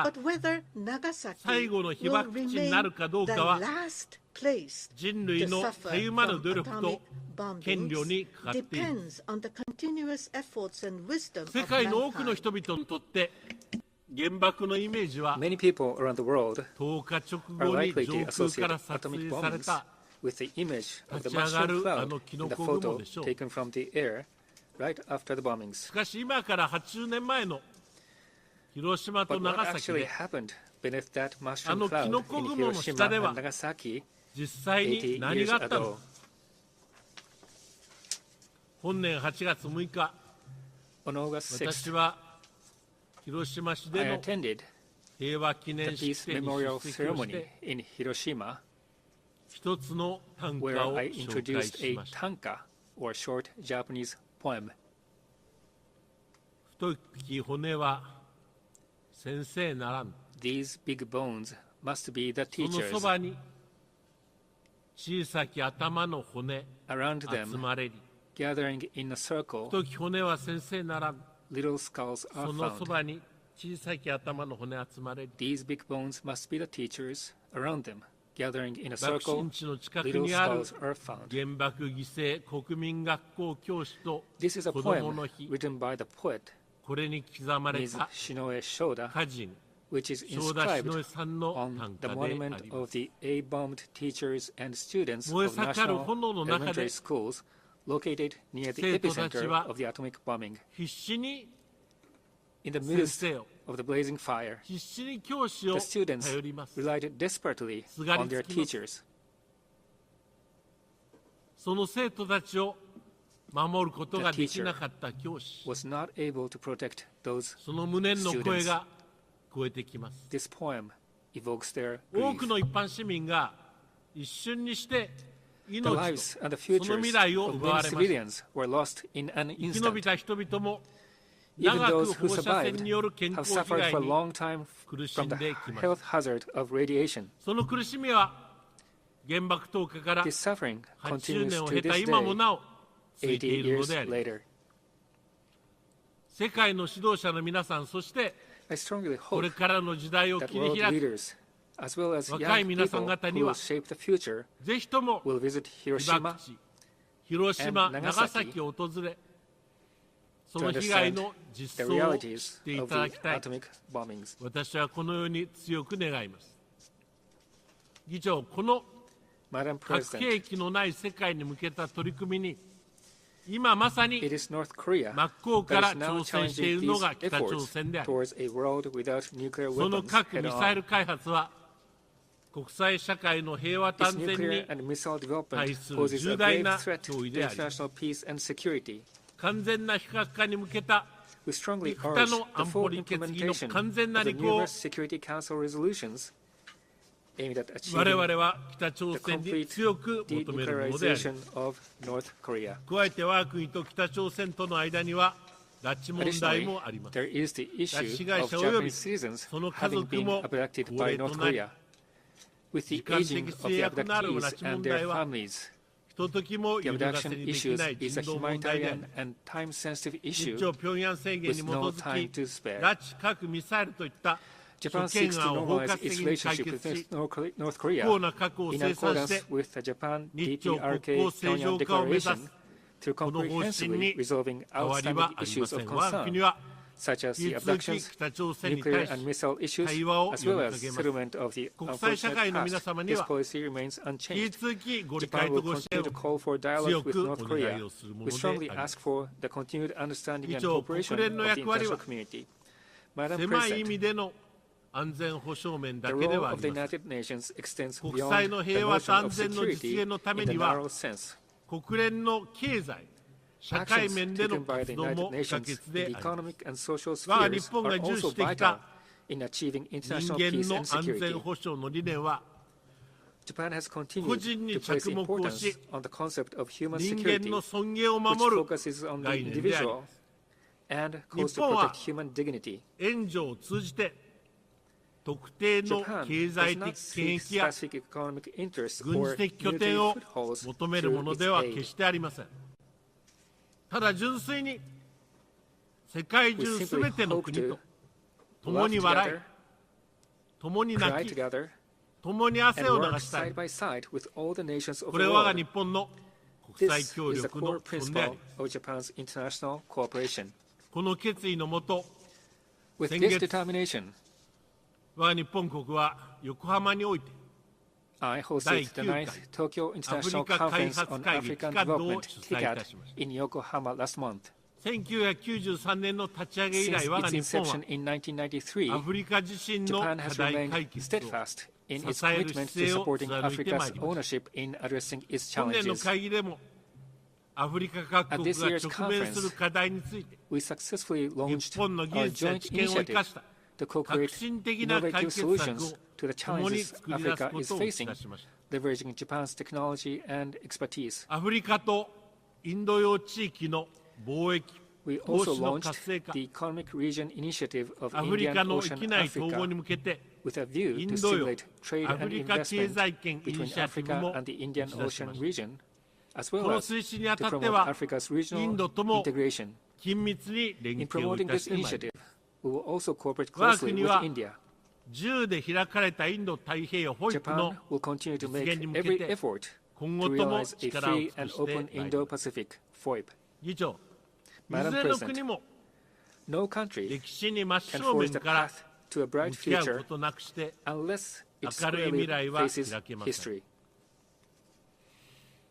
But whether Nagasaki will remain the last place to suffer from atomic bombings depends on the continuous efforts and wisdom of mankind. Many people around the world are likely to associate atomic bombings with the image of the mushroom cloud in the photo taken from the air right after the bombings. But what actually happened beneath that mushroom cloud in Hiroshima and Nagasaki 80 years ago? On August 6th, I attended the Peace Memorial Ceremony in Hiroshima, where I introduced a tanka, or short Japanese poem. These big bones must be the teachers. Around them, gathering in a circle, little skulls are found. These big bones must be the teachers. Around them, gathering in a circle, little skulls are found. This is a poem written by the poet Ms. Shinoe Shoda, which is inscribed on the monument of the A-bombed teachers and students of national elementary schools located near the epicenter of the atomic bombing. In the midst of the blazing fire, the students relied desperately on their teachers. The teacher was not able to protect those students. This poem evokes their grief. The lives and the futures of many civilians were lost in an instant. Even those who survived have suffered for a long time from the health hazard of radiation. This suffering continues to this day, 80 years later. I strongly hope that world leaders, as well as young people who will shape the future, will visit Hiroshima and Nagasaki to understand the realities of the atomic bombings. 私はこのように強く願います。議長、この核兵器のない世界に向けた取り組みに、今まさに真っ向から挑戦しているのが北朝鮮であり、その核・ミサイル開発は、国際社会の平和と安全に対する重大な脅威であり、完全な非核化に向けた幾多の安保理決議の完全な履行を我々は北朝鮮に強く求めるものであります。加えて我が国と北朝鮮との間には拉致問題もあります。拉致被害者及びその家族も高齢となり、時間的制約のある拉致問題はひとときも揺るがせにできない人道問題であり、日朝平壌宣言に基づき拉致、核、ミサイルといった諸懸案を包括的に解決し、不幸な核を生産して日朝国交正常化を目指すこの方針に変わりはありません。我が国は引き続き北朝鮮に対し対話を呼びかけます。国際社会の皆様には引き続きご理解とご支援を強くお願いをするものであります。議長、国連の役割は狭い意味での安全保障面だけではありません。国際の平和と安全の実現のためには国連の経済社会面での活動も不可欠であります。我が日本が重視してきた人間の安全保障の理念は、個人に着目をし、人間の尊厳を守る概念であります。日本は援助を通じて、特定の経済的権益や軍事的拠点を求めるものでは決してありません。ただ純粋に世界中すべての国と共に笑い、共に泣き、共に汗を流したい。これは我が日本の国際協力の基本であります。この決意のもと、先月、我が日本国は横浜において第9回アフリカ開発会議期間同を主催いたしました。1993年の立ち上げ以来、我が日本はアフリカ自身の課題解決を支える姿勢を貫いてまいりました。本年の会議でもアフリカ各国が直面する課題について、日本の技術や知見を生かした革新的な解決策を共に作り出すことを打ち出しました。アフリカとインド洋地域の貿易、投資の活性化、アフリカの域内統合に向けて、インド洋アフリカ経済圏イニシアティブも打ち出しました。この推進にあたっては、インドとも緊密に連携をいたしてまいります。我が国は自由で開かれたインド太平洋保育の実現に向けて今後とも力を尽くしてまいります。議長、いずれの国も歴史に真正面から向き合うことなくして明るい未来は開けません。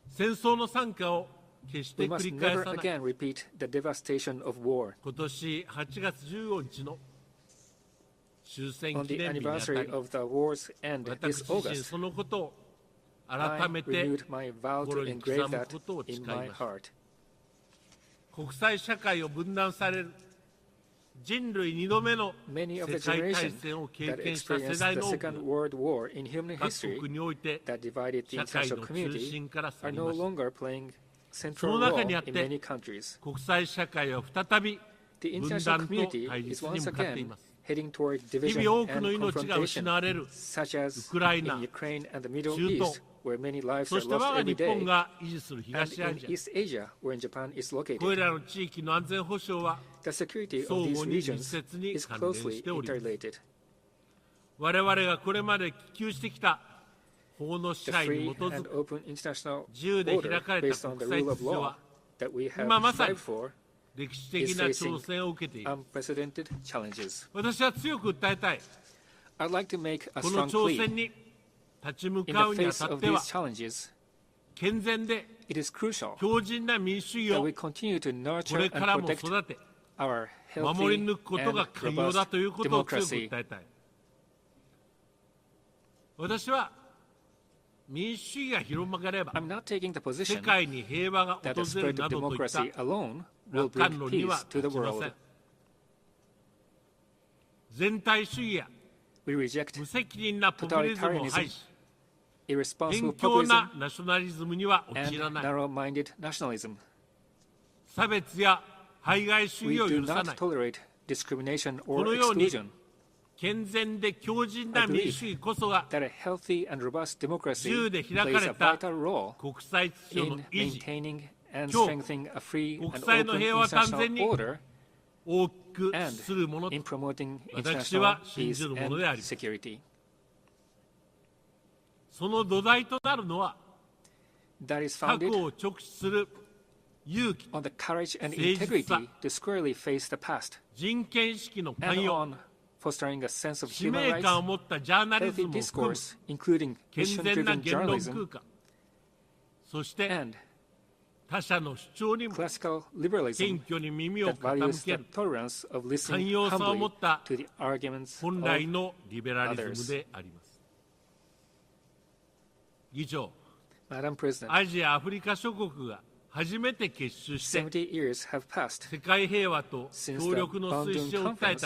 戦争の惨禍を決して繰り返さない。今年8月15日の終戦記念日にあたり、私自身そのことを改めて心に刻むことを誓いました。国際社会を分断される人類2度目の世界大戦を経験した世代の多く、各国において社会の中心から去りました。その中にあって、国際社会は再び分断と対立に向かっています。日々多くの命が失われるウクライナ、中東、そして我が日本が維持する東アジア、これらの地域の安全保障は相互に密接に関連しております。我々がこれまで希求してきた法の支配に基づく自由で開かれた国際秩序は、今まさに is facing unprecedented challenges. I'd like to make a strong plea. In the face of these challenges, it is crucial that we continue to nurture and protect our healthy and robust democracy. I'm not taking the position that the spread of democracy alone will bring peace to the world. We reject totalitarianism, irresponsible populism, and narrow-minded nationalism. We do not tolerate discrimination or exclusion. I believe that a healthy and robust democracy plays a vital role in maintaining and strengthening a free and open international order and in promoting international peace and security. That is founded on the courage and integrity to squarely face the past, and on fostering a sense of human rights, healthy discourse, including mission-driven journalism, and classical liberalism that values the tolerance of listening humbly to the arguments of others. Madam President, 70 years have passed since the Bandung Conference,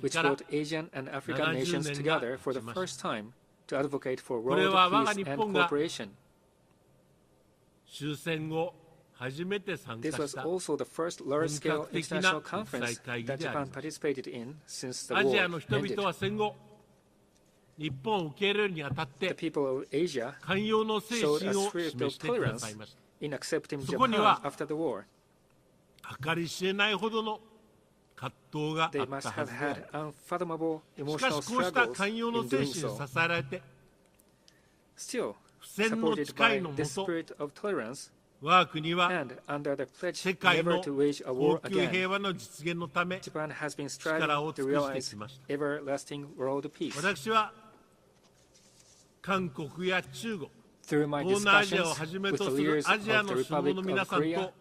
which brought Asian and African nations together for the first time to advocate for world peace and cooperation. This was also the first large-scale international conference that Japan participated in since the war ended. The people of Asia showed a spirit of tolerance in accepting Japan after the war. They must have had unfathomable emotional struggles in doing so. Still, supported by this spirit of tolerance, and under the pledge never to wage a war again, Japan has been striving to realize everlasting world peace. Through my discussions with the leaders of the Republic of Korea,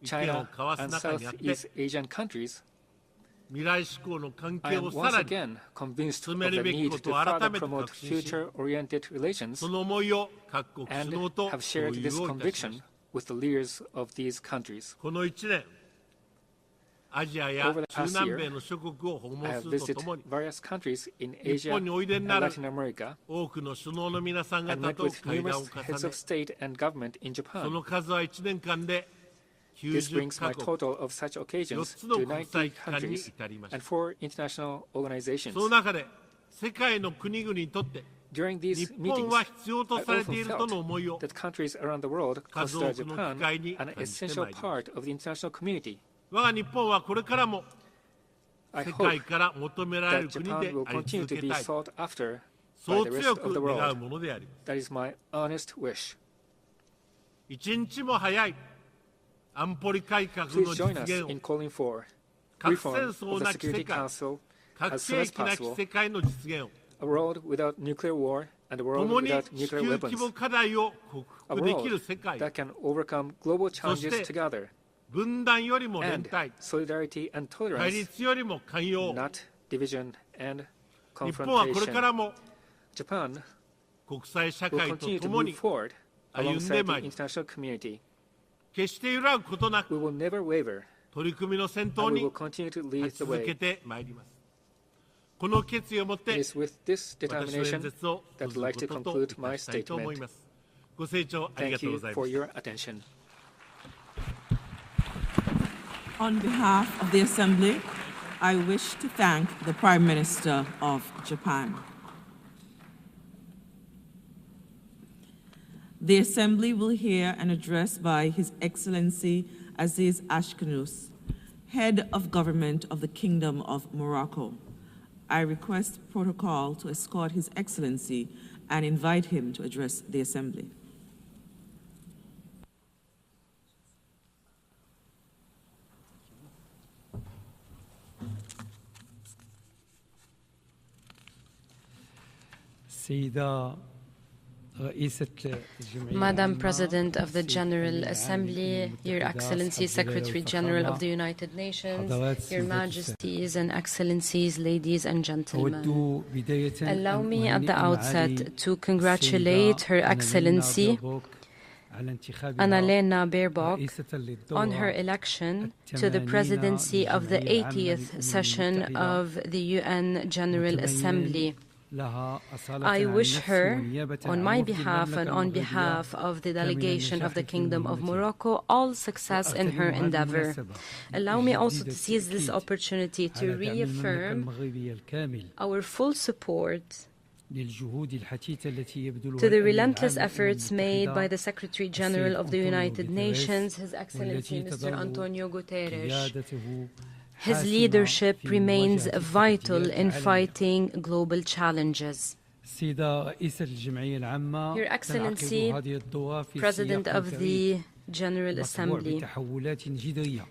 China, and Southeast Asian countries, I am once again convinced of the need to further promote future-oriented relations and have shared this conviction with the leaders of these countries. Over the past year, I have visited various countries in Asia and Latin America and met with numerous heads of state and government in Japan. This brings my total of such occasions to 90 countries and 4 international organizations. During these meetings, I often felt that countries around the world consider Japan an essential part of the international community. I hope that Japan will continue to be sought after by the rest of the world. That is my earnest wish. Please join us in calling for reform of the Security Council as soon as possible, a world without nuclear war and a world without nuclear weapons, a world that can overcome global challenges together, and solidarity and tolerance, not division and confrontation. Japan will continue to move forward alongside the international community. We will never waver, and we will continue to lead the way. It is with this determination that I'd like to conclude my statement. Thank you for your attention. On behalf of the Assembly, I wish to thank the Prime Minister of Japan. The Assembly will hear an address by His Excellency Aziz Ashkenous, Head of Government of the Kingdom of Morocco. I request protocol to escort His Excellency and invite him to address the Assembly. Madam President of the General Assembly, Your Excellency Secretary General of the United Nations, Your Majesties and Excellencies, ladies and gentlemen. Allow me at the outset to congratulate Her Excellency Annalena Baerbock on her election to the presidency of the 80th session of the UN General Assembly. I wish her, on my behalf and on behalf of the delegation of the Kingdom of Morocco, all success in her endeavor. Allow me also to seize this opportunity to reaffirm our full support to the relentless efforts made by the Secretary General of the United Nations, His Excellency Mr. Antonio Guterres. His leadership remains vital in fighting global challenges. Your Excellency, President of the General Assembly,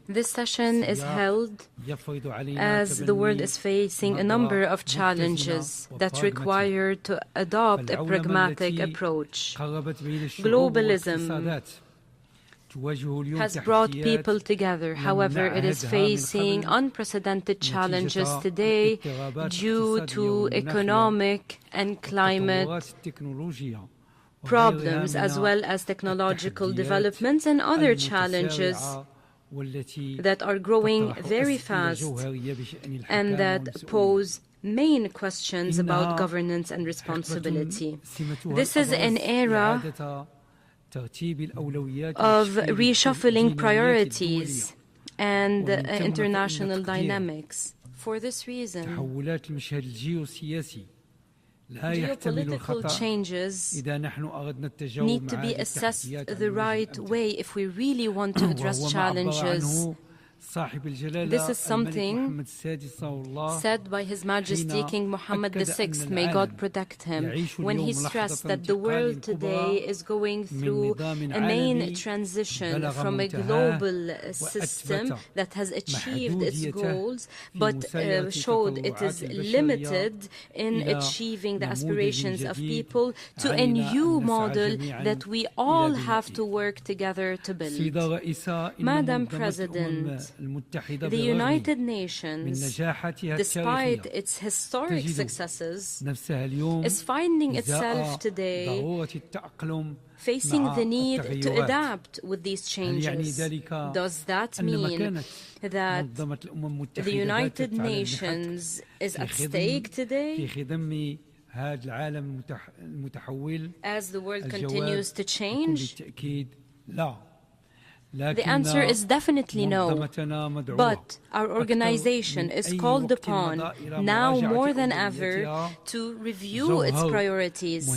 this session is held as the world is facing a number of challenges that require to adopt a pragmatic approach. Globalism has brought people together. However, it is facing unprecedented challenges today due to economic and climate problems, as well as technological developments and other challenges that are growing very fast and that pose main questions about governance and responsibility. This is an era of reshuffling priorities and international dynamics. For this reason, geopolitical changes need to be assessed the right way if we really want to address challenges. This is something said by His Majesty King Mohammed VI, may God protect him, when he stressed that the world today is going through a main transition from a global system that has achieved its goals, but showed it is limited in achieving the aspirations of people, to a new model that we all have to work together to build. Madam President, the United Nations, despite its historic successes, is finding itself today facing the need to adapt with these changes. Does that mean that the United Nations is at stake today as the world continues to change? The answer is definitely no, but our organization is called upon now more than ever to review its priorities,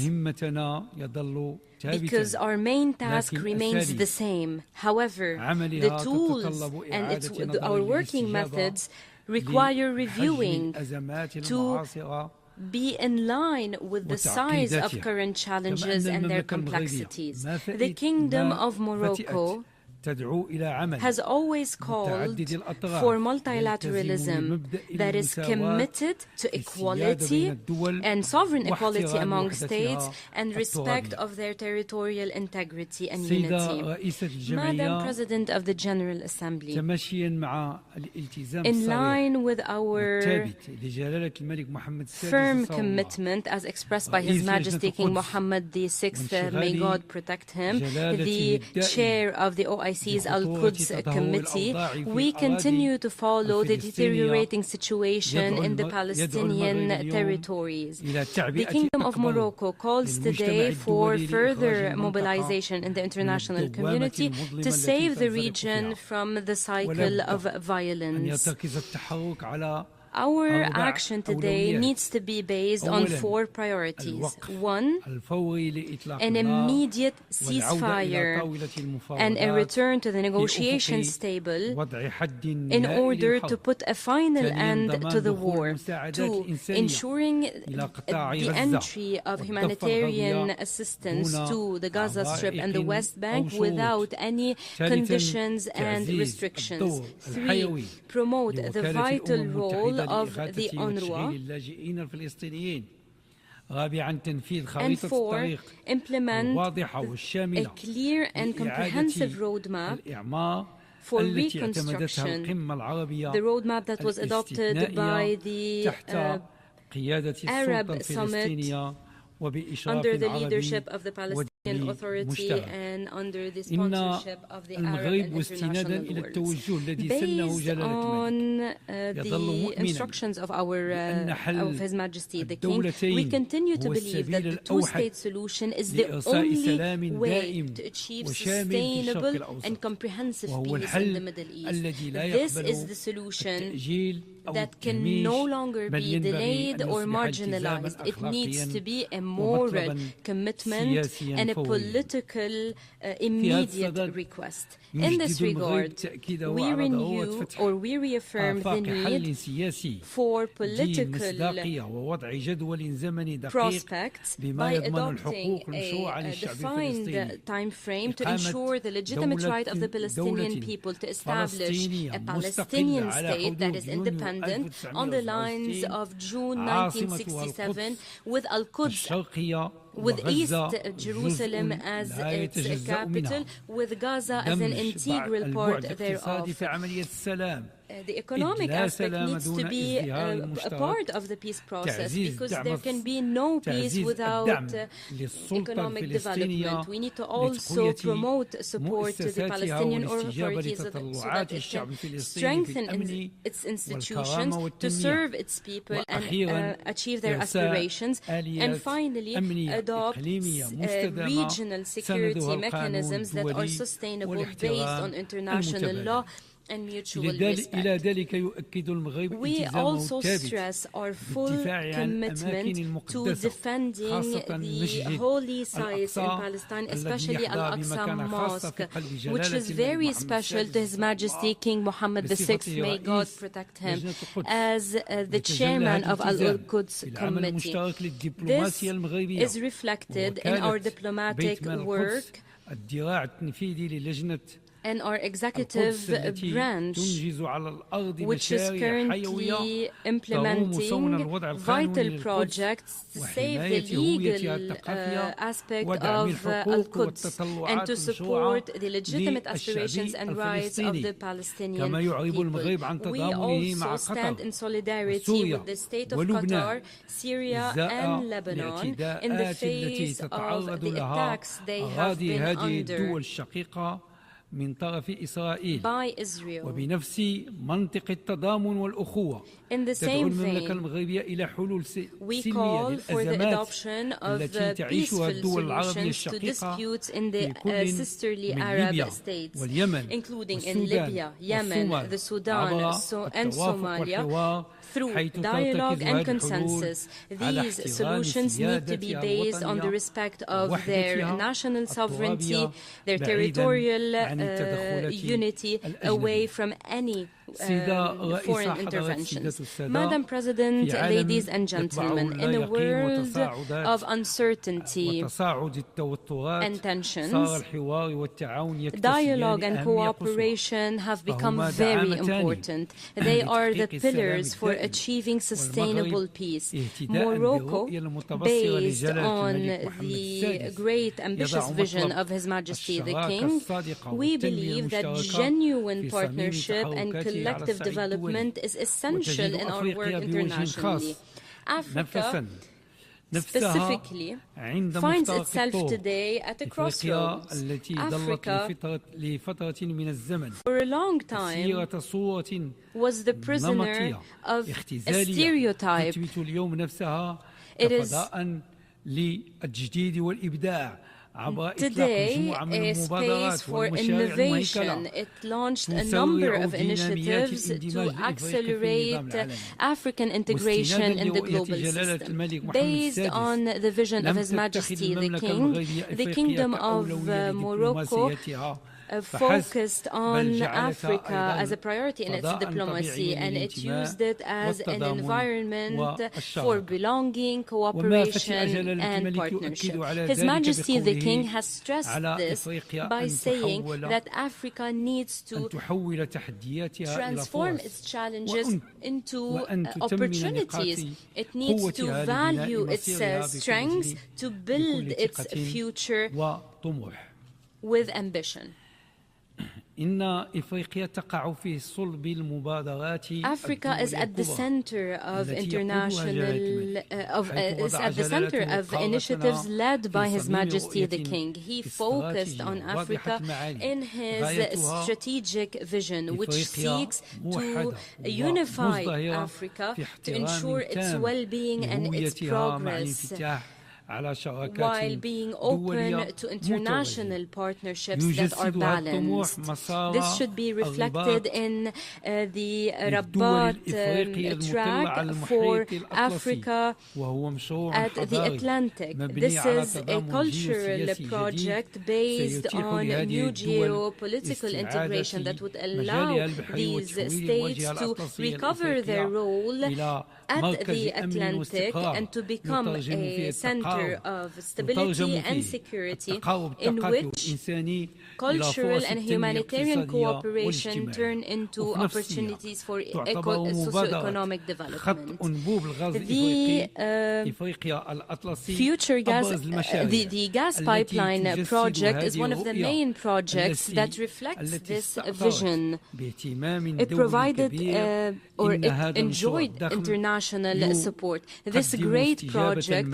because our main task remains the same. However, the tools and our working methods require reviewing to be in line with the size of current challenges and their complexities. The Kingdom of Morocco has always called for multilateralism that is committed to equality and sovereign equality among states and respect of their territorial integrity and unity. Madam President of the General Assembly, in line with our firm commitment as expressed by His Majesty King Mohammed VI, may God protect him, the chair of the OIC's Al-Quds Committee, we continue to follow the deteriorating situation in the Palestinian territories. The Kingdom of Morocco calls today for further mobilization in the international community to save the region from the cycle of violence. Our action today needs to be based on 4 priorities. 1, an immediate ceasefire and a return to the negotiations table in order to put a final end to the war. 2, ensuring the entry of humanitarian assistance to the Gaza Strip and the West Bank without any conditions and restrictions. 3, promote the vital role of the UNRWA And 4, implement a clear and comprehensive roadmap for reconstruction, the roadmap that was adopted by the Arab Summit under the leadership of the Palestinian Authority and under the sponsorship of the Arab and international world. Based on the instructions of of His Majesty the King, we continue to believe that the two-state solution is the only way to achieve sustainable and comprehensive peace in the Middle East. This is the solution that can no longer be delayed or marginalized. It needs to be a moral commitment and a political immediate request. In this regard, we renew or we reaffirm the need for political prospects by adopting a defined time frame to ensure the legitimate right of the Palestinian people to establish a Palestinian state that is independent on the lines of June 1967 with Al-Quds, with East Jerusalem as its capital, with Gaza as an integral part thereof. The economic aspect needs to be a part of the peace process, because there can be no peace without economic development. We need to also promote support to the Palestinian authorities so that it can strengthen its institutions to serve its people and achieve their aspirations. And finally, adopt regional security mechanisms that are sustainable based on international law and mutual respect. We also stress our full commitment to defending the holy sites in Palestine, especially Al-Aqsa Mosque, which is very special to His Majesty King Mohammed VI, may God protect him, as the chairman of Al-Quds Committee. This is reflected in our diplomatic work and our executive branch, which is currently implementing vital projects to save the legal aspect of Al-Quds and to support the legitimate aspirations and rights of the Palestinian people. We also stand in solidarity with the state of Qatar, Syria and Lebanon in the face of the attacks they have been under من طرف إسرائيل by Israel. وبنفس منطق التضامن والأخوة تدعو المملكة المغربية إلى حلول سلمية للأزمات التي تعيشها الدول العربية الشقيقة في كل من ليبيا واليمن والسودان والصومال عبر التوافق through dialogue and consensus. These solutions need to be based on the respect of their national sovereignty, their territorial unity, away from any foreign interventions. Madam President, ladies and gentlemen, in a world of uncertainty and tensions, dialogue and cooperation have become very important. They are the pillars for achieving sustainable peace. Morocco, based on the great ambitious vision of His Majesty the King, we believe that genuine partnership and collective development is essential in our work internationally. Africa specifically finds itself today at a crossroads. Africa, for a long time, was the prisoner of a stereotype. It is today a space for innovation. It launched a number of initiatives to accelerate African integration in the global system. Based on the vision of His Majesty the King, the Kingdom of Morocco focused on Africa as a priority in its diplomacy, and it used it as an environment for belonging, cooperation, and partnership. His Majesty the King has stressed this by saying that Africa needs to transform its challenges into opportunities. It needs to value its strengths to build its future with ambition. Africa is at the center of initiatives led by His Majesty the King. He focused on Africa in his strategic vision, which seeks to unify Africa to ensure its well-being and its progress, while being open to international partnerships that are balanced. This should be reflected in the Rabat track for Africa at the Atlantic. This is a cultural project based on new geopolitical integration that would allow these states to recover their role at the Atlantic and to become a center of stability and security in which cultural and humanitarian cooperation turn into opportunities for socio-economic development. The gas pipeline project is one of the main projects that reflects this vision. It provided or it enjoyed international support. This great project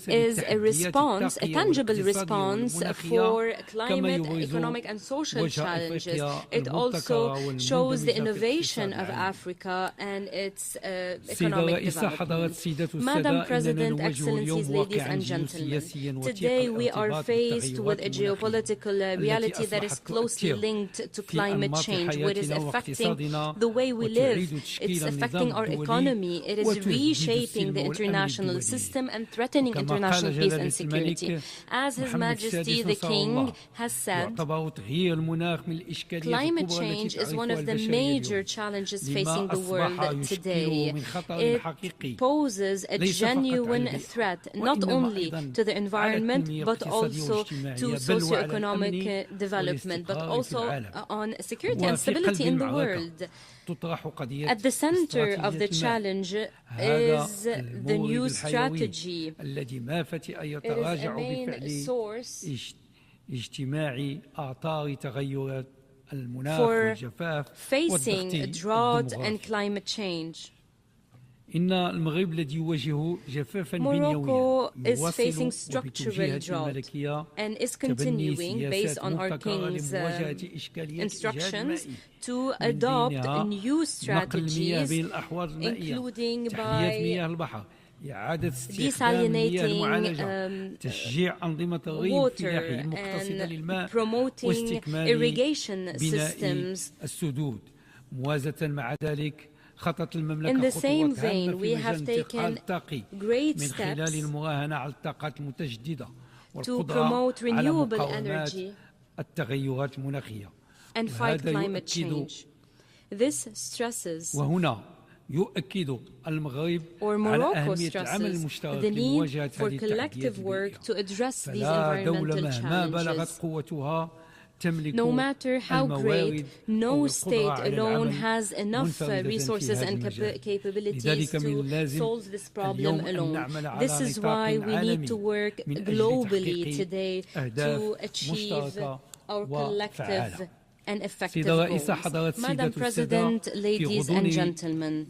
is a response, a tangible response for climate, economic and social challenges. It also shows the innovation of Africa and its economic development. Madam President, Excellencies, ladies and gentlemen, today we are faced with a geopolitical reality that is closely linked to climate change, which is affecting the way we live. It's affecting our economy. It is reshaping the international system and threatening international peace and security. As His Majesty the King has said, climate change is one of the major challenges facing the world today. It poses a genuine threat not only to the environment but also to socioeconomic development, but also on security and stability in the world. At the center of the challenge is the new strategy. It is a main source for facing drought and climate change. Morocco is facing structural drought and is continuing, based on our King's instructions, to adopt new strategies, including by desalinating water and promoting irrigation systems. In the same vein, we have taken great steps to promote renewable energy and fight climate change. This stresses, or Morocco stresses, the need for collective work to address these environmental challenges. No matter how great, no state alone has enough resources and capabilities to solve this problem alone. This is why we need to work globally today to achieve our collective and effective goals. Madam President, ladies and gentlemen,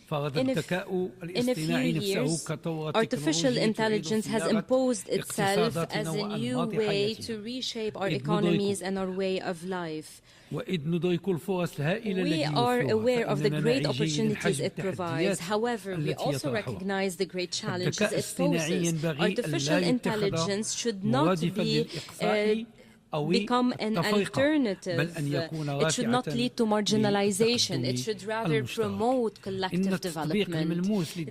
in a few years, artificial intelligence has imposed itself as a new way to reshape our economies and our way of life. We are aware of the great opportunities it provides. However, we also recognize the great challenges it poses. Artificial intelligence should not be become an alternative. It should not lead to marginalization. It should rather promote collective development.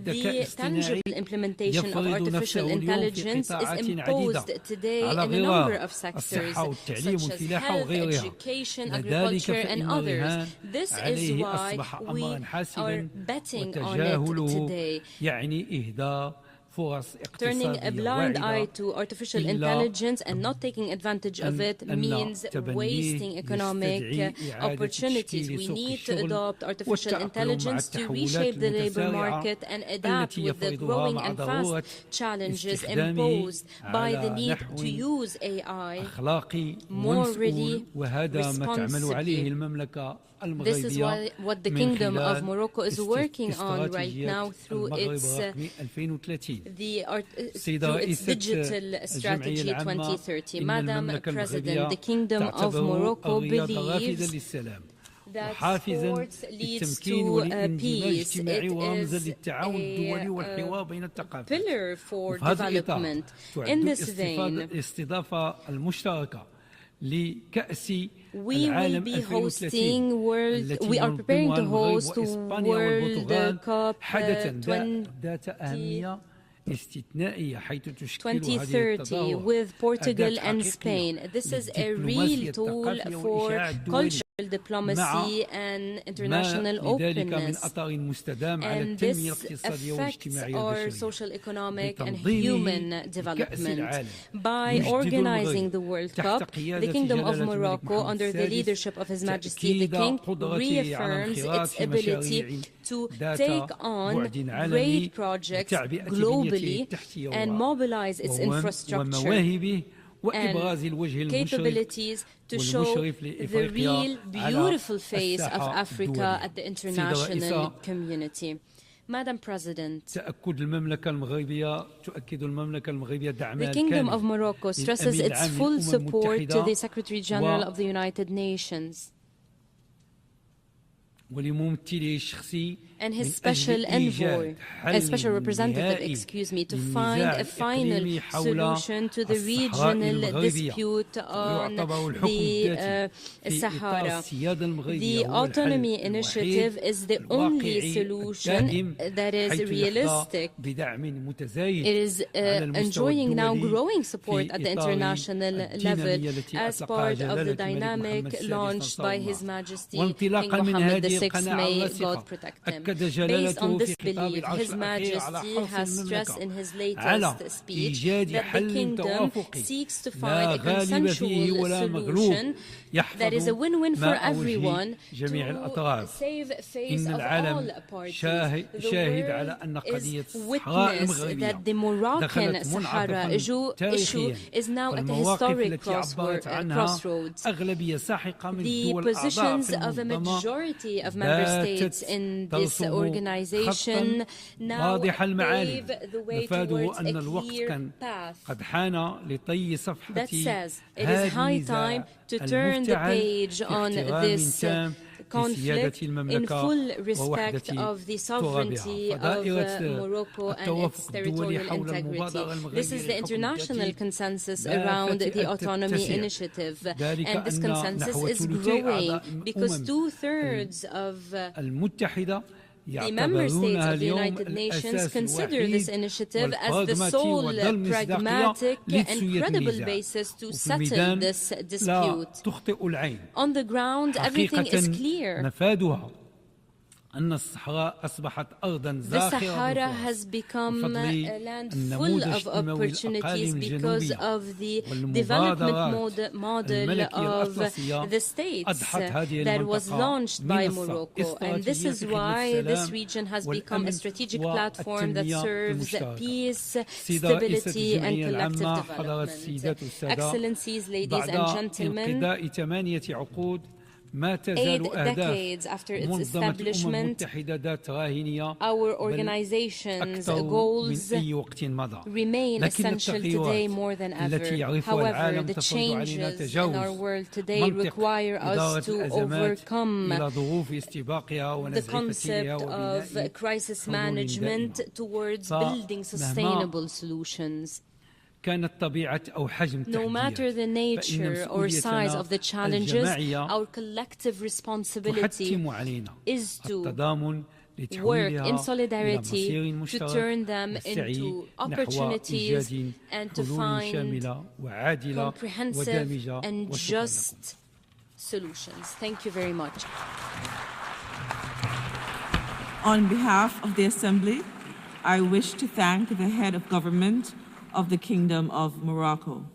The tangible implementation of artificial intelligence is imposed today in a number of sectors, such as health, education, agriculture, and others. This is why we are betting on it today. Turning a blind eye to artificial intelligence and not taking advantage of it means wasting economic opportunities. We need to adopt artificial intelligence to reshape the labor market and adapt with the growing and fast challenges imposed by the need to use AI morally responsibly. This is what the Kingdom of Morocco is working on right now through its digital strategy 2030. Madam President, the Kingdom of Morocco believes that sports leads to peace. It is a pillar for development. In this vein, we will be hosting we are preparing to host World Cup 2030 with Portugal and Spain. This is a real tool for cultural diplomacy and international openness, and this affects our social, economic and human development. By organizing the World Cup, the Kingdom of Morocco, under the leadership of His Majesty the King, reaffirms its ability to take on great projects globally and mobilize its infrastructure and capabilities to show the real beautiful face of Africa at the international community. Madam President, the Kingdom of Morocco stresses its full support to the Secretary General of the United Nations and his special envoy, special representative, to find a final solution to the regional dispute on the Sahara. The autonomy initiative is the only solution that is realistic. It is enjoying now growing support at the international level as part of the dynamic launched by His Majesty King Mohammed VI. May God protect him. Based on this belief, His Majesty has stressed in his latest speech that the kingdom seeks to find a consensual solution that is a win-win for everyone to save face of all parties. The world is witness that the Moroccan Sahara issue is now at a historic crossroads. The positions of a majority of member states in this organization now pave the way towards a clear path that says it is high time to turn the page on this conflict in full respect of the sovereignty of Morocco and its territorial integrity. This is the international consensus around the autonomy initiative, and this consensus is growing because 2/3 of the member states of the United Nations consider this initiative as the sole pragmatic and credible basis to settle this dispute. On the ground, everything is clear. The Sahara has become a land full of opportunities because of the development model of the states that was launched by Morocco. And this is why this region has become a strategic platform that serves peace, stability, and collective development. Excellencies, ladies and gentlemen, 8 decades after its establishment, our organization's goals remain essential today more than ever. However, the changes in our world today require us to overcome the concept of crisis management towards building sustainable solutions. No matter the nature or size of the challenges, our collective responsibility is to work in solidarity to turn them into opportunities and to find comprehensive and just solutions. Thank you very much. On behalf of the Assembly, I wish to thank the head of government of the Kingdom of Morocco.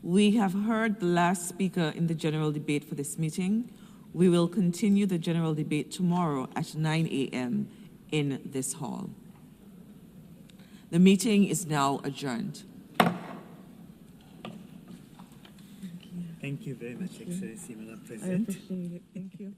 We have heard the last speaker in the general debate for this meeting. We will continue the general debate tomorrow at 9 a.m. in this hall. The meeting is now adjourned. Thank you very much, Excellency, Madam President. I appreciate it. Thank you.